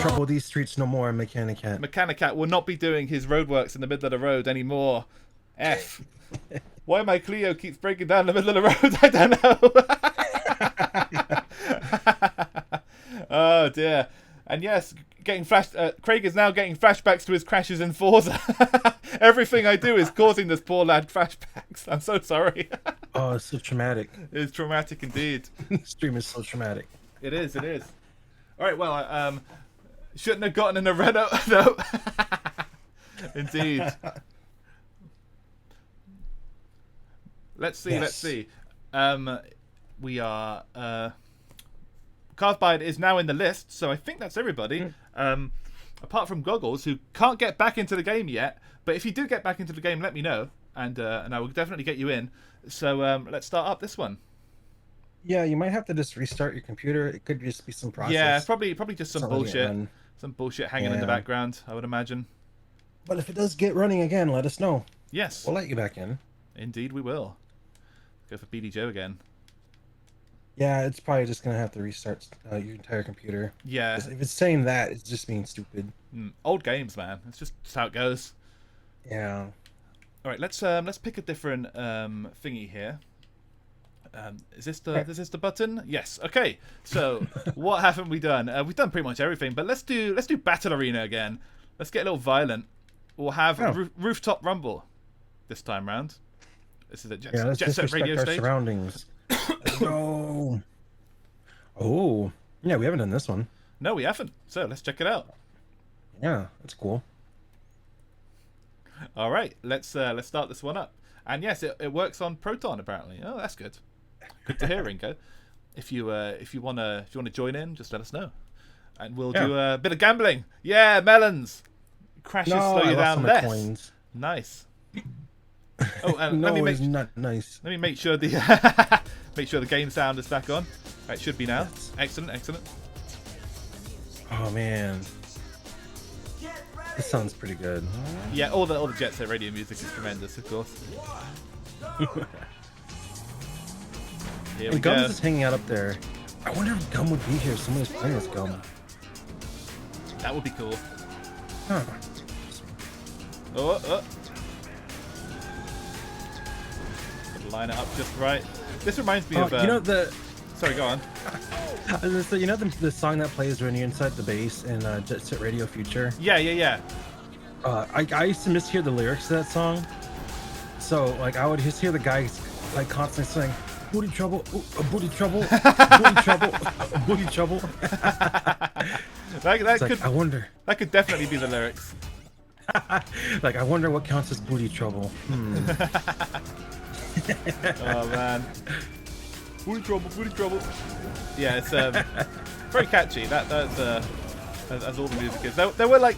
[SPEAKER 2] Trouble these streets no more, Mechanicat.
[SPEAKER 1] Mechanicat will not be doing his roadworks in the middle of the road anymore. F. Why my Clio keeps breaking down in the middle of the road, I don't know. Oh dear. And yes, Craig is now getting flashbacks to his crashes in Forza. Everything I do is causing this poor lad flashbacks. I'm so sorry.
[SPEAKER 2] Oh, it's so traumatic.
[SPEAKER 1] It's traumatic indeed.
[SPEAKER 2] This stream is so traumatic.
[SPEAKER 1] It is. All right, well, I shouldn't have gotten in a Renault. No. Indeed. Let's see. We are Carvebide is now in the list, so I think that's everybody. Apart from Goggles, who can't get back into the game yet. But if you do get back into the game, let me know, and I will definitely get you in. So let's start up this one.
[SPEAKER 2] Yeah, you might have to just restart your computer. It could just be some process.
[SPEAKER 1] Yeah, probably just some
[SPEAKER 2] Something
[SPEAKER 1] bullshit. Some bullshit hanging in the background, I would imagine.
[SPEAKER 2] But if it does get running again, let us know.
[SPEAKER 1] Yes.
[SPEAKER 2] We'll let you back in.
[SPEAKER 1] Indeed we will. Go for BD Joe again.
[SPEAKER 2] Yeah, it's probably just going to have to restart your entire computer.
[SPEAKER 1] Yeah.
[SPEAKER 2] If it's saying that, it's just being stupid.
[SPEAKER 1] Old games, man. It's just how it goes.
[SPEAKER 2] Yeah.
[SPEAKER 1] All right, let's pick a different thingy here. Is this the button? Yes. Okay. So what haven't we done? We've done pretty much everything, but let's do Battle Arena again. Let's get a little violent. We'll have Rooftop Rumble this time round. This is a
[SPEAKER 2] let's
[SPEAKER 1] Jet Set Radio
[SPEAKER 2] our
[SPEAKER 1] stage.
[SPEAKER 2] Surroundings. No. Oh, yeah, we haven't done this one.
[SPEAKER 1] No, we haven't. So let's check it out.
[SPEAKER 2] Yeah, that's cool.
[SPEAKER 1] All right, let's start this one up. And yes, it works on Proton apparently. Oh, that's good. Good to hear, Ringo. If you wanna join in, just let us know, and we'll do a bit of gambling. Yeah, melons. Crashes slow you down less.
[SPEAKER 2] Coins.
[SPEAKER 1] Nice. Oh, and
[SPEAKER 2] no, it's not nice.
[SPEAKER 1] Let me make sure the game sound is back on. Right, it should be now.
[SPEAKER 2] Yes.
[SPEAKER 1] Excellent.
[SPEAKER 2] Oh man, this sounds pretty good.
[SPEAKER 1] Yeah, all the Jet Set Radio music is tremendous, of course. Here we go.
[SPEAKER 2] Gum's just hanging out up there. I wonder if Gum would be here. If someone was playing with Gum.
[SPEAKER 1] That would be cool.
[SPEAKER 2] Huh.
[SPEAKER 1] Oh. Line it up just right. This reminds me of. Sorry, go on.
[SPEAKER 2] So you know the song that plays when you're inside the base in Jet Set Radio Future?
[SPEAKER 1] Yeah.
[SPEAKER 2] I used to mishear the lyrics to that song, so like I would just hear the guys like constantly saying "booty trouble, booty trouble, booty trouble, booty trouble."
[SPEAKER 1] that could.
[SPEAKER 2] Like, I wonder.
[SPEAKER 1] That could definitely be the lyrics.
[SPEAKER 2] Like I wonder what counts as booty trouble.
[SPEAKER 1] Oh man. Booty trouble. Yeah, it's very catchy. That's all the music is. There were like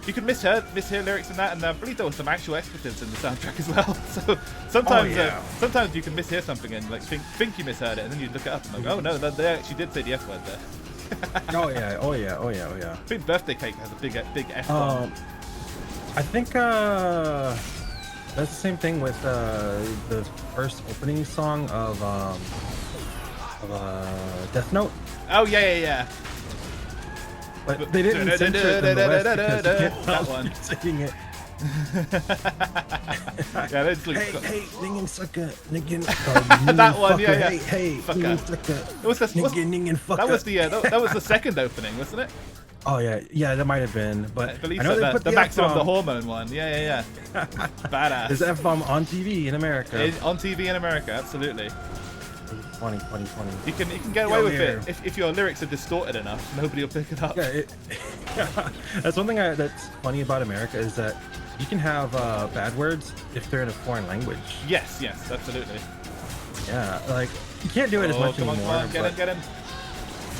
[SPEAKER 1] you could mishear lyrics in that, and I believe there were some actual expletives in the soundtrack as well. So sometimes you can mishear something and like think you misheard it, and then you look it up and like, oh no, they actually did say the F word there.
[SPEAKER 2] Oh yeah.
[SPEAKER 1] I think Birthday Cake has a big F bomb.
[SPEAKER 2] I think that's the same thing with the first opening song of Death Note.
[SPEAKER 1] Oh yeah.
[SPEAKER 2] But they didn't censor it in the West because you can't
[SPEAKER 1] that one.
[SPEAKER 2] singing it.
[SPEAKER 1] Yeah, that's like,
[SPEAKER 2] hey, ningen sucker, ningen.
[SPEAKER 1] That one,
[SPEAKER 2] fucker,
[SPEAKER 1] yeah.
[SPEAKER 2] Hey, ningen sucker.
[SPEAKER 1] That was the second opening, wasn't it?
[SPEAKER 2] Oh yeah, that might have been, but
[SPEAKER 1] I believe
[SPEAKER 2] know
[SPEAKER 1] so.
[SPEAKER 2] they put
[SPEAKER 1] The Maximum the Hormone one. Yeah. Badass.
[SPEAKER 2] There's F-bomb on TV in America.
[SPEAKER 1] On TV in America, absolutely.
[SPEAKER 2] Funny.
[SPEAKER 1] You can get away with it if your lyrics are distorted enough. Nobody will pick it up.
[SPEAKER 2] Yeah, that's one thing that's funny about America is that you can have bad words if they're in a foreign language.
[SPEAKER 1] Yes, absolutely.
[SPEAKER 2] Yeah, like you can't do it as much
[SPEAKER 1] come
[SPEAKER 2] anymore.
[SPEAKER 1] on, get him.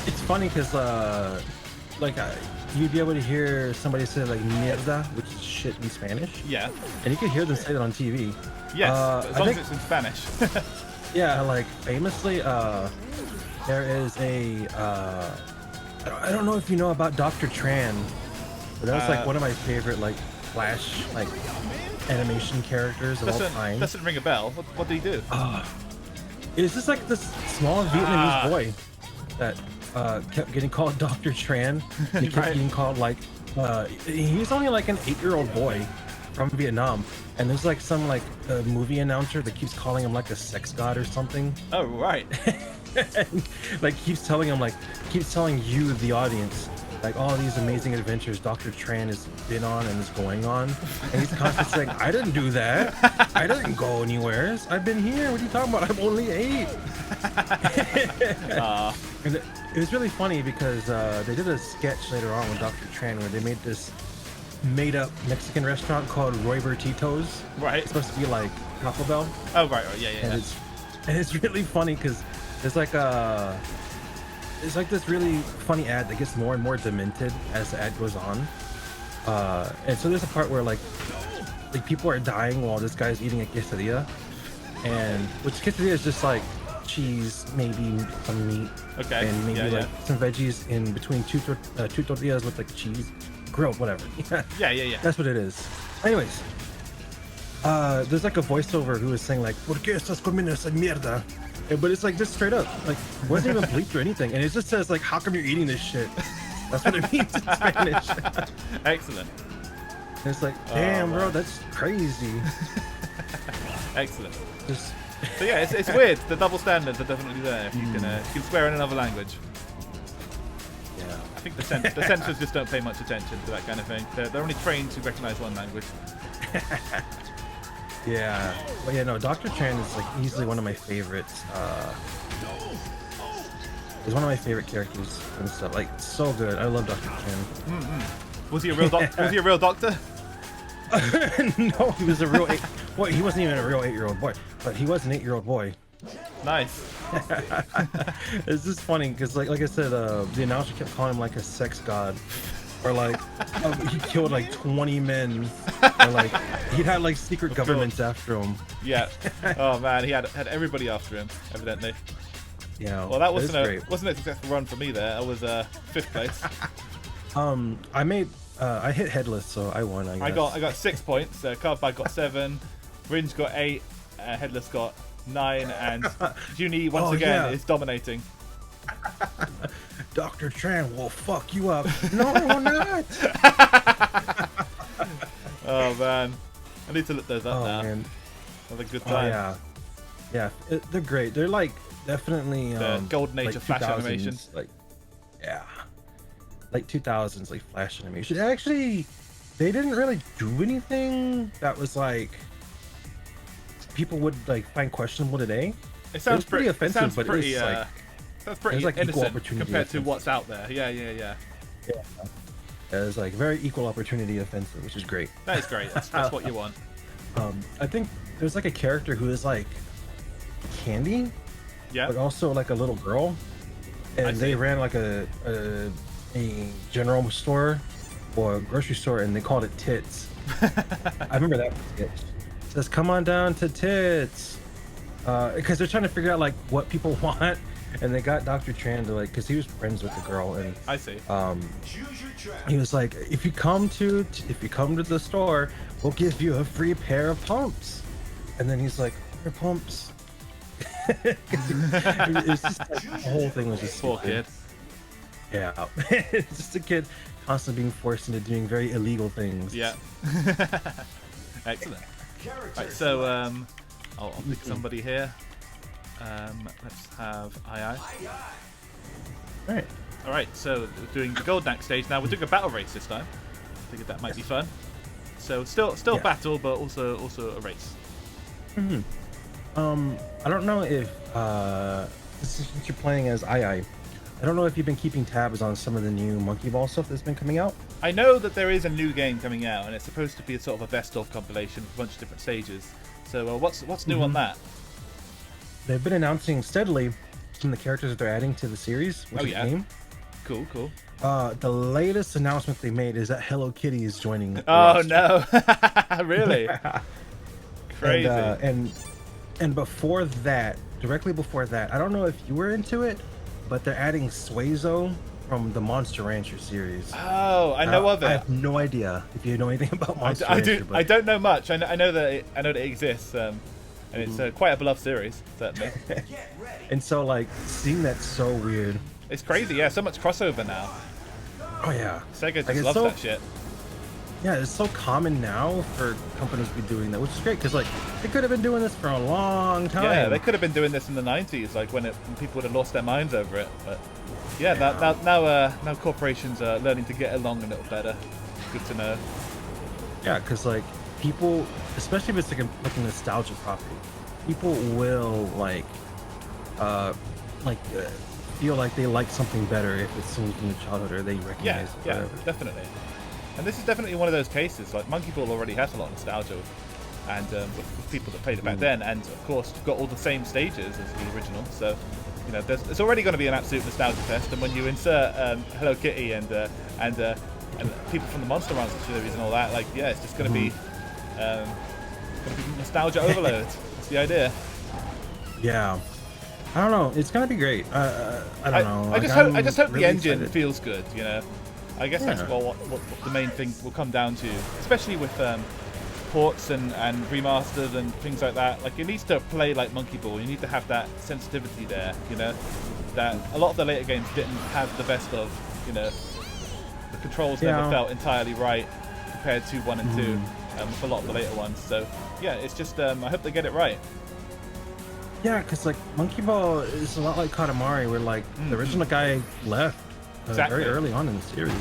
[SPEAKER 2] It's funny because you'd be able to hear somebody say like mierda, which is shit in Spanish.
[SPEAKER 1] Yeah.
[SPEAKER 2] And you could hear them say that on TV.
[SPEAKER 1] Yes, as long as it's in Spanish.
[SPEAKER 2] Yeah, like famously, there is a I don't know if you know about Dr. Tran, but that was like one of my favorite like Flash like animation characters of all time.
[SPEAKER 1] Doesn't ring a bell. What did he do?
[SPEAKER 2] It's just like this small Vietnamese boy that kept getting called Dr. Tran. He kept getting called like he's only like an 8-year-old boy from Vietnam, and there's like some like movie announcer that keeps calling him like a sex god or something.
[SPEAKER 1] Oh right.
[SPEAKER 2] And, like keeps telling you the audience like all these amazing adventures Dr. Tran has been on and is going on, and he's constantly saying, I didn't do that, I didn't go anywhere, I've been here, what are you talking about, I'm only 8. And it was really funny because they did a sketch later on with Dr. Tran where they made this made-up Mexican restaurant called Roy Bertito's.
[SPEAKER 1] Right.
[SPEAKER 2] It's supposed to be like Taco Bell.
[SPEAKER 1] Oh right, yeah.
[SPEAKER 2] And it's really funny because there's like it's like this really funny ad that gets more and more demented as the ad goes on. And so there's a part where like people are dying while this guy's eating a quesadilla, and which quesadilla is just like cheese, maybe some meat,
[SPEAKER 1] Okay.
[SPEAKER 2] and maybe like some veggies in between two tortillas with like cheese, grilled, whatever.
[SPEAKER 1] Yeah.
[SPEAKER 2] That's what it is. Anyways, there's like a voiceover who is saying like, "¿Por qué estás comiendo esa mierda?" But it's like just straight up, like wasn't even bleeped or anything, and it just says like, "How come you're eating this shit?" That's what it means in Spanish.
[SPEAKER 1] Excellent.
[SPEAKER 2] And it's like, damn, bro, that's crazy.
[SPEAKER 1] Excellent.
[SPEAKER 2] Just
[SPEAKER 1] So yeah, it's weird. The double standards are definitely there. If you can swear in another language.
[SPEAKER 2] yeah.
[SPEAKER 1] I think the censors just don't pay much attention to that kind of thing. They're only trained to recognize one language.
[SPEAKER 2] Yeah, but yeah, no, Dr. Tran is like easily one of my favorites. He's one of my favorite characters and stuff. Like, so good. I love Dr. Tran.
[SPEAKER 1] Was he a real Was he a real doctor?
[SPEAKER 2] No, he was a real boy. He wasn't even a real 8-year-old boy, but he was an 8-year-old boy.
[SPEAKER 1] Nice.
[SPEAKER 2] It's just funny because, like I said, the announcer kept calling him like a sex god, or like he killed like 20 men, or like he'd had like secret governments after him.
[SPEAKER 1] Yeah. Oh man, he had everybody after him, evidently.
[SPEAKER 2] Yeah.
[SPEAKER 1] Well, that wasn't
[SPEAKER 2] great.
[SPEAKER 1] a successful run for me there. I was 5th place.
[SPEAKER 2] I hit headless, so I won. I guess.
[SPEAKER 1] I got 6 points. Carpbag got 7. Ringe got 8. Headless got 9, and Junie once again is dominating.
[SPEAKER 2] Dr. Tran will fuck you up. No, I'm not.
[SPEAKER 1] Oh man, I need to look those up now.
[SPEAKER 2] Man.
[SPEAKER 1] Have a good
[SPEAKER 2] Oh
[SPEAKER 1] time.
[SPEAKER 2] yeah, they're great. They're like definitely
[SPEAKER 1] The golden age
[SPEAKER 2] like
[SPEAKER 1] of flash
[SPEAKER 2] 2000s,
[SPEAKER 1] animation.
[SPEAKER 2] Like, yeah, like 2000s, like flash animation. Actually, they didn't really do anything that was like people would like find questionable today.
[SPEAKER 1] It sounds
[SPEAKER 2] pretty offensive,
[SPEAKER 1] it sounds
[SPEAKER 2] but
[SPEAKER 1] pretty,
[SPEAKER 2] it was like
[SPEAKER 1] sounds pretty
[SPEAKER 2] like equal
[SPEAKER 1] innocent
[SPEAKER 2] opportunity
[SPEAKER 1] compared to
[SPEAKER 2] offensive.
[SPEAKER 1] what's out there. Yeah.
[SPEAKER 2] yeah, it was like very equal opportunity offensive, which is great.
[SPEAKER 1] That is great. That's what you want.
[SPEAKER 2] I think there's like a character who is like Candy,
[SPEAKER 1] Yeah.
[SPEAKER 2] but also like a little girl,
[SPEAKER 1] I
[SPEAKER 2] and
[SPEAKER 1] see.
[SPEAKER 2] they ran like a general store or a grocery store, and they called it Tits. I remember that sketch. It says, "Come on down to Tits," because they're trying to figure out like what people want, and they got Dr. Tran to like, because he was friends with the girl, and
[SPEAKER 1] I see.
[SPEAKER 3] Choose your trap.
[SPEAKER 2] he was like, if you come to the store, we'll give you a free pair of pumps. And then he's like, pair of pumps. It's just like, the whole thing was just
[SPEAKER 1] Poor
[SPEAKER 2] stupid.
[SPEAKER 1] kid.
[SPEAKER 2] Yeah. It's just a kid constantly being forced into doing very illegal things.
[SPEAKER 1] Yeah. Excellent.
[SPEAKER 3] Character
[SPEAKER 1] Right, so I'll pick somebody here. Let's have II.
[SPEAKER 2] All right.
[SPEAKER 1] All right, so we're doing the Golden Axe stage now. We're doing a battle race this time. I figured that might be fun. So still
[SPEAKER 2] Yeah.
[SPEAKER 1] battle, but also a race.
[SPEAKER 2] I don't know if since you're playing as II, I don't know if you've been keeping tabs on some of the new Monkey Ball stuff that's been coming out.
[SPEAKER 1] I know that there is a new game coming out, and it's supposed to be a sort of a best-of compilation with a bunch of different stages. So what's new on that?
[SPEAKER 2] They've been announcing steadily some of the characters that they're adding to the series, which
[SPEAKER 1] Oh,
[SPEAKER 2] is
[SPEAKER 1] yeah.
[SPEAKER 2] the game.
[SPEAKER 1] Cool.
[SPEAKER 2] The latest announcement they made is that Hello Kitty is joining. the
[SPEAKER 1] Oh
[SPEAKER 2] roster.
[SPEAKER 1] no! Really? Crazy.
[SPEAKER 2] And before that, directly before that, I don't know if you were into it, but they're adding Suezo from the Monster Rancher series.
[SPEAKER 1] Oh, I know of it.
[SPEAKER 2] I have no idea if you know anything about Monster
[SPEAKER 1] I
[SPEAKER 2] Rancher.
[SPEAKER 1] do.
[SPEAKER 2] But
[SPEAKER 1] I don't know much. I know that it exists, and it's quite a beloved series, certainly.
[SPEAKER 3] Get ready.
[SPEAKER 2] And so, like, seeing that's so weird.
[SPEAKER 1] It's crazy. Yeah, so much crossover now.
[SPEAKER 2] Oh yeah,
[SPEAKER 1] Sega just
[SPEAKER 2] Like, it's
[SPEAKER 1] loves
[SPEAKER 2] so-
[SPEAKER 1] that shit.
[SPEAKER 2] yeah, it's so common now for companies to be doing that, which is great because like they could have been doing this for a long time.
[SPEAKER 1] Yeah, they could have been doing this in the 90s, like when people would have lost their minds over it. But yeah, now corporations are learning to get along a little better. Good to know.
[SPEAKER 2] Yeah, because like people, especially if it's like a nostalgia property, people will feel like they like something better if it's seen from their childhood or they recognize
[SPEAKER 1] Yeah,
[SPEAKER 2] it.
[SPEAKER 1] yeah,
[SPEAKER 2] Whatever.
[SPEAKER 1] definitely. And this is definitely one of those cases. Like Monkey Ball already has a lot of nostalgia, and with people that played it back then, and of course you've got all the same stages as the original. So you know, it's already going to be an absolute nostalgia fest. And when you insert Hello Kitty and people from the Monster Rancher series and all that, like, yeah, it's just going to be nostalgia overload. That's the idea.
[SPEAKER 2] Yeah. I don't know. It's gonna be great. I don't know.
[SPEAKER 1] I just hope
[SPEAKER 2] really
[SPEAKER 1] the engine
[SPEAKER 2] excited.
[SPEAKER 1] feels good. You know, I guess that's what the main thing will come down to, especially with ports and remasters and things like that. Like, it needs to play like Monkey Ball. You need to have that sensitivity there. You know, that a lot of the later games didn't have the best of. You know, the controls never felt entirely right compared to 1 and 2 with a lot of the later ones. So yeah, it's just I hope they get it right.
[SPEAKER 2] Yeah, because like Monkey Ball is a lot like Katamari, where like the original guy left very early on in the series.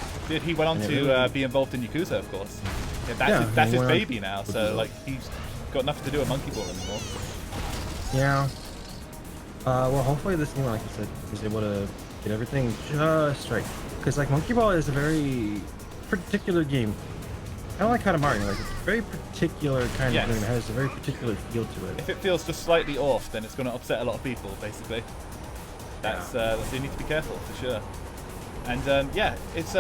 [SPEAKER 1] He went on to be involved in Yakuza, of course. Yeah, that's his baby now, so like he's got nothing to do with Monkey Ball anymore.
[SPEAKER 2] Yeah. Well, hopefully this game, like you said, is able to get everything just right. Because like Monkey Ball is a very particular game. Kind of like Katamari, like it's a very particular kind of game. It has a very particular feel to it.
[SPEAKER 1] If it feels just slightly off, then it's going to upset a lot of people, basically. That's you need to be careful for sure. And yeah, it's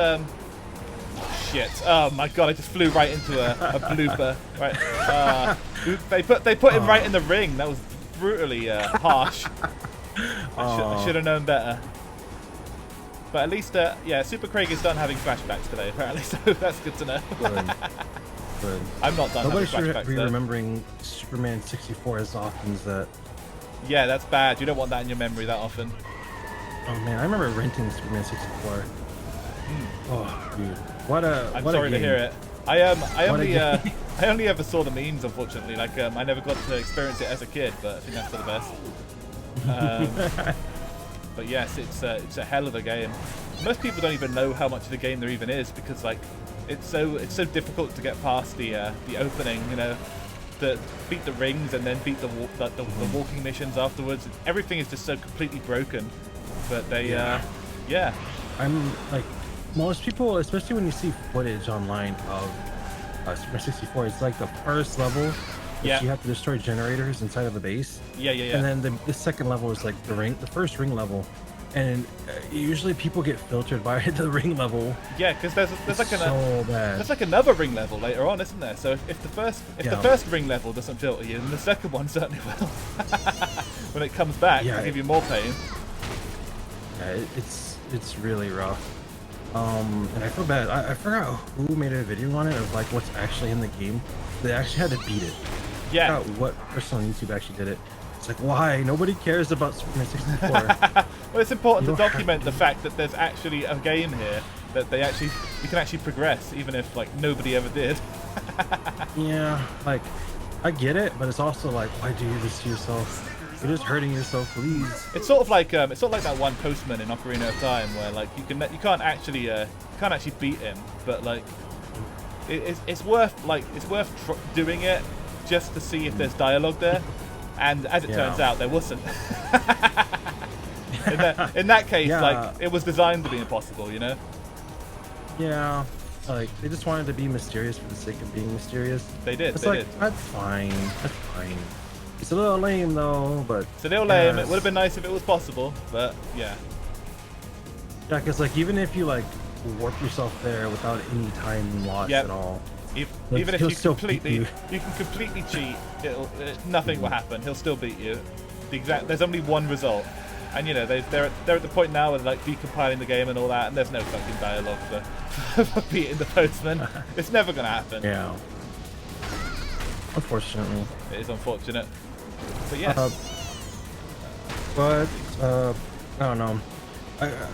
[SPEAKER 1] shit. Oh my god, I just flew right into a blooper. Right. They put him right in the ring. That was brutally harsh. I should have known better. But at least, yeah, Super Craig is done having flashbacks today, apparently, so that's good to know.
[SPEAKER 2] Good.
[SPEAKER 1] I'm not done
[SPEAKER 2] Nobody
[SPEAKER 1] having flashbacks,
[SPEAKER 2] should be remembering Superman 64 as often as that.
[SPEAKER 1] Yeah, that's bad. You don't want that in your memory that often.
[SPEAKER 2] Oh man, I remember renting Superman 64. Oh, dude.
[SPEAKER 1] I'm sorry to hear it. I only ever saw the memes, unfortunately. Like, I never got to experience it as a kid, but I think that's for the best. But yes, it's a hell of a game. Most people don't even know how much of the game there even is, because like it's so difficult to get past the opening. You know, to beat the rings and then beat the walking missions afterwards. Everything is just so completely broken. But they yeah.
[SPEAKER 2] I'm like most people, especially when you see footage online of Super 64. It's like the first level. You have to destroy generators inside of the base. Yeah. And then the second level is like the first ring level, and usually people get filtered by the ring level.
[SPEAKER 1] Yeah, because there's like there's like another ring level later on, isn't there? So if the first ring level doesn't filter you, then the second one certainly will. When it comes back, it'll give you more pain.
[SPEAKER 2] Yeah, it's really rough. And I feel bad. I forgot who made a video on it of like what's actually in the game. They actually had to beat it.
[SPEAKER 1] Yeah.
[SPEAKER 2] I forgot what person on YouTube actually did it. It's like, why? Nobody cares about Superman 64.
[SPEAKER 1] Well, it's important to document the fact that there's actually a game here that you can actually progress, even if like nobody ever did.
[SPEAKER 2] Yeah, like I get it, but it's also like, why do this to yourself? You're just hurting yourself, please.
[SPEAKER 1] It's sort of like that one postman in Ocarina of Time, where like you can't actually beat him, but like it's worth doing it just to see if there's dialogue there, and as it turns out, there wasn't. in that case, like it was designed to be impossible, you know. Yeah.
[SPEAKER 2] Like they just wanted to be mysterious for the sake of being mysterious.
[SPEAKER 1] They did.
[SPEAKER 2] That's fine. That's fine. It's a little lame though, but
[SPEAKER 1] it's a little lame. It would have been nice if it was possible, but yeah.
[SPEAKER 2] Yeah, because like even if you like warp yourself there without any time lost at all,
[SPEAKER 1] even if you can completely cheat, nothing will happen. He'll still beat you. There's only one result, and you know they're at the point now of like decompiling the game and all that, and there's no fucking dialogue for beating the postman. It's never gonna happen.
[SPEAKER 2] Yeah. Unfortunately.
[SPEAKER 1] It is unfortunate. But yes.
[SPEAKER 2] I don't know.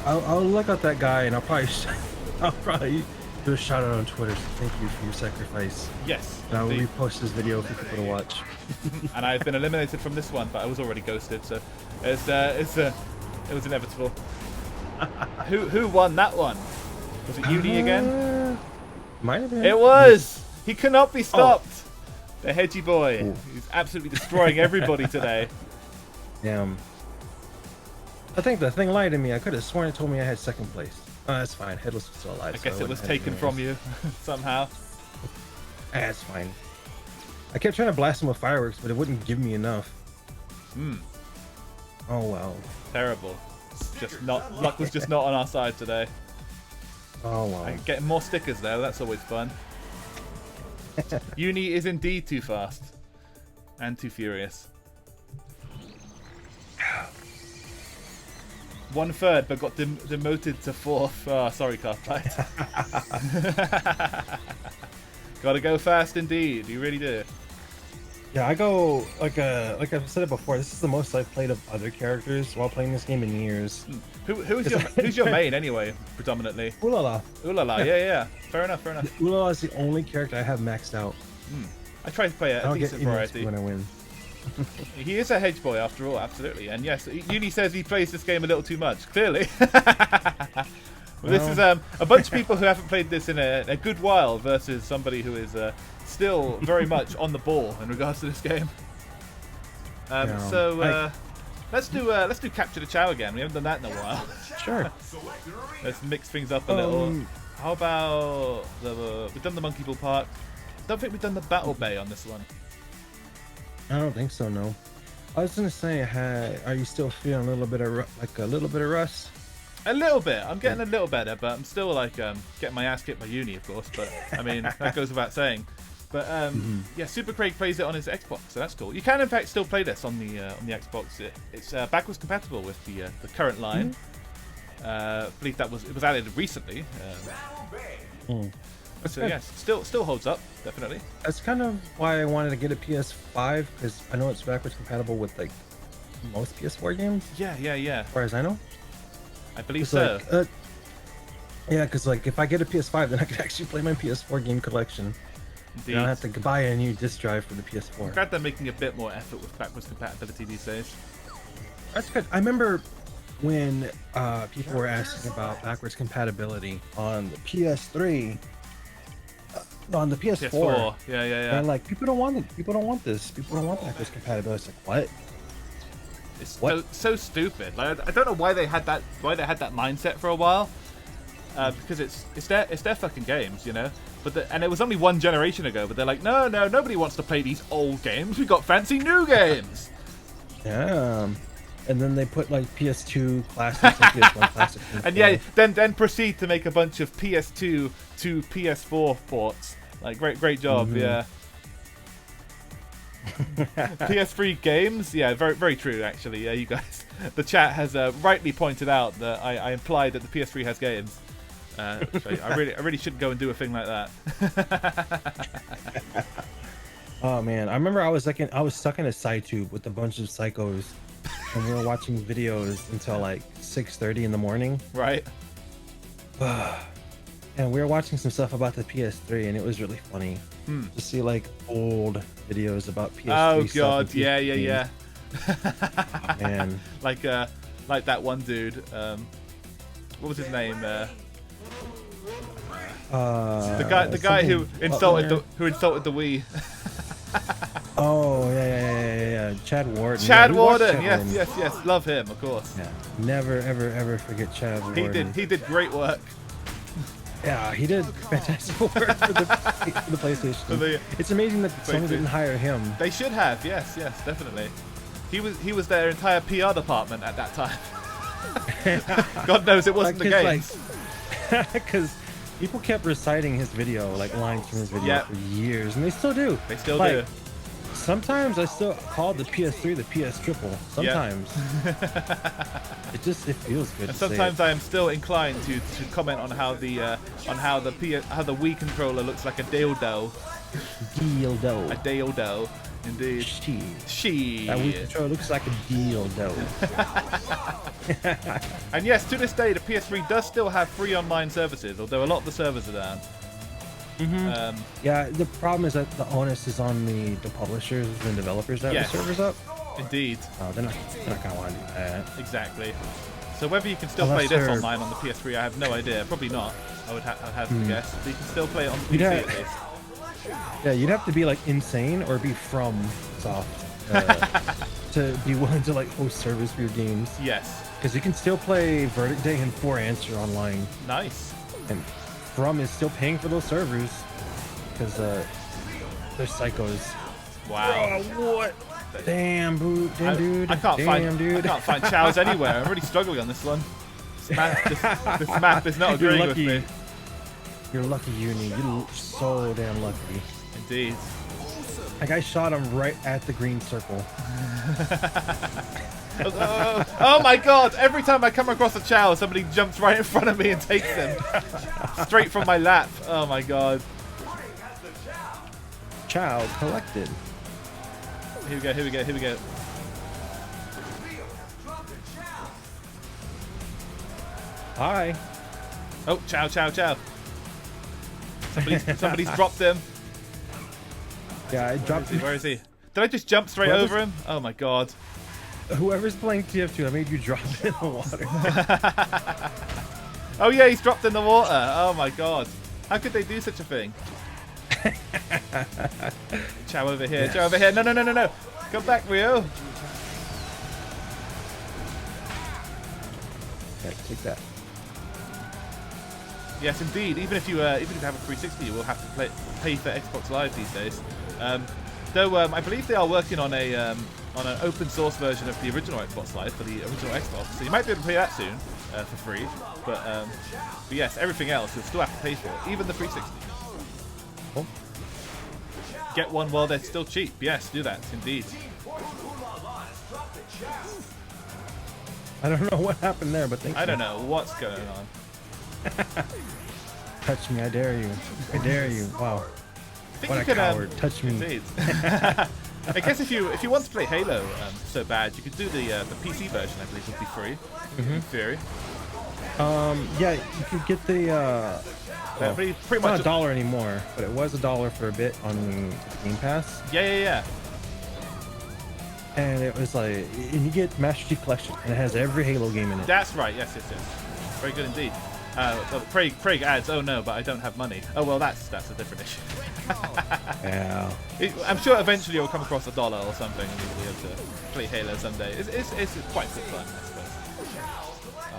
[SPEAKER 2] I'll look at that guy and I'll probably do a shout out on Twitter. So thank you for your sacrifice.
[SPEAKER 1] Yes.
[SPEAKER 2] And I'll repost this video for people to watch.
[SPEAKER 1] And I've been eliminated from this one, but I was already ghosted, so it was inevitable. Who won that one? Was it Uni again?
[SPEAKER 2] Might have been.
[SPEAKER 1] It was. He cannot be stopped. The hedgy boy. He's absolutely destroying everybody today.
[SPEAKER 2] Damn. I think the thing lied to me. I could have sworn it told me I had second place. Oh, that's fine. Headless was still alive.
[SPEAKER 1] I guess it was taken from you somehow.
[SPEAKER 2] That's fine. I kept trying to blast him with fireworks, but it wouldn't give me enough. Oh wow.
[SPEAKER 1] Terrible. Just not luck was just not on our side today.
[SPEAKER 2] Oh wow.
[SPEAKER 1] Getting more stickers though, that's always fun. Uni is indeed too fast and too furious. 1/3, but got demoted to 4th. Oh, sorry, Cartwright. Gotta go fast indeed. You really do.
[SPEAKER 2] Yeah, I go like I've said it before. This is the most I've played of other characters while playing this game in years.
[SPEAKER 1] Who's your main anyway? Predominantly.
[SPEAKER 2] Ulala.
[SPEAKER 1] Ulala. Yeah. Fair enough.
[SPEAKER 2] Ulala is the only character I have maxed out.
[SPEAKER 1] I try to play a decent variety.
[SPEAKER 2] When I win.
[SPEAKER 1] He is a hedge boy after all, absolutely. And yes, Uni says he plays this game a little too much. Clearly. Well, this is a bunch of people who haven't played this in a good while versus somebody who is still very much on the ball in regards to this game. Let's do Capture the Chow again. We haven't done that in a while.
[SPEAKER 2] Sure.
[SPEAKER 1] Let's mix things up a little. How about we've done the Monkey Ball Park. Don't think we've done the Battle Bay on this one.
[SPEAKER 2] I don't think so. No. I was gonna say, are you still feeling a little bit of rust?
[SPEAKER 1] A little bit. I'm getting a little better, but I'm still like getting my ass kicked by Uni, of course. But I mean, that goes without saying. But yeah, Super Craig plays it on his Xbox, so that's cool. You can in fact still play this on the Xbox. It's backwards compatible with the current line. I believe it was added recently. So yes, still holds up, definitely.
[SPEAKER 2] That's kind of why I wanted to get a PS5, because I know it's backwards compatible with like most PS4 games.
[SPEAKER 1] Yeah.
[SPEAKER 2] As far as I know.
[SPEAKER 1] I believe so.
[SPEAKER 2] Like, yeah, because like if I get a PS5, then I can actually play my PS4 game collection. Indeed. I don't have to buy a new disc drive for the PS4.
[SPEAKER 1] I'm glad they're making a bit more effort with backwards compatibility these days.
[SPEAKER 2] That's good. I remember when people were asking about backwards compatibility on the PS3. On the PS4.
[SPEAKER 1] Yeah.
[SPEAKER 2] And like people don't want it. People don't want this. People don't want backwards compatibility. It's like what?
[SPEAKER 1] It's so stupid. Like I don't know why they had that mindset for a while. Because it's their fucking games, you know. And it was only one generation ago. But they're like, no, nobody wants to play these old games. We got fancy new games.
[SPEAKER 2] Yeah. And then they put like PS2 classics and PS1 classics.
[SPEAKER 1] And yeah, then proceed to make a bunch of PS2 to PS4 ports. Like great job, yeah. PS3 games, yeah, very very true actually. Yeah, you guys. The chat has rightly pointed out that I implied that the PS3 has games. I really shouldn't go and do a thing like that.
[SPEAKER 2] Oh man, I remember I was stuck in a side tube with a bunch of psychos. And we were watching videos until like 6:30 in the morning.
[SPEAKER 1] Right.
[SPEAKER 2] And we were watching some stuff about the PS3, and it was really funny to see like old videos about PS3.
[SPEAKER 1] Oh god, yeah.
[SPEAKER 2] Oh, man,
[SPEAKER 1] like that one dude. What was his name? The guy who insulted the Wii.
[SPEAKER 2] Oh yeah. Chad Warden.
[SPEAKER 1] Chad Warden. Yes. Love him, of course.
[SPEAKER 2] Yeah. Never ever forget Chad Warden.
[SPEAKER 1] He did great work.
[SPEAKER 2] Yeah, he did fantastic work for the PlayStation. It's amazing that Sony didn't hire him.
[SPEAKER 1] They should have. Yes, definitely. He was their entire PR department at that time. God knows it wasn't the case.
[SPEAKER 2] Because people kept reciting his video, like lines from his video for years, and they still do.
[SPEAKER 1] They still do.
[SPEAKER 2] Sometimes I still call the PS3 the PS Triple. Sometimes. It feels good.
[SPEAKER 1] And sometimes I am still inclined to comment on how the Wii controller looks like a dildo.
[SPEAKER 2] Dildo.
[SPEAKER 1] A dildo, indeed. She.
[SPEAKER 2] That Wii controller looks like a dildo.
[SPEAKER 1] And yes, to this day, the PS3 does still have free online services, although a lot of the servers are down.
[SPEAKER 2] Yeah, the problem is that the onus is on the publishers and developers that have the servers up.
[SPEAKER 1] Indeed.
[SPEAKER 2] Oh, they're not gonna want to do that.
[SPEAKER 1] Exactly. So whether you can still play this online on the PS3, I have no idea. Probably not. I would have to guess. But you can still play it on PC at least.
[SPEAKER 2] Yeah, you'd have to be like insane or be from Soft to be willing to like host servers for your games.
[SPEAKER 1] Yes.
[SPEAKER 2] Because you can still play Verdict Day and 4Answer online.
[SPEAKER 1] Nice.
[SPEAKER 2] And From is still paying for those servers because they're psychos.
[SPEAKER 1] Wow.
[SPEAKER 2] What? Damn, dude.
[SPEAKER 1] I can't find chows anywhere. I'm really struggling on this one. This map is not agreeing with me.
[SPEAKER 2] You're lucky, Uni. You're so damn lucky.
[SPEAKER 1] Indeed.
[SPEAKER 2] Like, I shot him right at the green circle.
[SPEAKER 1] Oh my god! Every time I come across a chow, somebody jumps right in front of me and takes them. Straight from my lap. Oh my god.
[SPEAKER 2] Chow collected.
[SPEAKER 1] Here we go.
[SPEAKER 2] Hi.
[SPEAKER 1] Oh, chow. Somebody's dropped him.
[SPEAKER 2] Yeah, I dropped him.
[SPEAKER 1] Where is he? Did I just jump straight over him? Oh my god.
[SPEAKER 2] Whoever's playing TF2, I made you drop it in the water.
[SPEAKER 1] Oh yeah, he's dropped in the water. Oh my god. How could they do such a thing? Chow over here. Chow over here. No. Come back, Rio.
[SPEAKER 2] Okay, take that.
[SPEAKER 1] Yes, indeed. Even if you have a 360, you will have to pay for Xbox Live these days. Though I believe they are working on an open source version of the original Xbox Live for the original Xbox, so you might be able to play that soon for free. But yes, everything else you'll still have to pay for, even the 360.
[SPEAKER 2] Oh.
[SPEAKER 1] Get one while they're still cheap. Yes, do that, indeed.
[SPEAKER 2] I don't know what happened there, but thank you.
[SPEAKER 1] I don't know what's going on.
[SPEAKER 2] Touch me, I dare you. I dare you. Wow. What a coward. Touch me.
[SPEAKER 1] Indeed. I guess if you want to play Halo so bad, you could do the PC version. I believe would be free in theory.
[SPEAKER 2] Yeah, you could get the. Well,
[SPEAKER 1] pretty
[SPEAKER 2] it's
[SPEAKER 1] much
[SPEAKER 2] not $1 anymore, but it was $1 for a bit on Game Pass.
[SPEAKER 1] Yeah.
[SPEAKER 2] And it was like, and you get Master Chief Collection, and it has every Halo game in it.
[SPEAKER 1] That's right. Yes. Very good indeed. Well, Craig adds, "Oh no, but I don't have money." Oh well, that's a different issue.
[SPEAKER 2] Yeah.
[SPEAKER 1] I'm sure eventually you'll come across $1 or something, and you'll be able to play Halo someday. It's quite good fun, I suppose.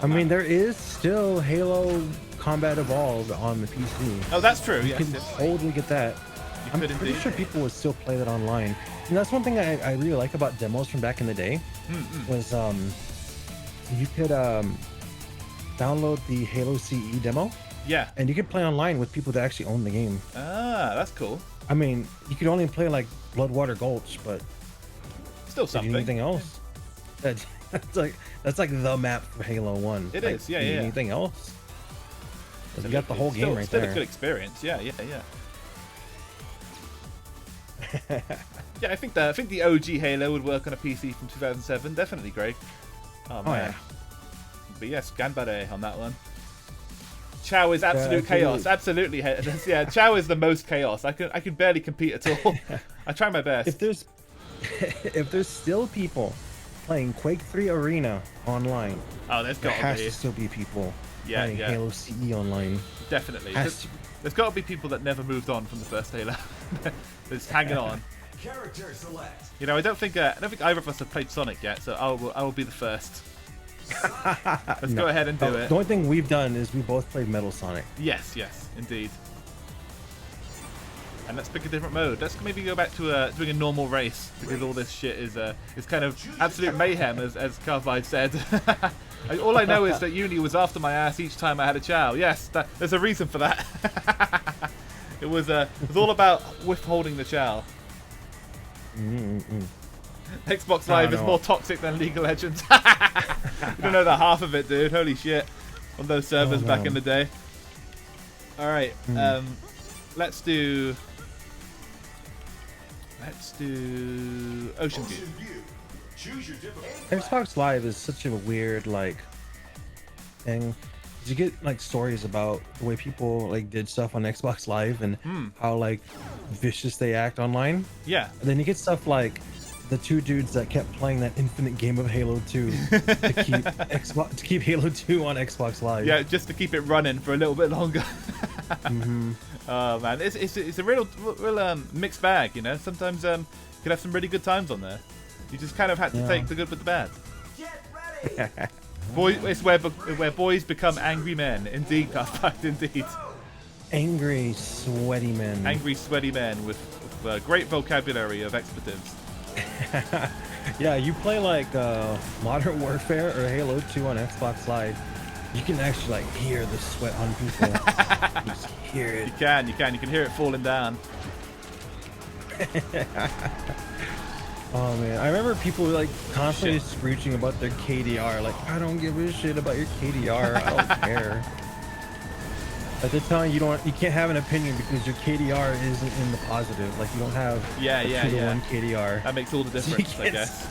[SPEAKER 2] I mean, there is still Halo Combat Evolved on the PC.
[SPEAKER 1] Oh, that's true.
[SPEAKER 2] You
[SPEAKER 1] Yes.
[SPEAKER 2] can totally get that. I'm
[SPEAKER 1] could
[SPEAKER 2] pretty
[SPEAKER 1] indeed.
[SPEAKER 2] sure people would still play that online. And that's one thing I really like about demos from back in the day. Was you could download the Halo CE demo,
[SPEAKER 1] Yeah.
[SPEAKER 2] and you could play online with people that actually own the game.
[SPEAKER 1] Ah, that's cool.
[SPEAKER 2] I mean, you could only play like Bloodwater Gulch, but
[SPEAKER 1] Still something.
[SPEAKER 2] anything else? That's like the map for Halo 1.
[SPEAKER 1] It
[SPEAKER 2] like,
[SPEAKER 1] is, yeah.
[SPEAKER 2] Anything else? You got the whole game right
[SPEAKER 1] still
[SPEAKER 2] there.
[SPEAKER 1] a good experience. Yeah. Yeah, I think the OG Halo would work on a PC from 2007. Definitely, Greg. Oh man.
[SPEAKER 2] Yeah.
[SPEAKER 1] But yes, Ganbare on that one. Chow is absolute chaos. Absolutely, yeah. Chow is the most chaos. I can barely compete at all. I try my best.
[SPEAKER 2] If there's still people playing Quake 3 Arena online,
[SPEAKER 1] Oh, there's
[SPEAKER 2] there
[SPEAKER 1] got
[SPEAKER 2] has
[SPEAKER 1] to be.
[SPEAKER 2] to still be people
[SPEAKER 1] Yeah,
[SPEAKER 2] playing
[SPEAKER 1] yeah.
[SPEAKER 2] Halo CE online.
[SPEAKER 1] Definitely.
[SPEAKER 2] Has to.
[SPEAKER 1] There's got to be people that never moved on from the first Halo. Just hanging on.
[SPEAKER 3] Character select.
[SPEAKER 1] You know, I don't think either of us have played Sonic yet, so I will be the first. Let's go ahead and do it.
[SPEAKER 2] The only thing we've done is we both played Metal Sonic.
[SPEAKER 1] Yes, indeed. And let's pick a different mode. Let's maybe go back to doing a normal race, because all this shit is kind of absolute mayhem, as Carvide said. All I know is that Uni was after my ass each time I had a chow. Yes, there's a reason for that. It was all about withholding the chow. Xbox Live is more toxic than League of Legends. You don't know that half of it, dude. Holy shit. On those servers back in the day. Alright, let's do Ocean View.
[SPEAKER 3] Choose your difficulty.
[SPEAKER 2] Xbox Live is such a weird thing. You get stories about the way people did stuff on Xbox Live and how vicious they act online.
[SPEAKER 1] Yeah.
[SPEAKER 2] And then you get stuff like the two dudes that kept playing that infinite game of Halo 2 to keep Halo 2 on Xbox Live.
[SPEAKER 1] Yeah, just to keep it running for a little bit longer. Oh man, it's a real mixed bag, you know. Sometimes you can have some really good times on there. You just kind of had to take the good with the bad.
[SPEAKER 3] Get ready.
[SPEAKER 1] It's where boys become angry men. Indeed, Carfact, indeed.
[SPEAKER 2] Angry, sweaty men.
[SPEAKER 1] Angry, sweaty men with great vocabulary of expletives.
[SPEAKER 2] Yeah, you play like Modern Warfare or Halo 2 on Xbox Live, you can actually like hear the sweat on people. You just hear it.
[SPEAKER 1] You can hear it falling down.
[SPEAKER 2] Oh man, I remember people like constantly screeching about their KDR. Like, I don't give a shit about your KDR. I don't care. Like they're telling you you can't have an opinion because your KDR isn't in the positive. Like you don't have a 2-to-1 KDR.
[SPEAKER 1] That makes all the difference, I guess.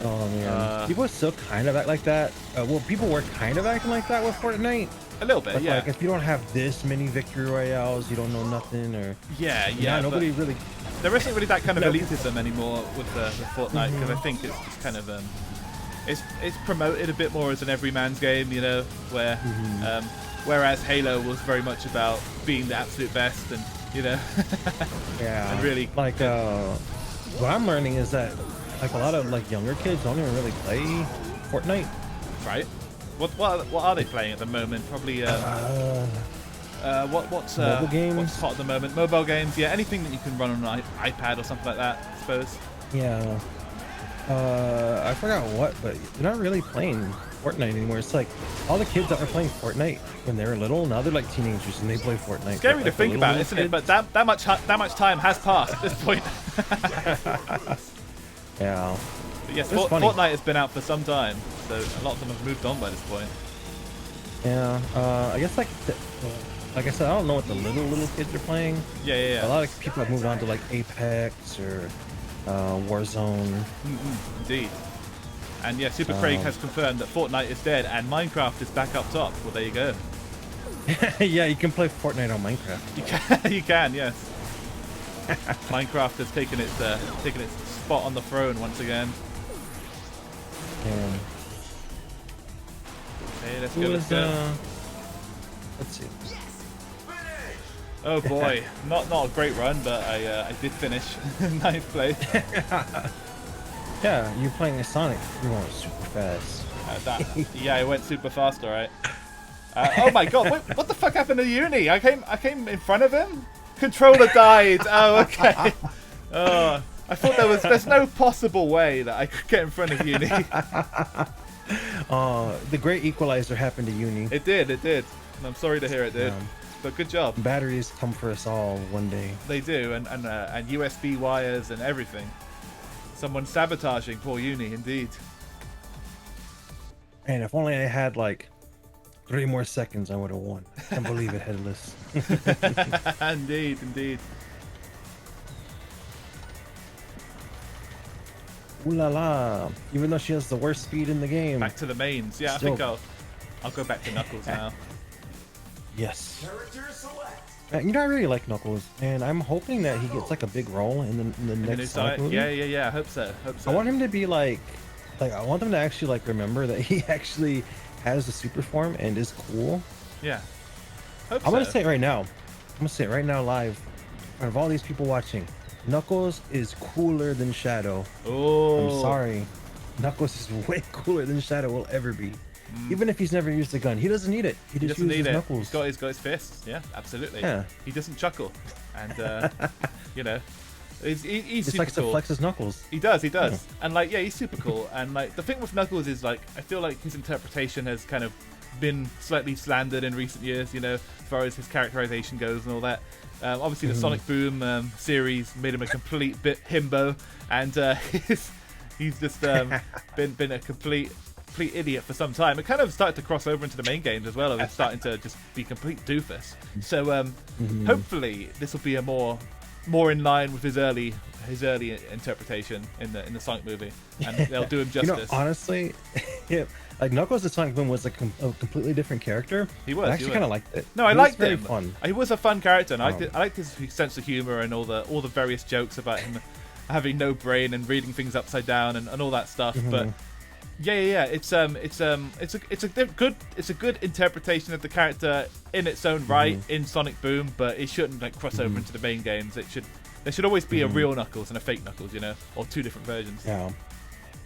[SPEAKER 2] Oh man, people still kind of act like that. Well, people were kind of acting like that with Fortnite.
[SPEAKER 1] A little bit, yeah.
[SPEAKER 2] Like if you don't have this many victory royales, you don't know nothing, or
[SPEAKER 1] yeah.
[SPEAKER 2] Nobody really.
[SPEAKER 1] There isn't really that kind of elitism anymore with Fortnite, because I think it's just kind of it's promoted a bit more as an everyman's game, you know, where whereas Halo was very much about being the absolute best, and you know,
[SPEAKER 2] yeah,
[SPEAKER 1] and really
[SPEAKER 2] like what I'm learning is that like a lot of like younger kids don't even really play Fortnite.
[SPEAKER 1] Right. What are they playing at the moment? Probably what's
[SPEAKER 2] mobile games?
[SPEAKER 1] What's hot at the moment? Mobile games, yeah. Anything that you can run on an iPad or something like that, I suppose.
[SPEAKER 2] Yeah. I forgot what, but they're not really playing Fortnite anymore. It's like all the kids that were playing Fortnite when they were little, now they're like teenagers and they play Fortnite.
[SPEAKER 1] Scary
[SPEAKER 2] like
[SPEAKER 1] to think about, isn't it? But that much time has passed at this point.
[SPEAKER 2] Yeah.
[SPEAKER 1] But yes, Fortnite has been out for some time, so a lot of them have moved on by this point.
[SPEAKER 2] Yeah. I guess like I said, I don't know what the little kids are playing.
[SPEAKER 1] Yeah.
[SPEAKER 2] A lot of people have moved on to like Apex or Warzone.
[SPEAKER 1] Indeed. And yeah, Super Craig has confirmed that Fortnite is dead and Minecraft is back up top. Well, there you go.
[SPEAKER 2] Yeah, you can play Fortnite on Minecraft.
[SPEAKER 1] You can, yes. Minecraft has taken its spot on the throne once again.
[SPEAKER 2] Yeah.
[SPEAKER 1] Hey, let's go.
[SPEAKER 2] Let's see.
[SPEAKER 1] Oh boy, not a great run, but I did finish ninth place.
[SPEAKER 2] Yeah, you're playing a Sonic. You're going super fast.
[SPEAKER 1] Yeah, I went super fast, all right. Oh my god, what the fuck happened to Uni? I came in front of him. Controller died. Oh, okay. Oh, I thought there's no possible way that I could get in front of Uni.
[SPEAKER 2] The great equalizer happened to Uni.
[SPEAKER 1] It did. And I'm sorry to hear it did. But good job.
[SPEAKER 2] Batteries come for us all one day.
[SPEAKER 1] They do, and USB wires and everything. Someone sabotaging poor Uni, indeed.
[SPEAKER 2] And if only I had like 3 more seconds, I would have won. I can't believe it, Headless.
[SPEAKER 1] Indeed.
[SPEAKER 2] Ooh la la! Even though she has the worst speed in the game.
[SPEAKER 1] Back to the mains. Yeah,
[SPEAKER 2] Still.
[SPEAKER 1] I think I'll go back to Knuckles now.
[SPEAKER 2] Yes.
[SPEAKER 3] Character select.
[SPEAKER 2] You know, I really like Knuckles, and I'm hoping that he gets like a big role in the next Sonic movie.
[SPEAKER 1] Yeah. I hope so.
[SPEAKER 2] I want him to be like I want them to actually like remember that he actually has the super form and is cool.
[SPEAKER 1] Yeah.
[SPEAKER 2] I'm gonna say it right now. I'm gonna say it right now live. In front of all these people watching. Knuckles is cooler than Shadow.
[SPEAKER 1] Oh.
[SPEAKER 2] I'm sorry. Knuckles is way cooler than Shadow will ever be. Even if he's never used a gun, he doesn't need it. He just uses Knuckles.
[SPEAKER 1] He's got his fists. Yeah, absolutely.
[SPEAKER 2] Yeah.
[SPEAKER 1] He doesn't chuckle, and you know, he's
[SPEAKER 2] Just
[SPEAKER 1] super
[SPEAKER 2] likes
[SPEAKER 1] cool.
[SPEAKER 2] to flex his knuckles.
[SPEAKER 1] He does,
[SPEAKER 2] Yeah.
[SPEAKER 1] and like he's super cool. And like the thing with Knuckles is like I feel like his interpretation has kind of been slightly slandered in recent years. You know, as far as his characterization goes and all that. Obviously, the Sonic Boom series made him a complete bit himbo, and he's just been a complete idiot for some time. It kind of started to cross over into the main games as well. It was starting to just be complete doofus. So hopefully this will be a more in line with his early interpretation in the Sonic movie, and they'll do him justice.
[SPEAKER 2] You know, honestly, yeah, like Knuckles the Sonic Boom was a completely different character.
[SPEAKER 1] He was.
[SPEAKER 2] I actually kind of liked it.
[SPEAKER 1] No, I liked him.
[SPEAKER 2] Very fun.
[SPEAKER 1] He was a fun character, and I liked his sense of humor and all the various jokes about him having no brain and reading things upside down and all that stuff. But yeah. It's a good interpretation of the character in its own right in Sonic Boom, but it shouldn't like cross over into the main games. There should always be a real Knuckles and a fake Knuckles, you know, or 2 different versions.
[SPEAKER 2] Yeah.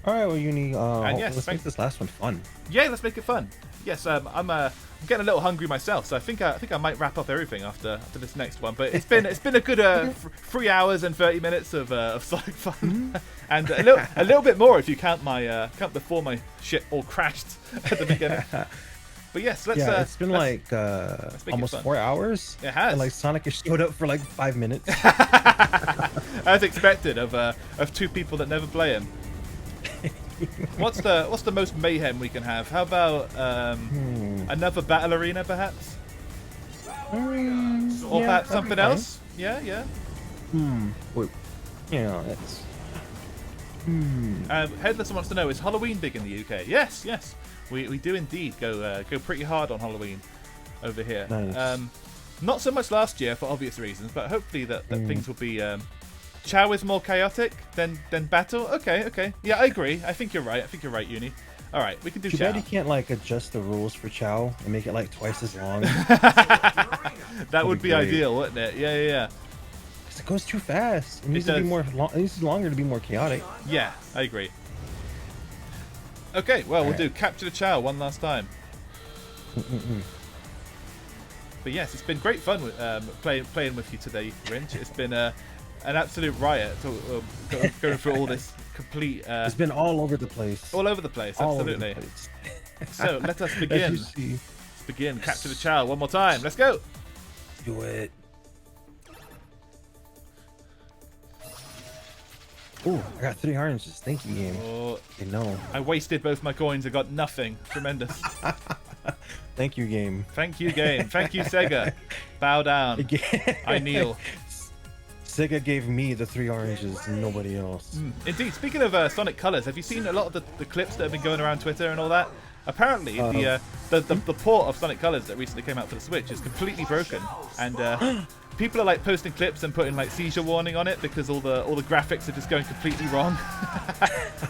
[SPEAKER 2] All right, well, Uni,
[SPEAKER 1] yes,
[SPEAKER 2] let's make this last one fun.
[SPEAKER 1] Yeah, let's make it fun. Yes, I'm I'm getting a little hungry myself, so I think I might wrap up everything after this next one. But it's been a good 3 hours and 30 minutes of Sonic fun, and a little bit more if you count before my shit all crashed at the beginning. But yes,
[SPEAKER 2] it's been like almost 4 hours.
[SPEAKER 1] It has.
[SPEAKER 2] And like Sonic has showed up for like 5 minutes.
[SPEAKER 1] As expected of two people that never play him. What's the most mayhem we can have? How about another battle arena, perhaps? Or
[SPEAKER 2] Yeah,
[SPEAKER 1] perhaps
[SPEAKER 2] that'd
[SPEAKER 1] something
[SPEAKER 2] be fine.
[SPEAKER 1] else? Yeah.
[SPEAKER 2] Wait, yeah, that's.
[SPEAKER 1] Headless wants to know: is Halloween big in the UK? Yes. We do indeed go pretty hard on Halloween over here.
[SPEAKER 2] Nice.
[SPEAKER 1] Not so much last year for obvious reasons, but hopefully that things will be. Chow is more chaotic than battle. Okay. Yeah, I agree. I think you're right, Uni. All right, we can do
[SPEAKER 2] Too
[SPEAKER 1] Chow.
[SPEAKER 2] bad you can't like adjust the rules for Chow and make it like twice as long.
[SPEAKER 1] That would be
[SPEAKER 2] great.
[SPEAKER 1] ideal, wouldn't it? Yeah.
[SPEAKER 2] 'Cause it goes too fast. It needs to
[SPEAKER 1] does.
[SPEAKER 2] be more. It needs longer to be more chaotic.
[SPEAKER 1] Yeah, I agree. Okay, well, we'll do Capture the Chow one last time. But yes, it's been great fun with, playing with you today, Rinch. It's been an absolute riot going through all this complete...
[SPEAKER 2] It's been all over the place.
[SPEAKER 1] all over the place,
[SPEAKER 2] All over
[SPEAKER 1] absolutely.
[SPEAKER 2] the place.
[SPEAKER 1] So, let us
[SPEAKER 2] As
[SPEAKER 1] begin.
[SPEAKER 2] you see.
[SPEAKER 1] Let's begin. Capture the Chow one more time. Let's go!
[SPEAKER 2] Do it. Oh, I got 3 oranges. Thank you, game.
[SPEAKER 1] Oh,
[SPEAKER 2] I know.
[SPEAKER 1] I wasted both my coins. I got nothing. Tremendous.
[SPEAKER 2] Thank you, game.
[SPEAKER 1] Thank you, game. Thank you, Sega. Bow down. I kneel.
[SPEAKER 2] Sega gave me the 3 oranges, and nobody else.
[SPEAKER 1] Indeed. Speaking of Sonic Colors, have you seen a lot of the clips that have been going around Twitter and all that? Apparently, the port of Sonic Colors that recently came out for the Switch is completely broken, and people are like posting clips and putting like seizure warning on it because all the graphics are just going completely wrong.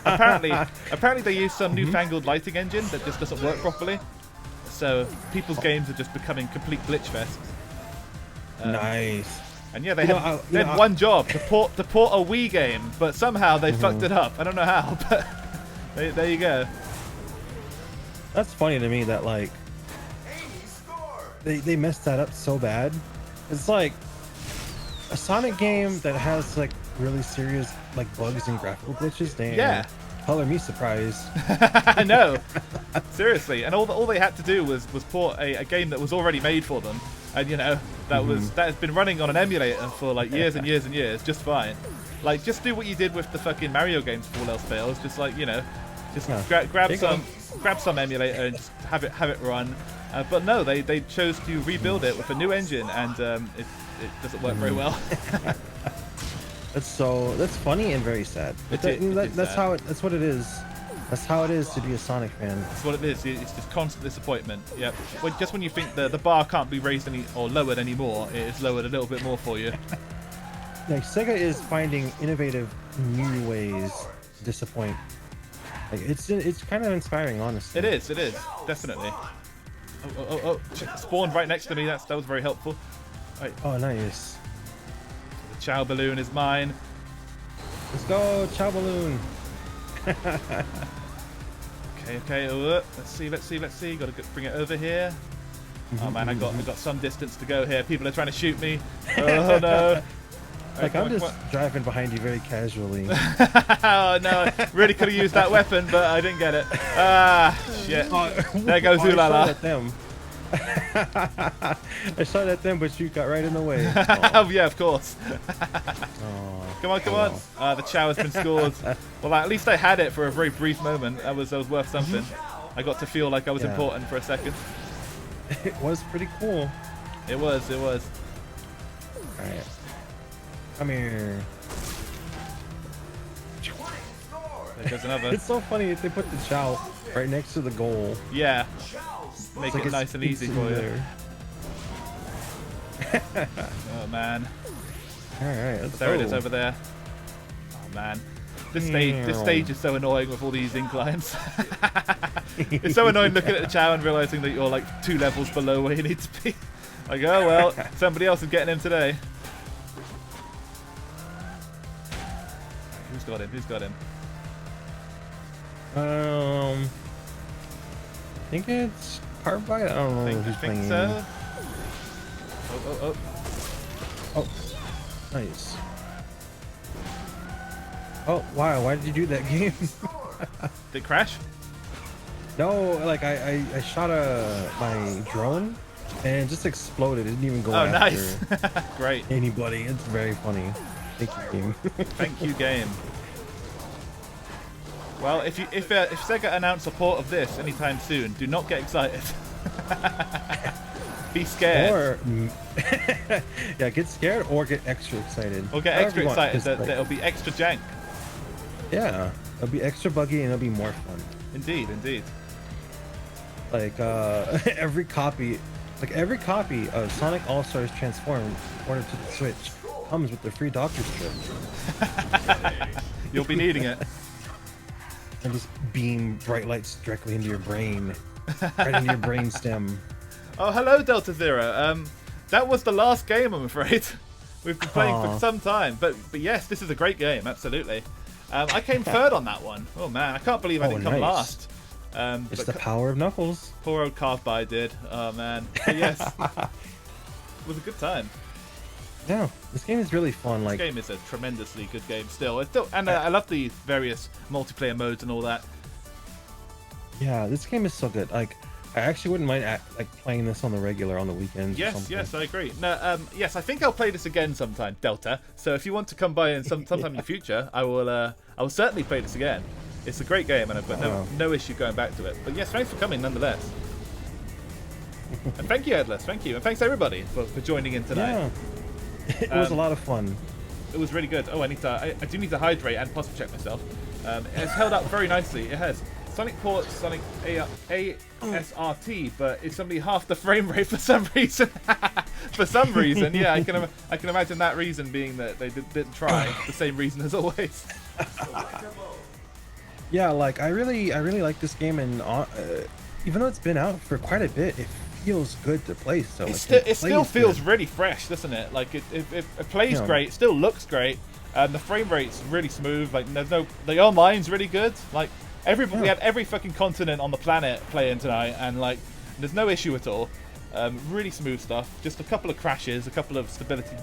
[SPEAKER 1] apparently they use some newfangled lighting engine that just doesn't work properly, so people's games are just becoming complete glitch fests.
[SPEAKER 2] Nice.
[SPEAKER 1] And yeah, they had one job to port a Wii game, but somehow they fucked it up. I don't know how, but there you go.
[SPEAKER 2] That's funny to me that like they messed that up so bad. It's like a Sonic game that has like really serious like bugs and graphical glitches. Damn.
[SPEAKER 1] Yeah.
[SPEAKER 2] Color me surprised.
[SPEAKER 1] I know. Seriously, and all they had to do was port a game that was already made for them, and you know that has been running on an emulator for like years and years and years, just fine. Like just do what you did with the fucking Mario games for all else fails. Just like just grab some emulator and just have it run. But no, they chose to rebuild it with a new engine, and it doesn't work very well.
[SPEAKER 2] That's funny and very sad. That's what it is. That's how it is to be a Sonic fan.
[SPEAKER 1] That's what it is. It's just constant disappointment. Yep. Just when you think the bar can't be raised or lowered anymore, it is lowered a little bit more for you.
[SPEAKER 2] Like Sega is finding innovative new ways to disappoint. Like it's kind of inspiring, honestly.
[SPEAKER 1] It is definitely. Oh! Spawned right next to me. That was very helpful. Right.
[SPEAKER 2] Oh, nice.
[SPEAKER 1] The Chow balloon is mine.
[SPEAKER 2] Let's go, Chow Balloon.
[SPEAKER 1] Okay. Let's see. Got to bring it over here. Oh man, I got some distance to go here. People are trying to shoot me. Oh no.
[SPEAKER 2] Like I'm just driving behind you very casually.
[SPEAKER 1] Oh no, really could have used that weapon, but I didn't get it. Ah, shit. There goes Ulala.
[SPEAKER 2] I shot at them, but you got right in the way.
[SPEAKER 1] Oh yeah, of course.
[SPEAKER 2] Oh.
[SPEAKER 1] Come on. The Chow has been scored. Well, at least I had it for a very brief moment. That was worth something. I got to feel like I was important for a second.
[SPEAKER 2] It was pretty cool.
[SPEAKER 1] It was.
[SPEAKER 2] Alright. Come here.
[SPEAKER 1] There goes another.
[SPEAKER 2] It's so funny if they put the Chow right next to the goal.
[SPEAKER 1] Yeah. Make it nice and easy for you. Oh man.
[SPEAKER 2] Alright,
[SPEAKER 1] There it is over there. Oh man. This stage is so annoying with all these inclines. It's so annoying looking at the Chow and realizing that you're like 2 levels below where you need to be. Like, oh well, somebody else is getting him today. Who's got him?
[SPEAKER 2] I think it's Carbide? I don't know
[SPEAKER 1] I
[SPEAKER 2] who's
[SPEAKER 1] think
[SPEAKER 2] playing.
[SPEAKER 1] so. Oh.
[SPEAKER 2] Oh, nice. Oh, wow. Why did you do that game?
[SPEAKER 1] Did it crash?
[SPEAKER 2] No, like I shot my drone and it just exploded. It didn't even go
[SPEAKER 1] Oh,
[SPEAKER 2] after
[SPEAKER 1] nice. Great.
[SPEAKER 2] anybody. It's very funny. Thank you, game.
[SPEAKER 1] Thank you, game. Well, if Sega announce support of this anytime soon, do not get excited. Be scared.
[SPEAKER 2] Or yeah, get scared or get extra excited.
[SPEAKER 1] Or get
[SPEAKER 2] However
[SPEAKER 1] extra
[SPEAKER 2] you want,
[SPEAKER 1] excited
[SPEAKER 2] 'cause,
[SPEAKER 1] that
[SPEAKER 2] like,
[SPEAKER 1] it'll be extra jank.
[SPEAKER 2] yeah, it'll be extra buggy and it'll be more fun.
[SPEAKER 1] Indeed, indeed.
[SPEAKER 2] Like every copy of Sonic All Stars Transformed ordered to the Switch comes with the free doctor strip.
[SPEAKER 1] You'll be needing it.
[SPEAKER 2] And just beam bright lights directly into your brain, right into your brain stem.
[SPEAKER 1] Oh, hello, Delta Zero. That was the last game, I'm afraid. We've been playing for some time, but yes, this is a great game, absolutely. I came third on that one. Oh man, I can't believe I didn't come last.
[SPEAKER 2] It's
[SPEAKER 1] But
[SPEAKER 2] the power of Knuckles.
[SPEAKER 1] poor old Carve-By did. Oh man. But yes, it was a good time.
[SPEAKER 2] Yeah, this game is really fun. Like,
[SPEAKER 1] This game is a tremendously good game still. And I love the various multiplayer modes and all that.
[SPEAKER 2] yeah, this game is so good. Like, I actually wouldn't mind like playing this on the regular on the weekends. Or
[SPEAKER 1] Yes,
[SPEAKER 2] something.
[SPEAKER 1] yes, I agree. No, yes, I think I'll play this again sometime, Delta. So if you want to come by and sometime in the future, I will certainly play this again. It's a great game, and I've got no issue going back to it. But yes, thanks for coming nonetheless. And thank you, Edless. Thank you, and thanks everybody for joining in tonight.
[SPEAKER 2] Yeah, it was a lot of fun.
[SPEAKER 1] It was really good. Oh, I do need to hydrate and posture check myself. It's held up very nicely. It has Sonic Port, Sonic ASRT, but it's only half the frame rate for some reason. For some reason, yeah, I can imagine that reason being that they didn't try. The same reason as always.
[SPEAKER 2] Yeah, like I really like this game, and even though it's been out for quite a bit, it feels good to play. So
[SPEAKER 1] It still feels really fresh, doesn't it? Like it plays great, it still looks great. The frame rate's really smooth. Like the online's really good. Like we had every fucking continent on the planet playing tonight, and like there's no issue at all. Really smooth stuff. Just a couple of crashes, a couple of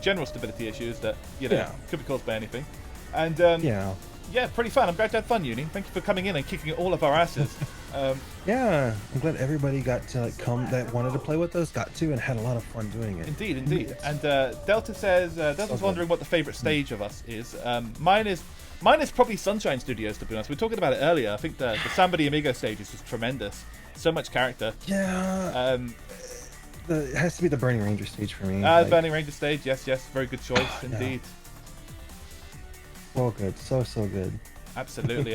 [SPEAKER 1] general stability issues that could be caused by anything. And yeah, pretty fun. I'm glad you had fun, Uni. Thank you for coming in and kicking all of our asses.
[SPEAKER 2] yeah, I'm glad everybody got to come that wanted to play with us, got to, and had a lot of fun doing it.
[SPEAKER 1] Indeed. And Delta says Delta's wondering what the favorite stage of us is. Mine is probably Sunshine Studios, to be honest. We were talking about it earlier. I think the Samba de Amigo stage is just tremendous. So much character.
[SPEAKER 2] Yeah. It has to be the Burning Ranger stage for me.
[SPEAKER 1] The Burning Ranger stage, yes, very good choice indeed.
[SPEAKER 2] So good, so good.
[SPEAKER 1] Absolutely.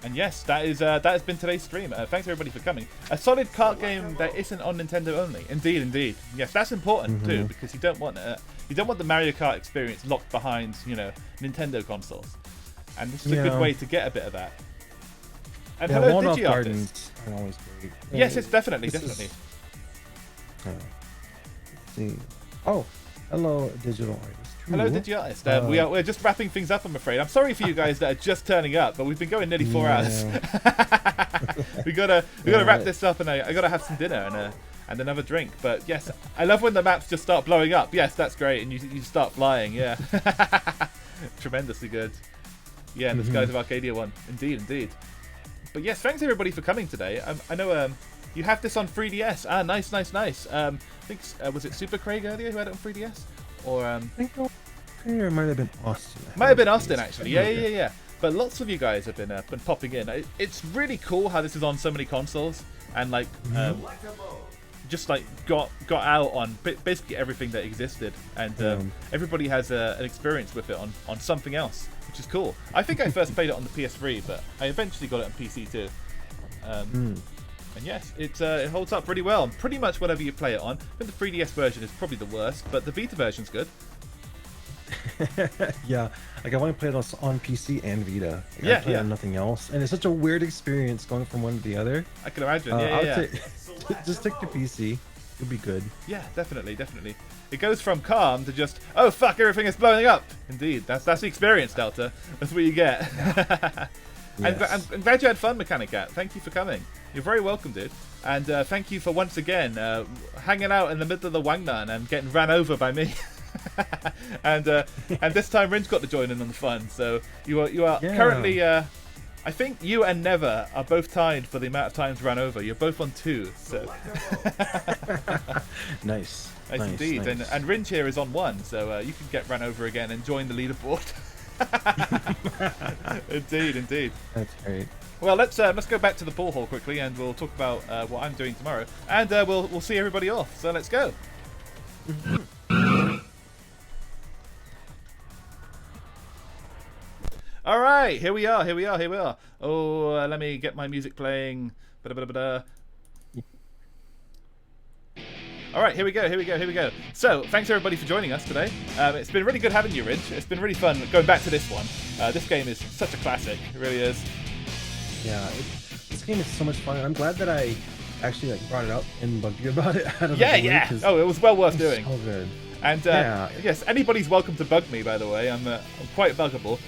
[SPEAKER 1] And yes, that has been today's stream. Thanks everybody for coming. A solid kart game that isn't on Nintendo only. Indeed. Yes, that's important too, because you don't want the Mario Kart experience locked behind Nintendo consoles. And this is a good way to get a bit of that. And hello, Digi Artists.
[SPEAKER 2] Are always great.
[SPEAKER 1] Yes, it's definitely.
[SPEAKER 2] Let's see. Oh, hello, digital artist.
[SPEAKER 1] Hello, Digi Artist. We're just wrapping things up, I'm afraid. I'm sorry for you guys that are just turning up, but we've been going nearly 4 hours. we gotta wrap this up, and I gotta have some dinner and another drink. But yes, I love when the maps just start blowing up. Yes, that's great, and you start flying. Yeah, tremendously good. Yeah, and the Skies of Arcadia one. Indeed. But yes, thanks everybody for coming today. I know you have this on 3DS. Ah, nice. I think was it Super Craig earlier who had it on 3DS? Or
[SPEAKER 2] I think it might have been Austin.
[SPEAKER 1] Might have been Austin actually. Yeah. But lots of you guys have been popping in. It's really cool how this is on so many consoles, and like just like got out on basically everything that existed, and everybody has an experience with it on something else, which is cool. I think I first played it on the PS3, but I eventually got it on PC too. And yes, it holds up pretty well. Pretty much whatever you play it on. I think the 3DS version is probably the worst, but the Vita version's good.
[SPEAKER 2] Yeah, like I want to play it on PC and Vita. Like,
[SPEAKER 1] Yeah,
[SPEAKER 2] I play on nothing else, and it's such a weird experience going from one to the other.
[SPEAKER 1] I can imagine.
[SPEAKER 2] Just stick to PC. It'll be good.
[SPEAKER 1] Yeah, definitely. It goes from calm to just, oh fuck, everything is blowing up. Indeed, that's the experience, Delta. That's what you get. I'm glad you had fun, Mechanic Cat. Thank you for coming. You're very welcome, dude. And thank you for once again hanging out in the middle of the Wangnan and getting ran over by me. and this time Ringe got to join in on the fun. So you are currently. I think you and Never are both tied for the amount of times ran over. You're both on 2. So
[SPEAKER 2] Nice
[SPEAKER 1] indeed.
[SPEAKER 2] Nice.
[SPEAKER 1] And Ringe here is on 1, so you can get ran over again and join the leaderboard. Indeed.
[SPEAKER 2] That's great.
[SPEAKER 1] Well, let's go back to the pool hall quickly, and we'll talk about what I'm doing tomorrow, and we'll see everybody off. So let's go. All right, here we are. Oh, let me get my music playing. Ba-da-ba-da-ba-da. All right, here we go. So, thanks everybody for joining us today. It's been really good having you, Ringe. It's been really fun going back to this one. This game is such a classic. It really is.
[SPEAKER 2] Yeah, this game is so much fun. I'm glad that I actually brought it up and bugged you about it.
[SPEAKER 1] Yeah. Oh, it was well worth doing.
[SPEAKER 2] So good.
[SPEAKER 1] And yes, anybody's welcome to bug me. By the way, I'm quite buggable.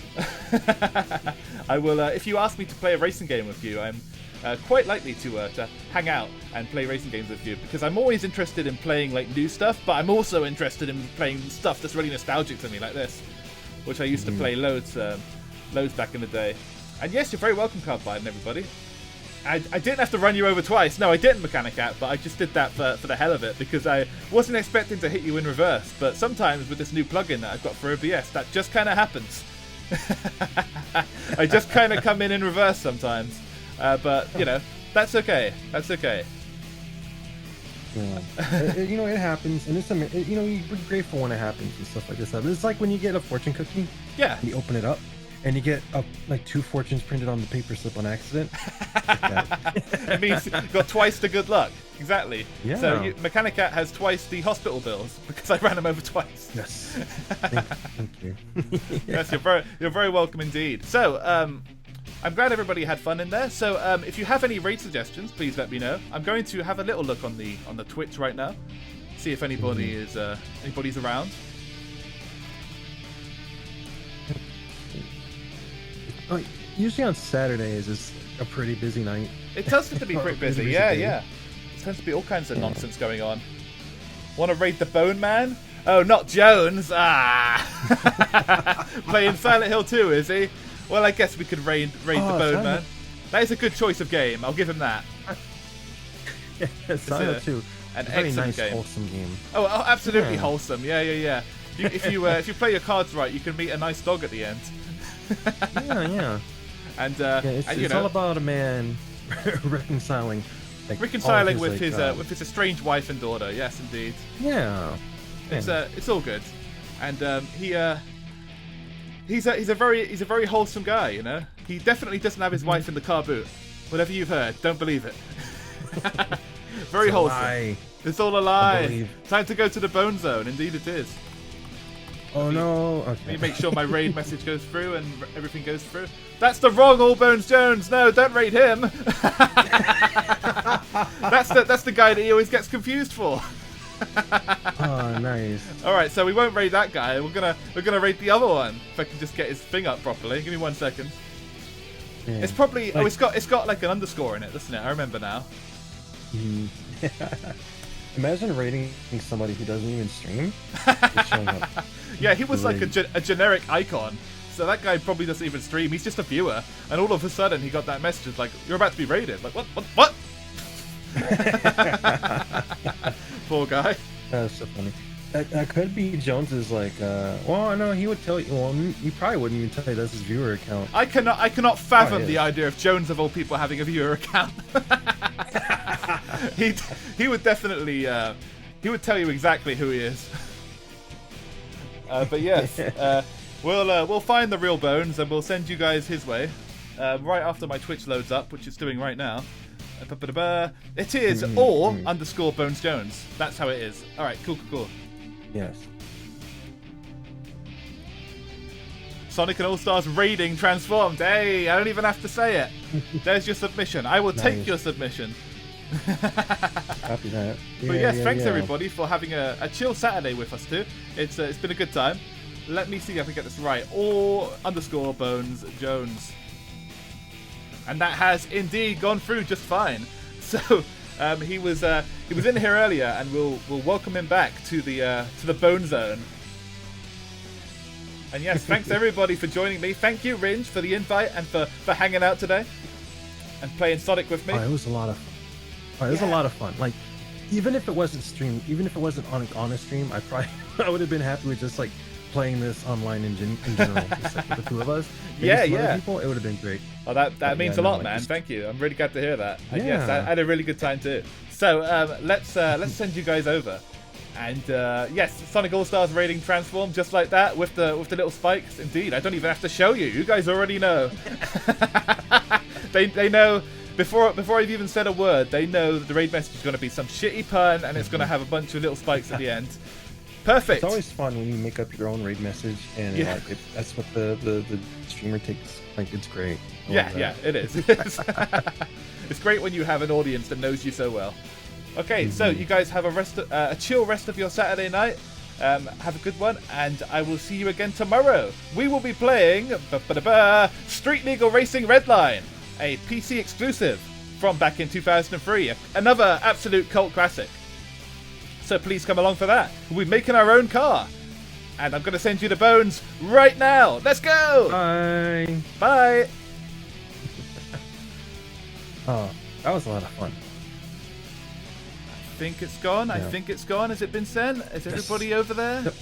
[SPEAKER 1] I will, if you ask me to play a racing game with you, I'm quite likely to hang out and play racing games with you, because I'm always interested in playing new stuff, but I'm also interested in playing stuff that's really nostalgic to me, like this, which I used to play loads back in the day. And yes, you're very welcome, Card Biden, everybody. I didn't have to run you over twice. No, I didn't, Mechanic Cat, but I just did that for the hell of it, because I wasn't expecting to hit you in reverse. But sometimes with this new plugin that I've got for OBS, that just kind of happens. I just kind of come in reverse sometimes. But, that's okay. That's okay.
[SPEAKER 2] Yeah. It happens, and you're grateful when it happens and stuff like this. It's like when you get a fortune cookie.
[SPEAKER 1] Yeah.
[SPEAKER 2] And you open it up, and you get 2 fortunes printed on the paper slip on accident.
[SPEAKER 1] It means you got twice the good luck. Exactly.
[SPEAKER 2] Yeah.
[SPEAKER 1] So Mechanic Cat has twice the hospital bills because I ran him over twice.
[SPEAKER 2] Yes. Thank you.
[SPEAKER 1] Yes, you're very welcome indeed. So, I'm glad everybody had fun in there. So, if you have any raid suggestions, please let me know. I'm going to have a little look on the Twitch right now, see if anybody's around.
[SPEAKER 2] Usually on Saturdays is a pretty busy night.
[SPEAKER 1] It does tend to be pretty busy. Yeah. It tends to be all kinds of nonsense going on. Want to raid the Bone Man? Oh, not Jones. Playing Silent Hill 2, is he? Well, I guess we could raid the Bone Man. That is a good choice of game. I'll give him that.
[SPEAKER 2] Silent Hill 2.
[SPEAKER 1] An
[SPEAKER 2] very
[SPEAKER 1] excellent
[SPEAKER 2] nice,
[SPEAKER 1] game.
[SPEAKER 2] wholesome game.
[SPEAKER 1] Oh, absolutely wholesome. Yeah. If you play your cards right, you can meet a nice dog at the end.
[SPEAKER 2] Yeah.
[SPEAKER 1] And
[SPEAKER 2] it's all about a man reconciling
[SPEAKER 1] with his estranged wife and daughter. Yes, indeed.
[SPEAKER 2] Yeah.
[SPEAKER 1] It's all good, and he's a very wholesome guy. He definitely doesn't have his wife in the car boot. Whatever you've heard, don't believe it. Very wholesome. It's all a lie. Time to go to the Bone Zone. Indeed, it is.
[SPEAKER 2] Oh no! Okay.
[SPEAKER 1] Let me make sure my raid message goes through and everything goes through. That's the wrong All Bones Jones. No, don't raid him. That's the guy that he always gets confused for.
[SPEAKER 2] Oh, nice.
[SPEAKER 1] All right, so we won't raid that guy. We're gonna raid the other one. If I can just get his thing up properly. Give me 1 second.
[SPEAKER 2] Yeah.
[SPEAKER 1] It's probably it's got like an underscore in it, doesn't it? I remember now.
[SPEAKER 2] Imagine raiding somebody who doesn't even stream. Showing up.
[SPEAKER 1] Yeah, he was like a generic icon. So that guy probably doesn't even stream. He's just a viewer. And all of a sudden he got that message like, you're about to be raided. Like, what? Poor guy.
[SPEAKER 2] That's so funny. That could be Jones's well, no, he would tell you. Well, he probably wouldn't even tell you that's his viewer account.
[SPEAKER 1] I cannot fathom the idea of Jones of all people having a viewer account. He would definitely he would tell you exactly who he is. But yes, we'll find the real Bones and we'll send you guys his way right after my Twitch loads up, which it's doing right now. It is _Bones Jones. That's how it is. All right, cool.
[SPEAKER 2] Yes.
[SPEAKER 1] Sonic and All Stars raiding transformed. Hey, I don't even have to say it. There's your submission. I will take your submission.
[SPEAKER 2] Copy that.
[SPEAKER 1] But yes, thanks everybody for having a chill Saturday with us too. It's been a good time. Let me see if I can get this right. _Bones Jones. and that has indeed gone through just fine. So he was in here earlier, and we'll welcome him back to the Bone Zone. And yes, thanks everybody for joining me. Thank you, Ringe, for the invite and for hanging out today and playing Sonic with me.
[SPEAKER 2] Oh, it was a lot of fun. Oh, it was a lot of fun. Like, even if it wasn't streamed, even if it wasn't on a stream, I would have been happy with just like playing this online in general, just like with the two of us. Maybe some other people, it would have been great.
[SPEAKER 1] Oh, that means a lot, man. Thank you. I'm really glad to hear that. And yes, I had a really good time too. So let's send you guys over. And yes, Sonic All Stars rating transform just like that with the little spikes. Indeed, I don't even have to show you. You guys already know. They know before I've even said a word. They know that the raid message is going to be some shitty pun, and it's going to have a bunch of little spikes at the end. Perfect.
[SPEAKER 2] It's always fun when you make up your own raid message, and that's what the streamer takes. Like, it's great.
[SPEAKER 1] Yeah, it is. It's great when you have an audience that knows you so well. Okay, so you guys have a chill rest of your Saturday night. Have a good one, and I will see you again tomorrow. We will be playing Street Legal Racing Redline, a PC exclusive from back in 2003. Another absolute cult classic. So please come along for that. We'll be making our own car. And I'm going to send you the bones right now. Let's go!
[SPEAKER 2] Bye!
[SPEAKER 1] Bye!
[SPEAKER 2] Oh, that was a lot of fun.
[SPEAKER 1] I think it's gone. I think it's gone. Has it been sent? Is everybody over there?
[SPEAKER 2] Yep.